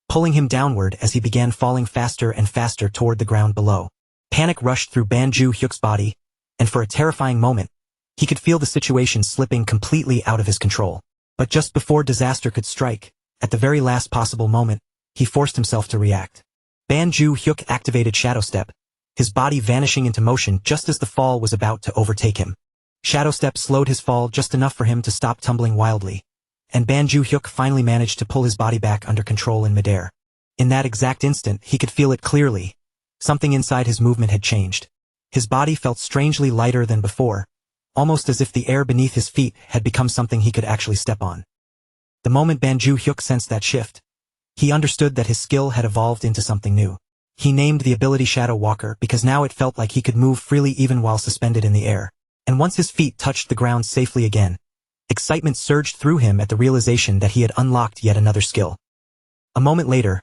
pulling him downward as he began falling faster and faster toward the ground below. Panic rushed through Ban Ju-hyuk's body, and for a terrifying moment, he could feel the situation slipping completely out of his control. But just before disaster could strike, at the very last possible moment, he forced himself to react. Ban Ju-hyuk activated Shadow Step, his body vanishing into motion just as the fall was about to overtake him. Shadow Step slowed his fall just enough for him to stop tumbling wildly, and Ban Ju-hyuk finally managed to pull his body back under control in midair. In that exact instant, he could feel it clearly. Something inside his movement had changed. His body felt strangely lighter than before, almost as if the air beneath his feet had become something he could actually step on. The moment Ban Ju-hyuk sensed that shift, he understood that his skill had evolved into something new. He named the ability Shadow Walker because now it felt like he could move freely even while suspended in the air. And once his feet touched the ground safely again, excitement surged through him at the realization that he had unlocked yet another skill. A moment later,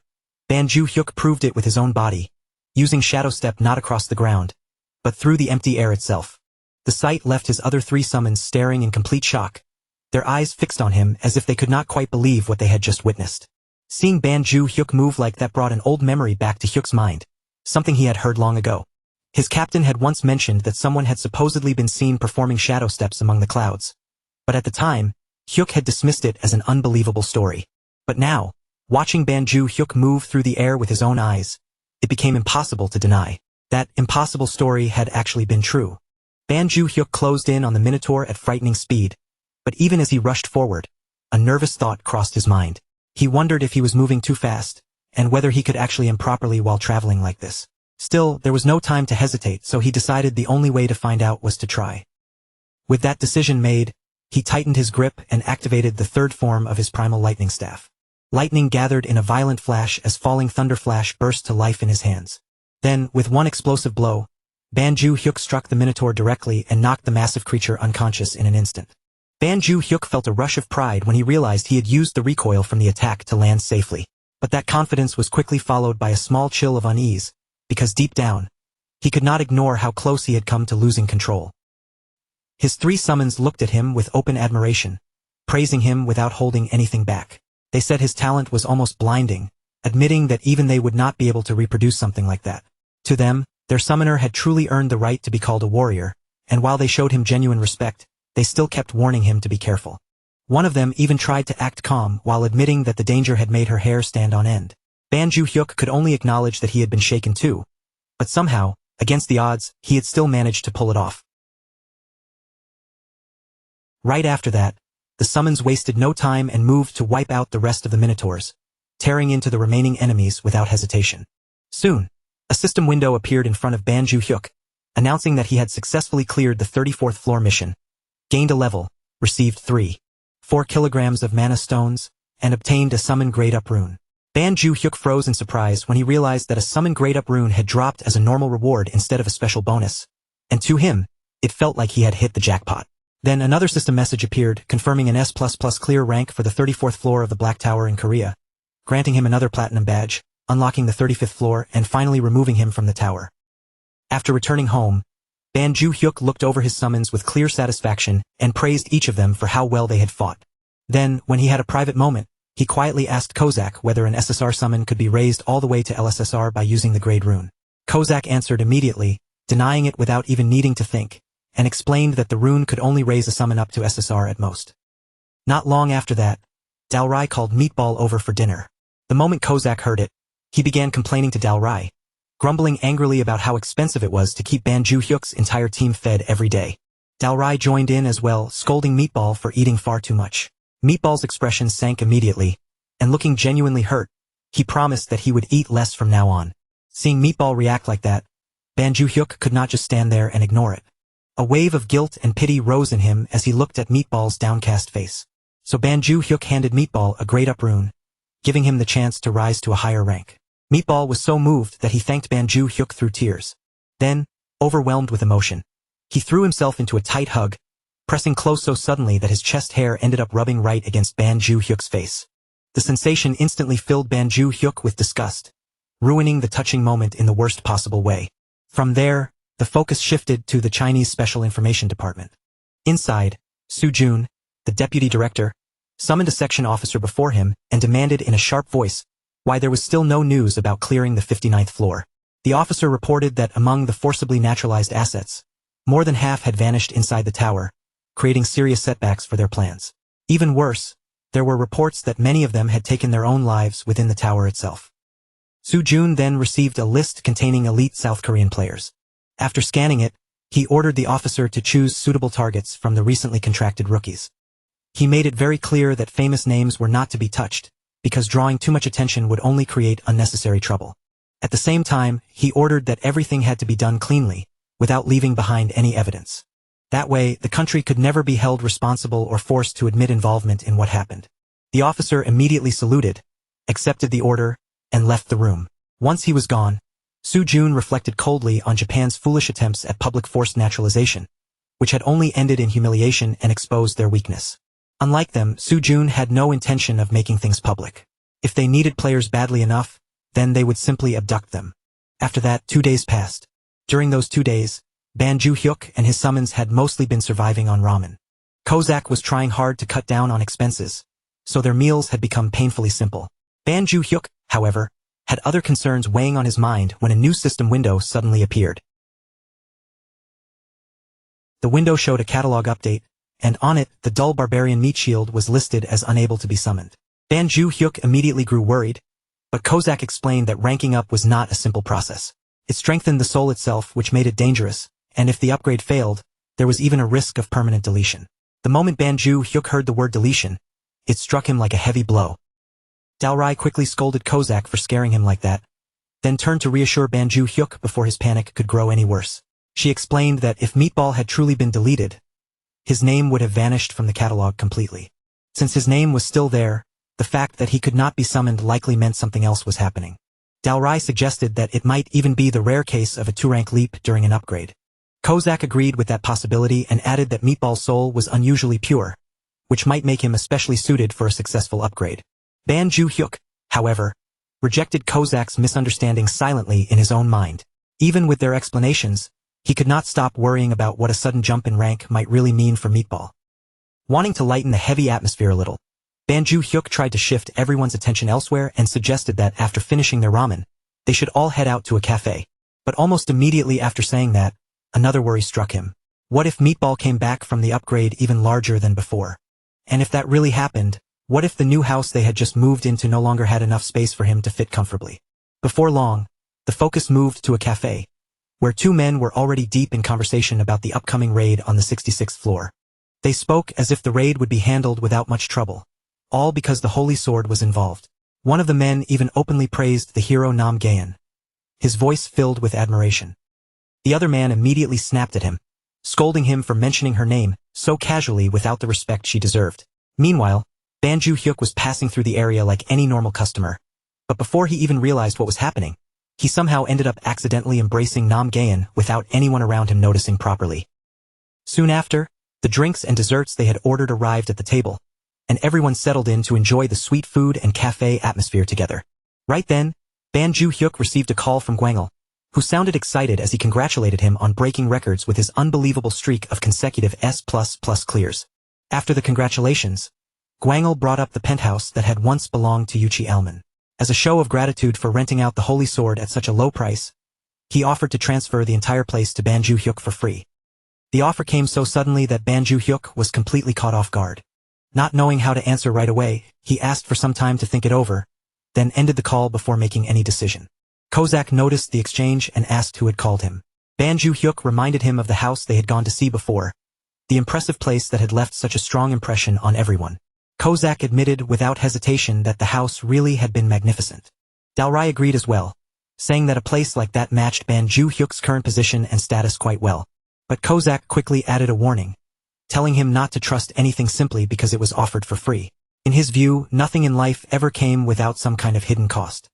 Ban Ju-hyuk proved it with his own body, using Shadow Step not across the ground, but through the empty air itself. The sight left his other three summons staring in complete shock, their eyes fixed on him as if they could not quite believe what they had just witnessed. Seeing Ban Ju-hyuk move like that brought an old memory back to Hyuk's mind, something he had heard long ago. His captain had once mentioned that someone had supposedly been seen performing shadow steps among the clouds. But at the time, Hyuk had dismissed it as an unbelievable story. But now, watching Ban Ju-hyuk move through the air with his own eyes, it became impossible to deny. That impossible story had actually been true. Ban Ju-hyuk closed in on the Minotaur at frightening speed, but even as he rushed forward, a nervous thought crossed his mind. He wondered if he was moving too fast, and whether he could actually aim properly while traveling like this. Still, there was no time to hesitate, so he decided the only way to find out was to try. With that decision made, he tightened his grip and activated the third form of his primal lightning staff. Lightning gathered in a violent flash as falling thunder flash burst to life in his hands. Then, with one explosive blow, Ban Ju-hyuk struck the Minotaur directly and knocked the massive creature unconscious in an instant. Ban Ju-hyuk felt a rush of pride when he realized he had used the recoil from the attack to land safely. But that confidence was quickly followed by a small chill of unease, because deep down, he could not ignore how close he had come to losing control. His three summons looked at him with open admiration, praising him without holding anything back. They said his talent was almost blinding, admitting that even they would not be able to reproduce something like that. To them, their summoner had truly earned the right to be called a warrior, and while they showed him genuine respect, they still kept warning him to be careful. One of them even tried to act calm while admitting that the danger had made her hair stand on end. Ban Ju-hyuk could only acknowledge that he had been shaken too, but somehow, against the odds, he had still managed to pull it off. Right after that, the summons wasted no time and moved to wipe out the rest of the Minotaurs, tearing into the remaining enemies without hesitation. Soon, a system window appeared in front of Ban Ju-hyuk, announcing that he had successfully cleared the 34th floor mission, gained a level, received 4 kilograms of mana stones, and obtained a summon grade up rune. Ban Ju-hyuk froze in surprise when he realized that a summon grade up rune had dropped as a normal reward instead of a special bonus, and to him, it felt like he had hit the jackpot. Then another system message appeared, confirming an S++ clear rank for the 34th floor of the Black Tower in Korea, granting him another platinum badge, unlocking the 35th floor, and finally removing him from the tower. After returning home, Ban Ju-hyuk looked over his summons with clear satisfaction and praised each of them for how well they had fought. Then, when he had a private moment, he quietly asked Kozak whether an SSR summon could be raised all the way to LSSR by using the grade rune. Kozak answered immediately, denying it without even needing to think, and explained that the rune could only raise a summon up to SSR at most. Not long after that, Dalrai called Meatball over for dinner. The moment Kozak heard it, he began complaining to Dalrai, grumbling angrily about how expensive it was to keep Ban Ju-hyuk's entire team fed every day. Dalrai joined in as well, scolding Meatball for eating far too much. Meatball's expression sank immediately, and looking genuinely hurt, he promised that he would eat less from now on. Seeing Meatball react like that, Ban Ju-hyuk could not just stand there and ignore it. A wave of guilt and pity rose in him as he looked at Meatball's downcast face. So Ban Ju-hyuk handed Meatball a grade-up rune, giving him the chance to rise to a higher rank. Meatball was so moved that he thanked Ban Ju-hyuk through tears. Then, overwhelmed with emotion, he threw himself into a tight hug, pressing close so suddenly that his chest hair ended up rubbing right against Ban Ju-hyuk's face. The sensation instantly filled Ban Ju-hyuk with disgust, ruining the touching moment in the worst possible way. From there, the focus shifted to the Chinese Special Information Department. Inside, Su-jun, the deputy director, summoned a section officer before him and demanded in a sharp voice why there was still no news about clearing the 59th floor. The officer reported that among the forcibly naturalized assets, more than half had vanished inside the tower, creating serious setbacks for their plans. Even worse, there were reports that many of them had taken their own lives within the tower itself. Su-jun then received a list containing elite South Korean players. After scanning it, he ordered the officer to choose suitable targets from the recently contracted rookies. He made it very clear that famous names were not to be touched, because drawing too much attention would only create unnecessary trouble. At the same time, he ordered that everything had to be done cleanly, without leaving behind any evidence. That way, the country could never be held responsible or forced to admit involvement in what happened. The officer immediately saluted, accepted the order, and left the room. Once he was gone, Su-jun reflected coldly on Japan's foolish attempts at public forced naturalization, which had only ended in humiliation and exposed their weakness. Unlike them, Su-jun had no intention of making things public. If they needed players badly enough, then they would simply abduct them. After that, 2 days passed. During those 2 days, Ban Ju-hyuk and his summons had mostly been surviving on ramen. Kozak was trying hard to cut down on expenses, so their meals had become painfully simple. Ban Ju-hyuk, however, had other concerns weighing on his mind when a new system window suddenly appeared. The window showed a catalog update, and on it, the dull barbarian meat shield was listed as unable to be summoned. Ban Ju-hyuk immediately grew worried, but Kozak explained that ranking up was not a simple process. It strengthened the soul itself, which made it dangerous, and if the upgrade failed, there was even a risk of permanent deletion. The moment Ban Ju-hyuk heard the word deletion, it struck him like a heavy blow. Dalrai quickly scolded Kozak for scaring him like that, then turned to reassure Ban Ju-hyuk before his panic could grow any worse. She explained that if Meatball had truly been deleted, his name would have vanished from the catalog completely. Since his name was still there, the fact that he could not be summoned likely meant something else was happening. Dalrai suggested that it might even be the rare case of a 2-rank leap during an upgrade. Kozak agreed with that possibility and added that Meatball's soul was unusually pure, which might make him especially suited for a successful upgrade. Ban Ju-hyuk, however, rejected Kozak's misunderstanding silently in his own mind. Even with their explanations, he could not stop worrying about what a sudden jump in rank might really mean for Meatball. Wanting to lighten the heavy atmosphere a little, Ban Ju-hyuk tried to shift everyone's attention elsewhere and suggested that after finishing their ramen, they should all head out to a cafe. But almost immediately after saying that, another worry struck him. What if Meatball came back from the upgrade even larger than before? And if that really happened, what if the new house they had just moved into no longer had enough space for him to fit comfortably? Before long, the focus moved to a cafe, where 2 men were already deep in conversation about the upcoming raid on the 66th floor. They spoke as if the raid would be handled without much trouble, all because the Holy Sword was involved. One of the men even openly praised the hero Nam Gaeun, his voice filled with admiration. The other man immediately snapped at him, scolding him for mentioning her name so casually without the respect she deserved. Meanwhile, Ban Ju-hyuk was passing through the area like any normal customer, but before he even realized what was happening, he somehow ended up accidentally embracing Nam Gaeun without anyone around him noticing properly. Soon after, the drinks and desserts they had ordered arrived at the table, and everyone settled in to enjoy the sweet food and cafe atmosphere together. Right then, Ban Ju-hyuk received a call from Gwangil, who sounded excited as he congratulated him on breaking records with his unbelievable streak of consecutive S++ clears. After the congratulations, Gwangul brought up the penthouse that had once belonged to Yuchi Elman. As a show of gratitude for renting out the holy sword at such a low price, he offered to transfer the entire place to Ban Ju-hyuk for free. The offer came so suddenly that Ban Ju-hyuk was completely caught off guard. Not knowing how to answer right away, he asked for some time to think it over, then ended the call before making any decision. Kozak noticed the exchange and asked who had called him. Ban Ju-hyuk reminded him of the house they had gone to see before, the impressive place that had left such a strong impression on everyone. Kozak admitted without hesitation that the house really had been magnificent. Dalrai agreed as well, saying that a place like that matched Ban Ju-hyuk's current position and status quite well. But Kozak quickly added a warning, telling him not to trust anything simply because it was offered for free. In his view, nothing in life ever came without some kind of hidden cost.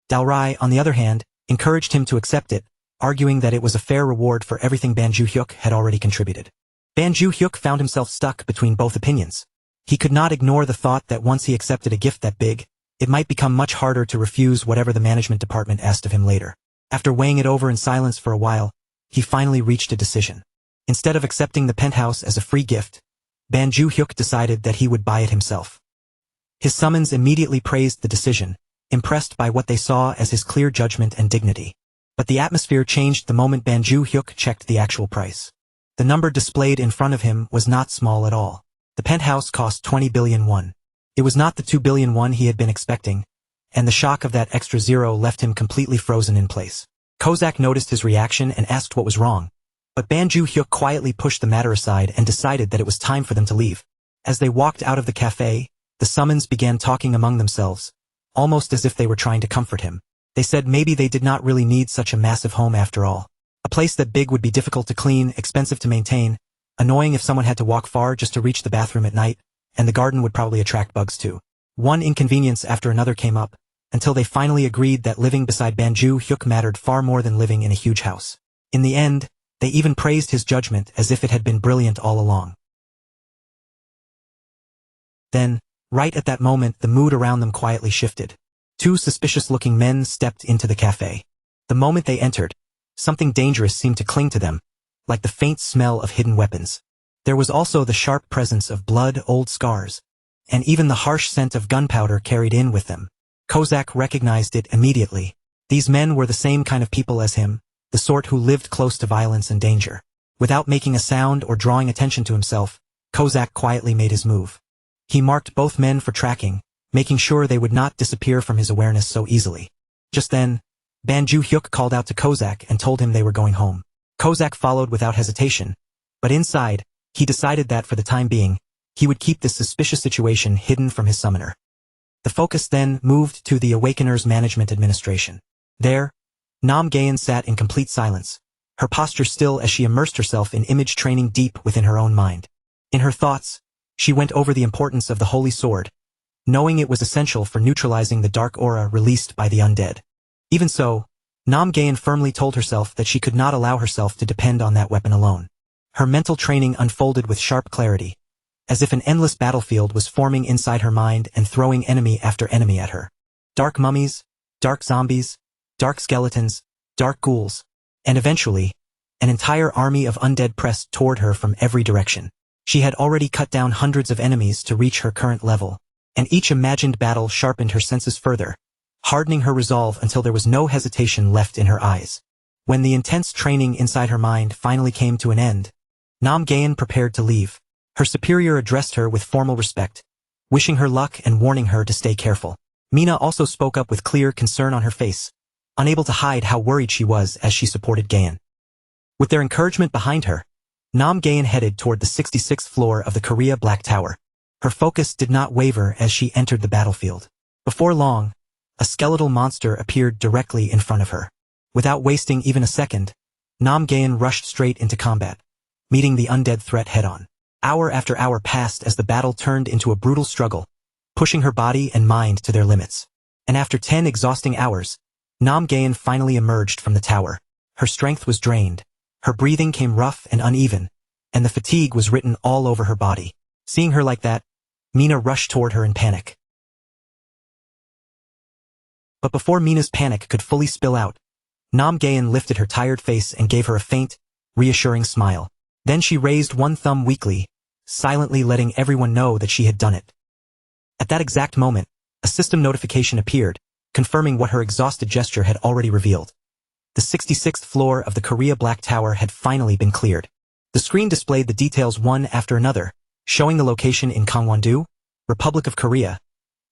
Dalrai, on the other hand, encouraged him to accept it, arguing that it was a fair reward for everything Ban Ju-hyuk had already contributed. Ban Ju-hyuk found himself stuck between both opinions. He could not ignore the thought that once he accepted a gift that big, it might become much harder to refuse whatever the management department asked of him later. After weighing it over in silence for a while, he finally reached a decision. Instead of accepting the penthouse as a free gift, Ban Ju-hyuk decided that he would buy it himself. His summons immediately praised the decision, impressed by what they saw as his clear judgment and dignity. But the atmosphere changed the moment Ban Ju-hyuk checked the actual price. The number displayed in front of him was not small at all. The penthouse cost 20 billion won. It was not the 2 billion won he had been expecting, and the shock of that extra zero left him completely frozen in place. Kozak noticed his reaction and asked what was wrong, but Ban Ju-hyuk quietly pushed the matter aside and decided that it was time for them to leave. As they walked out of the cafe, the summons began talking among themselves, almost as if they were trying to comfort him. They said maybe they did not really need such a massive home after all. A place that big would be difficult to clean, expensive to maintain, annoying if someone had to walk far just to reach the bathroom at night, and the garden would probably attract bugs too. One inconvenience after another came up, until they finally agreed that living beside Ban Ju-hyuk mattered far more than living in a huge house. In the end, they even praised his judgment as if it had been brilliant all along. Then, right at that moment, the mood around them quietly shifted. Two suspicious-looking men stepped into the cafe. The moment they entered, something dangerous seemed to cling to them, like the faint smell of hidden weapons. There was also the sharp presence of blood, old scars, and even the harsh scent of gunpowder carried in with them. Kozak recognized it immediately. These men were the same kind of people as him, the sort who lived close to violence and danger. Without making a sound or drawing attention to himself, Kozak quietly made his move. He marked both men for tracking, making sure they would not disappear from his awareness so easily. Just then, Ban Ju-hyuk called out to Kozak and told him they were going home. Kozak followed without hesitation, but inside, he decided that for the time being, he would keep this suspicious situation hidden from his summoner. The focus then moved to the Awakener's Management Administration. There, Nam Gayan sat in complete silence, her posture still as she immersed herself in image training deep within her own mind. In her thoughts, she went over the importance of the Holy Sword, knowing it was essential for neutralizing the dark aura released by the undead. Even so, Nam Gayan firmly told herself that she could not allow herself to depend on that weapon alone. Her mental training unfolded with sharp clarity, as if an endless battlefield was forming inside her mind and throwing enemy after enemy at her. Dark mummies, dark zombies, dark skeletons, dark ghouls, and eventually, an entire army of undead pressed toward her from every direction. She had already cut down hundreds of enemies to reach her current level, and each imagined battle sharpened her senses further, hardening her resolve until there was no hesitation left in her eyes. When the intense training inside her mind finally came to an end, Nam Gayan prepared to leave. Her superior addressed her with formal respect, wishing her luck and warning her to stay careful. Mina also spoke up with clear concern on her face, unable to hide how worried she was as she supported Gayan. With their encouragement behind her, Nam Gayan headed toward the 66th floor of the Korea Black Tower. Her focus did not waver as she entered the battlefield. Before long, a skeletal monster appeared directly in front of her. Without wasting even a second, Nam Gayan rushed straight into combat, meeting the undead threat head-on. Hour after hour passed as the battle turned into a brutal struggle, pushing her body and mind to their limits. And after 10 exhausting hours, Nam Gayan finally emerged from the tower. Her strength was drained, her breathing came rough and uneven, and the fatigue was written all over her body. Seeing her like that, Mina rushed toward her in panic. But before Mina's panic could fully spill out, Nam Gayan lifted her tired face and gave her a faint, reassuring smile. Then she raised one thumb weakly, silently letting everyone know that she had done it. At that exact moment, a system notification appeared, confirming what her exhausted gesture had already revealed. The 66th floor of the Korea Black Tower had finally been cleared. The screen displayed the details one after another, showing the location in Gangwon-do, Republic of Korea,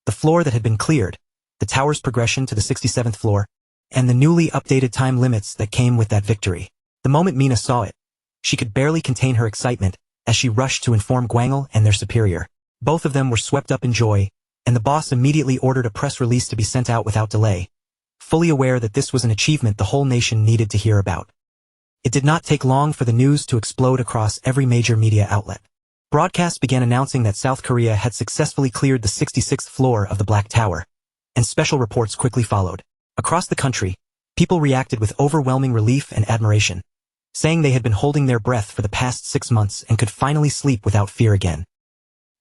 the floor that had been cleared, the tower's progression to the 67th floor, and the newly updated time limits that came with that victory. The moment Mina saw it, she could barely contain her excitement as she rushed to inform Gwangil and their superior. Both of them were swept up in joy, and the boss immediately ordered a press release to be sent out without delay, fully aware that this was an achievement the whole nation needed to hear about. It did not take long for the news to explode across every major media outlet. Broadcasts began announcing that South Korea had successfully cleared the 66th floor of the Black Tower, and special reports quickly followed. Across the country, people reacted with overwhelming relief and admiration, saying they had been holding their breath for the past 6 months and could finally sleep without fear again.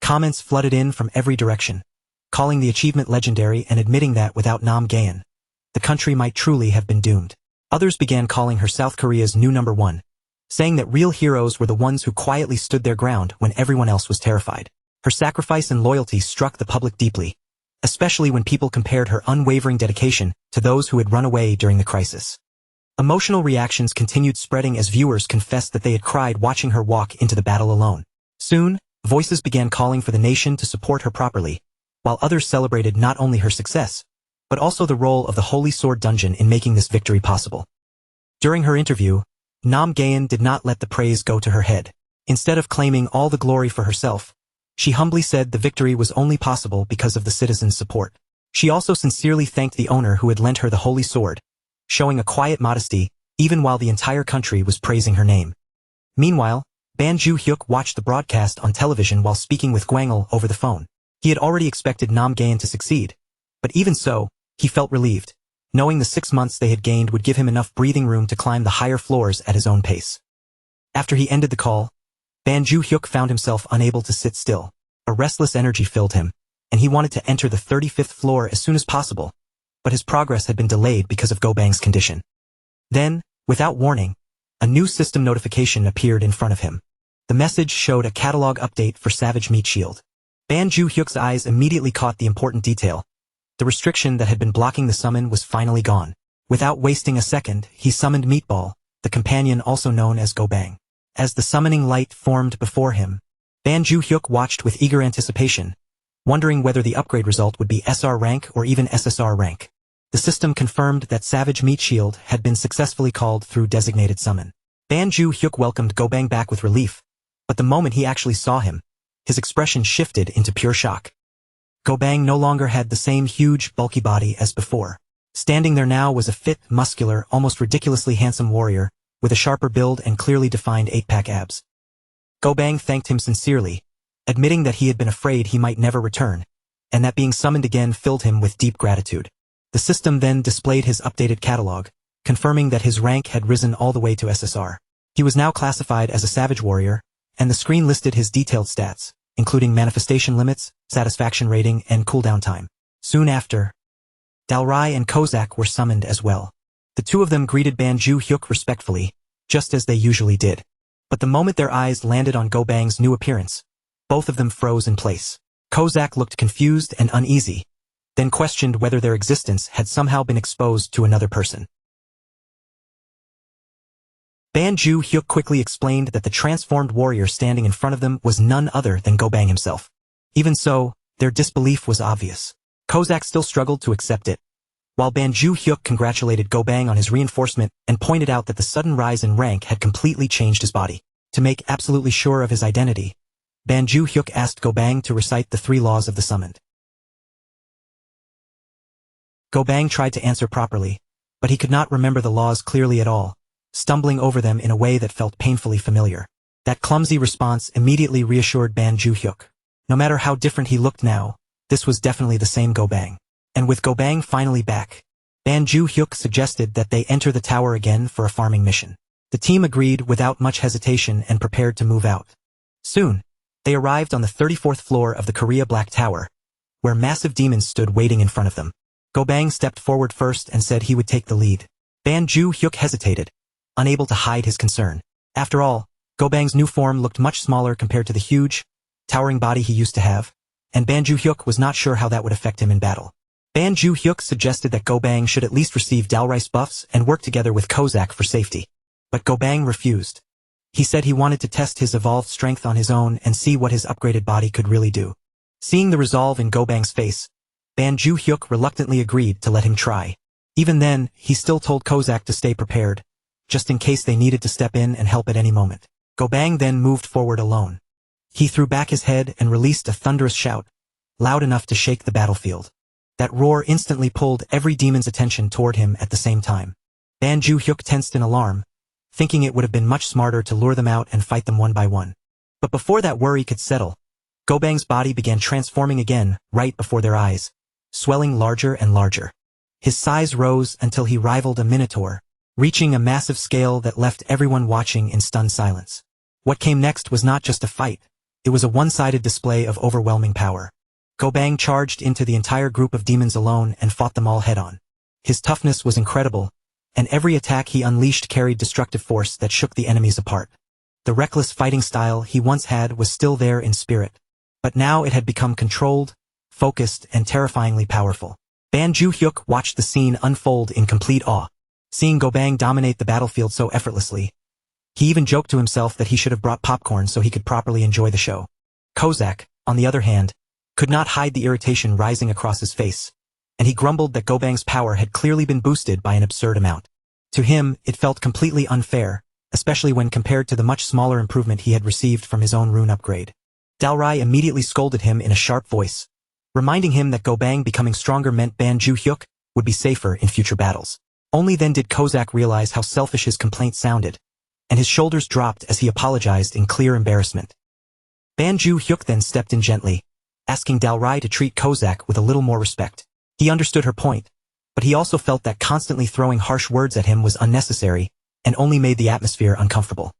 Comments flooded in from every direction, calling the achievement legendary and admitting that without Nam Gayan, the country might truly have been doomed. Others began calling her South Korea's new number one, saying that real heroes were the ones who quietly stood their ground when everyone else was terrified. Her sacrifice and loyalty struck the public deeply, especially when people compared her unwavering dedication to those who had run away during the crisis. Emotional reactions continued spreading as viewers confessed that they had cried watching her walk into the battle alone. Soon, voices began calling for the nation to support her properly, while others celebrated not only her success, but also the role of the Holy Sword Dungeon in making this victory possible. During her interview, Nam Gayan did not let the praise go to her head. Instead of claiming all the glory for herself, she humbly said the victory was only possible because of the citizens' support. She also sincerely thanked the owner who had lent her the Holy Sword, showing a quiet modesty even while the entire country was praising her name. Meanwhile, Ban Ju-hyuk watched the broadcast on television while speaking with Gwangil over the phone. He had already expected Nam Gayan to succeed, but even so, he felt relieved, knowing the 6 months they had gained would give him enough breathing room to climb the higher floors at his own pace. After he ended the call, Ban Ju-hyuk found himself unable to sit still. A restless energy filled him, and he wanted to enter the 35th floor as soon as possible, but his progress had been delayed because of Go-bang's condition. Then, without warning, a new system notification appeared in front of him. The message showed a catalog update for Savage Meat Shield. Ban Ju-hyuk's eyes immediately caught the important detail. The restriction that had been blocking the summon was finally gone. Without wasting a second, he summoned Meatball, the companion also known as Go-bang. As the summoning light formed before him, Ban Ju-hyuk watched with eager anticipation, wondering whether the upgrade result would be SR rank or even SSR rank. The system confirmed that Savage Meat Shield had been successfully called through designated summon. Ban Ju-hyuk welcomed Go-bang back with relief, but the moment he actually saw him, his expression shifted into pure shock. Go-bang no longer had the same huge, bulky body as before. Standing there now was a fit, muscular, almost ridiculously handsome warrior, with a sharper build and clearly defined 8-pack abs. Go-bang thanked him sincerely, admitting that he had been afraid he might never return, and that being summoned again filled him with deep gratitude. The system then displayed his updated catalog, confirming that his rank had risen all the way to SSR. He was now classified as a Savage Warrior, and the screen listed his detailed stats, including manifestation limits, satisfaction rating, and cooldown time. Soon after, Dalrai and Kozak were summoned as well. The two of them greeted Ban Ju-hyuk respectfully, just as they usually did. But the moment their eyes landed on Go-bang's new appearance, both of them froze in place. Kozak looked confused and uneasy, then questioned whether their existence had somehow been exposed to another person. Ban Ju-hyuk quickly explained that the transformed warrior standing in front of them was none other than Go-bang himself. Even so, their disbelief was obvious. Kozak still struggled to accept it, while Ban Ju-hyuk congratulated Go-bang on his reinforcement and pointed out that the sudden rise in rank had completely changed his body. To make absolutely sure of his identity, Ban Ju-hyuk asked Go-bang to recite the 3 laws of the summoned. Go-bang tried to answer properly, but he could not remember the laws clearly at all, stumbling over them in a way that felt painfully familiar. That clumsy response immediately reassured Ban Ju-hyuk. No matter how different he looked now, this was definitely the same Go-bang. And with Go-bang finally back, Ban Ju-hyuk suggested that they enter the tower again for a farming mission. The team agreed without much hesitation and prepared to move out. Soon, they arrived on the 34th floor of the Korea Black Tower, where massive demons stood waiting in front of them. Go-bang stepped forward first and said he would take the lead. Ban Ju-hyuk hesitated, unable to hide his concern. After all, Go-bang's new form looked much smaller compared to the huge, towering body he used to have, and Ban Ju-hyuk was not sure how that would affect him in battle. Ban Ju-hyuk suggested that Go-bang should at least receive Dalrice buffs and work together with Kozak for safety. But Go-bang refused. He said he wanted to test his evolved strength on his own and see what his upgraded body could really do. Seeing the resolve in Go-bang's face, Ban Ju-hyuk reluctantly agreed to let him try. Even then, he still told Kozak to stay prepared, just in case they needed to step in and help at any moment. Go-bang then moved forward alone. He threw back his head and released a thunderous shout, loud enough to shake the battlefield. That roar instantly pulled every demon's attention toward him at the same time. Ban Ju-hyuk tensed in alarm, thinking it would have been much smarter to lure them out and fight them one by one. But before that worry could settle, Go-bang's body began transforming again right before their eyes, swelling larger and larger. His size rose until he rivaled a minotaur, reaching a massive scale that left everyone watching in stunned silence. What came next was not just a fight, it was a one-sided display of overwhelming power. Go-bang charged into the entire group of demons alone and fought them all head-on. His toughness was incredible, and every attack he unleashed carried destructive force that shook the enemies apart. The reckless fighting style he once had was still there in spirit, but now it had become controlled, focused, and terrifyingly powerful. Ban Ju-hyuk watched the scene unfold in complete awe. Seeing Go-bang dominate the battlefield so effortlessly, he even joked to himself that he should have brought popcorn so he could properly enjoy the show. Kozak, on the other hand, could not hide the irritation rising across his face, and he grumbled that Go-bang's power had clearly been boosted by an absurd amount. To him, it felt completely unfair, especially when compared to the much smaller improvement he had received from his own rune upgrade. Dalrai immediately scolded him in a sharp voice, reminding him that Go-bang becoming stronger meant Ban Ju-hyuk would be safer in future battles. Only then did Kozak realize how selfish his complaint sounded, and his shoulders dropped as he apologized in clear embarrassment. Ban Ju-hyuk then stepped in gently, asking Dalrai to treat Kozak with a little more respect. He understood her point, but he also felt that constantly throwing harsh words at him was unnecessary and only made the atmosphere uncomfortable.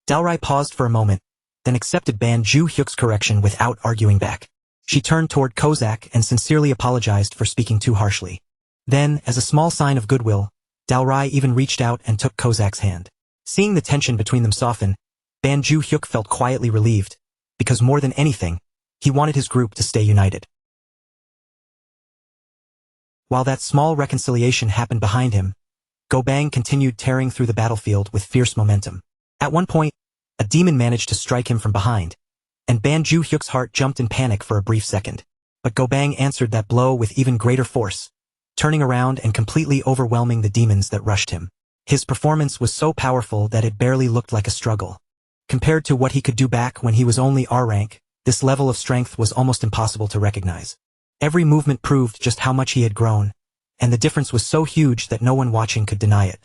Dalrai paused for a moment, then accepted Ban Ju-hyuk's correction without arguing back. She turned toward Kozak and sincerely apologized for speaking too harshly. Then, as a small sign of goodwill, Dalrai even reached out and took Kozak's hand. Seeing the tension between them soften, Ban Ju-hyuk felt quietly relieved, because more than anything, he wanted his group to stay united. While that small reconciliation happened behind him, Go-bang continued tearing through the battlefield with fierce momentum. At one point, a demon managed to strike him from behind, and Ban Ju-hyuk's heart jumped in panic for a brief second. But Go-bang answered that blow with even greater force, turning around and completely overwhelming the demons that rushed him. His performance was so powerful that it barely looked like a struggle. Compared to what he could do back when he was only R rank, this level of strength was almost impossible to recognize. Every movement proved just how much he had grown, and the difference was so huge that no one watching could deny it.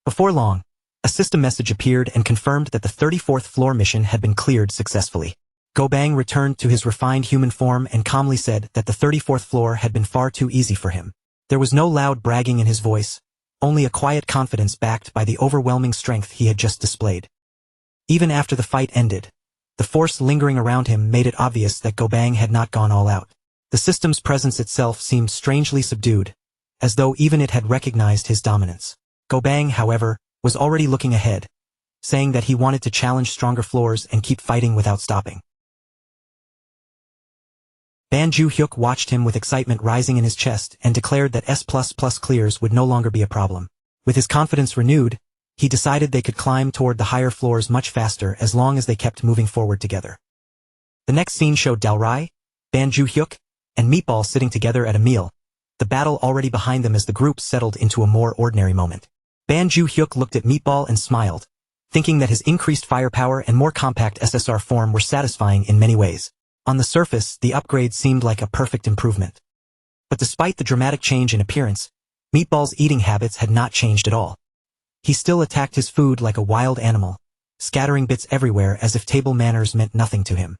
Before long, a system message appeared and confirmed that the 34th floor mission had been cleared successfully. Go-bang returned to his refined human form and calmly said that the 34th floor had been far too easy for him. There was no loud bragging in his voice, only a quiet confidence backed by the overwhelming strength he had just displayed. Even after the fight ended, the force lingering around him made it obvious that Go-bang had not gone all out. The system's presence itself seemed strangely subdued, as though even it had recognized his dominance. Go-bang, however, was already looking ahead, saying that he wanted to challenge stronger floors and keep fighting without stopping. Ban Ju-hyuk watched him with excitement rising in his chest and declared that S++ clears would no longer be a problem. With his confidence renewed, he decided they could climb toward the higher floors much faster as long as they kept moving forward together. The next scene showed Dalrai, Ban Ju-hyuk, and Meatball sitting together at a meal, the battle already behind them as the group settled into a more ordinary moment. Ban Ju-hyuk looked at Meatball and smiled, thinking that his increased firepower and more compact SSR form were satisfying in many ways. On the surface, the upgrade seemed like a perfect improvement. But despite the dramatic change in appearance, Meatball's eating habits had not changed at all. He still attacked his food like a wild animal, scattering bits everywhere as if table manners meant nothing to him.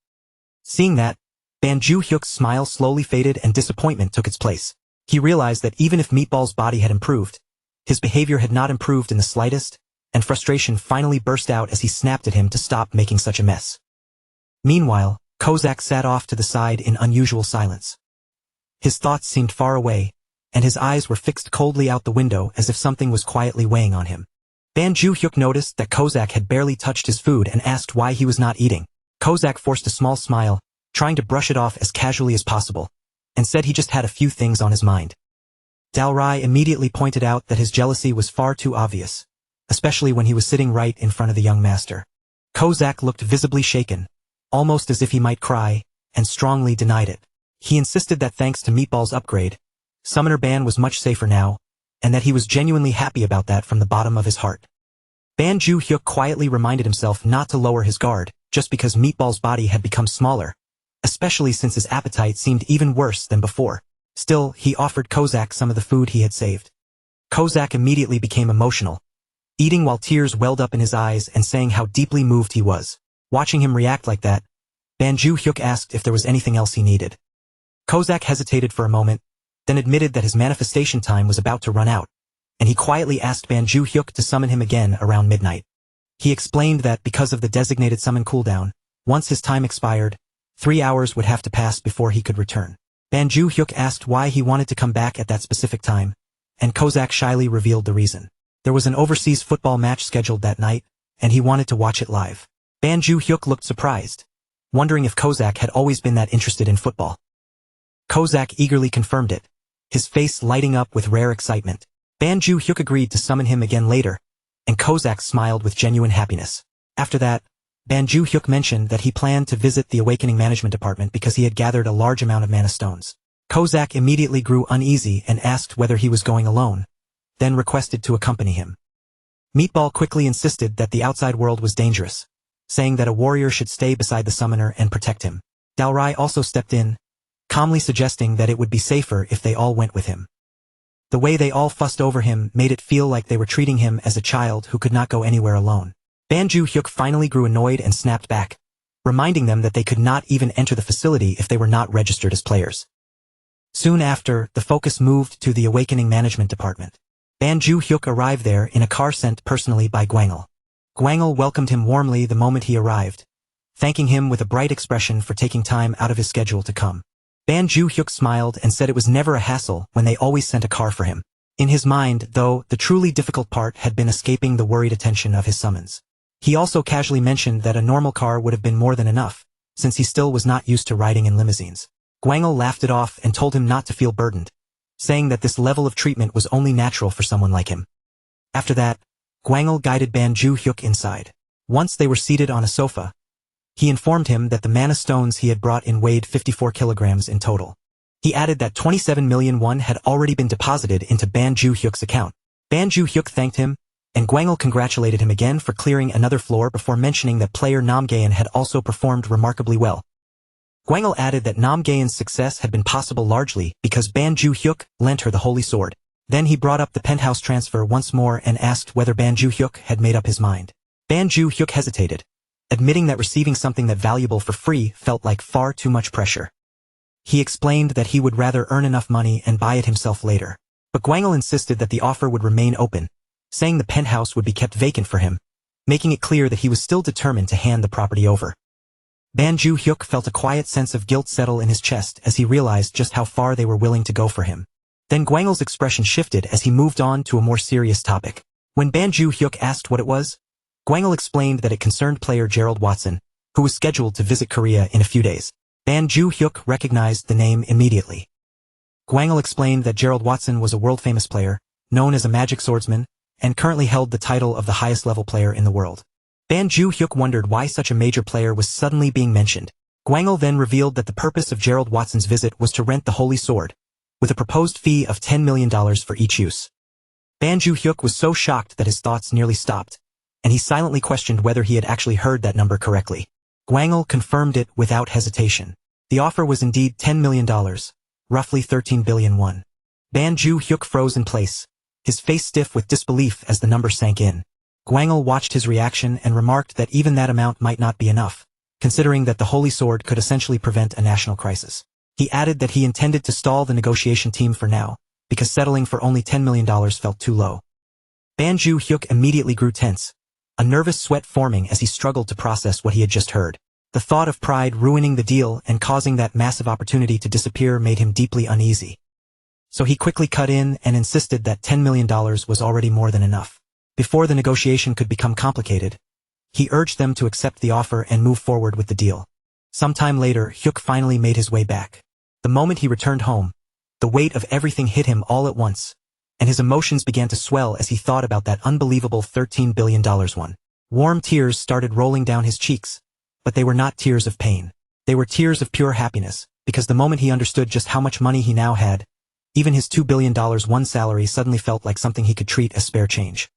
Seeing that, Ban Ju-hyuk's smile slowly faded and disappointment took its place. He realized that even if Meatball's body had improved, his behavior had not improved in the slightest, and frustration finally burst out as he snapped at him to stop making such a mess. Meanwhile, Kozak sat off to the side in unusual silence. His thoughts seemed far away, and his eyes were fixed coldly out the window as if something was quietly weighing on him. Ban Ju-hyuk noticed that Kozak had barely touched his food and asked why he was not eating. Kozak forced a small smile, trying to brush it off as casually as possible, and said he just had a few things on his mind. Dalrai immediately pointed out that his jealousy was far too obvious, especially when he was sitting right in front of the young master. Kozak looked visibly shaken, almost as if he might cry, and strongly denied it. He insisted that thanks to Meatball's upgrade, Summoner Ban was much safer now, and that he was genuinely happy about that from the bottom of his heart. Ban Ju-hyuk quietly reminded himself not to lower his guard, just because Meatball's body had become smaller, especially since his appetite seemed even worse than before. Still, he offered Kozak some of the food he had saved. Kozak immediately became emotional, eating while tears welled up in his eyes and saying how deeply moved he was. Watching him react like that, Ban Ju-hyuk asked if there was anything else he needed. Kozak hesitated for a moment, then admitted that his manifestation time was about to run out, and he quietly asked Ban Ju-hyuk to summon him again around midnight. He explained that because of the designated summon cooldown, once his time expired, 3 hours would have to pass before he could return. Ban Ju-hyuk asked why he wanted to come back at that specific time, and Kozak shyly revealed the reason. There was an overseas football match scheduled that night, and he wanted to watch it live. Ban Ju-hyuk looked surprised, wondering if Kozak had always been that interested in football. Kozak eagerly confirmed it, his face lighting up with rare excitement. Ban Ju-hyuk agreed to summon him again later, and Kozak smiled with genuine happiness. After that, Ban Ju-hyuk mentioned that he planned to visit the Awakening Management Department because he had gathered a large amount of mana stones. Kozak immediately grew uneasy and asked whether he was going alone, then requested to accompany him. Meatball quickly insisted that the outside world was dangerous, saying that a warrior should stay beside the summoner and protect him. Dalrai also stepped in, calmly suggesting that it would be safer if they all went with him. The way they all fussed over him made it feel like they were treating him as a child who could not go anywhere alone. Ban Ju-hyuk finally grew annoyed and snapped back, reminding them that they could not even enter the facility if they were not registered as players. Soon after, the focus moved to the Awakening Management Department. Ban Ju-hyuk arrived there in a car sent personally by Gwangel. Gwangel welcomed him warmly the moment he arrived, thanking him with a bright expression for taking time out of his schedule to come. Ban Ju-hyuk smiled and said it was never a hassle when they always sent a car for him. In his mind, though, the truly difficult part had been escaping the worried attention of his summons. He also casually mentioned that a normal car would have been more than enough, since he still was not used to riding in limousines. Gwangel laughed it off and told him not to feel burdened, saying that this level of treatment was only natural for someone like him. After that, Gwangel guided Ban Ju-hyuk inside. Once they were seated on a sofa, he informed him that the mana stones he had brought in weighed 54 kilograms in total. He added that 27 million won had already been deposited into Ban Ju-hyuk's account. Ban Ju-hyuk thanked him, and Gwangel congratulated him again for clearing another floor before mentioning that player Namgaeun had also performed remarkably well. Gwangel added that Namgaeun's success had been possible largely because Ban Ju-hyuk lent her the Holy Sword. Then he brought up the penthouse transfer once more and asked whether Ban Ju-hyuk had made up his mind. Ban Ju-hyuk hesitated, admitting that receiving something that valuable for free felt like far too much pressure. He explained that he would rather earn enough money and buy it himself later. But Gwangel insisted that the offer would remain open, saying the penthouse would be kept vacant for him, making it clear that he was still determined to hand the property over. Ban Ju-hyuk felt a quiet sense of guilt settle in his chest as he realized just how far they were willing to go for him. Then Gwangel's expression shifted as he moved on to a more serious topic. When Ban Ju-hyuk asked what it was, Gwangel explained that it concerned player Gerald Watson, who was scheduled to visit Korea in a few days. Ban Ju-hyuk recognized the name immediately. Gwangel explained that Gerald Watson was a world-famous player, known as a magic swordsman, and currently held the title of the highest-level player in the world. Ban Ju-hyuk wondered why such a major player was suddenly being mentioned. Gwangel then revealed that the purpose of Gerald Watson's visit was to rent the Holy Sword, with a proposed fee of $10 million for each use. Ban Ju-hyuk was so shocked that his thoughts nearly stopped, and he silently questioned whether he had actually heard that number correctly. Gwangel confirmed it without hesitation. The offer was indeed $10 million, roughly 13 billion won. Ban Ju-hyuk froze in place, his face stiff with disbelief as the number sank in. Gwangel watched his reaction and remarked that even that amount might not be enough, considering that the Holy Sword could essentially prevent a national crisis. He added that he intended to stall the negotiation team for now, because settling for only $10 million felt too low. Ban Ju-hyuk immediately grew tense, a nervous sweat forming as he struggled to process what he had just heard. The thought of pride ruining the deal and causing that massive opportunity to disappear made him deeply uneasy. So he quickly cut in and insisted that $10 million was already more than enough. Before the negotiation could become complicated, he urged them to accept the offer and move forward with the deal. Sometime later, Hyuk finally made his way back. The moment he returned home, the weight of everything hit him all at once, and his emotions began to swell as he thought about that unbelievable $13 billion one. Warm tears started rolling down his cheeks, but they were not tears of pain. They were tears of pure happiness, because the moment he understood just how much money he now had, even his $2 billion one salary suddenly felt like something he could treat as spare change.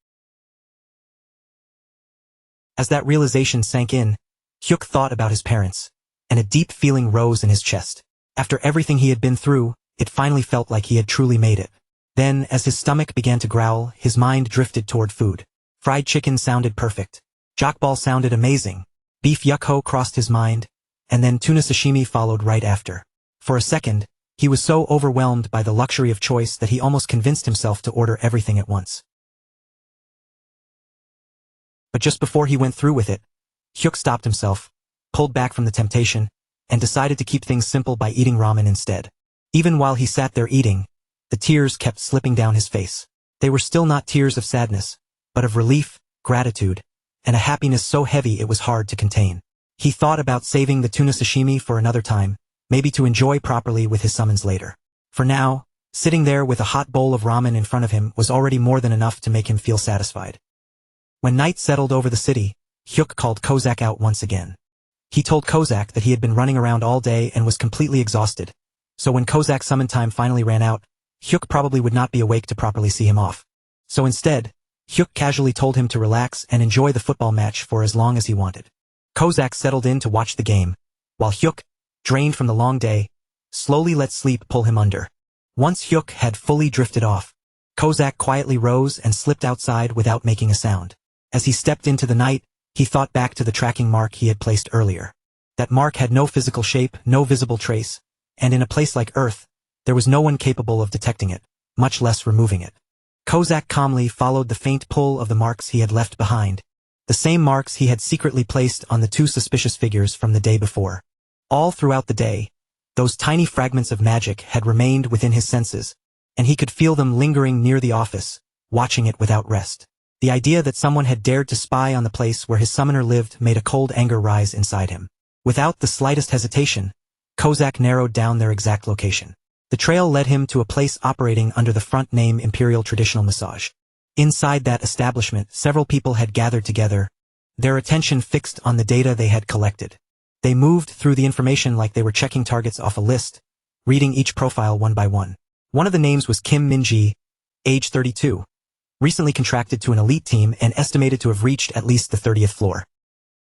As that realization sank in, Hyuk thought about his parents, and a deep feeling rose in his chest. After everything he had been through, it finally felt like he had truly made it. Then, as his stomach began to growl, his mind drifted toward food. Fried chicken sounded perfect. Jokbal sounded amazing. Beef yukho crossed his mind, and then tuna sashimi followed right after. For a second, he was so overwhelmed by the luxury of choice that he almost convinced himself to order everything at once. But just before he went through with it, Hyuk stopped himself, pulled back from the temptation, and decided to keep things simple by eating ramen instead. Even while he sat there eating, the tears kept slipping down his face. They were still not tears of sadness, but of relief, gratitude, and a happiness so heavy it was hard to contain. He thought about saving the tuna sashimi for another time, maybe to enjoy properly with his summons later. For now, sitting there with a hot bowl of ramen in front of him was already more than enough to make him feel satisfied. When night settled over the city, Hyuk called Kozak out once again. He told Kozak that he had been running around all day and was completely exhausted, so when Kozak's summon time finally ran out, Hyuk probably would not be awake to properly see him off. So instead, Hyuk casually told him to relax and enjoy the football match for as long as he wanted. Kozak settled in to watch the game, while Hyuk, drained from the long day, slowly let sleep pull him under. Once Hyuk had fully drifted off, Kozak quietly rose and slipped outside without making a sound. As he stepped into the night, he thought back to the tracking mark he had placed earlier. That mark had no physical shape, no visible trace, and in a place like Earth, there was no one capable of detecting it, much less removing it. Kozak calmly followed the faint pull of the marks he had left behind, the same marks he had secretly placed on the two suspicious figures from the day before. All throughout the day, those tiny fragments of magic had remained within his senses, and he could feel them lingering near the office, watching it without rest. The idea that someone had dared to spy on the place where his summoner lived made a cold anger rise inside him. Without the slightest hesitation, Kozak narrowed down their exact location. The trail led him to a place operating under the front name Imperial Traditional Massage. Inside that establishment, several people had gathered together, their attention fixed on the data they had collected. They moved through the information like they were checking targets off a list, reading each profile one by one. One of the names was Kim Min-ji, age 32. Recently contracted to an elite team and estimated to have reached at least the 30th floor.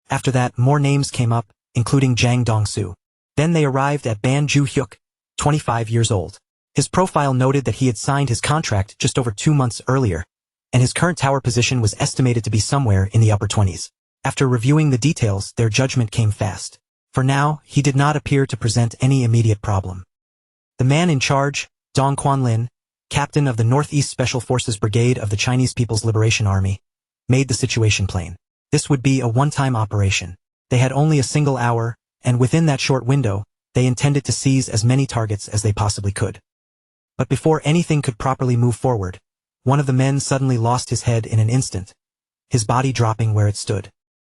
After that, more names came up, including Jang Dong-soo. Then they arrived at Ban Ju-hyuk, 25 years old. His profile noted that he had signed his contract just over 2 months earlier, and his current tower position was estimated to be somewhere in the upper 20s. After reviewing the details, their judgment came fast. For now, he did not appear to present any immediate problem. The man in charge, Dong Quanlin, captain of the Northeast Special Forces Brigade of the Chinese People's Liberation Army, made the situation plain. This would be a one-time operation. They had only a single hour, and within that short window, they intended to seize as many targets as they possibly could. But before anything could properly move forward, one of the men suddenly lost his head in an instant, his body dropping where it stood.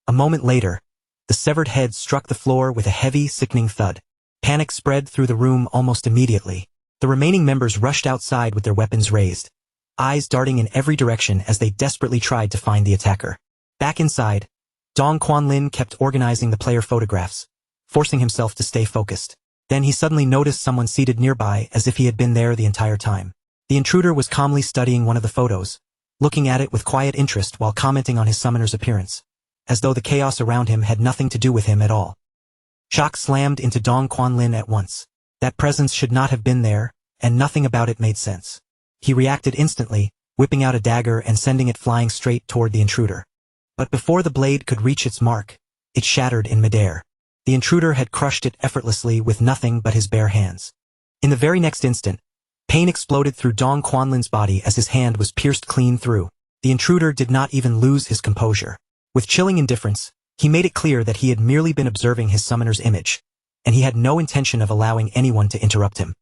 A moment later, the severed head struck the floor with a heavy, sickening thud. Panic spread through the room almost immediately. The remaining members rushed outside with their weapons raised, eyes darting in every direction as they desperately tried to find the attacker. Back inside, Dong Quanlin kept organizing the player photographs, forcing himself to stay focused. Then he suddenly noticed someone seated nearby as if he had been there the entire time. The intruder was calmly studying one of the photos, looking at it with quiet interest while commenting on his summoner's appearance, as though the chaos around him had nothing to do with him at all. Shock slammed into Dong Quanlin at once. That presence should not have been there, and nothing about it made sense. He reacted instantly, whipping out a dagger and sending it flying straight toward the intruder. But before the blade could reach its mark, it shattered in midair. The intruder had crushed it effortlessly with nothing but his bare hands. In the very next instant, pain exploded through Dong Quanlin's body as his hand was pierced clean through. The intruder did not even lose his composure. With chilling indifference, he made it clear that he had merely been observing his summoner's image, and he had no intention of allowing anyone to interrupt him.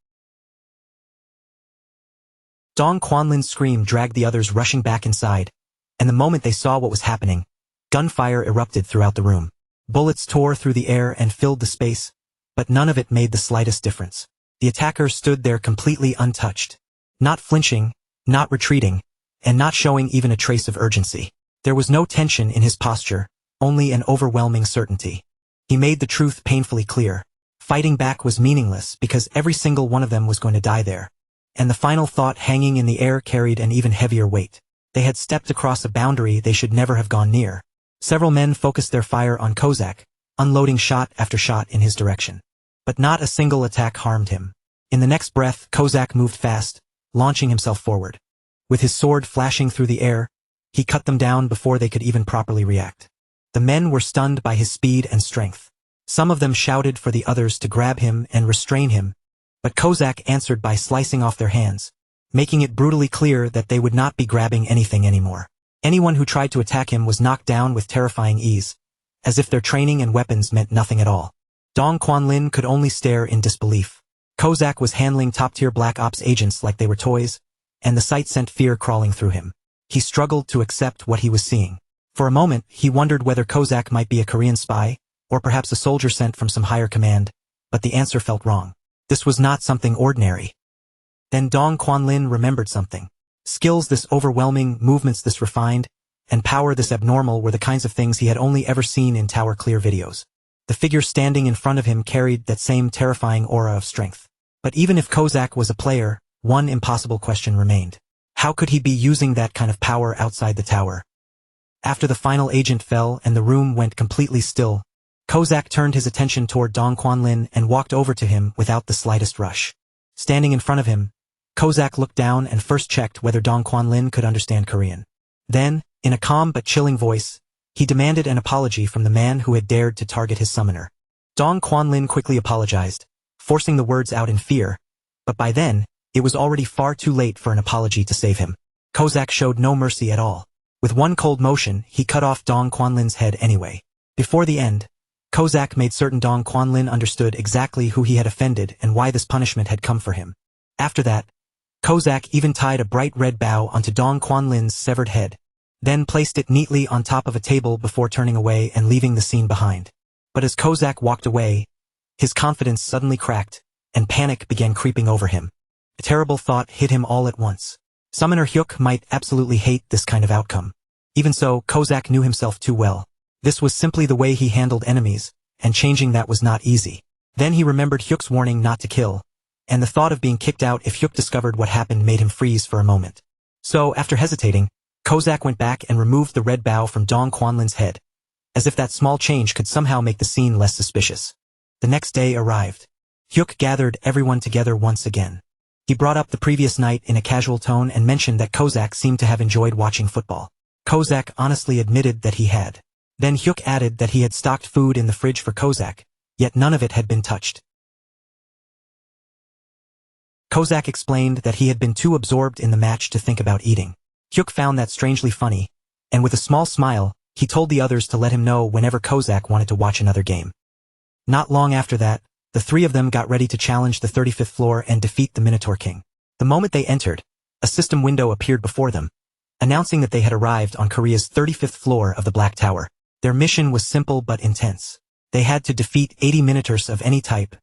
Dong Quanlin's scream dragged the others rushing back inside, and the moment they saw what was happening, gunfire erupted throughout the room. Bullets tore through the air and filled the space, but none of it made the slightest difference. The attacker stood there completely untouched, not flinching, not retreating, and not showing even a trace of urgency. There was no tension in his posture, only an overwhelming certainty. He made the truth painfully clear. Fighting back was meaningless because every single one of them was going to die there. And the final thought hanging in the air carried an even heavier weight. They had stepped across a boundary they should never have gone near. Several men focused their fire on Kozak, unloading shot after shot in his direction. But not a single attack harmed him. In the next breath, Kozak moved fast, launching himself forward. With his sword flashing through the air, he cut them down before they could even properly react. The men were stunned by his speed and strength. Some of them shouted for the others to grab him and restrain him, but Kozak answered by slicing off their hands, making it brutally clear that they would not be grabbing anything anymore. Anyone who tried to attack him was knocked down with terrifying ease, as if their training and weapons meant nothing at all. Dong Quanlin could only stare in disbelief. Kozak was handling top-tier Black Ops agents like they were toys, and the sight sent fear crawling through him. He struggled to accept what he was seeing. For a moment, he wondered whether Kozak might be a Korean spy, or perhaps a soldier sent from some higher command, but the answer felt wrong. This was not something ordinary. Then Dong Quanlin remembered something. Skills this overwhelming, movements this refined, and power this abnormal were the kinds of things he had only ever seen in Tower Clear videos. The figure standing in front of him carried that same terrifying aura of strength. But even if Kozak was a player, one impossible question remained. How could he be using that kind of power outside the tower? After the final agent fell and the room went completely still, Kozak turned his attention toward Dong Quanlin and walked over to him without the slightest rush. Standing in front of him, Kozak looked down and first checked whether Dong Quanlin could understand Korean. Then, in a calm but chilling voice, he demanded an apology from the man who had dared to target his summoner. Dong Quanlin quickly apologized, forcing the words out in fear, but by then, it was already far too late for an apology to save him. Kozak showed no mercy at all. With one cold motion, he cut off Dong Quanlin's head anyway. Before the end, Kozak made certain Dong Quanlin understood exactly who he had offended and why this punishment had come for him. After that, Kozak even tied a bright red bow onto Dong Quanlin's severed head, then placed it neatly on top of a table before turning away and leaving the scene behind. But as Kozak walked away, his confidence suddenly cracked, and panic began creeping over him. A terrible thought hit him all at once. Summoner Hyuk might absolutely hate this kind of outcome. Even so, Kozak knew himself too well. This was simply the way he handled enemies, and changing that was not easy. Then he remembered Hyuk's warning not to kill, and the thought of being kicked out if Hyuk discovered what happened made him freeze for a moment. So, after hesitating, Kozak went back and removed the red bow from Dong Quanlin's head, as if that small change could somehow make the scene less suspicious. The next day arrived. Hyuk gathered everyone together once again. He brought up the previous night in a casual tone and mentioned that Kozak seemed to have enjoyed watching football. Kozak honestly admitted that he had. Then Hyuk added that he had stocked food in the fridge for Kozak, yet none of it had been touched. Kozak explained that he had been too absorbed in the match to think about eating. Hyuk found that strangely funny, and with a small smile, he told the others to let him know whenever Kozak wanted to watch another game. Not long after that, the three of them got ready to challenge the 35th floor and defeat the Minotaur King. The moment they entered, a system window appeared before them, announcing that they had arrived on Korea's 35th floor of the Black Tower. Their mission was simple but intense. They had to defeat 80 Minotaurs of any type,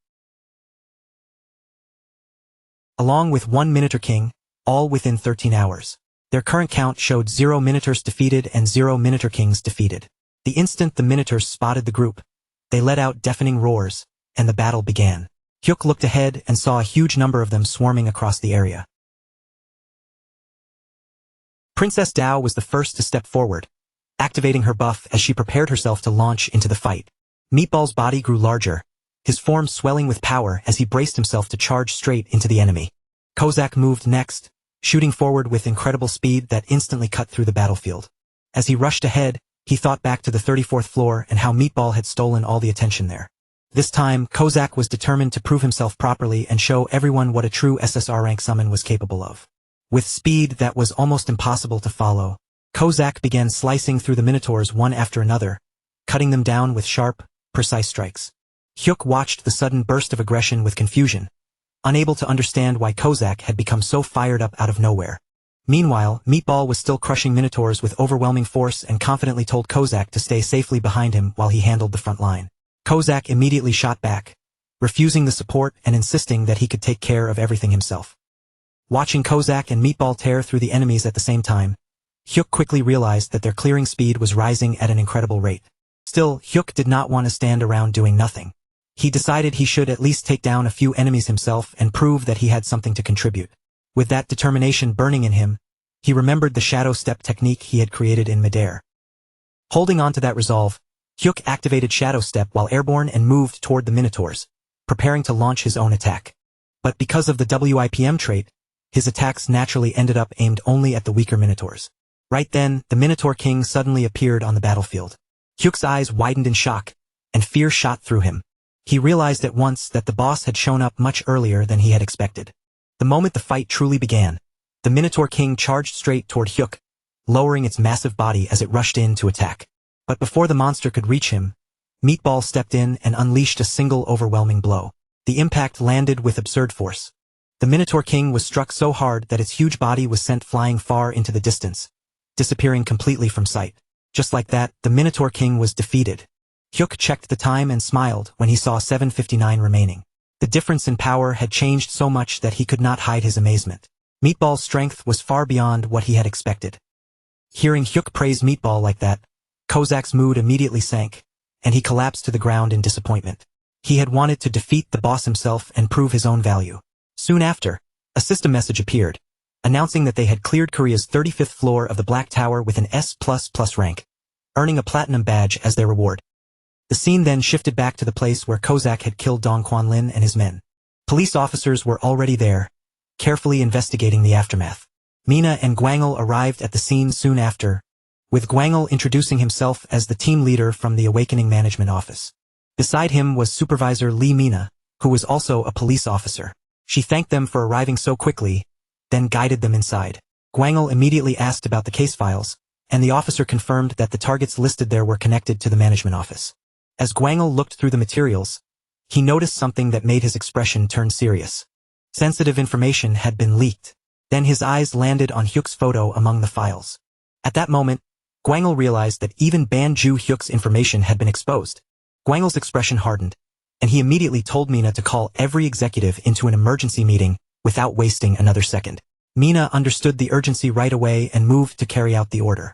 along with one Minotaur King, all within 13 hours. Their current count showed 0 Minotaurs defeated and 0 Minotaur Kings defeated. The instant the Minotaurs spotted the group, they let out deafening roars, and the battle began. Hyuk looked ahead and saw a huge number of them swarming across the area. Princess Dao was the first to step forward, activating her buff as she prepared herself to launch into the fight. Meatball's body grew larger, his form swelling with power as he braced himself to charge straight into the enemy. Kozak moved next, shooting forward with incredible speed that instantly cut through the battlefield. As he rushed ahead, he thought back to the 34th floor and how Meatball had stolen all the attention there. This time, Kozak was determined to prove himself properly and show everyone what a true SSR rank summon was capable of. With speed that was almost impossible to follow, Kozak began slicing through the Minotaurs one after another, cutting them down with sharp, precise strikes. Hyuk watched the sudden burst of aggression with confusion, unable to understand why Kozak had become so fired up out of nowhere. Meanwhile, Meatball was still crushing Minotaurs with overwhelming force and confidently told Kozak to stay safely behind him while he handled the front line. Kozak immediately shot back, refusing the support and insisting that he could take care of everything himself. Watching Kozak and Meatball tear through the enemies at the same time, Hyuk quickly realized that their clearing speed was rising at an incredible rate. Still, Hyuk did not want to stand around doing nothing. He decided he should at least take down a few enemies himself and prove that he had something to contribute. With that determination burning in him, he remembered the shadow step technique he had created in midair. Holding on to that resolve, Hyuk activated shadow step while airborne and moved toward the Minotaurs, preparing to launch his own attack. But because of the WIPM trait, his attacks naturally ended up aimed only at the weaker Minotaurs. Right then, the Minotaur King suddenly appeared on the battlefield. Hyuk's eyes widened in shock, and fear shot through him. He realized at once that the boss had shown up much earlier than he had expected. The moment the fight truly began, the Minotaur King charged straight toward Hyuk, lowering its massive body as it rushed in to attack. But before the monster could reach him, Meatball stepped in and unleashed a single overwhelming blow. The impact landed with absurd force. The Minotaur King was struck so hard that its huge body was sent flying far into the distance, disappearing completely from sight. Just like that, the Minotaur King was defeated. Hyuk checked the time and smiled when he saw 7:59 remaining. The difference in power had changed so much that he could not hide his amazement. Meatball's strength was far beyond what he had expected. Hearing Hyuk praise Meatball like that, Kozak's mood immediately sank, and he collapsed to the ground in disappointment. He had wanted to defeat the boss himself and prove his own value. Soon after, a system message appeared, announcing that they had cleared Korea's 35th floor of the Black Tower with an S++ rank, earning a platinum badge as their reward. The scene then shifted back to the place where Kozak had killed Dong Kwan-lin and his men. Police officers were already there, carefully investigating the aftermath. Mina and Gwangul arrived at the scene soon after, with Gwangul introducing himself as the team leader from the Awakening Management Office. Beside him was Supervisor Lee Mina, who was also a police officer. She thanked them for arriving so quickly, then guided them inside. Gwangul immediately asked about the case files, and the officer confirmed that the targets listed there were connected to the management office. As Gwangul looked through the materials, he noticed something that made his expression turn serious. Sensitive information had been leaked. Then his eyes landed on Hyuk's photo among the files. At that moment, Gwangul realized that even Banju Hyuk's information had been exposed. Gwangul's expression hardened, and he immediately told Mina to call every executive into an emergency meeting without wasting another second. Mina understood the urgency right away and moved to carry out the order.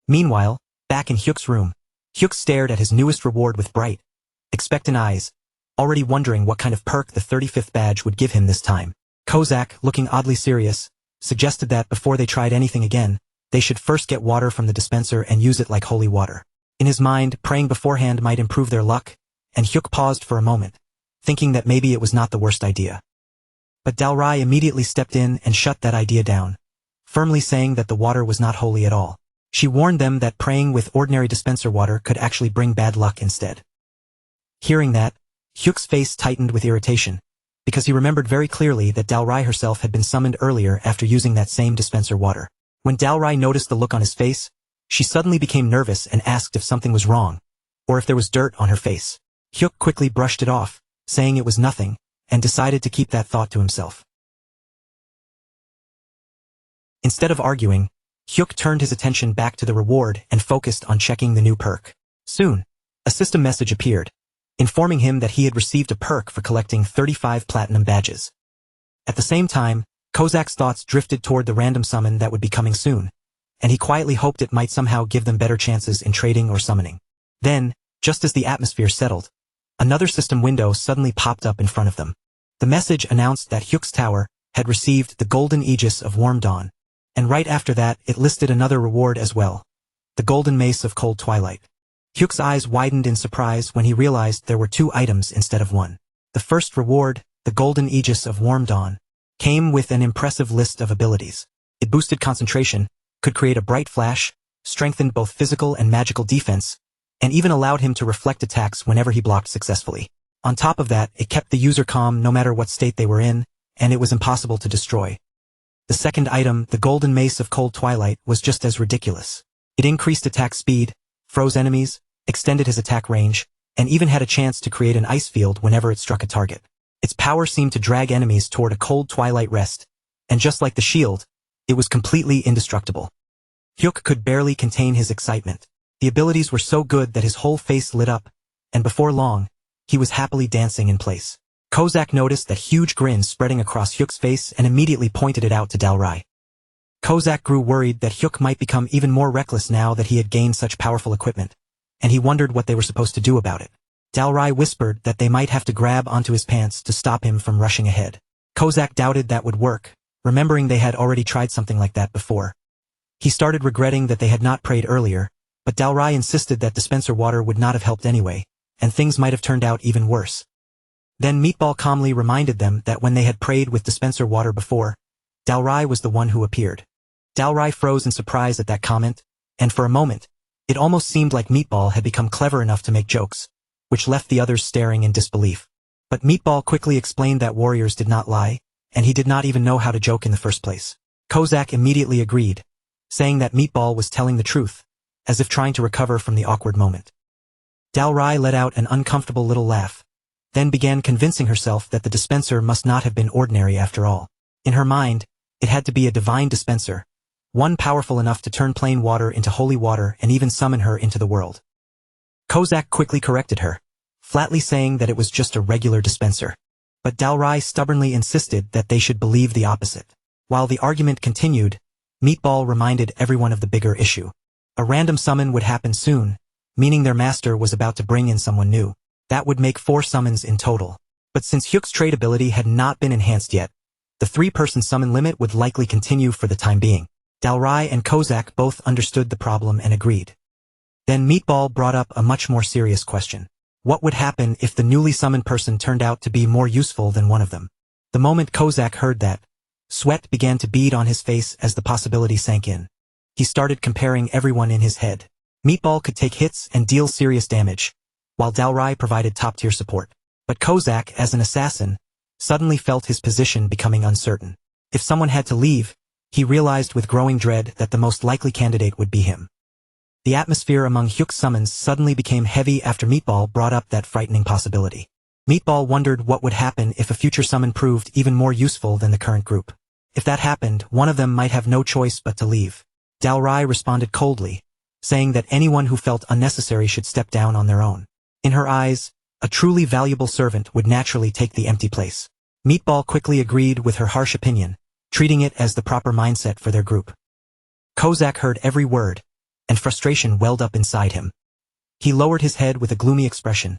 Meanwhile, back in Hyuk's room, Hyuk stared at his newest reward with bright, expectant eyes, already wondering what kind of perk the 35th badge would give him this time. Kozak, looking oddly serious, suggested that before they tried anything again, they should first get water from the dispenser and use it like holy water. In his mind, praying beforehand might improve their luck, and Hyuk paused for a moment, thinking that maybe it was not the worst idea. But Dalrai immediately stepped in and shut that idea down, firmly saying that the water was not holy at all. She warned them that praying with ordinary dispenser water could actually bring bad luck instead. Hearing that, Hyuk's face tightened with irritation, because he remembered very clearly that Dalrai herself had been summoned earlier after using that same dispenser water. When Dalrai noticed the look on his face, she suddenly became nervous and asked if something was wrong, or if there was dirt on her face. Hyuk quickly brushed it off, saying it was nothing, and decided to keep that thought to himself. Instead of arguing, Hyuk turned his attention back to the reward and focused on checking the new perk. Soon, a system message appeared, informing him that he had received a perk for collecting 35 platinum badges. At the same time, Kozak's thoughts drifted toward the random summon that would be coming soon, and he quietly hoped it might somehow give them better chances in trading or summoning. Then, just as the atmosphere settled, another system window suddenly popped up in front of them. The message announced that Hyuk's tower had received the Golden Aegis of Warm Dawn, and right after that it listed another reward as well, the Golden Mace of Cold Twilight. Hyuk's eyes widened in surprise when he realized there were two items instead of one. The first reward, the Golden Aegis of Warm Dawn, came with an impressive list of abilities. It boosted concentration, could create a bright flash, strengthened both physical and magical defense, and even allowed him to reflect attacks whenever he blocked successfully. On top of that, it kept the user calm no matter what state they were in, and it was impossible to destroy. The second item, the Golden Mace of Cold Twilight, was just as ridiculous. It increased attack speed, froze enemies, extended his attack range, and even had a chance to create an ice field whenever it struck a target. Its power seemed to drag enemies toward a cold twilight rest, and just like the shield, it was completely indestructible. Hyuk could barely contain his excitement. The abilities were so good that his whole face lit up, and before long, he was happily dancing in place. Kozak noticed that huge grin spreading across Hyuk's face and immediately pointed it out to Dalrai. Kozak grew worried that Hyuk might become even more reckless now that he had gained such powerful equipment, and he wondered what they were supposed to do about it. Dalrai whispered that they might have to grab onto his pants to stop him from rushing ahead. Kozak doubted that would work, remembering they had already tried something like that before. He started regretting that they had not prayed earlier, but Dalrai insisted that dispenser water would not have helped anyway, and things might have turned out even worse. Then Meatball calmly reminded them that when they had prayed with dispenser water before, Dalrai was the one who appeared. Dalrai froze in surprise at that comment, and for a moment, it almost seemed like Meatball had become clever enough to make jokes, which left the others staring in disbelief. But Meatball quickly explained that warriors did not lie, and he did not even know how to joke in the first place. Kozak immediately agreed, saying that Meatball was telling the truth, as if trying to recover from the awkward moment. Dalrai let out an uncomfortable little laugh, then began convincing herself that the dispenser must not have been ordinary after all. In her mind, it had to be a divine dispenser, one powerful enough to turn plain water into holy water and even summon her into the world. Kozak quickly corrected her, flatly saying that it was just a regular dispenser. But Dalrai stubbornly insisted that they should believe the opposite. While the argument continued, Meatball reminded everyone of the bigger issue. A random summon would happen soon, meaning their master was about to bring in someone new. That would make 4 summons in total. But since Hyuk's trade ability had not been enhanced yet, the 3-person summon limit would likely continue for the time being. Dalrai and Kozak both understood the problem and agreed. Then Meatball brought up a much more serious question. What would happen if the newly summoned person turned out to be more useful than one of them? The moment Kozak heard that, sweat began to bead on his face as the possibility sank in. He started comparing everyone in his head. Meatball could take hits and deal serious damage, while Dalrai provided top-tier support. But Kozak, as an assassin, suddenly felt his position becoming uncertain. If someone had to leave, he realized with growing dread that the most likely candidate would be him. The atmosphere among Hyuk's summons suddenly became heavy after Meatball brought up that frightening possibility. Meatball wondered what would happen if a future summon proved even more useful than the current group. If that happened, one of them might have no choice but to leave. Dalrai responded coldly, saying that anyone who felt unnecessary should step down on their own. In her eyes, a truly valuable servant would naturally take the empty place. Meatball quickly agreed with her harsh opinion, treating it as the proper mindset for their group. Kozak heard every word, and frustration welled up inside him. He lowered his head with a gloomy expression,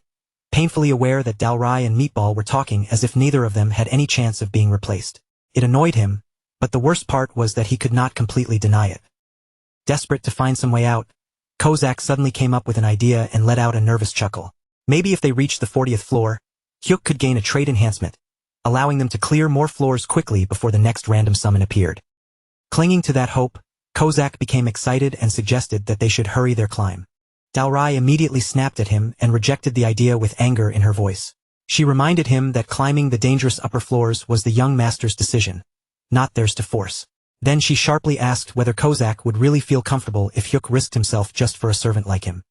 painfully aware that Dalrai and Meatball were talking as if neither of them had any chance of being replaced. It annoyed him, but the worst part was that he could not completely deny it. Desperate to find some way out, Kozak suddenly came up with an idea and let out a nervous chuckle. Maybe if they reached the 40th floor, Hyuk could gain a trait enhancement, allowing them to clear more floors quickly before the next random summon appeared. Clinging to that hope, Kozak became excited and suggested that they should hurry their climb. Dalrai immediately snapped at him and rejected the idea with anger in her voice. She reminded him that climbing the dangerous upper floors was the young master's decision, not theirs to force. Then she sharply asked whether Kozak would really feel comfortable if Hyuk risked himself just for a servant like him.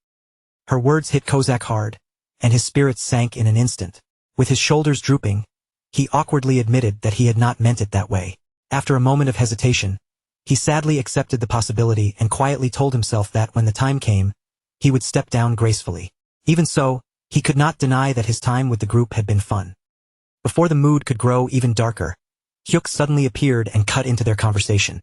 Her words hit Kozak hard, and his spirits sank in an instant. With his shoulders drooping, he awkwardly admitted that he had not meant it that way. After a moment of hesitation, he sadly accepted the possibility and quietly told himself that when the time came, he would step down gracefully. Even so, he could not deny that his time with the group had been fun. Before the mood could grow even darker, Hyuk suddenly appeared and cut into their conversation.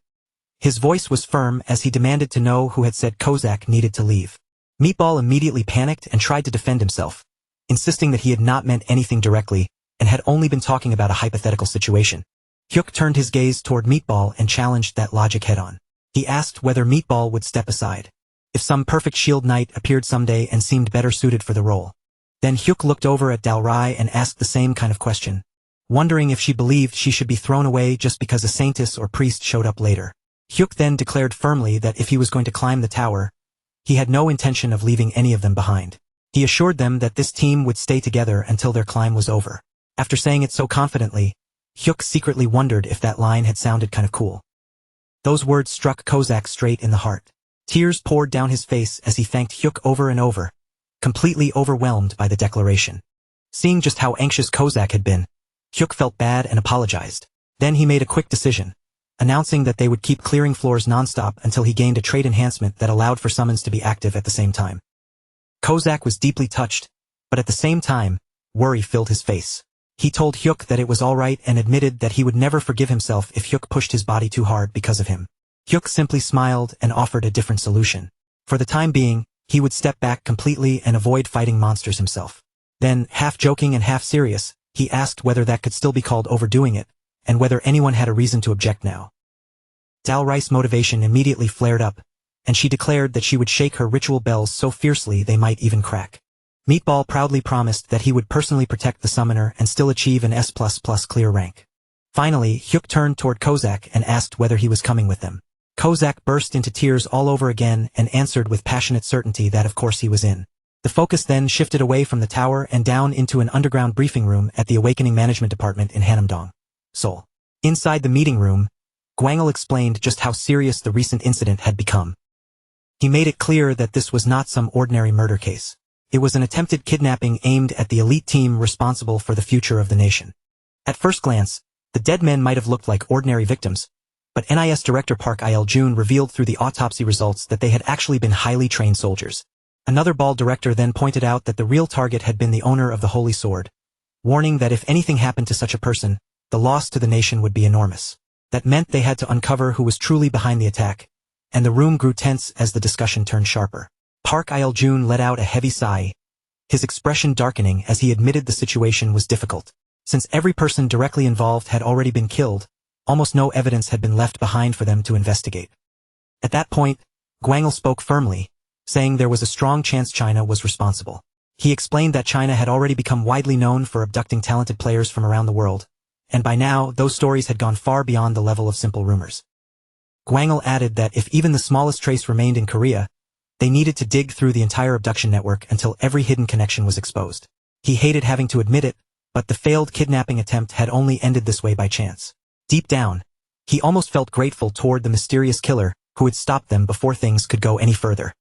His voice was firm as he demanded to know who had said Kozak needed to leave. Meatball immediately panicked and tried to defend himself, insisting that he had not meant anything directly and had only been talking about a hypothetical situation. Hyuk turned his gaze toward Meatball and challenged that logic head-on. He asked whether Meatball would step aside, if some perfect shield knight appeared someday and seemed better suited for the role. Then Hyuk looked over at Dalrai and asked the same kind of question, wondering if she believed she should be thrown away just because a saintess or priest showed up later. Hyuk then declared firmly that if he was going to climb the tower, he had no intention of leaving any of them behind. He assured them that this team would stay together until their climb was over. After saying it so confidently, Hyuk secretly wondered if that line had sounded kind of cool. Those words struck Kozak straight in the heart. Tears poured down his face as he thanked Hyuk over and over, completely overwhelmed by the declaration. Seeing just how anxious Kozak had been, Hyuk felt bad and apologized. Then he made a quick decision, announcing that they would keep clearing floors non-stop until he gained a trait enhancement that allowed for summons to be active at the same time. Kozak was deeply touched, but at the same time, worry filled his face. He told Hyuk that it was alright and admitted that he would never forgive himself if Hyuk pushed his body too hard because of him. Hyuk simply smiled and offered a different solution. For the time being, he would step back completely and avoid fighting monsters himself. Then, half joking and half serious, he asked whether that could still be called overdoing it, and whether anyone had a reason to object now. Dalrice's motivation immediately flared up, and she declared that she would shake her ritual bells so fiercely they might even crack. Meatball proudly promised that he would personally protect the summoner and still achieve an S++ clear rank. Finally, Hyuk turned toward Kozak and asked whether he was coming with them. Kozak burst into tears all over again and answered with passionate certainty that of course he was in. The focus then shifted away from the tower and down into an underground briefing room at the Awakening Management Department in Hanamdong, Seoul. Inside the meeting room, Gwangil explained just how serious the recent incident had become. He made it clear that this was not some ordinary murder case. It was an attempted kidnapping aimed at the elite team responsible for the future of the nation. At first glance, the dead men might have looked like ordinary victims, but NIS Director Park Il-jun revealed through the autopsy results that they had actually been highly trained soldiers. Another bald director then pointed out that the real target had been the owner of the Holy Sword, warning that if anything happened to such a person, the loss to the nation would be enormous. That meant they had to uncover who was truly behind the attack, and the room grew tense as the discussion turned sharper. Park Il-jun let out a heavy sigh, his expression darkening as he admitted the situation was difficult. Since every person directly involved had already been killed, almost no evidence had been left behind for them to investigate. At that point, Gwangil spoke firmly, saying there was a strong chance China was responsible. He explained that China had already become widely known for abducting talented players from around the world, and by now those stories had gone far beyond the level of simple rumors. Gwangil added that if even the smallest trace remained in Korea, they needed to dig through the entire abduction network until every hidden connection was exposed. He hated having to admit it, but the failed kidnapping attempt had only ended this way by chance. Deep down, he almost felt grateful toward the mysterious killer who had stopped them before things could go any further.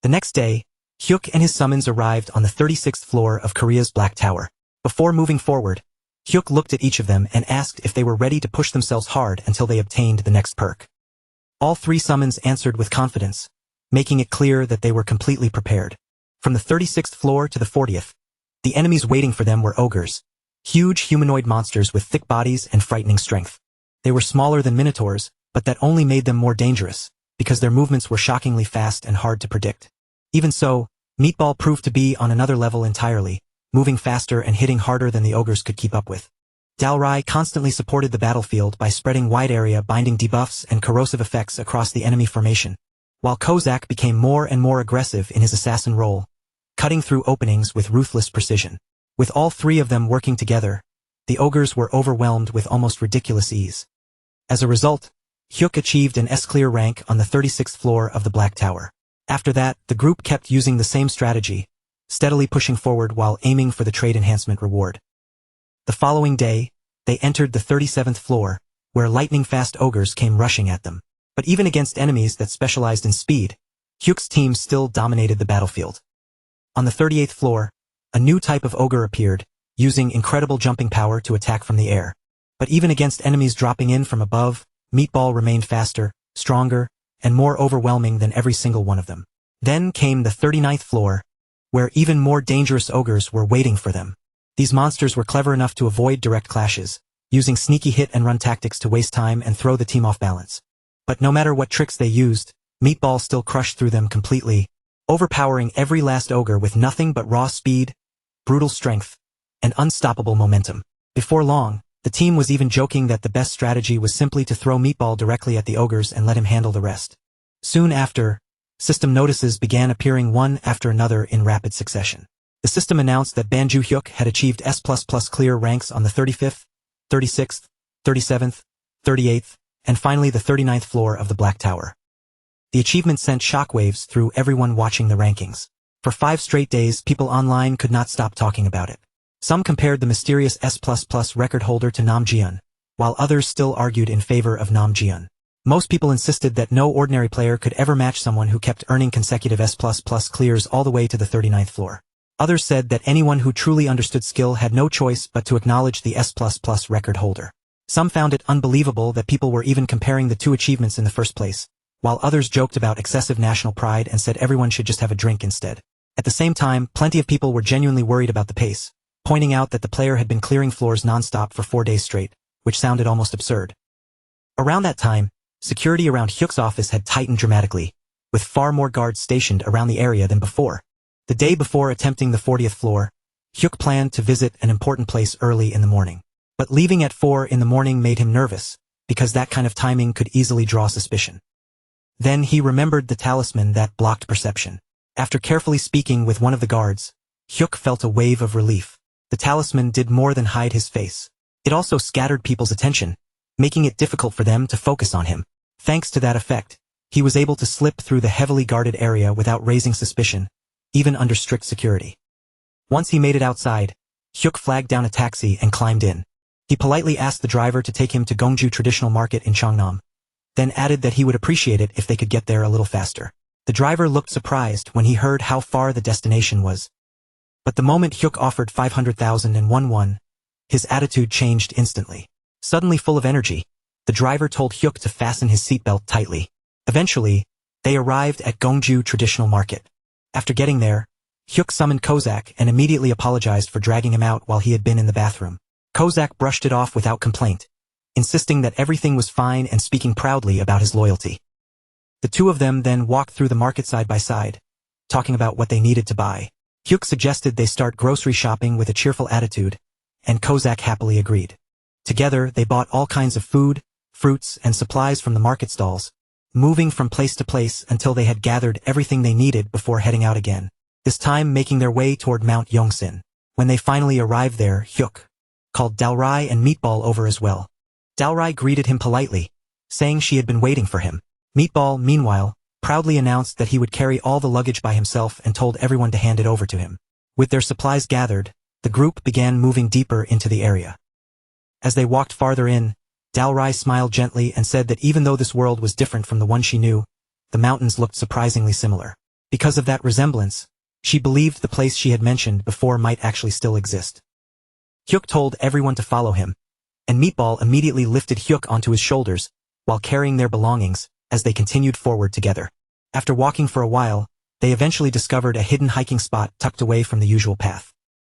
The next day, Hyuk and his summons arrived on the 36th floor of Korea's Black Tower. Before moving forward, Hyuk looked at each of them and asked if they were ready to push themselves hard until they obtained the next perk. All three summons answered with confidence, making it clear that they were completely prepared. From the 36th floor to the 40th, the enemies waiting for them were ogres, huge humanoid monsters with thick bodies and frightening strength. They were smaller than minotaurs, but that only made them more dangerous, because their movements were shockingly fast and hard to predict. Even so, Meatball proved to be on another level entirely, moving faster and hitting harder than the ogres could keep up with. Dalrai constantly supported the battlefield by spreading wide area binding debuffs and corrosive effects across the enemy formation, while Kozak became more and more aggressive in his assassin role, cutting through openings with ruthless precision. With all three of them working together, the ogres were overwhelmed with almost ridiculous ease. As a result, Hyuk achieved an S-clear rank on the 36th floor of the Black Tower. After that, the group kept using the same strategy, steadily pushing forward while aiming for the trade enhancement reward. The following day, they entered the 37th floor, where lightning-fast ogres came rushing at them. But even against enemies that specialized in speed, Hyuk's team still dominated the battlefield. On the 38th floor, a new type of ogre appeared, using incredible jumping power to attack from the air. But even against enemies dropping in from above, Meatball remained faster, stronger, and more overwhelming than every single one of them. Then came the 39th floor, where even more dangerous ogres were waiting for them. These monsters were clever enough to avoid direct clashes, using sneaky hit-and-run tactics to waste time and throw the team off balance. But no matter what tricks they used, Meatball still crushed through them completely, overpowering every last ogre with nothing but raw speed, brutal strength, and unstoppable momentum. Before long, the team was even joking that the best strategy was simply to throw Meatball directly at the ogres and let him handle the rest. Soon after, system notices began appearing one after another in rapid succession. The system announced that Banju Hyuk had achieved S++ clear ranks on the 35th, 36th, 37th, 38th, and finally the 39th floor of the Black Tower. The achievement sent shockwaves through everyone watching the rankings. For 5 straight days, people online could not stop talking about it. Some compared the mysterious S++ record holder to Nam Jiun, while others still argued in favor of Nam Jiun. Most people insisted that no ordinary player could ever match someone who kept earning consecutive S++ clears all the way to the 39th floor. Others said that anyone who truly understood skill had no choice but to acknowledge the S++ record holder. Some found it unbelievable that people were even comparing the two achievements in the first place, while others joked about excessive national pride and said everyone should just have a drink instead. At the same time, plenty of people were genuinely worried about the pace, pointing out that the player had been clearing floors non-stop for 4 days straight, which sounded almost absurd. Around that time, security around Hyuk's office had tightened dramatically, with far more guards stationed around the area than before. The day before attempting the 40th floor, Hyuk planned to visit an important place early in the morning. But leaving at 4 in the morning made him nervous, because that kind of timing could easily draw suspicion. Then he remembered the talisman that blocked perception. After carefully speaking with one of the guards, Hyuk felt a wave of relief. The talisman did more than hide his face. It also scattered people's attention, making it difficult for them to focus on him. Thanks to that effect, he was able to slip through the heavily guarded area without raising suspicion, even under strict security. Once he made it outside, Hyuk flagged down a taxi and climbed in. He politely asked the driver to take him to Gongju Traditional Market in Cheongnam, then added that he would appreciate it if they could get there a little faster. The driver looked surprised when he heard how far the destination was. But the moment Hyuk offered 500,001 won, his attitude changed instantly. Suddenly full of energy, the driver told Hyuk to fasten his seatbelt tightly. Eventually, they arrived at Gongju Traditional Market. After getting there, Hyuk summoned Kozak and immediately apologized for dragging him out while he had been in the bathroom. Kozak brushed it off without complaint, insisting that everything was fine and speaking proudly about his loyalty. The two of them then walked through the market side by side, talking about what they needed to buy. Hyuk suggested they start grocery shopping with a cheerful attitude, and Kozak happily agreed. Together, they bought all kinds of food, fruits, and supplies from the market stalls, moving from place to place until they had gathered everything they needed before heading out again, this time making their way toward Mount Yongsan. When they finally arrived there, Hyuk called Dalrai and Meatball over as well. Dalrai greeted him politely, saying she had been waiting for him. Meatball, meanwhile, proudly announced that he would carry all the luggage by himself and told everyone to hand it over to him. With their supplies gathered, the group began moving deeper into the area. As they walked farther in, Dalrai smiled gently and said that even though this world was different from the one she knew, the mountains looked surprisingly similar. Because of that resemblance, she believed the place she had mentioned before might actually still exist. Hyuk told everyone to follow him, and Meatball immediately lifted Hyuk onto his shoulders while carrying their belongings as they continued forward together. After walking for a while, they eventually discovered a hidden hiking spot tucked away from the usual path.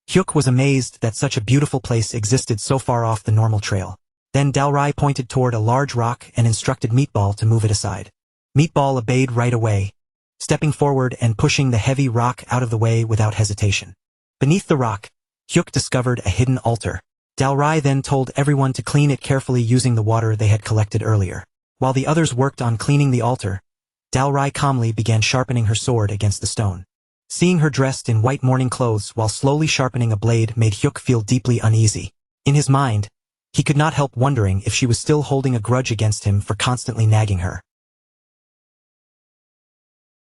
Hyuk was amazed that such a beautiful place existed so far off the normal trail. Then Dalrai pointed toward a large rock and instructed Meatball to move it aside. Meatball obeyed right away, stepping forward and pushing the heavy rock out of the way without hesitation. Beneath the rock, Hyuk discovered a hidden altar. Dalrai then told everyone to clean it carefully using the water they had collected earlier. While the others worked on cleaning the altar, Dalrai calmly began sharpening her sword against the stone. Seeing her dressed in white mourning clothes while slowly sharpening a blade made Hyuk feel deeply uneasy. In his mind, he could not help wondering if she was still holding a grudge against him for constantly nagging her.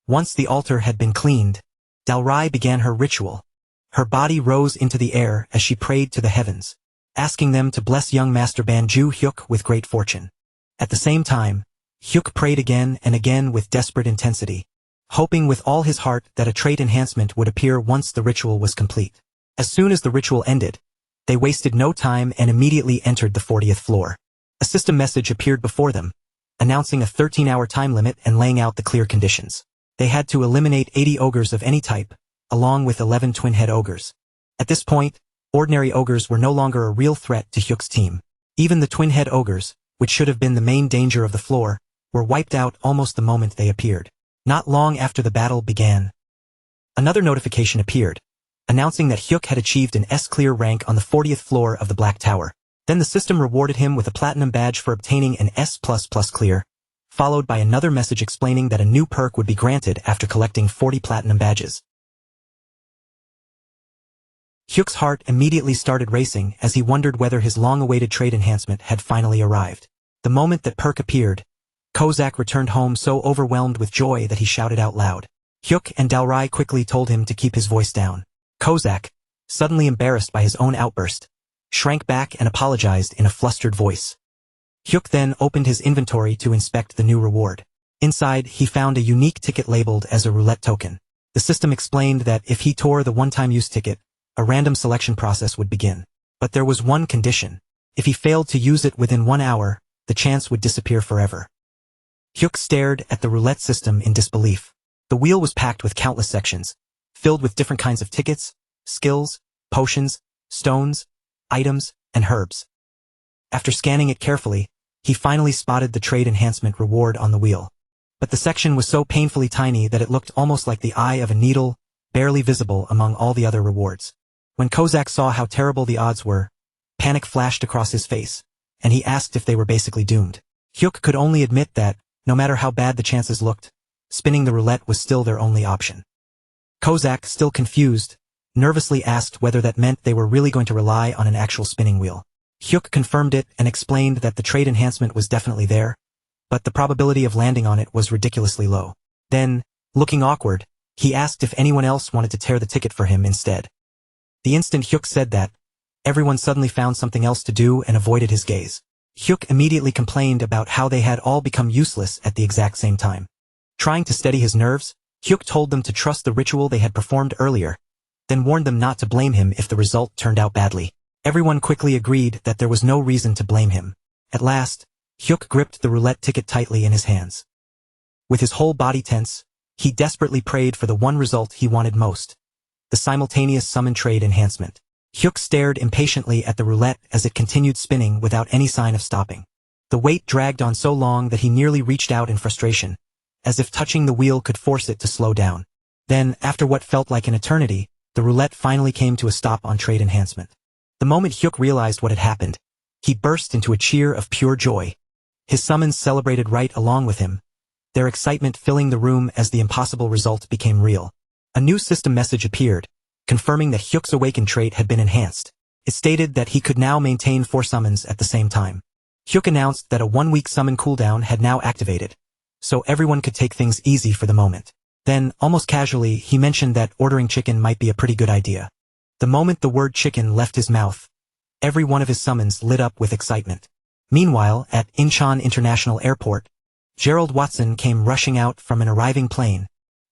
Once the altar had been cleaned, Dalrai began her ritual. Her body rose into the air as she prayed to the heavens, asking them to bless young Master Banju Hyuk with great fortune. At the same time, Hyuk prayed again and again with desperate intensity, hoping with all his heart that a trait enhancement would appear once the ritual was complete. As soon as the ritual ended, they wasted no time and immediately entered the 40th floor. A system message appeared before them, announcing a 13-hour time limit and laying out the clear conditions. They had to eliminate 80 ogres of any type, along with 11 twin-head ogres. At this point, ordinary ogres were no longer a real threat to Hyuk's team. Even the twin-head ogres, which should have been the main danger of the floor, were wiped out almost the moment they appeared. Not long after the battle began, another notification appeared, announcing that Hyuk had achieved an S-clear rank on the 40th floor of the Black Tower. Then the system rewarded him with a platinum badge for obtaining an S++ clear, followed by another message explaining that a new perk would be granted after collecting 40 platinum badges. Hyuk's heart immediately started racing as he wondered whether his long-awaited trade enhancement had finally arrived. The moment that perk appeared, Kozak returned home so overwhelmed with joy that he shouted out loud. Hyuk and Dalrai quickly told him to keep his voice down. Kozak, suddenly embarrassed by his own outburst, shrank back and apologized in a flustered voice. Hyuk then opened his inventory to inspect the new reward. Inside, he found a unique ticket labeled as a roulette token. The system explained that if he tore the one-time use ticket, a random selection process would begin. But there was one condition. If he failed to use it within 1 hour, the chance would disappear forever. Hyuk stared at the roulette system in disbelief. The wheel was packed with countless sections, filled with different kinds of tickets, skills, potions, stones, items, and herbs. After scanning it carefully, he finally spotted the trade enhancement reward on the wheel. But the section was so painfully tiny that it looked almost like the eye of a needle, barely visible among all the other rewards. When Kozak saw how terrible the odds were, panic flashed across his face, and he asked if they were basically doomed. Hyuk could only admit that, no matter how bad the chances looked, spinning the roulette was still their only option. Kozak, still confused, nervously asked whether that meant they were really going to rely on an actual spinning wheel. Hyuk confirmed it and explained that the trade enhancement was definitely there, but the probability of landing on it was ridiculously low. Then, looking awkward, he asked if anyone else wanted to tear the ticket for him instead. The instant Hyuk said that, everyone suddenly found something else to do and avoided his gaze. Hyuk immediately complained about how they had all become useless at the exact same time. Trying to steady his nerves, Hyuk told them to trust the ritual they had performed earlier, then warned them not to blame him if the result turned out badly. Everyone quickly agreed that there was no reason to blame him. At last, Hyuk gripped the roulette ticket tightly in his hands. With his whole body tense, he desperately prayed for the one result he wanted most: the simultaneous summon trade enhancement. Hyuk stared impatiently at the roulette as it continued spinning without any sign of stopping. The wait dragged on so long that he nearly reached out in frustration, as if touching the wheel could force it to slow down. Then, after what felt like an eternity, the roulette finally came to a stop on trade enhancement. The moment Hyuk realized what had happened, he burst into a cheer of pure joy. His summons celebrated right along with him, their excitement filling the room as the impossible result became real. A new system message appeared, confirming that Hyuk's awakened trait had been enhanced. It stated that he could now maintain 4 summons at the same time. Hyuk announced that a 1-week summon cooldown had now activated, so everyone could take things easy for the moment. Then, almost casually, he mentioned that ordering chicken might be a pretty good idea. The moment the word chicken left his mouth, every one of his summons lit up with excitement. Meanwhile, at Incheon International Airport, Gerald Watson came rushing out from an arriving plane,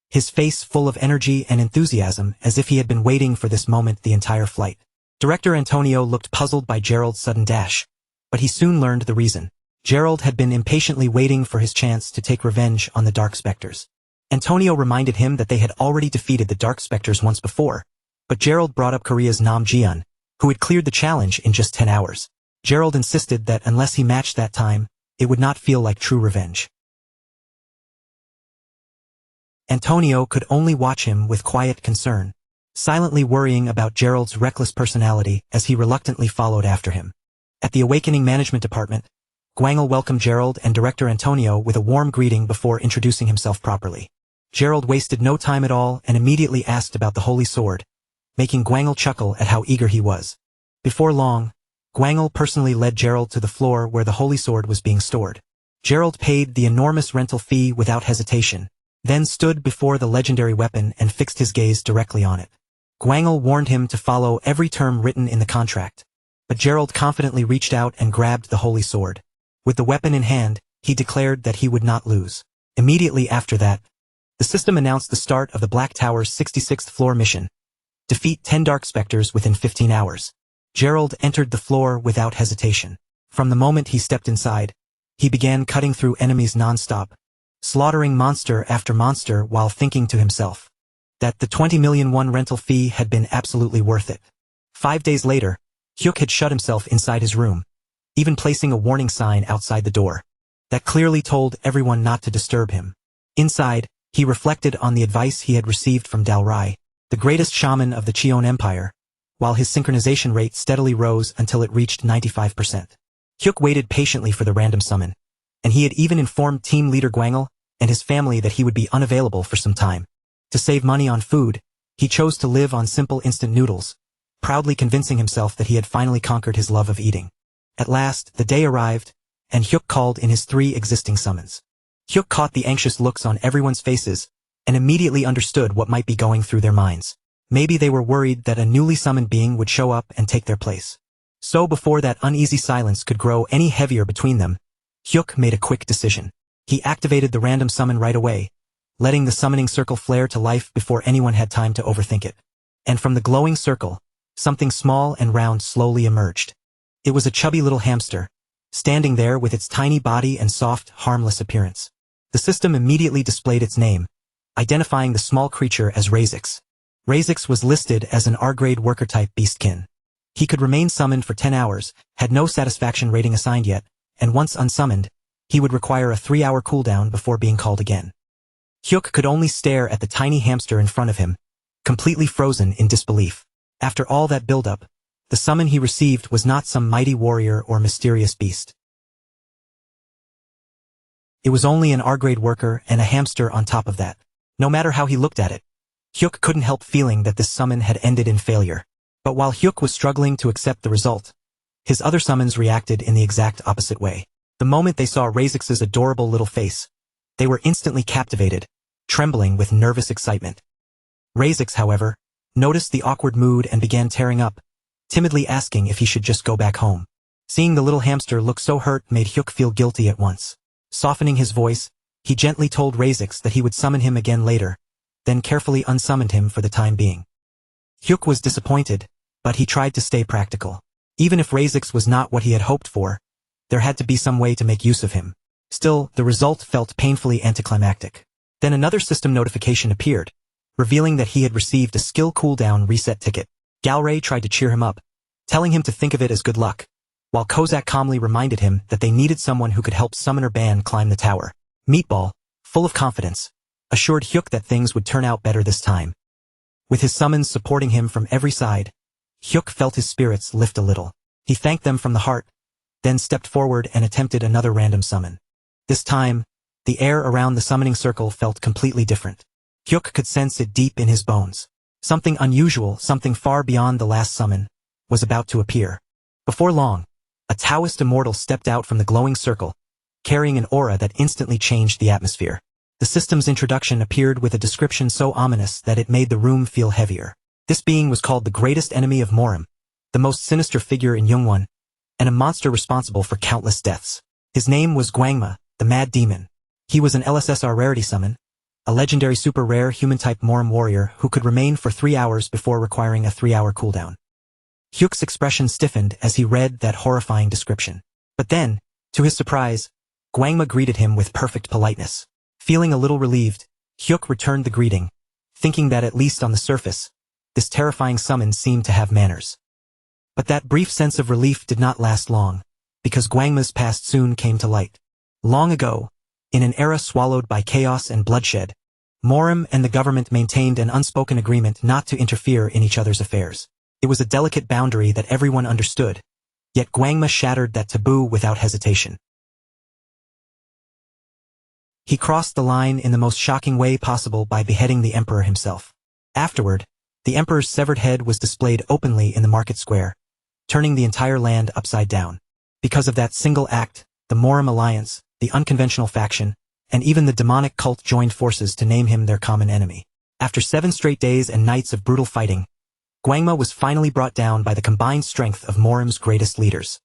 his face full of energy and enthusiasm as if he had been waiting for this moment the entire flight. Director Antonio looked puzzled by Gerald's sudden dash, but he soon learned the reason. Gerald had been impatiently waiting for his chance to take revenge on the Dark Spectres. Antonio reminded him that they had already defeated the Dark Spectres once before, but Gerald brought up Korea's Nam Jiun, who had cleared the challenge in just 10 hours. Gerald insisted that unless he matched that time, it would not feel like true revenge. Antonio could only watch him with quiet concern, silently worrying about Gerald's reckless personality as he reluctantly followed after him. At the Awakening Management Department, Gwangil welcomed Gerald and Director Antonio with a warm greeting before introducing himself properly. Gerald wasted no time at all and immediately asked about the Holy Sword, making Gwangil chuckle at how eager he was. Before long, Gwangil personally led Gerald to the floor where the Holy Sword was being stored. Gerald paid the enormous rental fee without hesitation, then stood before the legendary weapon and fixed his gaze directly on it. Gwangil warned him to follow every term written in the contract, but Gerald confidently reached out and grabbed the Holy Sword. With the weapon in hand, he declared that he would not lose. Immediately after that, the system announced the start of the Black Tower's 66th floor mission: defeat 10 Dark Spectres within 15 hours. Gerald entered the floor without hesitation. From the moment he stepped inside, he began cutting through enemies non-stop, slaughtering monster after monster while thinking to himself that the 20 million won rental fee had been absolutely worth it. 5 days later, Hyuk had shut himself inside his room, even placing a warning sign outside the door that clearly told everyone not to disturb him. Inside, he reflected on the advice he had received from Dalrai, the greatest shaman of the Cheon Empire, while his synchronization rate steadily rose until it reached 95%. Hyuk waited patiently for the random summon, and he had even informed team leader Gwangil and his family that he would be unavailable for some time. To save money on food, he chose to live on simple instant noodles, proudly convincing himself that he had finally conquered his love of eating. At last, the day arrived, and Hyuk called in his 3 existing summons. Hyuk caught the anxious looks on everyone's faces, and immediately understood what might be going through their minds. Maybe they were worried that a newly summoned being would show up and take their place. So before that uneasy silence could grow any heavier between them, Hyuk made a quick decision. He activated the random summon right away, letting the summoning circle flare to life before anyone had time to overthink it. And from the glowing circle, something small and round slowly emerged. It was a chubby little hamster, standing there with its tiny body and soft, harmless appearance. The system immediately displayed its name, identifying the small creature as Razix. Razix was listed as an R-grade worker-type beastkin. He could remain summoned for 10 hours, had no satisfaction rating assigned yet, and once unsummoned, he would require a 3-hour cooldown before being called again. Hyuk could only stare at the tiny hamster in front of him, completely frozen in disbelief. After all that build-up, the summon he received was not some mighty warrior or mysterious beast. It was only an R-grade worker and a hamster on top of that. No matter how he looked at it, Hyuk couldn't help feeling that this summon had ended in failure. But while Hyuk was struggling to accept the result, his other summons reacted in the exact opposite way. The moment they saw Razix's adorable little face, they were instantly captivated, trembling with nervous excitement. Razix, however, noticed the awkward mood and began tearing up, timidly asking if he should just go back home. Seeing the little hamster look so hurt made Hyuk feel guilty at once. Softening his voice, he gently told Razix that he would summon him again later, then carefully unsummoned him for the time being. Hyuk was disappointed, but he tried to stay practical. Even if Razix was not what he had hoped for, there had to be some way to make use of him. Still, the result felt painfully anticlimactic. Then another system notification appeared, revealing that he had received a skill cooldown reset ticket. Galray tried to cheer him up, telling him to think of it as good luck, while Kozak calmly reminded him that they needed someone who could help Summoner Ban climb the tower. Meatball, full of confidence, assured Hyuk that things would turn out better this time. With his summons supporting him from every side, Hyuk felt his spirits lift a little. He thanked them from the heart, then stepped forward and attempted another random summon. This time, the air around the summoning circle felt completely different. Hyuk could sense it deep in his bones. Something unusual, something far beyond the last summon, was about to appear. Before long, a Taoist immortal stepped out from the glowing circle, carrying an aura that instantly changed the atmosphere. The system's introduction appeared with a description so ominous that it made the room feel heavier. This being was called the greatest enemy of Morim, the most sinister figure in Yungwon, and a monster responsible for countless deaths. His name was Gwangma, the Mad Demon. He was an LSSR rarity summon, a legendary super rare human-type Morim warrior who could remain for 3 hours before requiring a 3-hour cooldown. Hyuk's expression stiffened as he read that horrifying description. But then, to his surprise, Gwangma greeted him with perfect politeness. Feeling a little relieved, Hyuk returned the greeting, thinking that at least on the surface, this terrifying summon seemed to have manners. But that brief sense of relief did not last long, because Gwangma's past soon came to light. Long ago, in an era swallowed by chaos and bloodshed, Morim and the government maintained an unspoken agreement not to interfere in each other's affairs. It was a delicate boundary that everyone understood, yet Gwangma shattered that taboo without hesitation. He crossed the line in the most shocking way possible by beheading the emperor himself. Afterward, the emperor's severed head was displayed openly in the market square, turning the entire land upside down. Because of that single act, the Morim alliance, the unconventional faction, and even the demonic cult joined forces to name him their common enemy. After 7 straight days and nights of brutal fighting, Gwangma was finally brought down by the combined strength of Morim's greatest leaders.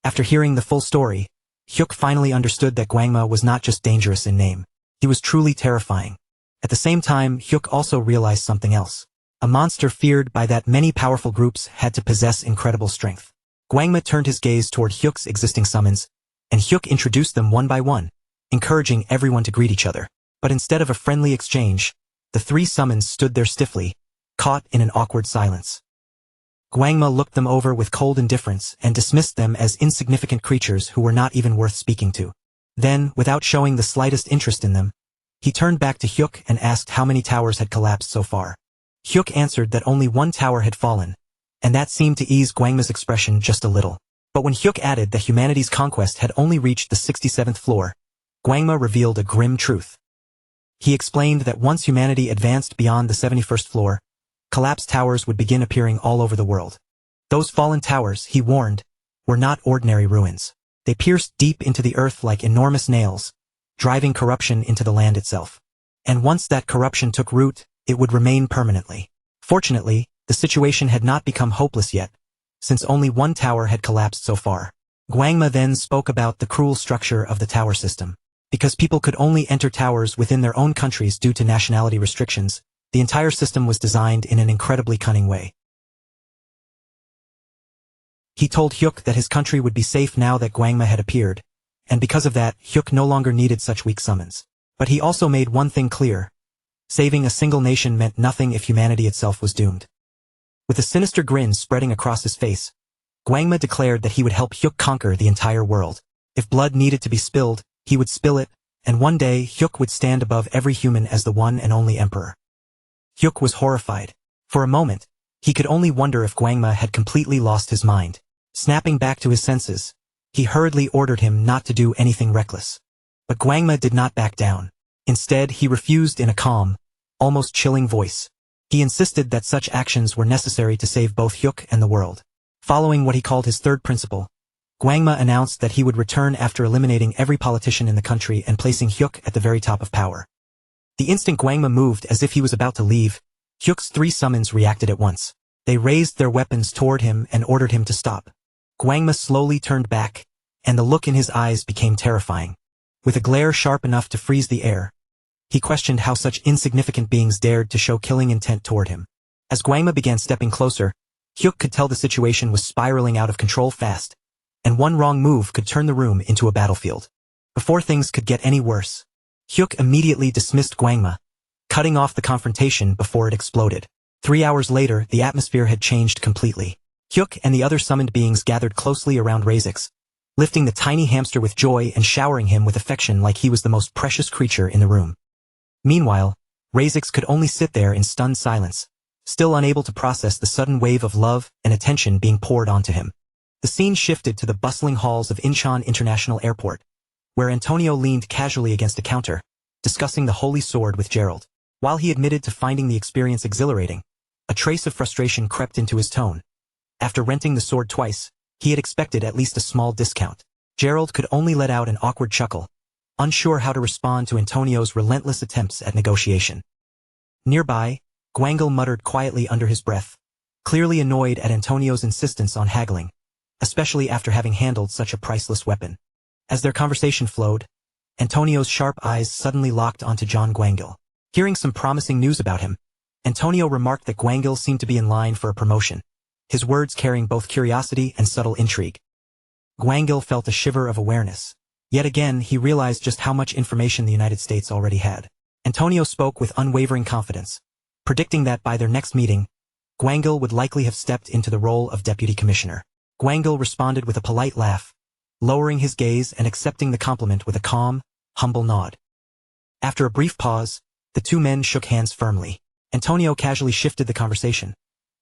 After hearing the full story, Hyuk finally understood that Gwangma was not just dangerous in name. He was truly terrifying. At the same time, Hyuk also realized something else. A monster feared by that many powerful groups had to possess incredible strength. Gwangma turned his gaze toward Hyuk's existing summons, and Hyuk introduced them one by one, encouraging everyone to greet each other. But instead of a friendly exchange, the 3 summons stood there stiffly, caught in an awkward silence. Gwangma looked them over with cold indifference and dismissed them as insignificant creatures who were not even worth speaking to. Then, without showing the slightest interest in them, he turned back to Hyuk and asked how many towers had collapsed so far. Hyuk answered that only 1 tower had fallen, and that seemed to ease Gwangma's expression just a little. But when Hyuk added that humanity's conquest had only reached the 67th floor, Gwangma revealed a grim truth. He explained that once humanity advanced beyond the 71st floor, collapsed towers would begin appearing all over the world. Those fallen towers, he warned, were not ordinary ruins. They pierced deep into the earth like enormous nails, driving corruption into the land itself. And once that corruption took root, it would remain permanently. Fortunately, the situation had not become hopeless yet, since only 1 tower had collapsed so far. Gwangma then spoke about the cruel structure of the tower system. Because people could only enter towers within their own countries due to nationality restrictions, the entire system was designed in an incredibly cunning way. He told Hyuk that his country would be safe now that Gwangma had appeared, and because of that, Hyuk no longer needed such weak summons. But he also made one thing clear. Saving a single nation meant nothing if humanity itself was doomed. With a sinister grin spreading across his face, Gwangma declared that he would help Hyuk conquer the entire world. If blood needed to be spilled, he would spill it, and one day Hyuk would stand above every human as the one and only emperor. Hyuk was horrified. For a moment, he could only wonder if Gwangma had completely lost his mind. Snapping back to his senses, he hurriedly ordered him not to do anything reckless. But Gwangma did not back down. Instead, he refused in a calm, almost chilling voice. He insisted that such actions were necessary to save both Hyuk and the world. Following what he called his third principle, Gwangma announced that he would return after eliminating every politician in the country and placing Hyuk at the very top of power. The instant Gwangma moved as if he was about to leave, Hyuk's 3 summons reacted at once. They raised their weapons toward him and ordered him to stop. Gwangma slowly turned back, and the look in his eyes became terrifying. With a glare sharp enough to freeze the air, he questioned how such insignificant beings dared to show killing intent toward him. As Gwangma began stepping closer, Hyuk could tell the situation was spiraling out of control fast, and one wrong move could turn the room into a battlefield. Before things could get any worse, Hyuk immediately dismissed Gwangma, cutting off the confrontation before it exploded. 3 hours later, the atmosphere had changed completely. Hyuk and the other summoned beings gathered closely around Razix, lifting the tiny hamster with joy and showering him with affection like he was the most precious creature in the room. Meanwhile, Razix could only sit there in stunned silence, still unable to process the sudden wave of love and attention being poured onto him. The scene shifted to the bustling halls of Incheon International Airport, where Antonio leaned casually against a counter, discussing the Holy Sword with Gerald. While he admitted to finding the experience exhilarating, a trace of frustration crept into his tone. After renting the sword twice, he had expected at least a small discount. Gerald could only let out an awkward chuckle, unsure how to respond to Antonio's relentless attempts at negotiation. Nearby, Gwangel muttered quietly under his breath, clearly annoyed at Antonio's insistence on haggling, especially after having handled such a priceless weapon. As their conversation flowed, Antonio's sharp eyes suddenly locked onto John Gwangel. Hearing some promising news about him, Antonio remarked that Gwangel seemed to be in line for a promotion, his words carrying both curiosity and subtle intrigue. Gwangel felt a shiver of awareness. Yet again, he realized just how much information the United States already had. Antonio spoke with unwavering confidence, predicting that by their next meeting, Gwangel would likely have stepped into the role of deputy commissioner. Gwangel responded with a polite laugh, lowering his gaze and accepting the compliment with a calm, humble nod. After a brief pause, the two men shook hands firmly. Antonio casually shifted the conversation,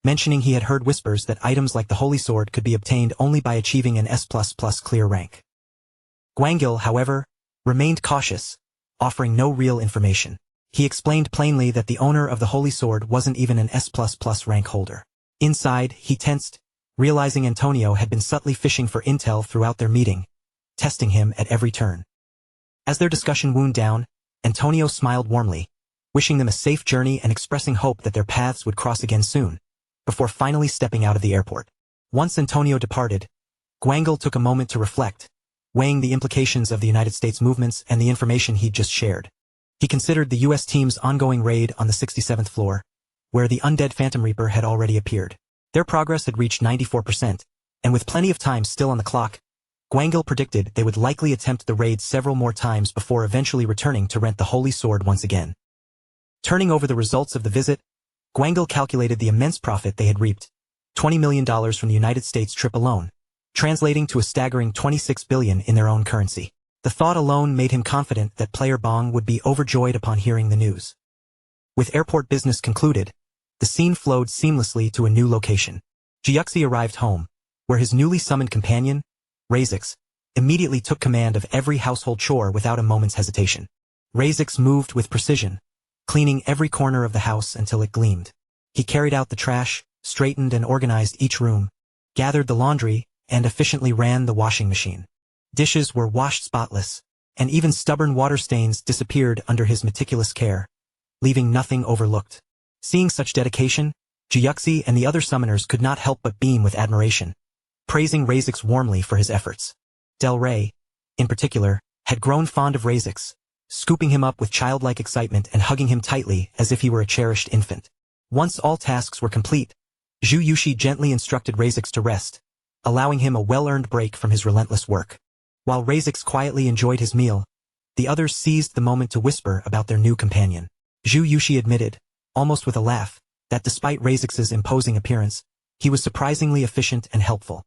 mentioning he had heard whispers that items like the Holy Sword could be obtained only by achieving an S++ clear rank. Gwangel, however, remained cautious, offering no real information. He explained plainly that the owner of the Holy Sword wasn't even an S++ rank holder. Inside, he tensed, realizing Antonio had been subtly fishing for intel throughout their meeting, testing him at every turn. As their discussion wound down, Antonio smiled warmly, wishing them a safe journey and expressing hope that their paths would cross again soon, before finally stepping out of the airport. Once Antonio departed, Gwangel took a moment to reflect, weighing the implications of the United States movements and the information he'd just shared. He considered the U.S. team's ongoing raid on the 67th floor, where the undead Phantom Reaper had already appeared. Their progress had reached 94%, and with plenty of time still on the clock, Gwangel predicted they would likely attempt the raid several more times before eventually returning to rent the Holy Sword once again. Turning over the results of the visit, Gwangel calculated the immense profit they had reaped, $20 million from the United States trip alone, translating to a staggering $26 billion in their own currency. The thought alone made him confident that Player Bong would be overjoyed upon hearing the news. With airport business concluded, the scene flowed seamlessly to a new location. Jiuxi arrived home, where his newly summoned companion, Razix, immediately took command of every household chore without a moment's hesitation. Razix moved with precision, cleaning every corner of the house until it gleamed. He carried out the trash, straightened and organized each room, gathered the laundry, and efficiently ran the washing machine. Dishes were washed spotless, and even stubborn water stains disappeared under his meticulous care, leaving nothing overlooked. Seeing such dedication, Jiuxi and the other summoners could not help but beam with admiration, praising Razix warmly for his efforts. Del Rey, in particular, had grown fond of Razix, scooping him up with childlike excitement and hugging him tightly as if he were a cherished infant. Once all tasks were complete, Zhu Yushi gently instructed Razix to rest, allowing him a well-earned break from his relentless work. While Razix quietly enjoyed his meal, the others seized the moment to whisper about their new companion. Zhu Yushi admitted, almost with a laugh, that despite Razix's imposing appearance, he was surprisingly efficient and helpful.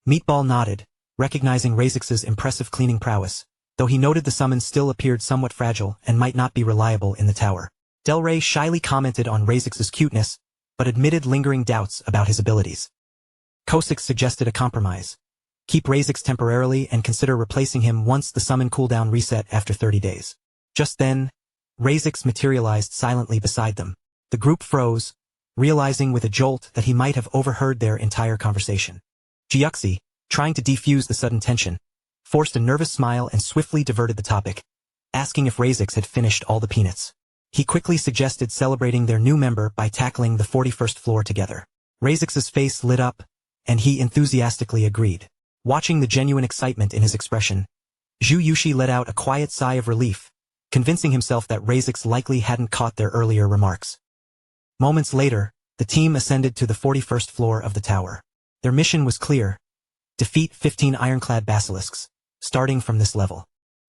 Meatball nodded, recognizing Razix's impressive cleaning prowess, though he noted the summons still appeared somewhat fragile and might not be reliable in the tower. Del Rey shyly commented on Razix's cuteness, but admitted lingering doubts about his abilities. Kosik suggested a compromise. Keep Razix temporarily and consider replacing him once the summon cooldown reset after 30 days. Just then, Razix materialized silently beside them. The group froze, realizing with a jolt that he might have overheard their entire conversation. Jiuxi, trying to defuse the sudden tension, forced a nervous smile and swiftly diverted the topic, asking if Razix had finished all the peanuts. He quickly suggested celebrating their new member by tackling the 41st floor together. Razix's face lit up, and he enthusiastically agreed. Watching the genuine excitement in his expression, Zhu Yushi let out a quiet sigh of relief, convincing himself that Razix likely hadn't caught their earlier remarks. Moments later, the team ascended to the 41st floor of the tower. Their mission was clear: defeat 15 ironclad basilisks, starting from this level.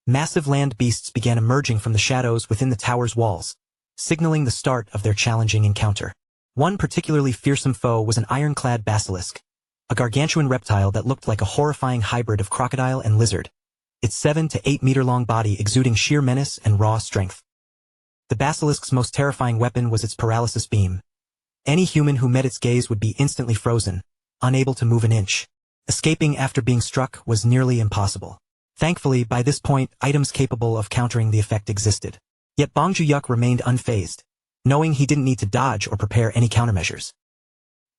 Massive land beasts began emerging from the shadows within the tower's walls, signaling the start of their challenging encounter. One particularly fearsome foe was an ironclad basilisk, a gargantuan reptile that looked like a horrifying hybrid of crocodile and lizard, its 7 to 8 meter long body exuding sheer menace and raw strength. The basilisk's most terrifying weapon was its paralysis beam. Any human who met its gaze would be instantly frozen, unable to move an inch. Escaping after being struck was nearly impossible. Thankfully, by this point, items capable of countering the effect existed. Yet Bong Juyuk remained unfazed, knowing he didn't need to dodge or prepare any countermeasures.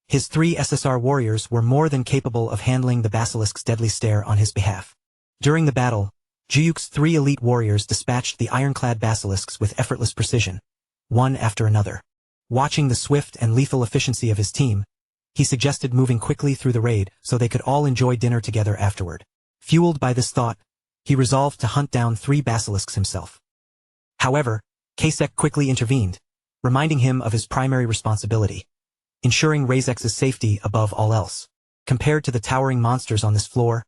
His 3 SSR warriors were more than capable of handling the basilisk's deadly stare on his behalf. During the battle, Juyuk's 3 elite warriors dispatched the ironclad basilisks with effortless precision, one after another. Watching the swift and lethal efficiency of his team, he suggested moving quickly through the raid so they could all enjoy dinner together afterward. Fueled by this thought, he resolved to hunt down 3 basilisks himself. However, Kasek quickly intervened, reminding him of his primary responsibility: ensuring Razix's safety above all else. Compared to the towering monsters on this floor,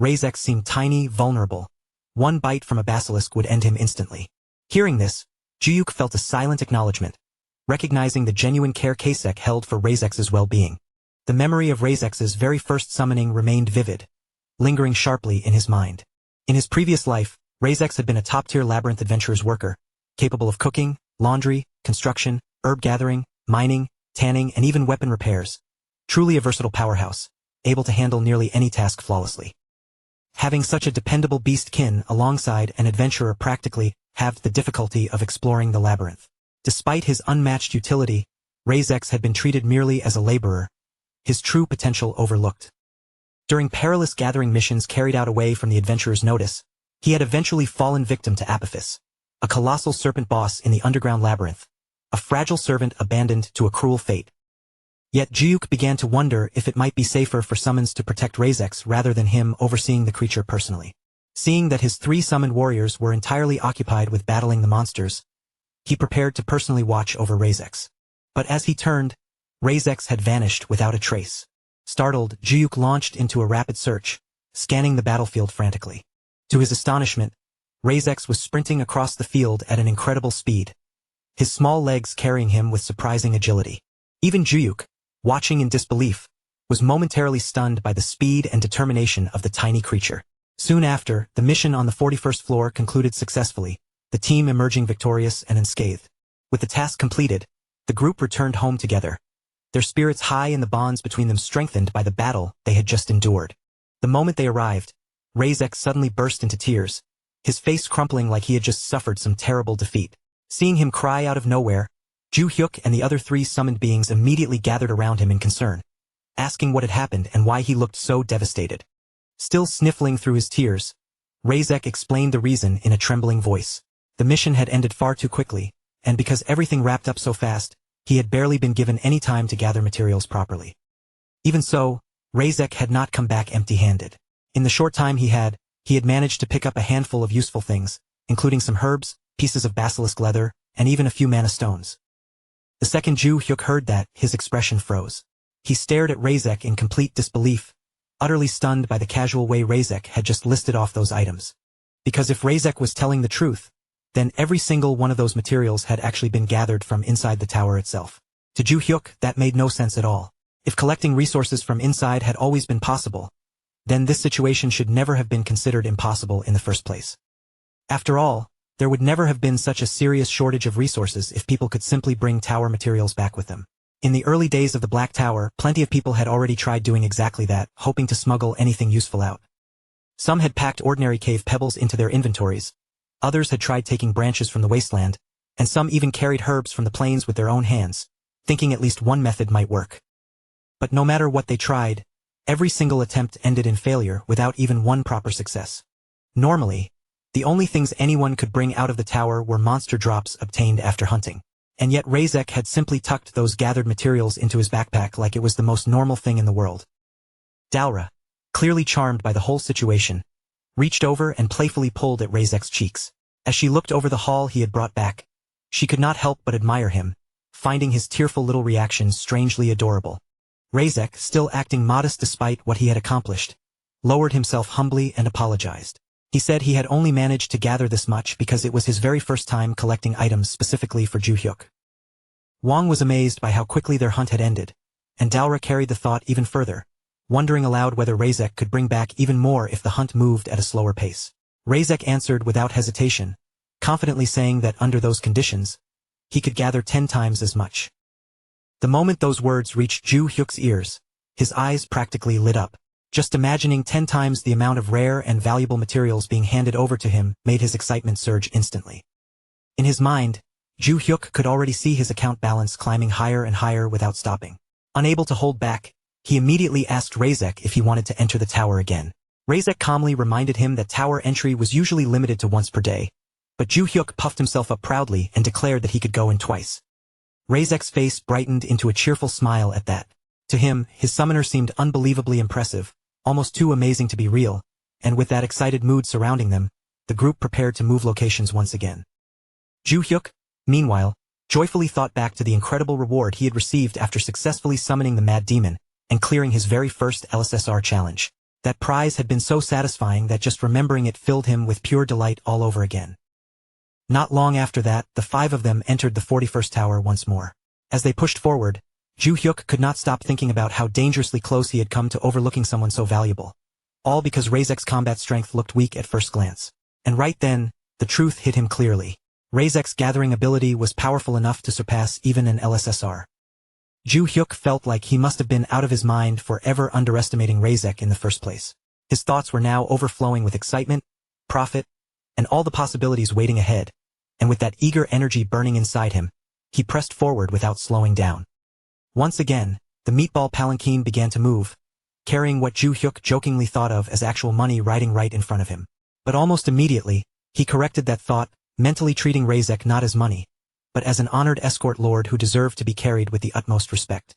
Razix seemed tiny, vulnerable. One bite from a basilisk would end him instantly. Hearing this, Juyuk felt a silent acknowledgement, recognizing the genuine care Kasek held for Razix's well-being. The memory of Razix's very first summoning remained vivid, lingering sharply in his mind. In his previous life, Razix had been a top-tier labyrinth adventurer's worker, capable of cooking, laundry, construction, herb gathering, mining, tanning, and even weapon repairs. Truly a versatile powerhouse, able to handle nearly any task flawlessly. Having such a dependable beast-kin alongside an adventurer practically halved the difficulty of exploring the labyrinth. Despite his unmatched utility, Razix had been treated merely as a laborer, his true potential overlooked. During perilous gathering missions carried out away from the adventurer's notice, he had eventually fallen victim to Apophis, a colossal serpent boss in the underground labyrinth, a fragile servant abandoned to a cruel fate. Yet Juyuk began to wonder if it might be safer for summons to protect Razix rather than him overseeing the creature personally. Seeing that his 3 summoned warriors were entirely occupied with battling the monsters, he prepared to personally watch over Razix. But as he turned, Razix had vanished without a trace. Startled, Juyuk launched into a rapid search, scanning the battlefield frantically. To his astonishment, Razix was sprinting across the field at an incredible speed, his small legs carrying him with surprising agility. Even Juyuk, watching in disbelief, was momentarily stunned by the speed and determination of the tiny creature. Soon after, the mission on the 41st floor concluded successfully, the team emerging victorious and unscathed. With the task completed, the group returned home together, their spirits high and the bonds between them strengthened by the battle they had just endured. The moment they arrived, Razix suddenly burst into tears, his face crumpling like he had just suffered some terrible defeat. Seeing him cry out of nowhere, Ju Hyuk and the other 3 summoned beings immediately gathered around him in concern, asking what had happened and why he looked so devastated. Still sniffling through his tears, Razix explained the reason in a trembling voice. The mission had ended far too quickly, and because everything wrapped up so fast, he had barely been given any time to gather materials properly. Even so, Razix had not come back empty-handed. In the short time he he had managed to pick up a handful of useful things, including some herbs, pieces of basilisk leather, and even a few mana stones. The second Ju Hyuk heard that, his expression froze. He stared at Razek in complete disbelief, utterly stunned by the casual way Razek had just listed off those items. Because if Razek was telling the truth, then every single one of those materials had actually been gathered from inside the tower itself. To Ju Hyuk, that made no sense at all. If collecting resources from inside had always been possible, then this situation should never have been considered impossible in the first place. After all, there would never have been such a serious shortage of resources if people could simply bring tower materials back with them. In the early days of the Black Tower, plenty of people had already tried doing exactly that, hoping to smuggle anything useful out. Some had packed ordinary cave pebbles into their inventories, others had tried taking branches from the wasteland, and some even carried herbs from the plains with their own hands, thinking at least one method might work. But no matter what they tried, every single attempt ended in failure without even one proper success. Normally, the only things anyone could bring out of the tower were monster drops obtained after hunting. And yet Razek had simply tucked those gathered materials into his backpack like it was the most normal thing in the world. Dalra, clearly charmed by the whole situation, reached over and playfully pulled at Razek's cheeks. As she looked over the haul he had brought back, she could not help but admire him, finding his tearful little reactions strangely adorable. Razek, still acting modest despite what he had accomplished, lowered himself humbly and apologized. He said he had only managed to gather this much because it was his very first time collecting items specifically for Ju Hyuk. Wang was amazed by how quickly their hunt had ended, and Dalra carried the thought even further, wondering aloud whether Razek could bring back even more if the hunt moved at a slower pace. Razek answered without hesitation, confidently saying that under those conditions, he could gather 10 times as much. The moment those words reached Ju Hyuk's ears, his eyes practically lit up. Just imagining 10 times the amount of rare and valuable materials being handed over to him made his excitement surge instantly. In his mind, Ju Hyuk could already see his account balance climbing higher and higher without stopping. Unable to hold back, he immediately asked Razek if he wanted to enter the tower again. Razek calmly reminded him that tower entry was usually limited to once per day, but Ju Hyuk puffed himself up proudly and declared that he could go in twice. Razek's face brightened into a cheerful smile at that. To him, his summoner seemed unbelievably impressive, almost too amazing to be real, and with that excited mood surrounding them, the group prepared to move locations once again. Ju Hyuk, meanwhile, joyfully thought back to the incredible reward he had received after successfully summoning the Mad Demon and clearing his very first LSSR challenge. That prize had been so satisfying that just remembering it filled him with pure delight all over again. Not long after that, the 5 of them entered the 41st tower once more. As they pushed forward, Ju Hyuk could not stop thinking about how dangerously close he had come to overlooking someone so valuable. All because Razek's combat strength looked weak at first glance. And right then, the truth hit him clearly. Razek's gathering ability was powerful enough to surpass even an LSSR. Ju Hyuk felt like he must have been out of his mind for ever underestimating Razek in the first place. His thoughts were now overflowing with excitement, profit, and all the possibilities waiting ahead, and with that eager energy burning inside him, he pressed forward without slowing down. Once again, the meatball palanquin began to move, carrying what Ju Hyuk jokingly thought of as actual money riding right in front of him. But almost immediately, he corrected that thought, mentally treating Razek not as money, but as an honored escort lord who deserved to be carried with the utmost respect.